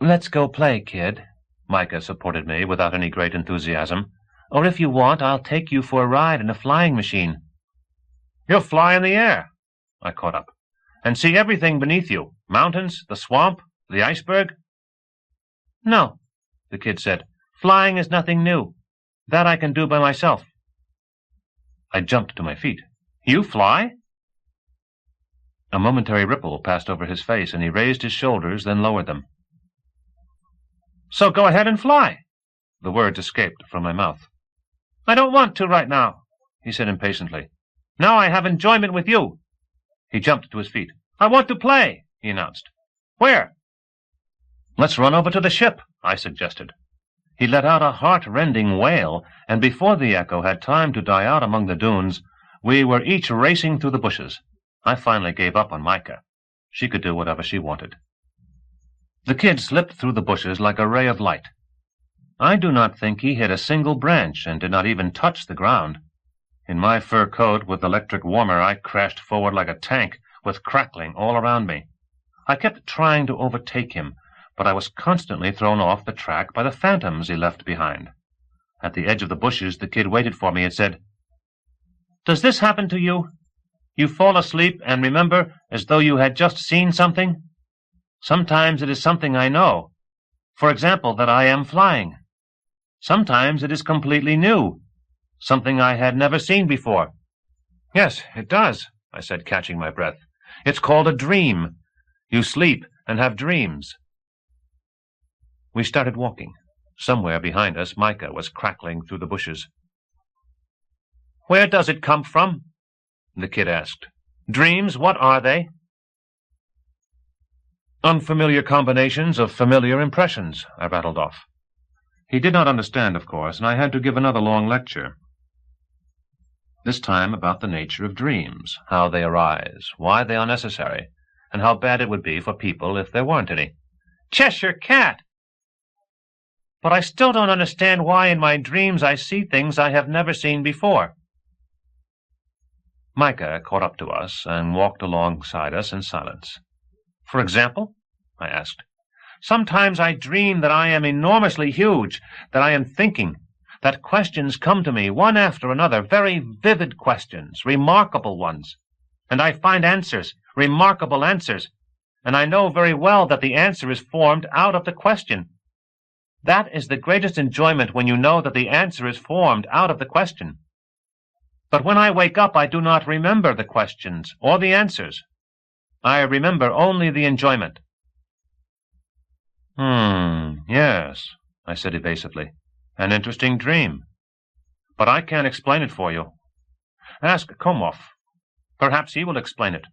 "Let's go play, kid," Micah supported me without any great enthusiasm. "Or if you want, I'll take you for a ride in a flying machine." "You'll fly in the air," I caught up, "and see everything beneath you, mountains, the swamp, the iceberg." "No," the kid said. "Flying is nothing new. That I can do by myself." I jumped to my feet. "You fly?" A momentary ripple passed over his face, and he raised his shoulders, then lowered them. "So go ahead and fly." The words escaped from my mouth. "I don't want to right now," he said impatiently. "Now I have enjoyment with you." He jumped to his feet. "I want to play," he announced. "Where?" "Let's run over to the ship," I suggested. He let out a heart-rending wail, and before the echo had time to die out among the dunes, we were each racing through the bushes. I finally gave up on Micah. She could do whatever she wanted. The kid slipped through the bushes like a ray of light. I do not think he hit a single branch and did not even touch the ground. In my fur coat with electric warmer, I crashed forward like a tank, with crackling all around me. I kept trying to overtake him, but I was constantly thrown off the track by the phantoms he left behind. At the edge of the bushes, the kid waited for me and said, "Does this happen to you? You fall asleep and remember as though you had just seen something? Sometimes it is something I know. For example, that I am flying. Sometimes it is completely new, something I had never seen before." "Yes, it does," I said, catching my breath. "It's called a dream. You sleep and have dreams." We started walking. Somewhere behind us, Micah was crackling through the bushes. "Where does it come from?" the kid asked. "Dreams, what are they?" "Unfamiliar combinations of familiar impressions," I rattled off. He did not understand, of course, and I had to give another long lecture. This time about the nature of dreams, how they arise, why they are necessary, and how bad it would be for people if there weren't any. "Cheshire cat! But I still don't understand why in my dreams I see things I have never seen before." Micah caught up to us and walked alongside us in silence. "For example?" I asked. "Sometimes I dream that I am enormously huge, that I am thinking, that questions come to me one after another, very vivid questions, remarkable ones, and I find answers, remarkable answers, and I know very well that the answer is formed out of the question. That is the greatest enjoyment, when you know that the answer is formed out of the question. But when I wake up, I do not remember the questions or the answers. I remember only the enjoyment." Yes," I said evasively. "An interesting dream. But I can't explain it for you. Ask Komov. Perhaps he will explain it."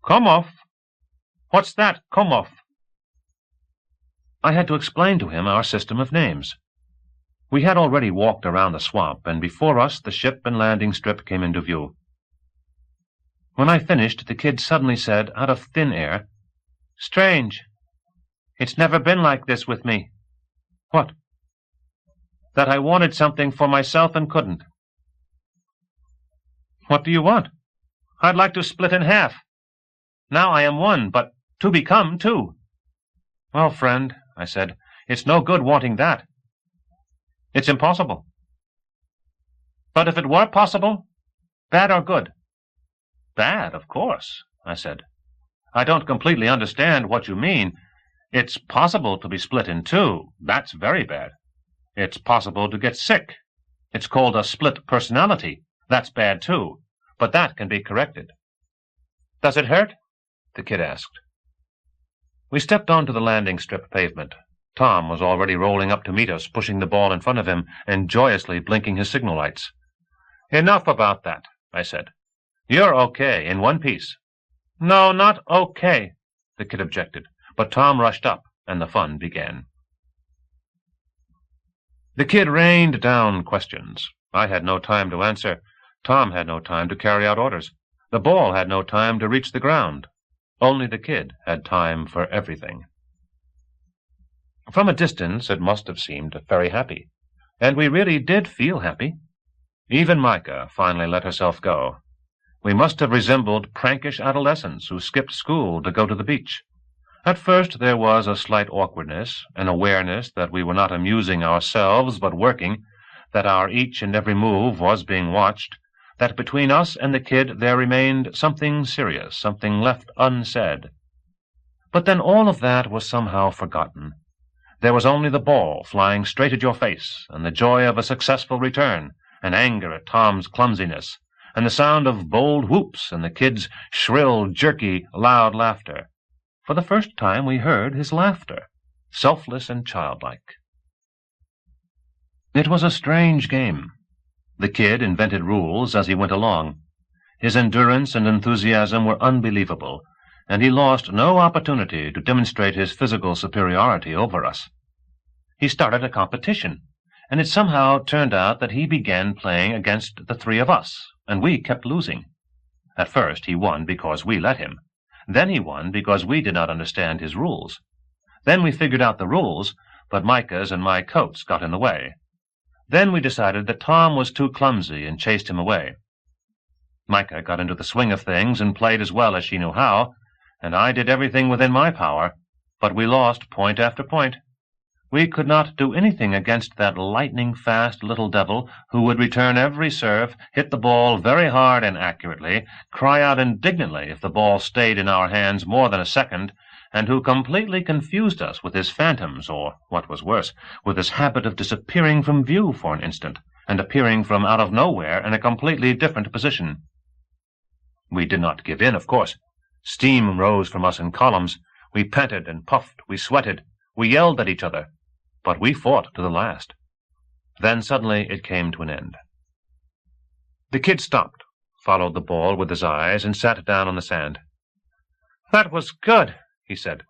"Komov? What's that, Komov?" I had to explain to him our system of names. We had already walked around the swamp, and before us the ship and landing strip came into view. When I finished, the kid suddenly said, out of thin air, "Strange. It's never been like this with me." "What?" "That I wanted something for myself and couldn't." "What do you want?" "I'd like to split in half. Now I am one, but to become two." "Well, friend," I said, "it's no good wanting that. It's impossible." "But if it were possible, bad or good?" "Bad, of course," I said. "I don't completely understand what you mean. It's possible to be split in two. That's very bad. It's possible to get sick. It's called a split personality. That's bad, too. But that can be corrected." "Does it hurt?" the kid asked. We stepped onto the landing strip pavement. Tom was already rolling up to meet us, pushing the ball in front of him and joyously blinking his signal lights. "Enough about that," I said. "You're okay in one piece." "No, not okay," the kid objected, but Tom rushed up, and the fun began. The kid rained down questions. I had no time to answer. Tom had no time to carry out orders. The ball had no time to reach the ground. Only the kid had time for everything. From a distance it must have seemed very happy, and we really did feel happy. Even Micah finally let herself go. We must have resembled prankish adolescents who skipped school to go to the beach. At first there was a slight awkwardness, an awareness that we were not amusing ourselves but working, that our each and every move was being watched, that between us and the kid there remained something serious, something left unsaid. But then all of that was somehow forgotten. There was only the ball flying straight at your face, and the joy of a successful return, and anger at Tom's clumsiness, and the sound of bold whoops and the kid's shrill, jerky, loud laughter. For the first time we heard his laughter, selfless and childlike. It was a strange game. The kid invented rules as he went along. His endurance and enthusiasm were unbelievable, and he lost no opportunity to demonstrate his physical superiority over us. He started a competition, and it somehow turned out that he began playing against the three of us, and we kept losing. At first he won because we let him. Then he won because we did not understand his rules. Then we figured out the rules, but Micah's and my coats got in the way. Then we decided that Tom was too clumsy and chased him away. Micah got into the swing of things and played as well as she knew how, and I did everything within my power, but we lost point after point. We could not do anything against that lightning-fast little devil who would return every serve, hit the ball very hard and accurately, cry out indignantly if the ball stayed in our hands more than a second, and who completely confused us with his phantoms, or, what was worse, with his habit of disappearing from view for an instant, and appearing from out of nowhere in a completely different position. We did not give in, of course. Steam rose from us in columns. We panted and puffed, we sweated, we yelled at each other, but we fought to the last. Then suddenly it came to an end. The kid stopped, followed the ball with his eyes, and sat down on the sand. "That was good," he said.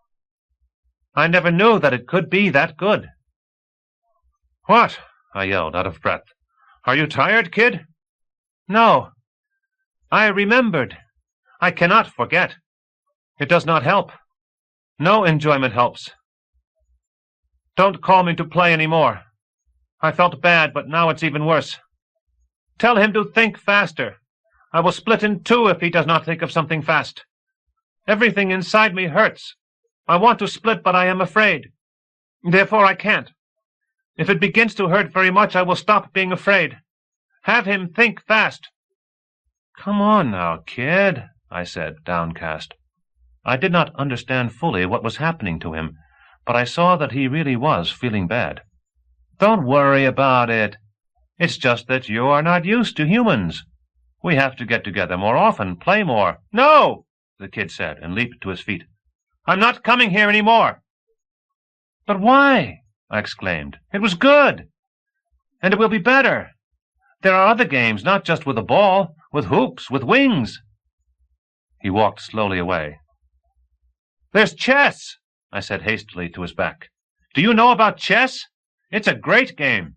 "I never knew that it could be that good." "What?" I yelled, out of breath. "Are you tired, kid?" "No. I remembered. I cannot forget. It does not help. No enjoyment helps. Don't call me to play any more. I felt bad, but now it's even worse. Tell him to think faster. I will split in two if he does not think of something fast. Everything inside me hurts. I want to split, but I am afraid. Therefore I can't. If it begins to hurt very much, I will stop being afraid. Have him think fast." "Come on now, kid," I said, downcast. I did not understand fully what was happening to him, but I saw that he really was feeling bad. "Don't worry about it. It's just that you are not used to humans. We have to get together more often, play more." "No!" the kid said, and leaped to his feet. "I'm not coming here any more." "But why?" I exclaimed. "It was good. And it will be better. There are other games, not just with a ball, with hoops, with wings." He walked slowly away. "There's chess," I said hastily to his back. "Do you know about chess? It's a great game."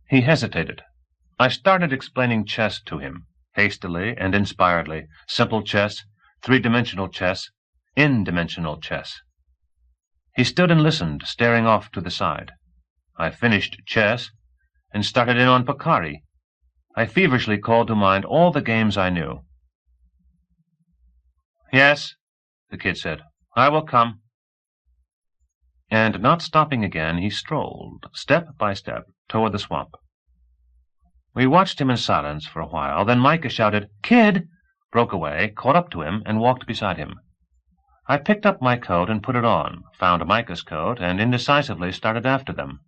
He hesitated. I started explaining chess to him, hastily and inspiredly. Simple chess, three-dimensional chess, in-dimensional chess. He stood and listened, staring off to the side. I finished chess and started in on Pakari. I feverishly called to mind all the games I knew. "Yes," the kid said, "I will come." And not stopping again, he strolled, step by step, toward the swamp. We watched him in silence for a while, then Micah shouted, "Kid!" broke away, caught up to him, and walked beside him. I picked up my coat and put it on, found Micah's coat, and indecisively started after them.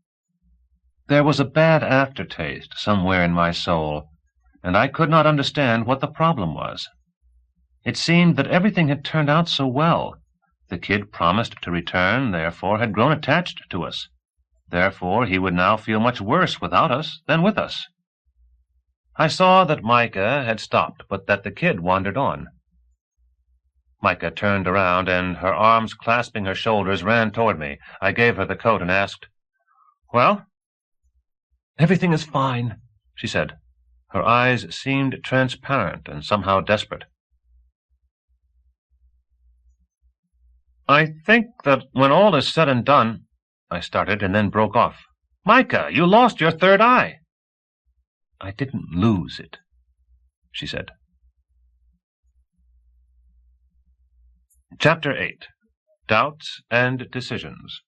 There was a bad aftertaste somewhere in my soul, and I could not understand what the problem was. It seemed that everything had turned out so well. The kid promised to return, therefore had grown attached to us. Therefore he would now feel much worse without us than with us. I saw that Micah had stopped, but that the kid wandered on. Micah turned around, and, her arms clasping her shoulders, ran toward me. I gave her the coat and asked, "Well?" "Everything is fine," she said. Her eyes seemed transparent and somehow desperate. "I think that when all is said and done," I started, and then broke off. "Micah, you lost your third eye." "I didn't lose it," she said. Chapter 8. Doubts and Decisions.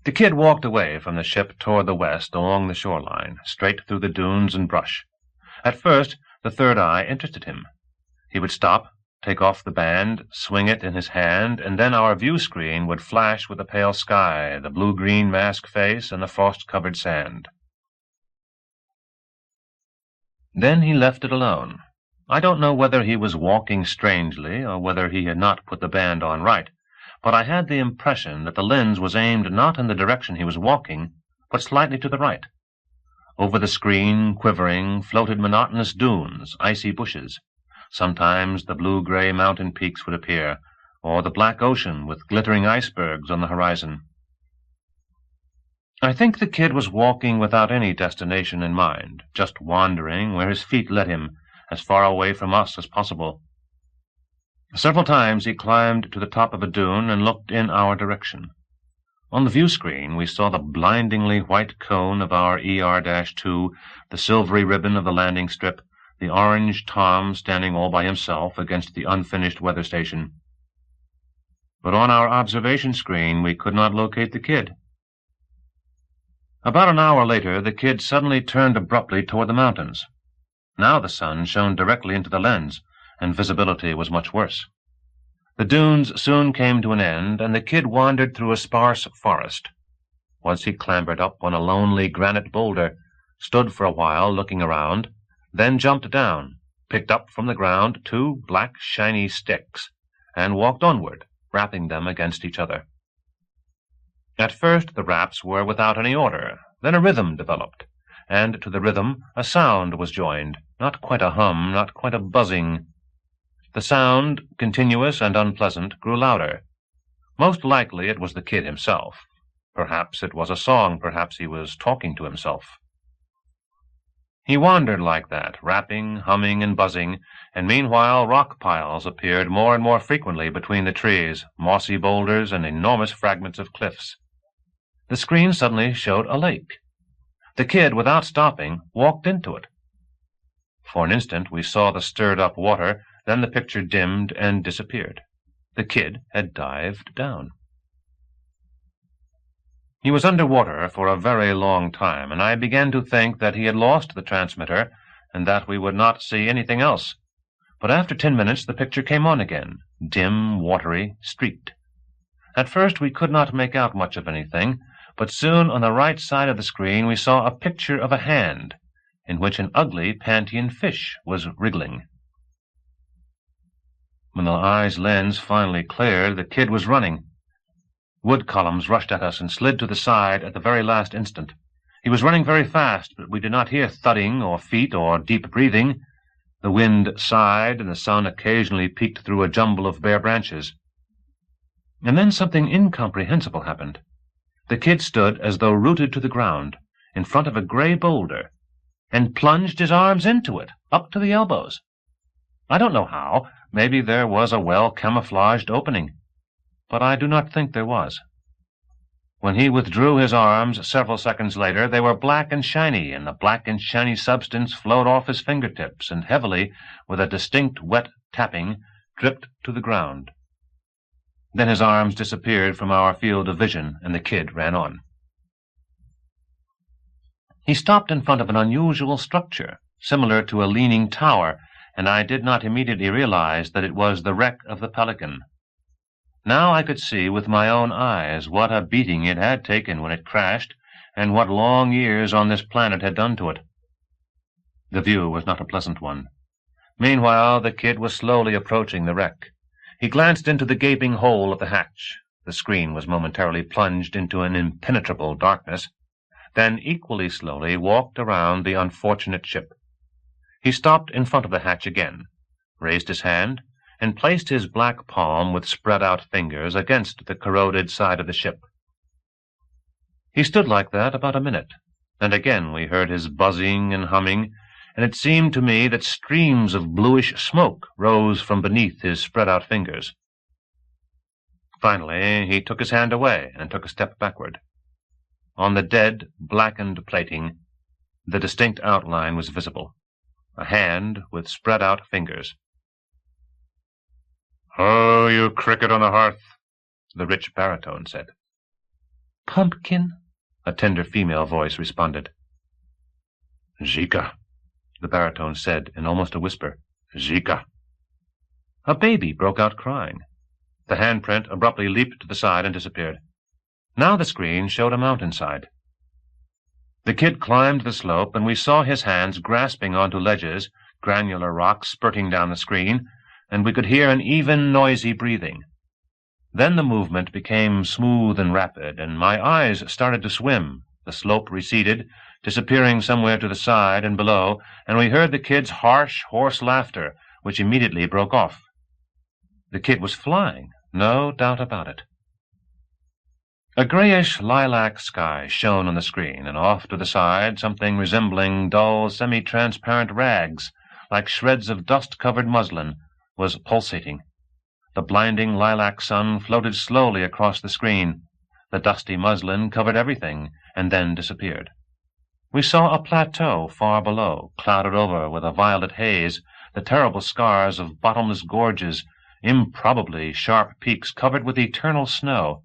The kid walked away from the ship toward the west along the shoreline, straight through the dunes and brush. At first, the third eye interested him. He would stop, take off the band, swing it in his hand, and then our view screen would flash with the pale sky, the blue-green mask face, and the frost-covered sand. Then he left it alone. I don't know whether he was walking strangely or whether he had not put the band on right, but I had the impression that the lens was aimed not in the direction he was walking, but slightly to the right. Over the screen, quivering, floated monotonous dunes, icy bushes. Sometimes the blue-gray mountain peaks would appear, or the black ocean with glittering icebergs on the horizon. I think the kid was walking without any destination in mind, just wandering where his feet led him, as far away from us as possible. Several times he climbed to the top of a dune and looked in our direction. On the view screen we saw the blindingly white cone of our ER-2, the silvery ribbon of the landing strip, the orange Tom standing all by himself against the unfinished weather station. But on our observation screen we could not locate the kid. About an hour later the kid suddenly turned abruptly toward the mountains. Now the sun shone directly into the lens, and visibility was much worse. The dunes soon came to an end, and the kid wandered through a sparse forest. Once he clambered up on a lonely granite boulder, stood for a while looking around, then jumped down, picked up from the ground 2 black shiny sticks, and walked onward, rapping them against each other. At first the raps were without any order, then a rhythm developed, and to the rhythm a sound was joined, not quite a hum, not quite a buzzing. The sound, continuous and unpleasant, grew louder. Most likely it was the kid himself. Perhaps it was a song, perhaps he was talking to himself. He wandered like that, rapping, humming, and buzzing, and meanwhile rock piles appeared more and more frequently between the trees, mossy boulders and enormous fragments of cliffs. The screen suddenly showed a lake. The kid, without stopping, walked into it. For an instant we saw the stirred-up water, then the picture dimmed and disappeared. The kid had dived down. He was under water for a very long time, and I began to think that he had lost the transmitter, and that we would not see anything else. But after 10 minutes the picture came on again, dim, watery, streaked. At first we could not make out much of anything, but soon on the right side of the screen we saw a picture of a hand, in which an ugly Pantheon fish was wriggling. When the eye's lens finally cleared, the kid was running. Wood columns rushed at us and slid to the side at the very last instant. He was running very fast, but we did not hear thudding or feet or deep breathing. The wind sighed, and the sun occasionally peeked through a jumble of bare branches. And then something incomprehensible happened. The kid stood as though rooted to the ground, in front of a gray boulder, and plunged his arms into it, up to the elbows. I don't know how. Maybe there was a well-camouflaged opening, but I do not think there was. When he withdrew his arms several seconds later, they were black and shiny, and the black and shiny substance flowed off his fingertips, and heavily, with a distinct wet tapping, dripped to the ground. Then his arms disappeared from our field of vision, and the kid ran on. He stopped in front of an unusual structure, similar to a leaning tower, and I did not immediately realize that it was the wreck of the Pelican. Now I could see with my own eyes what a beating it had taken when it crashed, and what long years on this planet had done to it. The view was not a pleasant one. Meanwhile, the kid was slowly approaching the wreck. He glanced into the gaping hole of the hatch. The screen was momentarily plunged into an impenetrable darkness, then equally slowly walked around the unfortunate ship. He stopped in front of the hatch again, raised his hand, and placed his black palm with spread-out fingers against the corroded side of the ship. He stood like that about a minute, and again we heard his buzzing and humming, and it seemed to me that streams of bluish smoke rose from beneath his spread-out fingers. Finally, he took his hand away and took a step backward. On the dead, blackened plating, the distinct outline was visible, a hand with spread-out fingers. "Oh, you cricket on the hearth," the rich baritone said. "Pumpkin," a tender female voice responded. "Zika," the baritone said in almost a whisper. "Zika." A baby broke out crying. The handprint abruptly leaped to the side and disappeared. Now the screen showed a mountainside. The kid climbed the slope, and we saw his hands grasping onto ledges, granular rocks spurting down the screen, and we could hear an even, noisy breathing. Then the movement became smooth and rapid, and my eyes started to swim. The slope receded, disappearing somewhere to the side and below, and we heard the kid's harsh, hoarse laughter, which immediately broke off. The kid was flying, no doubt about it. A grayish lilac sky shone on the screen, and off to the side something resembling dull, semi-transparent rags, like shreds of dust-covered muslin, was pulsating. The blinding lilac sun floated slowly across the screen. The dusty muslin covered everything, and then disappeared. We saw a plateau far below, clouded over with a violet haze, the terrible scars of bottomless gorges, improbably sharp peaks covered with eternal snow,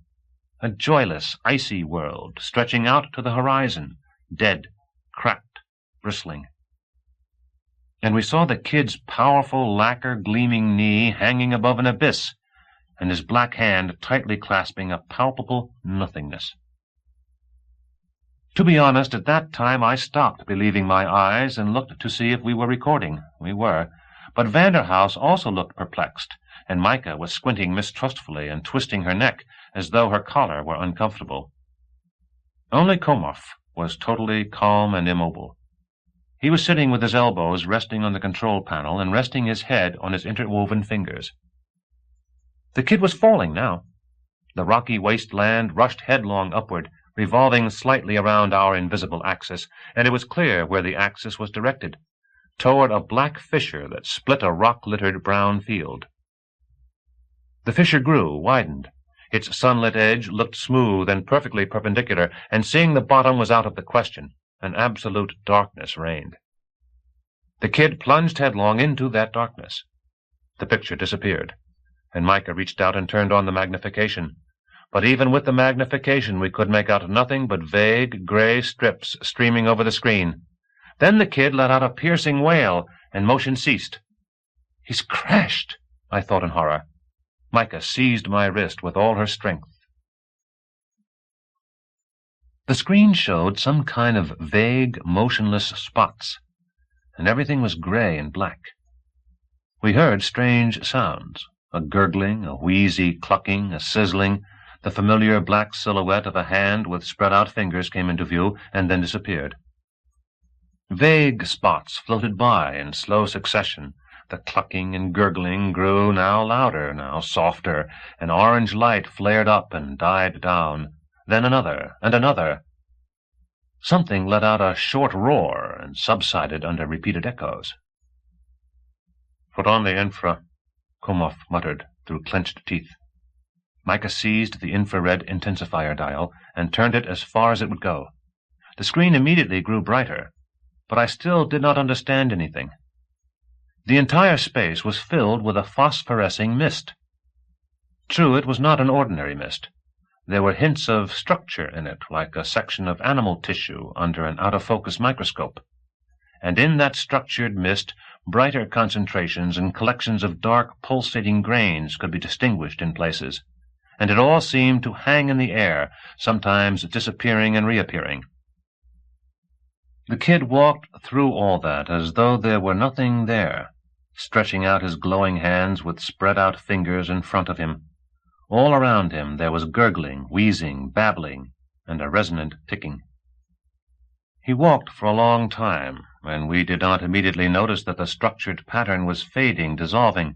a joyless, icy world stretching out to the horizon, dead, cracked, bristling. And we saw the kid's powerful, lacquer-gleaming knee hanging above an abyss, and his black hand tightly clasping a palpable nothingness. To be honest, at that time I stopped believing my eyes and looked to see if we were recording. We were. But Vanderhouse also looked perplexed, and Micah was squinting mistrustfully and twisting her neck as though her collar were uncomfortable. Only Komov was totally calm and immobile. He was sitting with his elbows resting on the control panel and resting his head on his interwoven fingers. The kid was falling now. The rocky wasteland rushed headlong upward, revolving slightly around our invisible axis, and it was clear where the axis was directed, toward a black fissure that split a rock-littered brown field. The fissure grew, widened. Its sunlit edge looked smooth and perfectly perpendicular, and seeing the bottom was out of the question. An absolute darkness reigned. The kid plunged headlong into that darkness. The picture disappeared, and Micah reached out and turned on the magnification. But even with the magnification we could make out nothing but vague, gray strips streaming over the screen. Then the kid let out a piercing wail, and motion ceased. "He's crashed," I thought in horror. Micah seized my wrist with all her strength. The screen showed some kind of vague, motionless spots, and everything was gray and black. We heard strange sounds, a gurgling, a wheezy clucking, a sizzling. The familiar black silhouette of a hand with spread-out fingers came into view and then disappeared. Vague spots floated by in slow succession. The clucking and gurgling grew now louder, now softer. An orange light flared up and died down. Then another, and another. Something let out a short roar and subsided under repeated echoes. "Put on the infra," Komov muttered through clenched teeth. Micah seized the infrared intensifier dial and turned it as far as it would go. The screen immediately grew brighter, but I still did not understand anything. The entire space was filled with a phosphorescing mist. True, it was not an ordinary mist. There were hints of structure in it, like a section of animal tissue under an out-of-focus microscope. And in that structured mist, brighter concentrations and collections of dark, pulsating grains could be distinguished in places, and it all seemed to hang in the air, sometimes disappearing and reappearing. The kid walked through all that as though there were nothing there, stretching out his glowing hands with spread-out fingers in front of him. All around him there was gurgling, wheezing, babbling, and a resonant ticking. He walked for a long time, and we did not immediately notice that the structured pattern was fading, dissolving.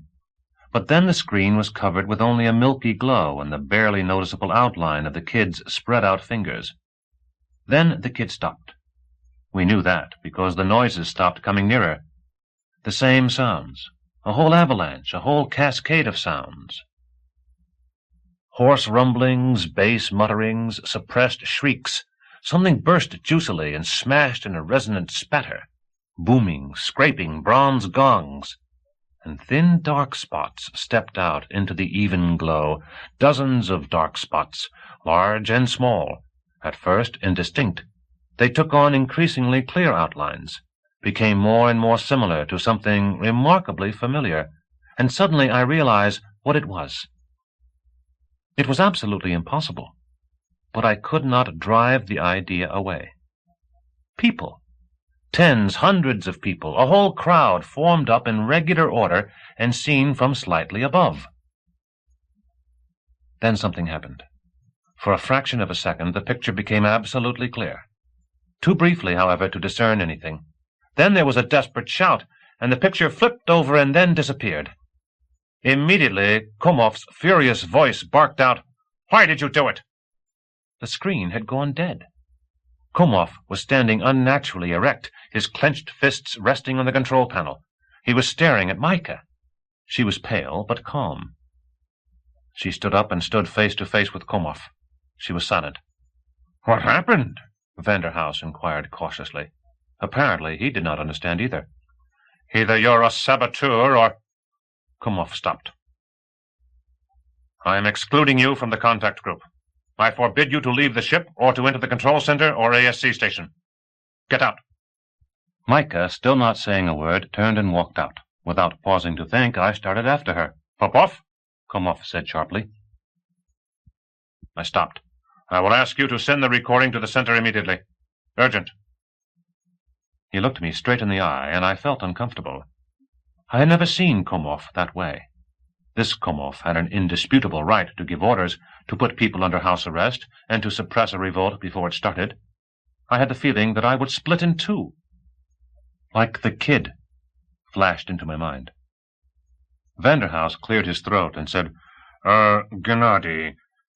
But then the screen was covered with only a milky glow and the barely noticeable outline of the kid's spread-out fingers. Then the kid stopped. We knew that, because the noises stopped coming nearer. The same sounds, a whole avalanche, a whole cascade of sounds. Hoarse rumblings, bass mutterings, suppressed shrieks. Something burst juicily and smashed in a resonant spatter. Booming, scraping bronze gongs. And thin dark spots stepped out into the even glow. Dozens of dark spots, large and small. At first indistinct. They took on increasingly clear outlines, became more and more similar to something remarkably familiar, and suddenly I realized what it was. It was absolutely impossible, but I could not drive the idea away. People. Tens, hundreds of people, a whole crowd formed up in regular order and seen from slightly above. Then something happened. For a fraction of a second the picture became absolutely clear. Too briefly, however, to discern anything. Then there was a desperate shout, and the picture flipped over and then disappeared. Immediately, Komov's furious voice barked out, "Why did you do it?" The screen had gone dead. Komov was standing unnaturally erect, his clenched fists resting on the control panel. He was staring at Micah. She was pale but calm. She stood up and stood face to face with Komov. She was silent. "What happened?" Vanderhouse inquired cautiously. Apparently he did not understand either. "Either you're a saboteur or—" Komov stopped. "I am excluding you from the contact group. I forbid you to leave the ship or to enter the control center or ASC station. Get out." Micah, still not saying a word, turned and walked out. Without pausing to think, I started after her. "Popov," Komov said sharply. I stopped. "I will ask you to send the recording to the center immediately. Urgent." He looked me straight in the eye, and I felt uncomfortable. I had never seen Komov that way. This Komov had an indisputable right to give orders, to put people under house arrest, and to suppress a revolt before it started. I had the feeling that I would split in two. Like the kid, flashed into my mind. Vanderhouse cleared his throat and said, Gennady,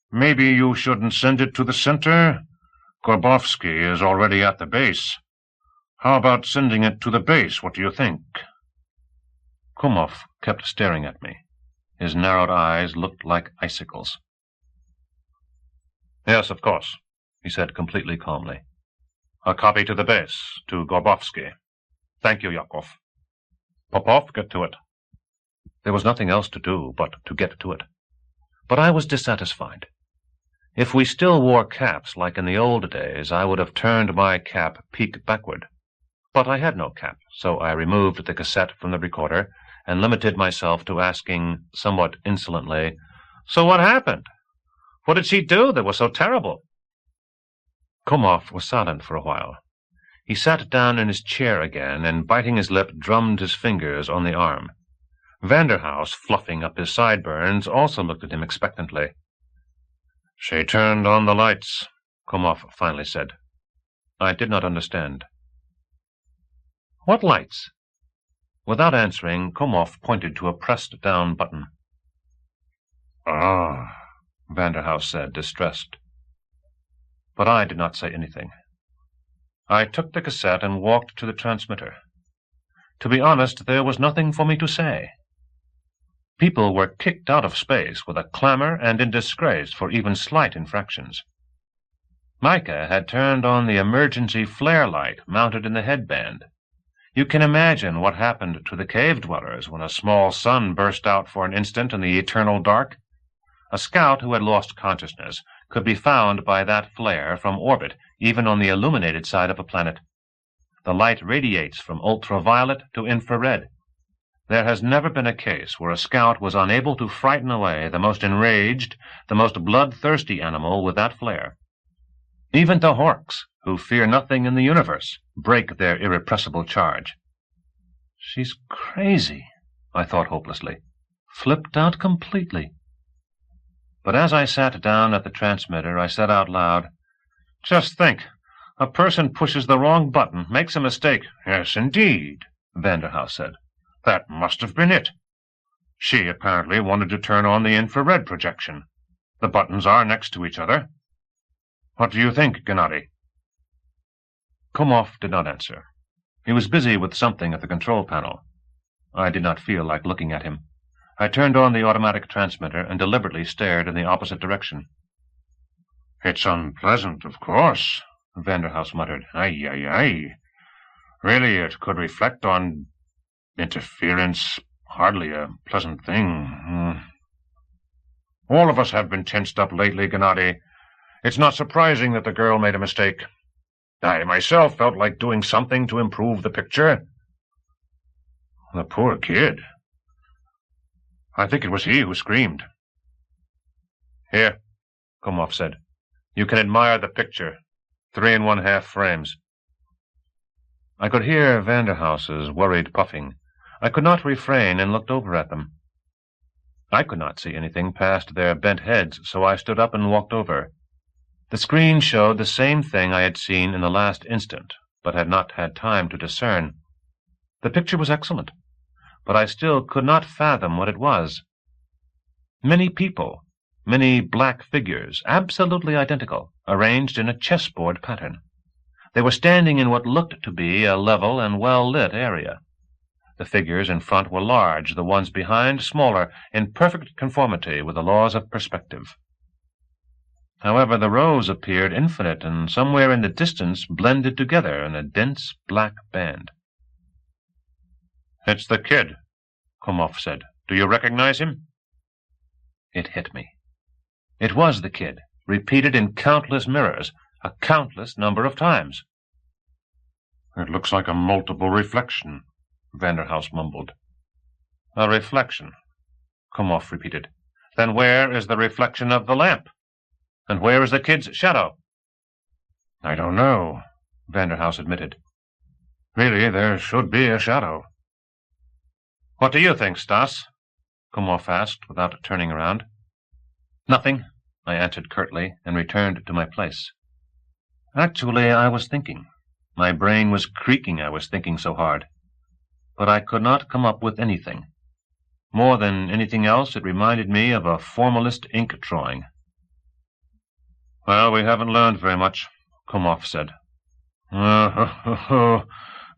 maybe you shouldn't send it to the center? Gorbovsky is already at the base. How about sending it to the base? What do you think? Komov kept staring at me. His narrowed eyes looked like icicles. Yes, of course, he said completely calmly. A copy to the base, to Gorbovsky. Thank you, Yakov. Popov, get to it. There was nothing else to do but to get to it. But I was dissatisfied. If we still wore caps like in the old days, I would have turned my cap peak backward. But I had no cap, so I removed the cassette from the recorder and limited myself to asking, somewhat insolently, "So what happened? What did she do that was so terrible?" Komov was silent for a while. He sat down in his chair again and, biting his lip, drummed his fingers on the arm. Vanderhouse, fluffing up his sideburns, also looked at him expectantly. "She turned on the lights," Komov finally said. I did not understand. "What lights?" Without answering, Komov pointed to a pressed-down button. "Ah," Vanderhouse said, distressed. But I did not say anything. I took the cassette and walked to the transmitter. To be honest, there was nothing for me to say. People were kicked out of space with a clamor and in disgrace for even slight infractions. Micah had turned on the emergency flare light mounted in the headband. You can imagine what happened to the cave-dwellers when a small sun burst out for an instant in the eternal dark. A scout who had lost consciousness could be found by that flare from orbit, even on the illuminated side of a planet. The light radiates from ultraviolet to infrared. There has never been a case where a scout was unable to frighten away the most enraged, the most bloodthirsty animal with that flare. Even the Horks, who fear nothing in the universe, break their irrepressible charge. "She's crazy," I thought hopelessly. "Flipped out completely." But as I sat down at the transmitter, I said out loud, "Just think, a person pushes the wrong button, makes a mistake." "Yes, indeed," Vanderhouse said. "That must have been it. She apparently wanted to turn on the infrared projection. The buttons are next to each other. What do you think, Gennady?" Komov did not answer. He was busy with something at the control panel. I did not feel like looking at him. I turned on the automatic transmitter and deliberately stared in the opposite direction. "It's unpleasant, of course," Vanderhouse muttered. "Ay, ay, ay. Really, it could reflect on interference. Hardly a pleasant thing. All of us have been tensed up lately, Gennady. It's not surprising that the girl made a mistake. I myself felt like doing something to improve the picture. The poor kid. I think it was he who screamed." "Here," Komov said. "You can admire the picture. 3 1/2 frames." I could hear Vanderhouse's worried puffing. I could not refrain and looked over at them. I could not see anything past their bent heads, so I stood up and walked over. The screen showed the same thing I had seen in the last instant, but had not had time to discern. The picture was excellent, but I still could not fathom what it was. Many people, many black figures, absolutely identical, arranged in a chessboard pattern. They were standing in what looked to be a level and well-lit area. The figures in front were large, the ones behind smaller, in perfect conformity with the laws of perspective. However, the rows appeared infinite and somewhere in the distance blended together in a dense black band. "It's the kid," Komov said. "Do you recognize him?" It hit me. It was the kid, repeated in countless mirrors, a countless number of times. "It looks like a multiple reflection," Vanderhouse mumbled. "A reflection," Komov repeated. "Then where is the reflection of the lamp? And where is the kid's shadow?" "I don't know," Vanderhouse admitted. "Really, there should be a shadow." What do you think, Stas? Kumov asked, without turning around. Nothing, I answered curtly, and returned to my place. Actually, I was thinking. My brain was creaking, I was thinking so hard. But I could not come up with anything. More than anything else, it reminded me of a formalist ink drawing. Well, we haven't learned very much, Kumov said.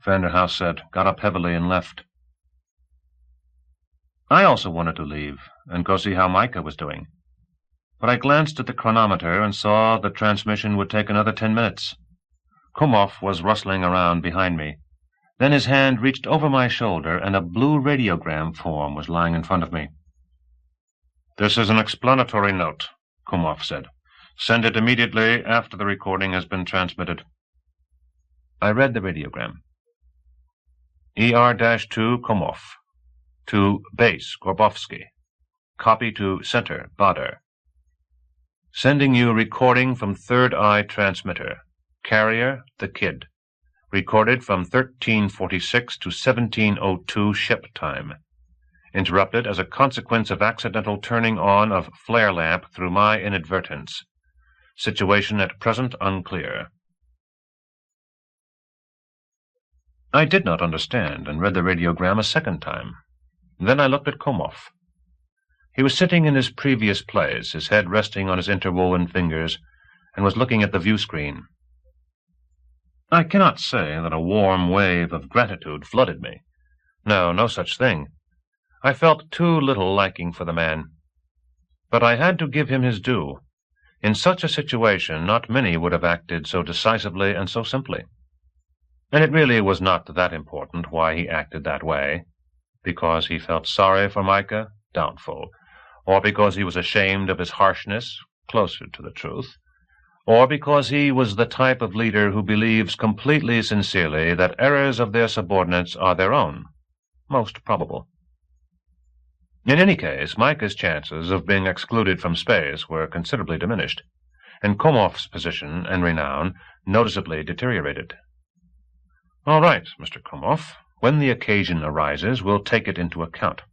Vanderhouse said, got up heavily and left. I also wanted to leave and go see how Micah was doing. But I glanced at the chronometer and saw the transmission would take another 10 minutes. Kumov was rustling around behind me. Then his hand reached over my shoulder, and a blue radiogram form was lying in front of me. This is an explanatory note, Kumov said. Send it immediately after the recording has been transmitted. I read the radiogram. ER-2 Kumov. To base, Gorbovsky. Copy to center, Badr. Sending you recording from Third Eye transmitter. Carrier, the Kid. Recorded from 1346 to 1702 ship time. Interrupted as a consequence of accidental turning on of flare lamp through my inadvertence. Situation at present unclear. I did not understand and read the radiogram a second time. Then I looked at Kumov. He was sitting in his previous place, his head resting on his interwoven fingers, and was looking at the view screen. I cannot say that a warm wave of gratitude flooded me. No, no such thing. I felt too little liking for the man. But I had to give him his due. In such a situation, not many would have acted so decisively and so simply. And it really was not that important why he acted that way. Because he felt sorry for Micah? Doubtful. Or because he was ashamed of his harshness? Closer to the truth. Or because he was the type of leader who believes completely sincerely that errors of their subordinates are their own? Most probable. In any case, Micah's chances of being excluded from space were considerably diminished, and Kumov's position and renown noticeably deteriorated. All right, Mr. Kumov. When the occasion arises, we'll take it into account.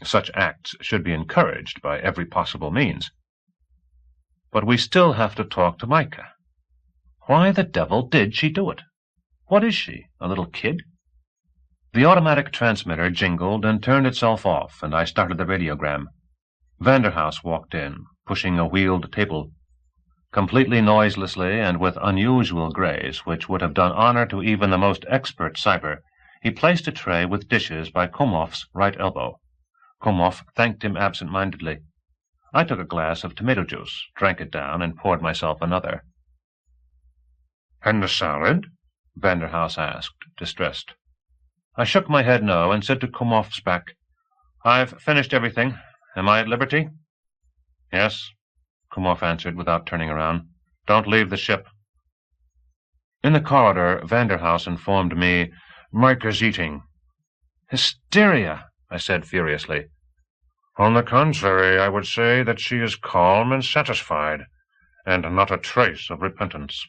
Such acts should be encouraged by every possible means. But we still have to talk to Micah. Why the devil did she do it? What is she, a little kid? The automatic transmitter jingled and turned itself off, and I started the radiogram. Vanderhouse walked in, pushing a wheeled table. Completely noiselessly and with unusual grace, which would have done honor to even the most expert cyber, he placed a tray with dishes by Kumov's right elbow. Kumov thanked him absent-mindedly. I took a glass of tomato juice, drank it down, and poured myself another. "And the salad?" Vanderhouse asked, distressed. I shook my head no, and said to Kumov's back, "I've finished everything. Am I at liberty?" "Yes," Kumov answered without turning around. "Don't leave the ship." In the corridor, Vanderhouse informed me, "Micah's eating." "Hysteria," I said furiously. "On the contrary, I would say that she is calm and satisfied, and not a trace of repentance."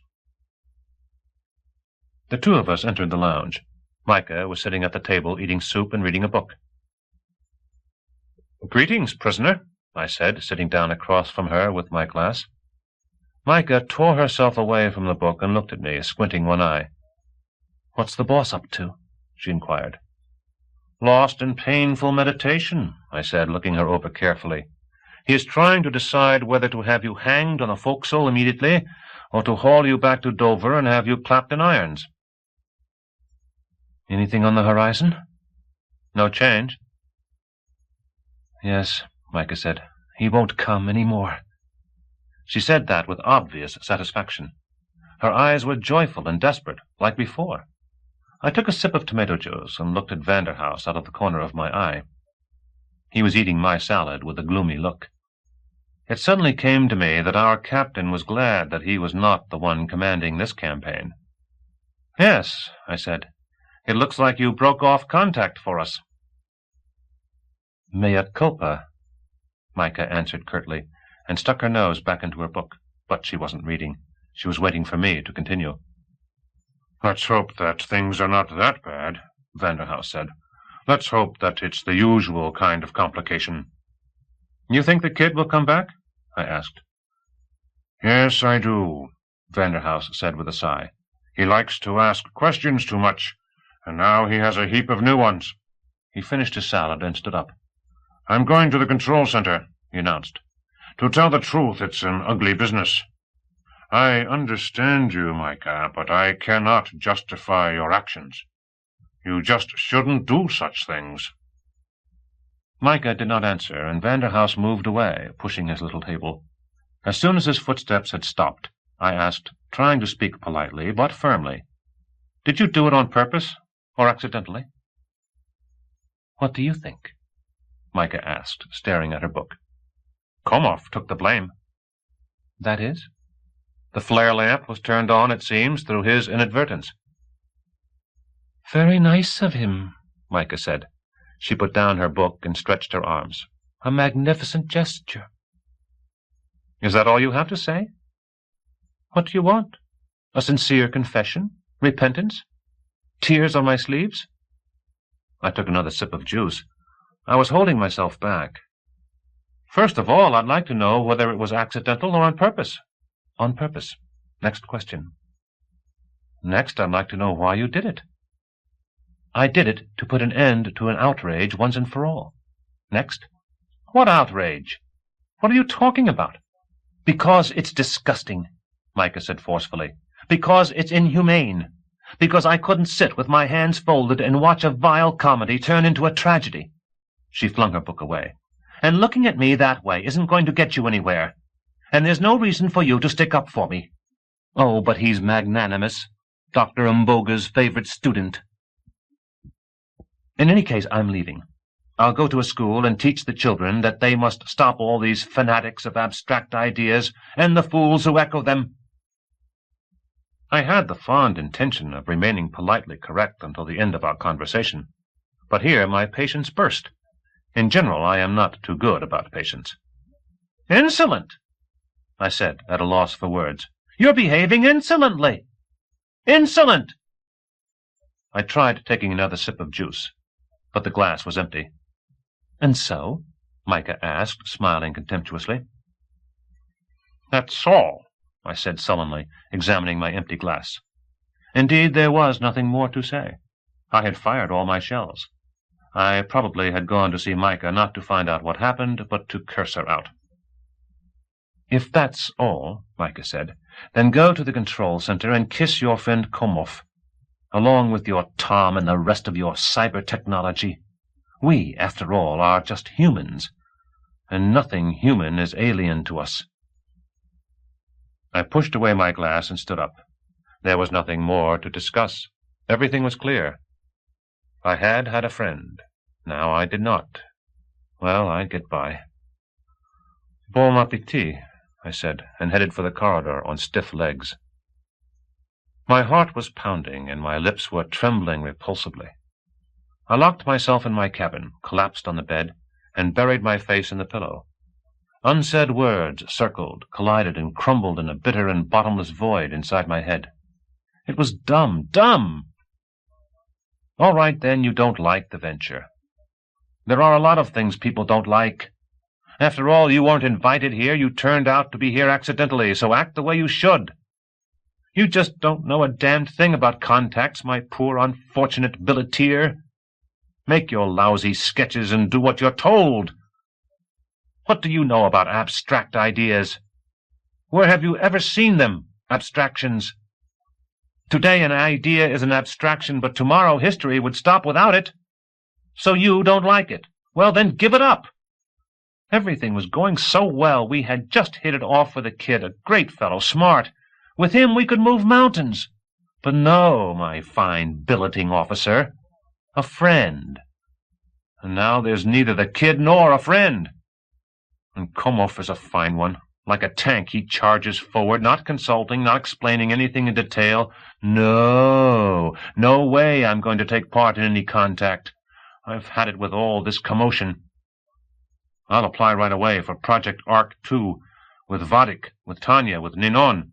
The two of us entered the lounge. Micah was sitting at the table eating soup and reading a book. "Greetings, prisoner," I said, sitting down across from her with my glass. Micah tore herself away from the book and looked at me, squinting one eye. "What's the boss up to?" she inquired. "Lost in painful meditation," I said, looking her over carefully. "He is trying to decide whether to have you hanged on the forecastle immediately, or to haul you back to Dover and have you clapped in irons." "Anything on the horizon?" "No change." "Yes," Micah said. "He won't come any more." She said that with obvious satisfaction. Her eyes were joyful and desperate, like before. I took a sip of tomato juice and looked at Vanderhouse out of the corner of my eye. He was eating my salad with a gloomy look. It suddenly came to me that our captain was glad that he was not the one commanding this campaign. "Yes," I said. "It looks like you broke off contact for us." "Mea culpa," Micah answered curtly, and stuck her nose back into her book. But she wasn't reading. She was waiting for me to continue. "Let's hope that things are not that bad," Vanderhouse said. Let's hope that it's the usual kind of complication. You think the kid will come back? I asked. Yes, I do, Vanderhouse said with a sigh. He likes to ask questions too much, and now he has a heap of new ones. He finished his salad and stood up. I'm going to the control center, he announced. To tell the truth, it's an ugly business. I understand you, Micah, but I cannot justify your actions. You just shouldn't do such things. Micah did not answer, and Vanderhouse moved away, pushing his little table. As soon as his footsteps had stopped, I asked, trying to speak politely, but firmly, Did you do it on purpose, or accidentally? What do you think? Micah asked, staring at her book. Komov took the blame. That is? The flare lamp was turned on, it seems, through his inadvertence. Very nice of him, Micah said. She put down her book and stretched her arms. A magnificent gesture. Is that all you have to say? What do you want? A sincere confession? Repentance? Tears on my sleeves? I took another sip of juice. I was holding myself back. First of all, I'd like to know whether it was accidental or on purpose. On purpose. Next question. Next, I'd like to know why you did it. I did it to put an end to an outrage once and for all. Next. What outrage? What are you talking about? Because it's disgusting, Micah said forcefully. Because it's inhumane. Because I couldn't sit with my hands folded and watch a vile comedy turn into a tragedy. She flung her book away. And looking at me that way isn't going to get you anywhere. And there's no reason for you to stick up for me. Oh, but he's magnanimous. Dr. Mboga's favorite student. In any case, I'm leaving. I'll go to a school and teach the children that they must stop all these fanatics of abstract ideas and the fools who echo them. I had the fond intention of remaining politely correct until the end of our conversation, but here my patience burst. In general, I am not too good about patience. Insolent, I said, at a loss for words. You're behaving insolently. Insolent! I tried taking another sip of juice, but the glass was empty. And so? Micah asked, smiling contemptuously. That's all, I said sullenly, examining my empty glass. Indeed, there was nothing more to say. I had fired all my shells. I probably had gone to see Micah not to find out what happened, but to curse her out. If that's all, Micah said, then go to the control center and kiss your friend Komov, along with your Tom and the rest of your cyber technology. We, after all, are just humans, and nothing human is alien to us. I pushed away my glass and stood up. There was nothing more to discuss. Everything was clear. I had had a friend. Now I did not. Well, I'd get by. Bon appétit, I said, and headed for the corridor on stiff legs. My heart was pounding, and my lips were trembling repulsively. I locked myself in my cabin, collapsed on the bed, and buried my face in the pillow. Unsaid words circled, collided, and crumbled in a bitter and bottomless void inside my head. It was dumb, dumb! All right, then, you don't like the venture. There are a lot of things people don't like. After all, you weren't invited here. You turned out to be here accidentally, so act the way you should. You just don't know a damned thing about contacts, my poor unfortunate billeteer. Make your lousy sketches and do what you're told. What do you know about abstract ideas? Where have you ever seen them, abstractions? Today an idea is an abstraction, but tomorrow history would stop without it. So you don't like it. Well, then give it up. Everything was going so well. We had just hit it off with a kid, a great fellow, smart. With him we could move mountains. But no, my fine billeting officer. A friend. And now there's neither the kid nor a friend. And Komov is a fine one. Like a tank, he charges forward, not consulting, not explaining anything in detail. No way I'm going to take part in any contact. I've had it with all this commotion. I'll apply right away for Project Ark 2, with Vadik, with Tanya, with Ninon.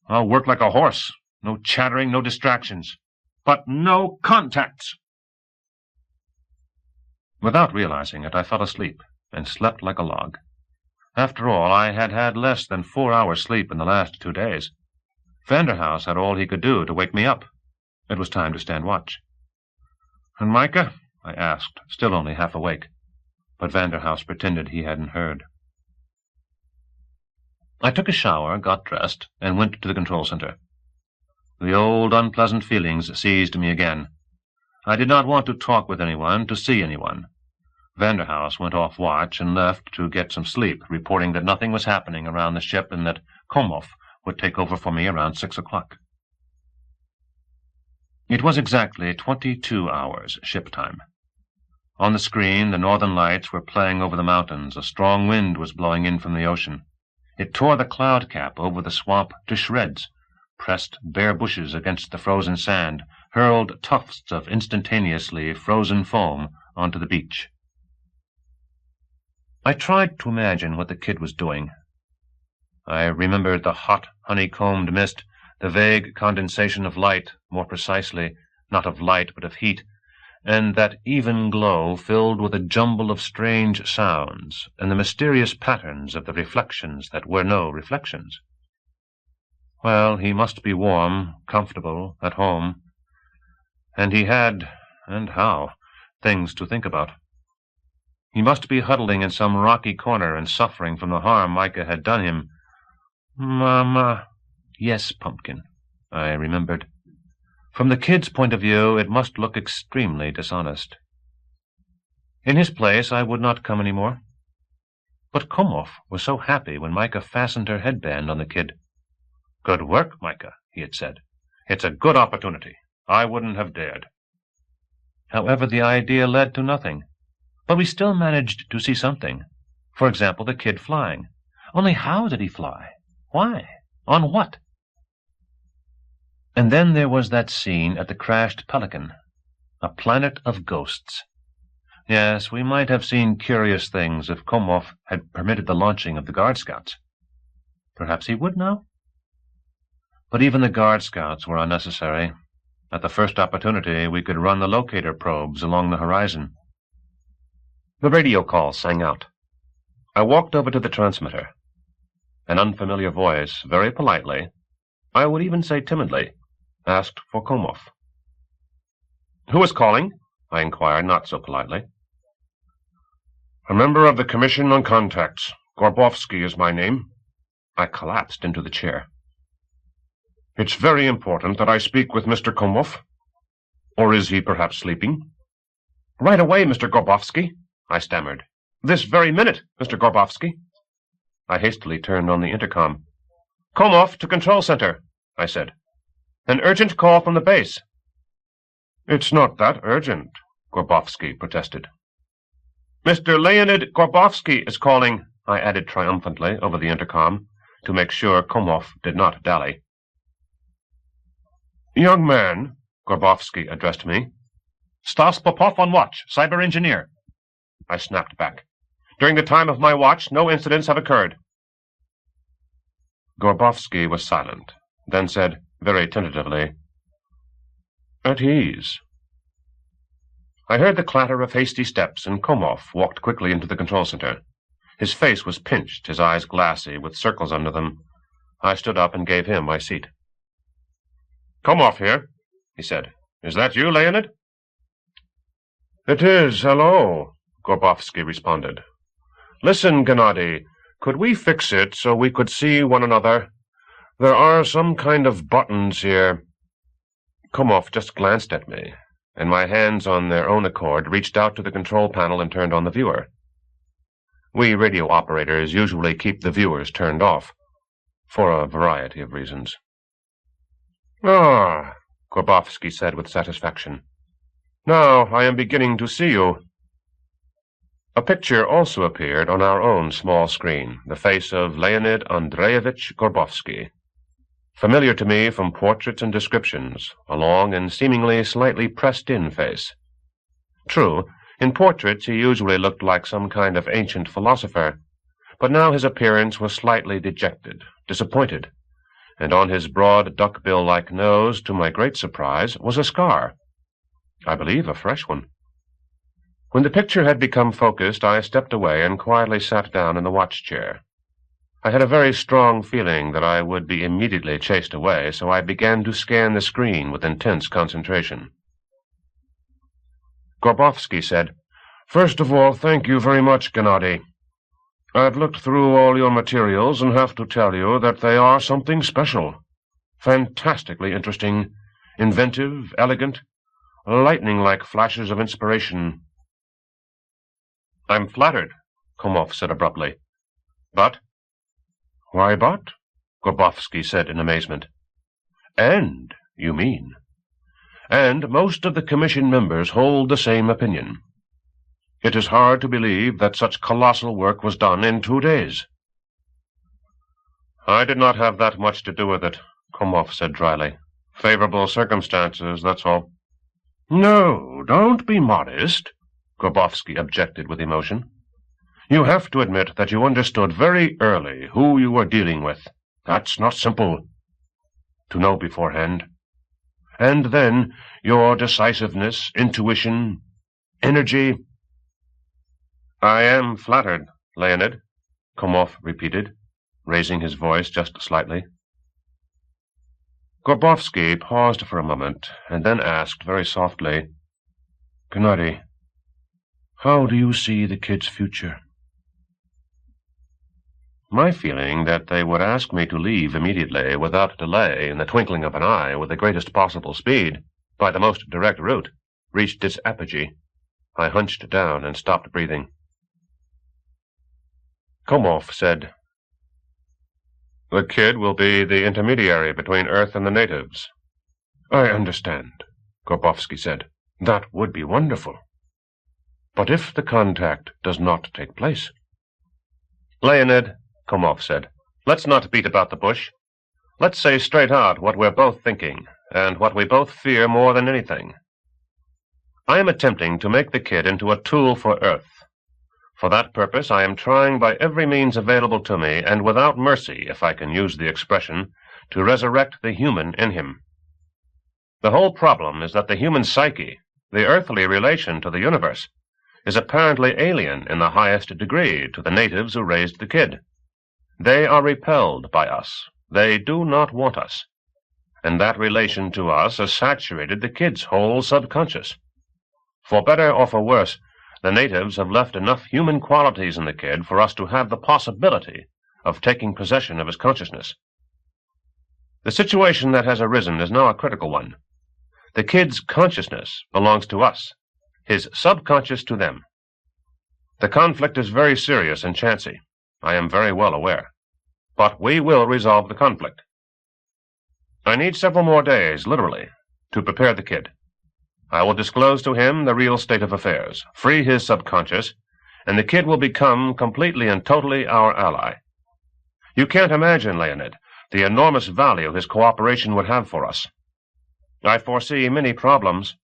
I'll work like a horse. No chattering, no distractions. But no contacts. Without realizing it, I fell asleep and slept like a log. After all, I had had less than 4 hours' sleep in the last 2 days. Vanderhouse had all he could do to wake me up. It was time to stand watch. "And Micah?" I asked, still only half awake, but Vanderhouse pretended he hadn't heard. I took a shower, got dressed, and went to the control center. The old unpleasant feelings seized me again. I did not want to talk with anyone, to see anyone. Vanderhouse went off watch and left to get some sleep, reporting that nothing was happening around the ship and that Komov would take over for me around 6 o'clock. It was exactly 22 hours ship time. On the screen, the northern lights were playing over the mountains. A strong wind was blowing in from the ocean. It tore the cloud cap over the swamp to shreds, pressed bare bushes against the frozen sand, hurled tufts of instantaneously frozen foam onto the beach. I tried to imagine what the kid was doing. I remembered the hot, honeycombed mist, the vague condensation of light, more precisely, not of light but of heat, and that even glow filled with a jumble of strange sounds, and the mysterious patterns of the reflections that were no reflections. Well, he must be warm, comfortable, at home, and he had, and how, things to think about. He must be huddling in some rocky corner and suffering from the harm Micah had done him. Mama. Yes, Pumpkin, I remembered. From the kid's point of view, it must look extremely dishonest. In his place, I would not come any more. But Komov was so happy when Micah fastened her headband on the kid. "Good work, Micah," he had said. "It's a good opportunity. I wouldn't have dared." However, the idea led to nothing. But we still managed to see something. For example, the kid flying. Only how did he fly? Why? On what? And then there was that scene at the crashed Pelican. A planet of ghosts. Yes, we might have seen curious things if Komov had permitted the launching of the Guard Scouts. Perhaps he would now? But even the Guard Scouts were unnecessary. At the first opportunity, we could run the locator probes along the horizon. The radio call sang out. I walked over to the transmitter. An unfamiliar voice, very politely, I would even say timidly, asked for Komov. "Who is calling?" I inquired, not so politely. "A member of the Commission on Contacts. Gorbovsky is my name." I collapsed into the chair. "It's very important that I speak with Mr. Komov. Or is he perhaps sleeping?" "Right away, Mr. Gorbovsky," I stammered. "This very minute, Mr. Gorbovsky." I hastily turned on the intercom. "Komov to Control Center," I said. "An urgent call from the base." "It's not that urgent," Gorbovsky protested. "Mr. Leonid Gorbovsky is calling," I added triumphantly over the intercom, to make sure Komov did not dally. "Young man," Gorbovsky addressed me. "Stas Popov on watch, cyber engineer." I snapped back. "During the time of my watch, no incidents have occurred." Gorbovsky was silent, then said, very tentatively, "At ease." I heard the clatter of hasty steps, and Komov walked quickly into the control center. His face was pinched, his eyes glassy, with circles under them. I stood up and gave him my seat. "Komov here," he said. "Is that you, Leonid?" "It is. Hello," Gorbovsky responded. "Listen, Gennady, could we fix it so we could see one another? There are some kind of buttons here." Komov just glanced at me, and my hands on their own accord reached out to the control panel and turned on the viewer. We radio operators usually keep the viewers turned off, for a variety of reasons. "Ah," Gorbovsky said with satisfaction. "Now I am beginning to see you." A picture also appeared on our own small screen, the face of Leonid Andreevich Gorbovsky. Familiar to me from portraits and descriptions, a long and seemingly slightly pressed-in face. True, in portraits he usually looked like some kind of ancient philosopher, but now his appearance was slightly dejected, disappointed, and on his broad duckbill-like nose, to my great surprise, was a scar. I believe a fresh one. When the picture had become focused, I stepped away and quietly sat down in the watch chair. I had a very strong feeling that I would be immediately chased away, so I began to scan the screen with intense concentration. Gorbovsky said, "First of all, thank you very much, Gennady. I've looked through all your materials and have to tell you that they are something special. Fantastically interesting, inventive, elegant, lightning-like flashes of inspiration." "I'm flattered," Komov said abruptly. "But—" "Why but?" Gorbovsky said in amazement. "And, you mean. And most of the Commission members hold the same opinion. It is hard to believe that such colossal work was done in 2 days." "I did not have that much to do with it," Komov said dryly. "Favorable circumstances, that's all." "No, don't be modest," Gorbovsky objected with emotion. "You have to admit that you understood very early who you were dealing with. That's not simple to know beforehand. And then your decisiveness, intuition, energy—" "I am flattered, Leonid," Komov repeated, raising his voice just slightly. Gorbovsky paused for a moment, and then asked very softly, "Gennady, how do you see the kid's future?" My feeling that they would ask me to leave immediately, without delay, in the twinkling of an eye, with the greatest possible speed, by the most direct route, reached its apogee. I hunched down and stopped breathing. Komov said, "The kid will be the intermediary between Earth and the natives." "I understand," Gorbovsky said. "That would be wonderful. But if the contact does not take place?" "Leonid," Komov said, "let's not beat about the bush. Let's say straight out what we're both thinking, and what we both fear more than anything. I am attempting to make the kid into a tool for Earth. For that purpose I am trying by every means available to me, and without mercy, if I can use the expression, to resurrect the human in him. The whole problem is that the human psyche, the earthly relation to the universe, is apparently alien in the highest degree to the natives who raised the kid. They are repelled by us. They do not want us. And that relation to us has saturated the kid's whole subconscious. For better or for worse, the natives have left enough human qualities in the kid for us to have the possibility of taking possession of his consciousness. The situation that has arisen is now a critical one. The kid's consciousness belongs to us, his subconscious to them. The conflict is very serious and chancy, I am very well aware, but we will resolve the conflict. I need several more days, literally, to prepare the kid. I will disclose to him the real state of affairs, free his subconscious, and the kid will become completely and totally our ally. You can't imagine, Leonid, the enormous value his cooperation would have for us. I foresee many problems.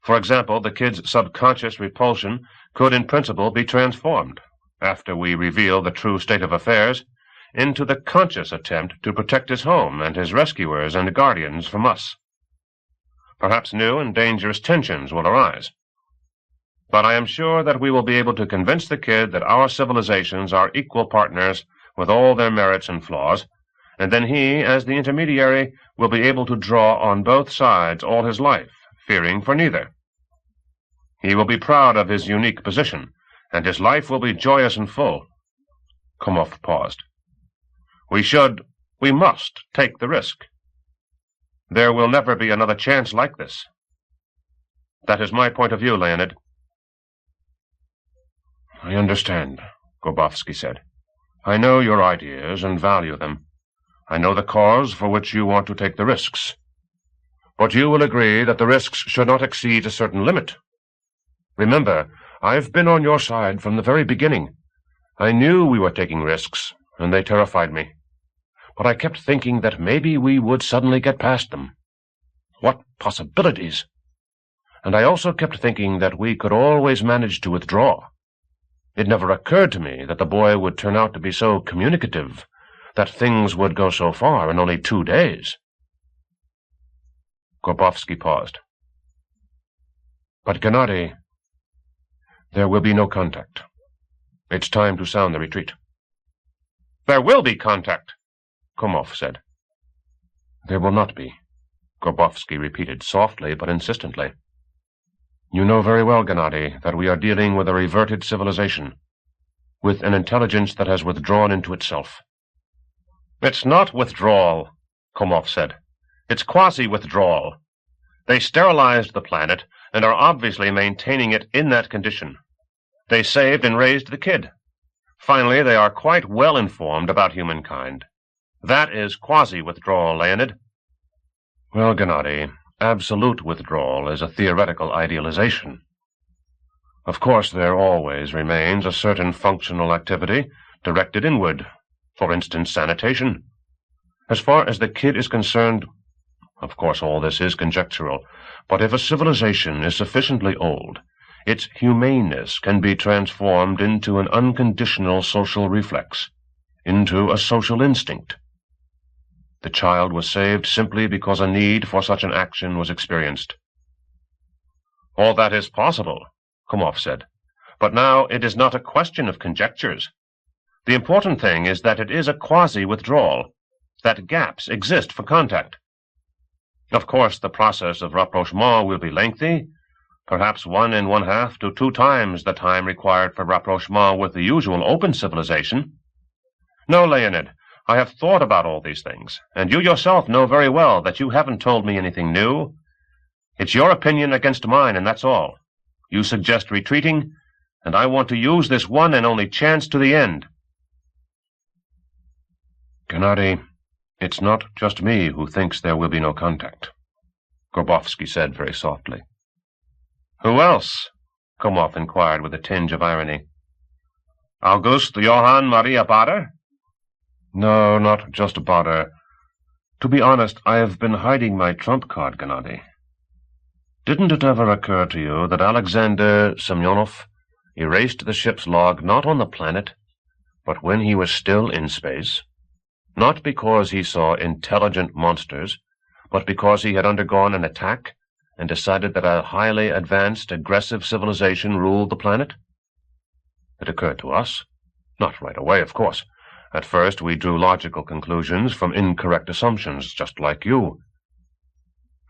For example, the kid's subconscious repulsion could in principle be transformed, after we reveal the true state of affairs, into the conscious attempt to protect his home and his rescuers and guardians from us. Perhaps new and dangerous tensions will arise. But I am sure that we will be able to convince the kid that our civilizations are equal partners with all their merits and flaws, and then he, as the intermediary, will be able to draw on both sides all his life, fearing for neither. He will be proud of his unique position, and his life will be joyous and full. Komov paused. We must take the risk. There will never be another chance like this. That is my point of view, Leonid. I understand, Gorbovsky said. I know your ideas and value them. I know the cause for which you want to take the risks. But you will agree that the risks should not exceed a certain limit. Remember, I've been on your side from the very beginning. I knew we were taking risks, and they terrified me. But I kept thinking that maybe we would suddenly get past them. What possibilities! And I also kept thinking that we could always manage to withdraw. It never occurred to me that the boy would turn out to be so communicative, that things would go so far in only 2 days. Gorbovsky paused. But, Gennady, There will be no contact. It's time to sound the retreat. There will be contact, Komov said. There will not be, Gorbovsky repeated softly but insistently. You know very well, Gennady, that we are dealing with a reverted civilization, with an intelligence that has withdrawn into itself. It's not withdrawal, Komov said. It's quasi-withdrawal. They sterilized the planet and are obviously maintaining it in that condition. They saved and raised the kid. Finally, they are quite well informed about humankind. That is quasi-withdrawal, Leonid. Well, Gennady, absolute withdrawal is a theoretical idealization. Of course, there always remains a certain functional activity directed inward, for instance, sanitation. As far as the kid is concerned, of course all this is conjectural, but if a civilization is sufficiently old, its humaneness can be transformed into an unconditional social reflex, into a social instinct. The child was saved simply because a need for such an action was experienced. All that is possible, Komov said, but now it is not a question of conjectures. The important thing is that it is a quasi-withdrawal, that gaps exist for contact. Of course, the process of rapprochement will be lengthy, perhaps 1 1/2 to 2 times the time required for rapprochement with the usual open civilization. No, Leonid, I have thought about all these things, and you yourself know very well that you haven't told me anything new. It's your opinion against mine, and that's all. You suggest retreating, and I want to use this one and only chance to the end. Gennady, it's not just me who thinks there will be no contact, Gorbovsky said very softly. Who else? Komov inquired with a tinge of irony. August Johann Maria Bader? No, not just Bader. To be honest, I have been hiding my trump card, Gennady. Didn't it ever occur to you that Alexander Semyonov erased the ship's log not on the planet, but when he was still in space? Not because he saw intelligent monsters, but because he had undergone an attack and decided that a highly advanced, aggressive civilization ruled the planet? It occurred to us. Not right away, of course. At first we drew logical conclusions from incorrect assumptions, just like you.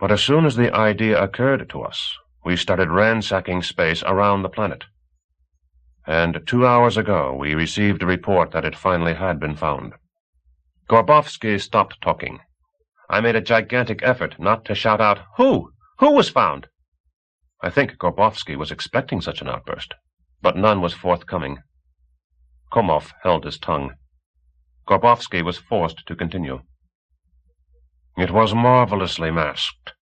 But as soon as the idea occurred to us, we started ransacking space around the planet. And 2 hours ago we received a report that it finally had been found. Gorbovsky stopped talking. I made a gigantic effort not to shout out, Who? Who was found? I think Gorbovsky was expecting such an outburst, but none was forthcoming. Komov held his tongue. Gorbovsky was forced to continue. It was marvelously masked.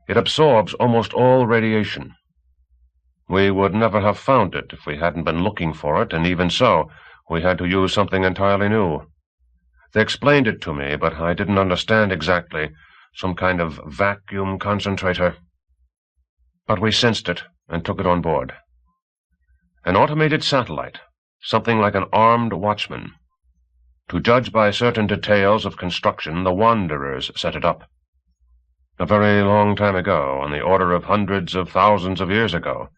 It absorbs almost all radiation. We would never have found it if we hadn't been looking for it, and even so, we had to use something entirely new. They explained it to me, but I didn't understand exactly. Some kind of vacuum concentrator. But we sensed it and took it on board. An automated satellite, something like an armed watchman. To judge by certain details of construction, the Wanderers set it up. A very long time ago, on the order of hundreds of thousands of years ago.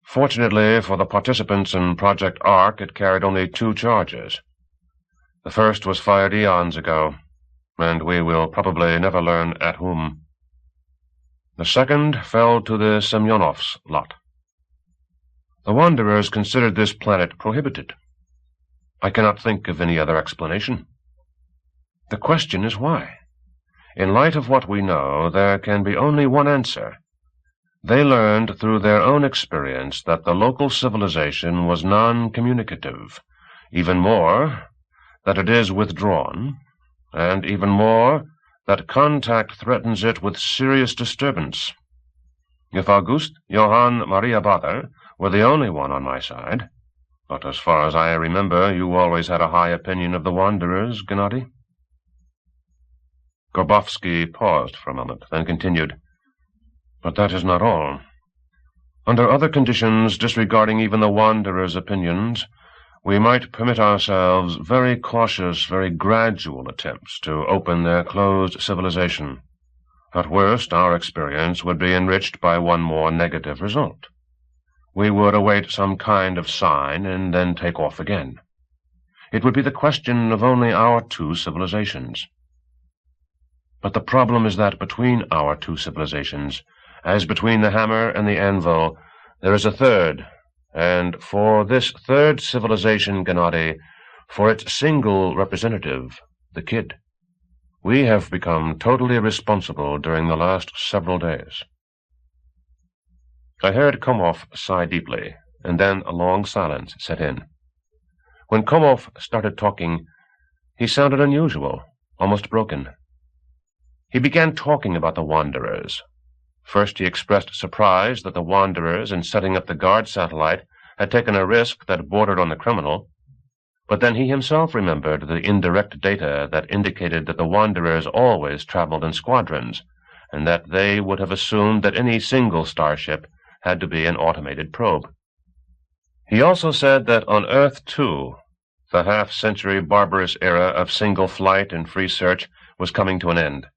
Fortunately for the participants in Project Ark, it carried only 2 charges. The first was fired eons ago, and we will probably never learn at whom. The second fell to the Semyonovs' lot. The Wanderers considered this planet prohibited. I cannot think of any other explanation. The question is why? In light of what we know, there can be only one answer. They learned through their own experience that the local civilization was non-communicative. Even more, that it is withdrawn, and even more, that contact threatens it with serious disturbance. If August Johann Maria Bader were the only one on my side, but as far as I remember, you always had a high opinion of the Wanderers, Gennady. Gorbovsky paused for a moment, then continued. But that is not all. Under other conditions, disregarding even the Wanderers' opinions, we might permit ourselves very cautious, very gradual attempts to open their closed civilization. At worst, our experience would be enriched by one more negative result. We would await some kind of sign and then take off again. It would be the question of only our two civilizations. But the problem is that between our two civilizations, as between the hammer and the anvil, there is a third, and for this third civilization, Gennady, for its single representative, the kid, we have become totally responsible during the last several days. I heard Komov sigh deeply, and then a long silence set in. When Komov started talking, he sounded unusual, almost broken. He began talking about the Wanderers. First he expressed surprise that the Wanderers, in setting up the guard satellite, had taken a risk that bordered on the criminal, but then he himself remembered the indirect data that indicated that the Wanderers always traveled in squadrons, and that they would have assumed that any single starship had to be an automated probe. He also said that on Earth, too, the half-century barbarous era of single flight and free search was coming to an end.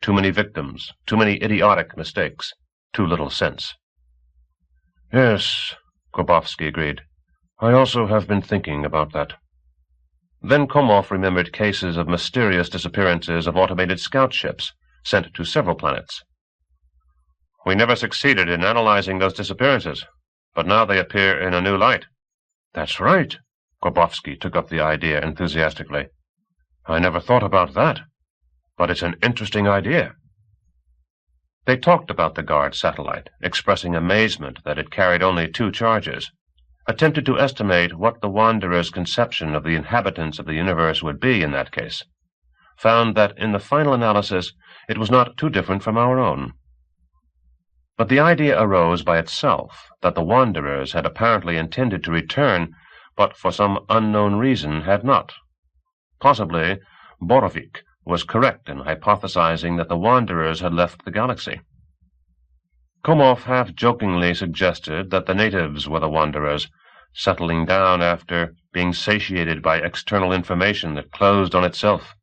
Too many victims, too many idiotic mistakes, too little sense. Yes, Grabowski agreed. I also have been thinking about that. Then Komov remembered cases of mysterious disappearances of automated scout ships sent to several planets. We never succeeded in analyzing those disappearances, but now they appear in a new light. That's right. Grabowski took up the idea enthusiastically. I never thought about that, but it's an interesting idea. They talked about the guard satellite, expressing amazement that it carried only 2 charges, attempted to estimate what the Wanderer's conception of the inhabitants of the universe would be in that case, found that in the final analysis it was not too different from our own. But the idea arose by itself that the Wanderers had apparently intended to return, but for some unknown reason had not. Possibly Borovik was correct in hypothesizing that the Wanderers had left the galaxy. Komov half-jokingly suggested that the natives were the Wanderers, settling down after being satiated by external information that closed on itself.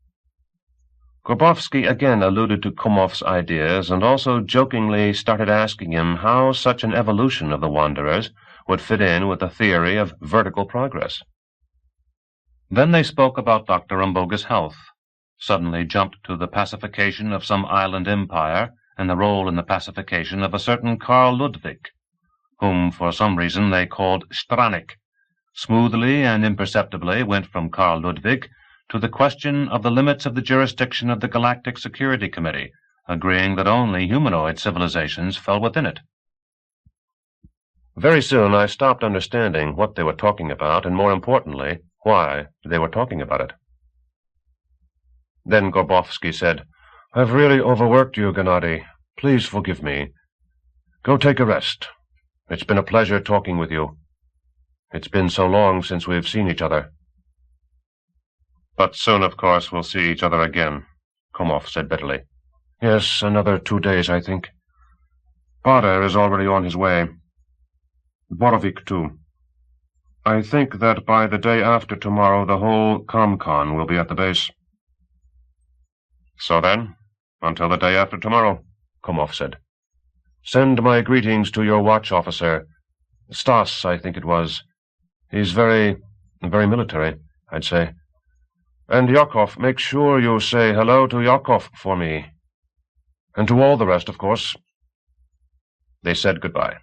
Grabowski again alluded to Komov's ideas and also jokingly started asking him how such an evolution of the Wanderers would fit in with the theory of vertical progress. Then they spoke about Dr. Umboga's health, suddenly jumped to the pacification of some island empire and the role in the pacification of a certain Karl Ludwig, whom for some reason they called Stranik, smoothly and imperceptibly went from Karl Ludwig to the question of the limits of the jurisdiction of the Galactic Security Committee, agreeing that only humanoid civilizations fell within it. Very soon I stopped understanding what they were talking about, and more importantly, why they were talking about it. Then Grabowski said, I've really overworked you, Gennady. Please forgive me. Go take a rest. It's been a pleasure talking with you. It's been so long since we've seen each other. But soon, of course, we'll see each other again, Komov said bitterly. Yes, another 2 days, I think. Bader is already on his way. Borovik, too. I think that by the day after tomorrow the whole ComCon will be at the base. So then, until the day after tomorrow, Komov said. Send my greetings to your watch officer. Stas, I think it was. He's very military, I'd say. And Yakov, make sure you say hello to Yakov for me. And to all the rest, of course. They said goodbye.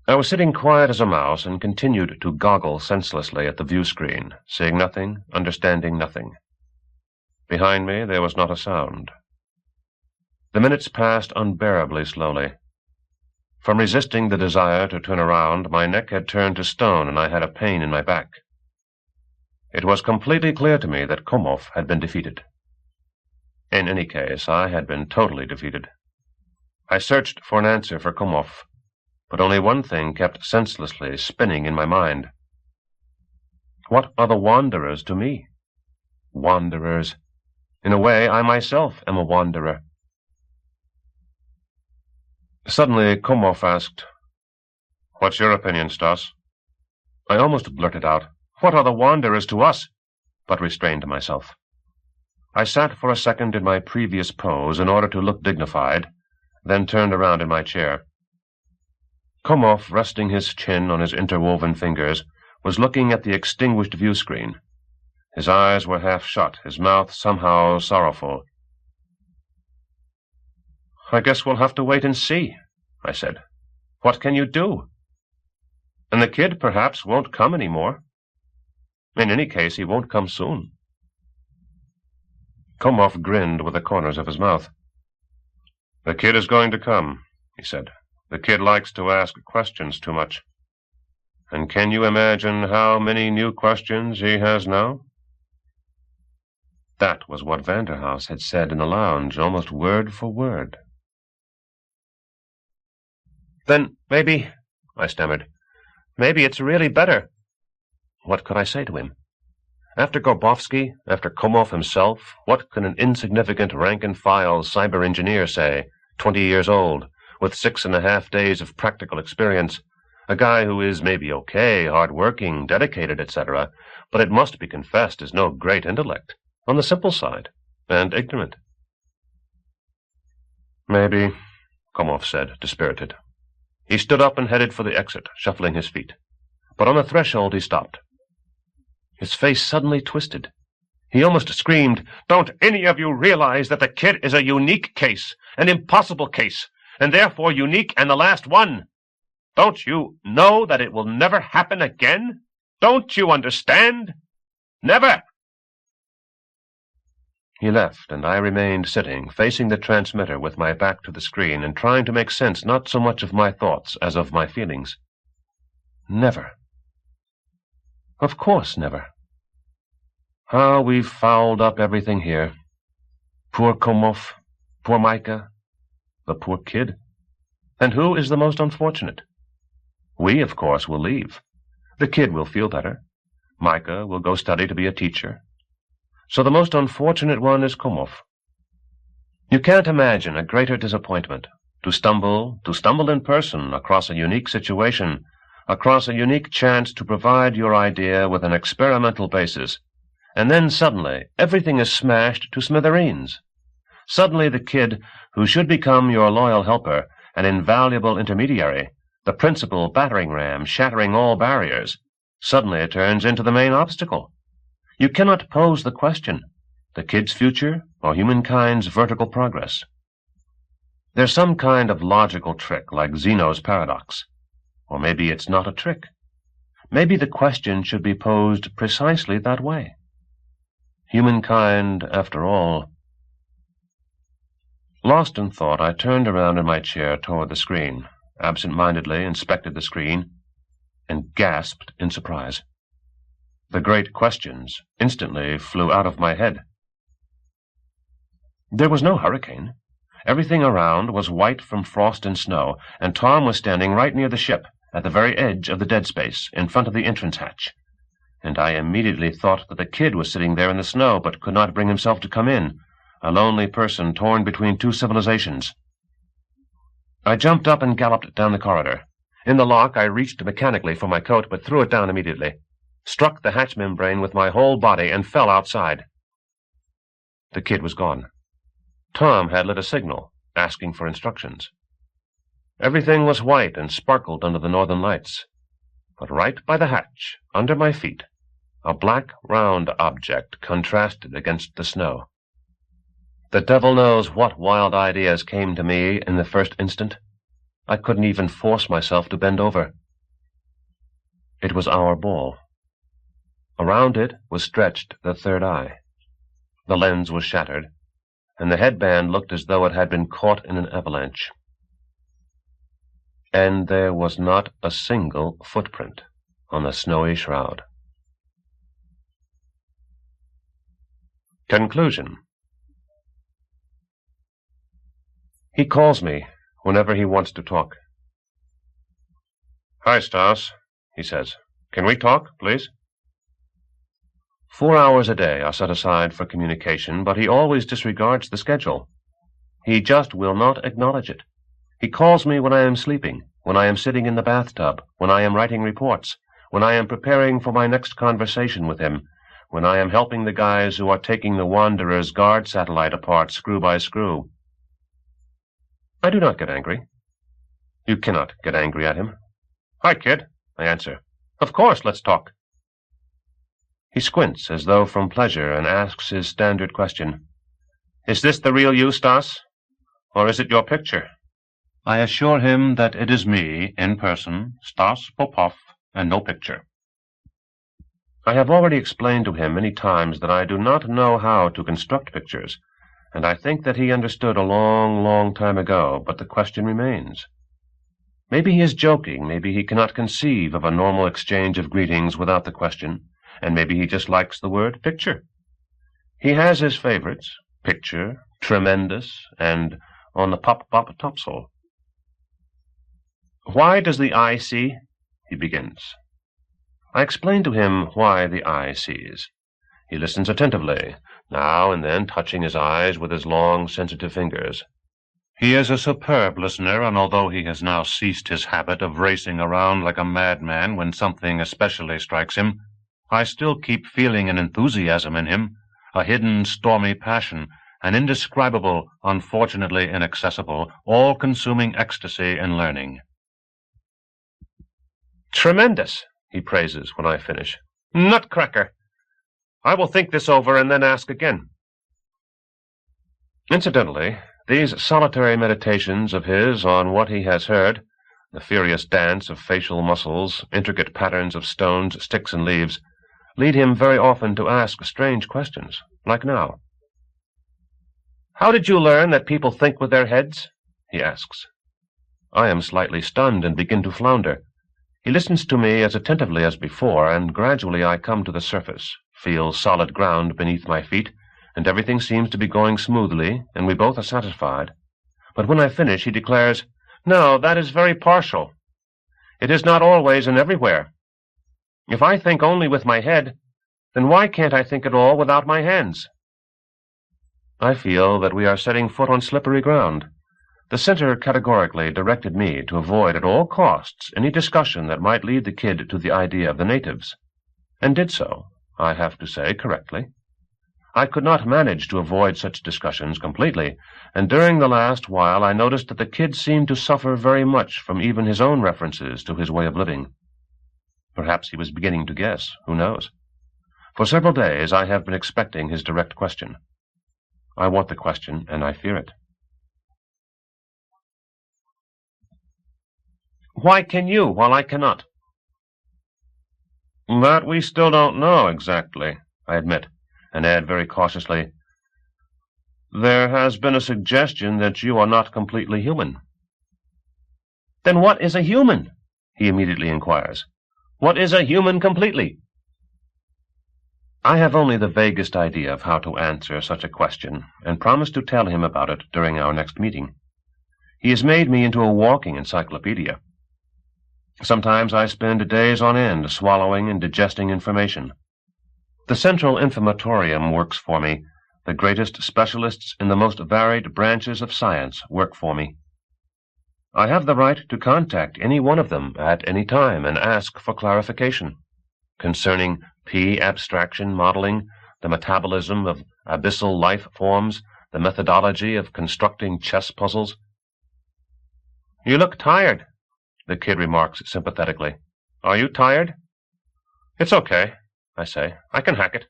I was sitting quiet as a mouse and continued to goggle senselessly at the view screen, seeing nothing, understanding nothing. Behind me there was not a sound. The minutes passed unbearably slowly. From resisting the desire to turn around, my neck had turned to stone and I had a pain in my back. It was completely clear to me that Komov had been defeated. In any case, I had been totally defeated. I searched for an answer for Komov, but only one thing kept senselessly spinning in my mind. What are the Wanderers to me? Wanderers. In a way, I myself am a wanderer. Suddenly, Komov asked, What's your opinion, Stas? I almost blurted out, What are the Wanderers to us? But restrained myself. I sat for a second in my previous pose in order to look dignified, then turned around in my chair. Komov, resting his chin on his interwoven fingers, was looking at the extinguished view screen. His eyes were half shut, his mouth somehow sorrowful. "I guess we'll have to wait and see," I said. "What can you do? And the kid perhaps won't come any more. In any case, he won't come soon." Komov grinned with the corners of his mouth. "The kid is going to come," he said. "The kid likes to ask questions too much. And can you imagine how many new questions he has now?" That was what Vanderhouse had said in the lounge, almost word for word. "Then maybe," I stammered, "maybe it's really better." What could I say to him? After Gorbovsky, after Komov himself, what could an insignificant rank-and-file cyber-engineer say, 20 years old, with 6.5 days of practical experience, a guy who is maybe okay, hard-working, dedicated, etc., but it must be confessed is no great intellect, on the simple side, and ignorant? "Maybe," Komov said, dispirited. He stood up and headed for the exit, shuffling his feet. But on the threshold he stopped. His face suddenly twisted. He almost screamed, "Don't any of you realize that the kid is a unique case, an impossible case, and therefore unique and the last one? Don't you know that it will never happen again? Don't you understand? Never!" He left, and I remained sitting, facing the transmitter with my back to the screen and trying to make sense not so much of my thoughts as of my feelings. Never. Of course never. How we've fouled up everything here. Poor Komov, poor Micah, the poor kid. And who is the most unfortunate? We, of course, will leave. The kid will feel better. Micah will go study to be a teacher. So the most unfortunate one is Komov. You can't imagine a greater disappointment, to stumble in person across a unique situation, across a unique chance to provide your idea with an experimental basis, and then suddenly everything is smashed to smithereens. Suddenly the kid, who should become your loyal helper, an invaluable intermediary, the principal battering ram shattering all barriers, suddenly it turns into the main obstacle. You cannot pose the question, the kid's future or humankind's vertical progress. There's some kind of logical trick like Zeno's paradox. Or maybe it's not a trick. Maybe the question should be posed precisely that way. Humankind, after all. Lost in thought, I turned around in my chair toward the screen, absent-mindedly inspected the screen, and gasped in surprise. The great questions instantly flew out of my head. There was no hurricane. Everything around was white from frost and snow, and Tom was standing right near the ship, at the very edge of the dead space, in front of the entrance hatch. And I immediately thought that the kid was sitting there in the snow, but could not bring himself to come in, a lonely person torn between two civilizations. I jumped up and galloped down the corridor. In the lock I reached mechanically for my coat, but threw it down immediately, struck the hatch membrane with my whole body, and fell outside. The kid was gone. Tom had lit a signal, asking for instructions. Everything was white and sparkled under the northern lights. But right by the hatch, under my feet, a black, round object contrasted against the snow. The devil knows what wild ideas came to me in the first instant. I couldn't even force myself to bend over. It was our ball. Around it was stretched the third eye. The lens was shattered, and the headband looked as though it had been caught in an avalanche. And there was not a single footprint on the snowy shroud. Conclusion. He calls me whenever he wants to talk. "Hi, Stas," he says. "Can we talk, please?" 4 hours a day are set aside for communication, but he always disregards the schedule. He just will not acknowledge it. He calls me when I am sleeping, when I am sitting in the bathtub, when I am writing reports, when I am preparing for my next conversation with him, when I am helping the guys who are taking the Wanderer's guard satellite apart screw by screw. I do not get angry. You cannot get angry at him. "Hi, kid," I answer. "Of course, let's talk." He squints as though from pleasure and asks his standard question. "Is this the real you, Stas? Or is it your picture?" I assure him that it is me, in person, Stas Popov, and no picture. I have already explained to him many times that I do not know how to construct pictures, and I think that he understood a long, long time ago, but the question remains. Maybe he is joking, maybe he cannot conceive of a normal exchange of greetings without the question, and maybe he just likes the word picture. He has his favorites, picture, tremendous, and on the pop-pop topsail. "Why does the eye see?" he begins. I explain to him why the eye sees. He listens attentively, now and then touching his eyes with his long, sensitive fingers. He is a superb listener, and although he has now ceased his habit of racing around like a madman when something especially strikes him, I still keep feeling an enthusiasm in him, a hidden, stormy passion, an indescribable, unfortunately inaccessible, all-consuming ecstasy in learning. "Tremendous," he praises when I finish. "Nutcracker! I will think this over and then ask again." Incidentally, these solitary meditations of his on what he has heard, the furious dance of facial muscles, intricate patterns of stones, sticks, and leaves, lead him very often to ask strange questions, like now. "How did you learn that people think with their heads?" he asks. I am slightly stunned and begin to flounder. He listens to me as attentively as before, and gradually I come to the surface, feel solid ground beneath my feet, and everything seems to be going smoothly, and we both are satisfied. But when I finish, he declares, "No, that is very partial. It is not always and everywhere. If I think only with my head, then why can't I think at all without my hands?" I feel that we are setting foot on slippery ground. The center categorically directed me to avoid at all costs any discussion that might lead the kid to the idea of the natives, and did so, I have to say, correctly. I could not manage to avoid such discussions completely, and during the last while I noticed that the kid seemed to suffer very much from even his own references to his way of living. Perhaps he was beginning to guess, who knows? For several days I have been expecting his direct question. I want the question, and I fear it. "Why can you, while I cannot?" "That we still don't know exactly," I admit, and add very cautiously, "There has been a suggestion that you are not completely human." "Then what is a human?" he immediately inquires. "What is a human completely?" I have only the vaguest idea of how to answer such a question, and promise to tell him about it during our next meeting. He has made me into a walking encyclopedia. Sometimes I spend days on end swallowing and digesting information. The Central Informatorium works for me. The greatest specialists in the most varied branches of science work for me. I have the right to contact any one of them at any time and ask for clarification concerning P-abstraction modeling, the metabolism of abyssal life forms, the methodology of constructing chess puzzles. "You look tired," the kid remarks sympathetically. "Are you tired?" "It's okay," I say. "I can hack it."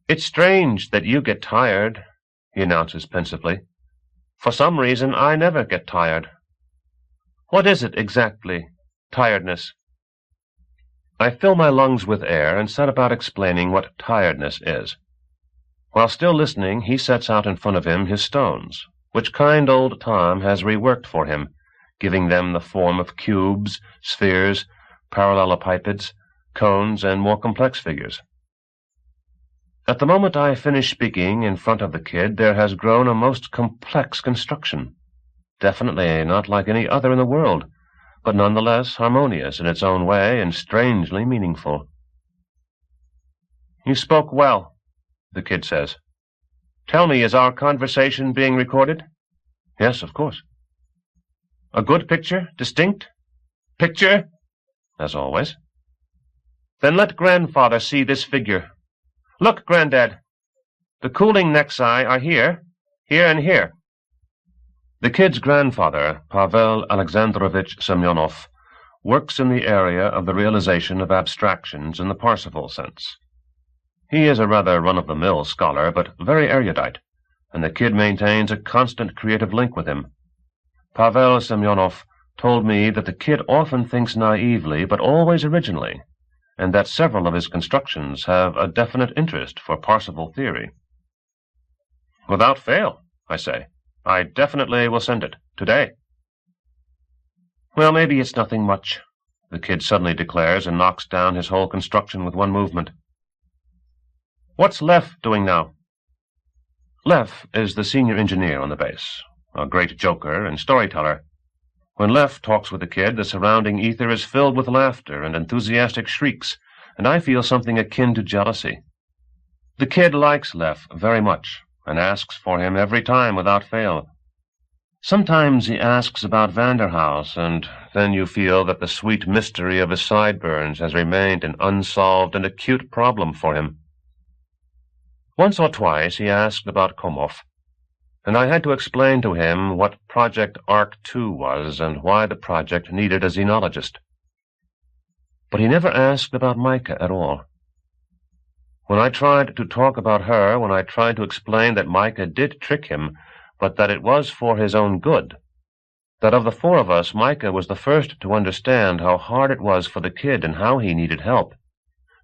"It's strange that you get tired," he announces pensively. "For some reason, I never get tired. What is it exactly, tiredness?" I fill my lungs with air and set about explaining what tiredness is. While still listening, he sets out in front of him his stones, which kind old Tom has reworked for him, giving them the form of cubes, spheres, parallelepipeds, cones, and more complex figures. At the moment I finish speaking in front of the kid, there has grown a most complex construction, definitely not like any other in the world, but nonetheless harmonious in its own way and strangely meaningful. "You spoke well," the kid says. "Tell me, is our conversation being recorded?" "Yes, of course." "A good picture? Distinct? Picture?" "As always." "Then let Grandfather see this figure. Look, Granddad. The cooling nexi are here, here, and here. The kid's grandfather, Pavel Alexandrovich Semyonov, works in the area of the realization of abstractions in the Parsifal sense. He is a rather run-of-the-mill scholar, but very erudite, and the kid maintains a constant creative link with him. Pavel Semyonov told me that the kid often thinks naively, but always originally, and that several of his constructions have a definite interest for Parsifal theory. Without fail, I say. I definitely will send it, today. Well, maybe it's nothing much, the kid suddenly declares and knocks down his whole construction with one movement. What's Lev doing now? Lev is the senior engineer on the base, a great joker and storyteller. When Lev talks with the kid, the surrounding ether is filled with laughter and enthusiastic shrieks, and I feel something akin to jealousy. The kid likes Lev very much, and asks for him every time without fail. Sometimes he asks about Vanderhaus, and then you feel that the sweet mystery of his sideburns has remained an unsolved and acute problem for him. Once or twice he asked about Komov, and I had to explain to him what Project Ark-2 was and why the project needed a xenologist. But he never asked about Micah at all. When I tried to talk about her, when I tried to explain that Micah did trick him, but that it was for his own good, that of the four of us, Micah was the first to understand how hard it was for the kid and how he needed help,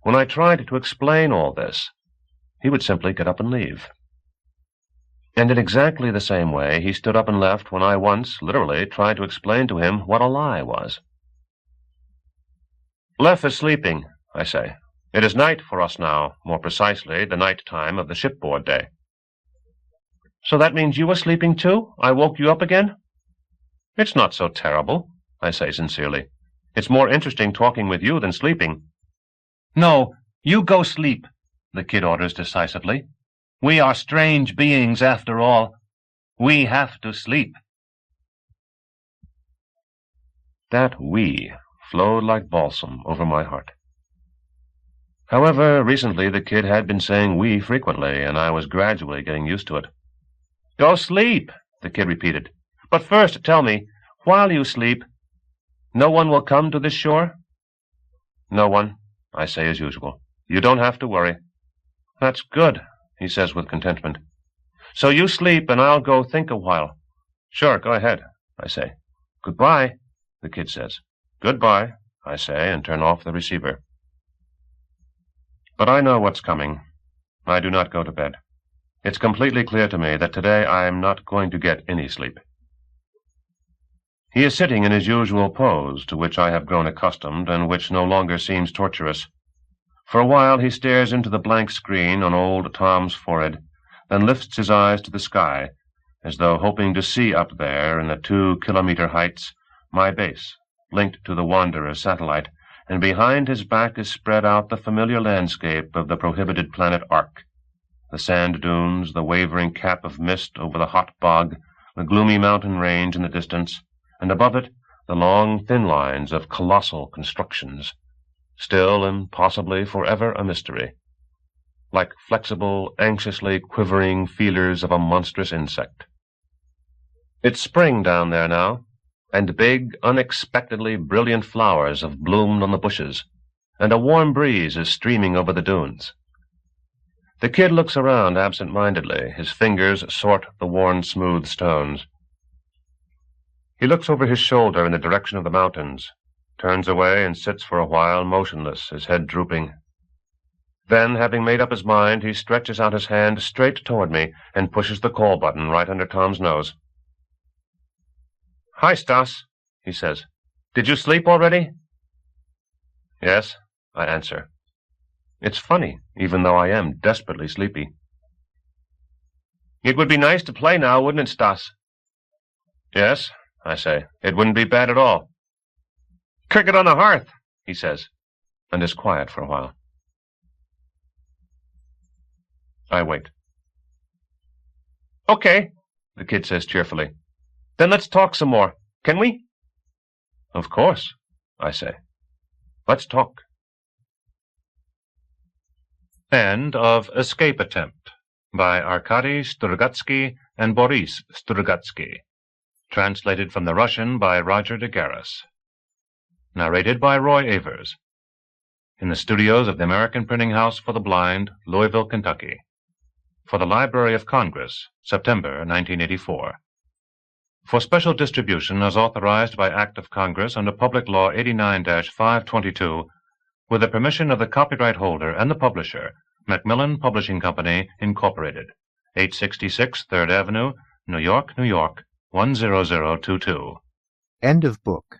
when I tried to explain all this, he would simply get up and leave. And in exactly the same way, he stood up and left when I once, literally, tried to explain to him what a lie was. Lev is sleeping, I say. It is night for us now, more precisely, the night time of the shipboard day. So that means you were sleeping too? I woke you up again? It's not so terrible, I say sincerely. It's more interesting talking with you than sleeping. No, you go sleep, the kid orders decisively. We are strange beings after all. We have to sleep. That we flowed like balsam over my heart. However, recently the kid had been saying we frequently, and I was gradually getting used to it. Go sleep, the kid repeated. But first tell me, while you sleep, no one will come to this shore? No one, I say as usual. You don't have to worry. That's good, he says with contentment. So you sleep and I'll go think a while. Sure, go ahead, I say. Goodbye, the kid says. Goodbye, I say, and turn off the receiver. But I know what's coming. I do not go to bed. It's completely clear to me that today I am not going to get any sleep. He is sitting in his usual pose, to which I have grown accustomed, and which no longer seems torturous. For a while he stares into the blank screen on old Tom's forehead, then lifts his eyes to the sky, as though hoping to see up there, in the 2-kilometer heights, my base, linked to the Wanderer's satellite, and behind his back is spread out the familiar landscape of the prohibited planet Ark, the sand dunes, the wavering cap of mist over the hot bog, the gloomy mountain range in the distance, and above it the long, thin lines of colossal constructions, still and possibly forever a mystery, like flexible, anxiously quivering feelers of a monstrous insect. It's spring down there now, and big, unexpectedly brilliant flowers have bloomed on the bushes, and a warm breeze is streaming over the dunes. The kid looks around absent-mindedly. His fingers sort the worn, smooth stones. He looks over his shoulder in the direction of the mountains, turns away and sits for a while motionless, his head drooping. Then, having made up his mind, he stretches out his hand straight toward me and pushes the call button right under Tom's nose. "Hi, Stas," he says. "Did you sleep already?" "Yes," I answer. It's funny, even though I am desperately sleepy. "It would be nice to play now, wouldn't it, Stas?" "Yes," I say. "It wouldn't be bad at all." "Cricket on the hearth," he says, and is quiet for a while. I wait. "Okay," the kid says cheerfully. "Then let's talk some more. Can we?" "Of course," I say. "Let's talk." End of Escape Attempt by Arkady Strugatsky and Boris Strugatsky. Translated from the Russian by Roger DeGaris. Narrated by Roy Avers. In the studios of the American Printing House for the Blind, Louisville, Kentucky. For the Library of Congress, September 1984. For special distribution as authorized by Act of Congress under Public Law 89-522, with the permission of the copyright holder and the publisher, Macmillan Publishing Company, Incorporated, 866 3rd Avenue, New York, New York, 10022. End of book.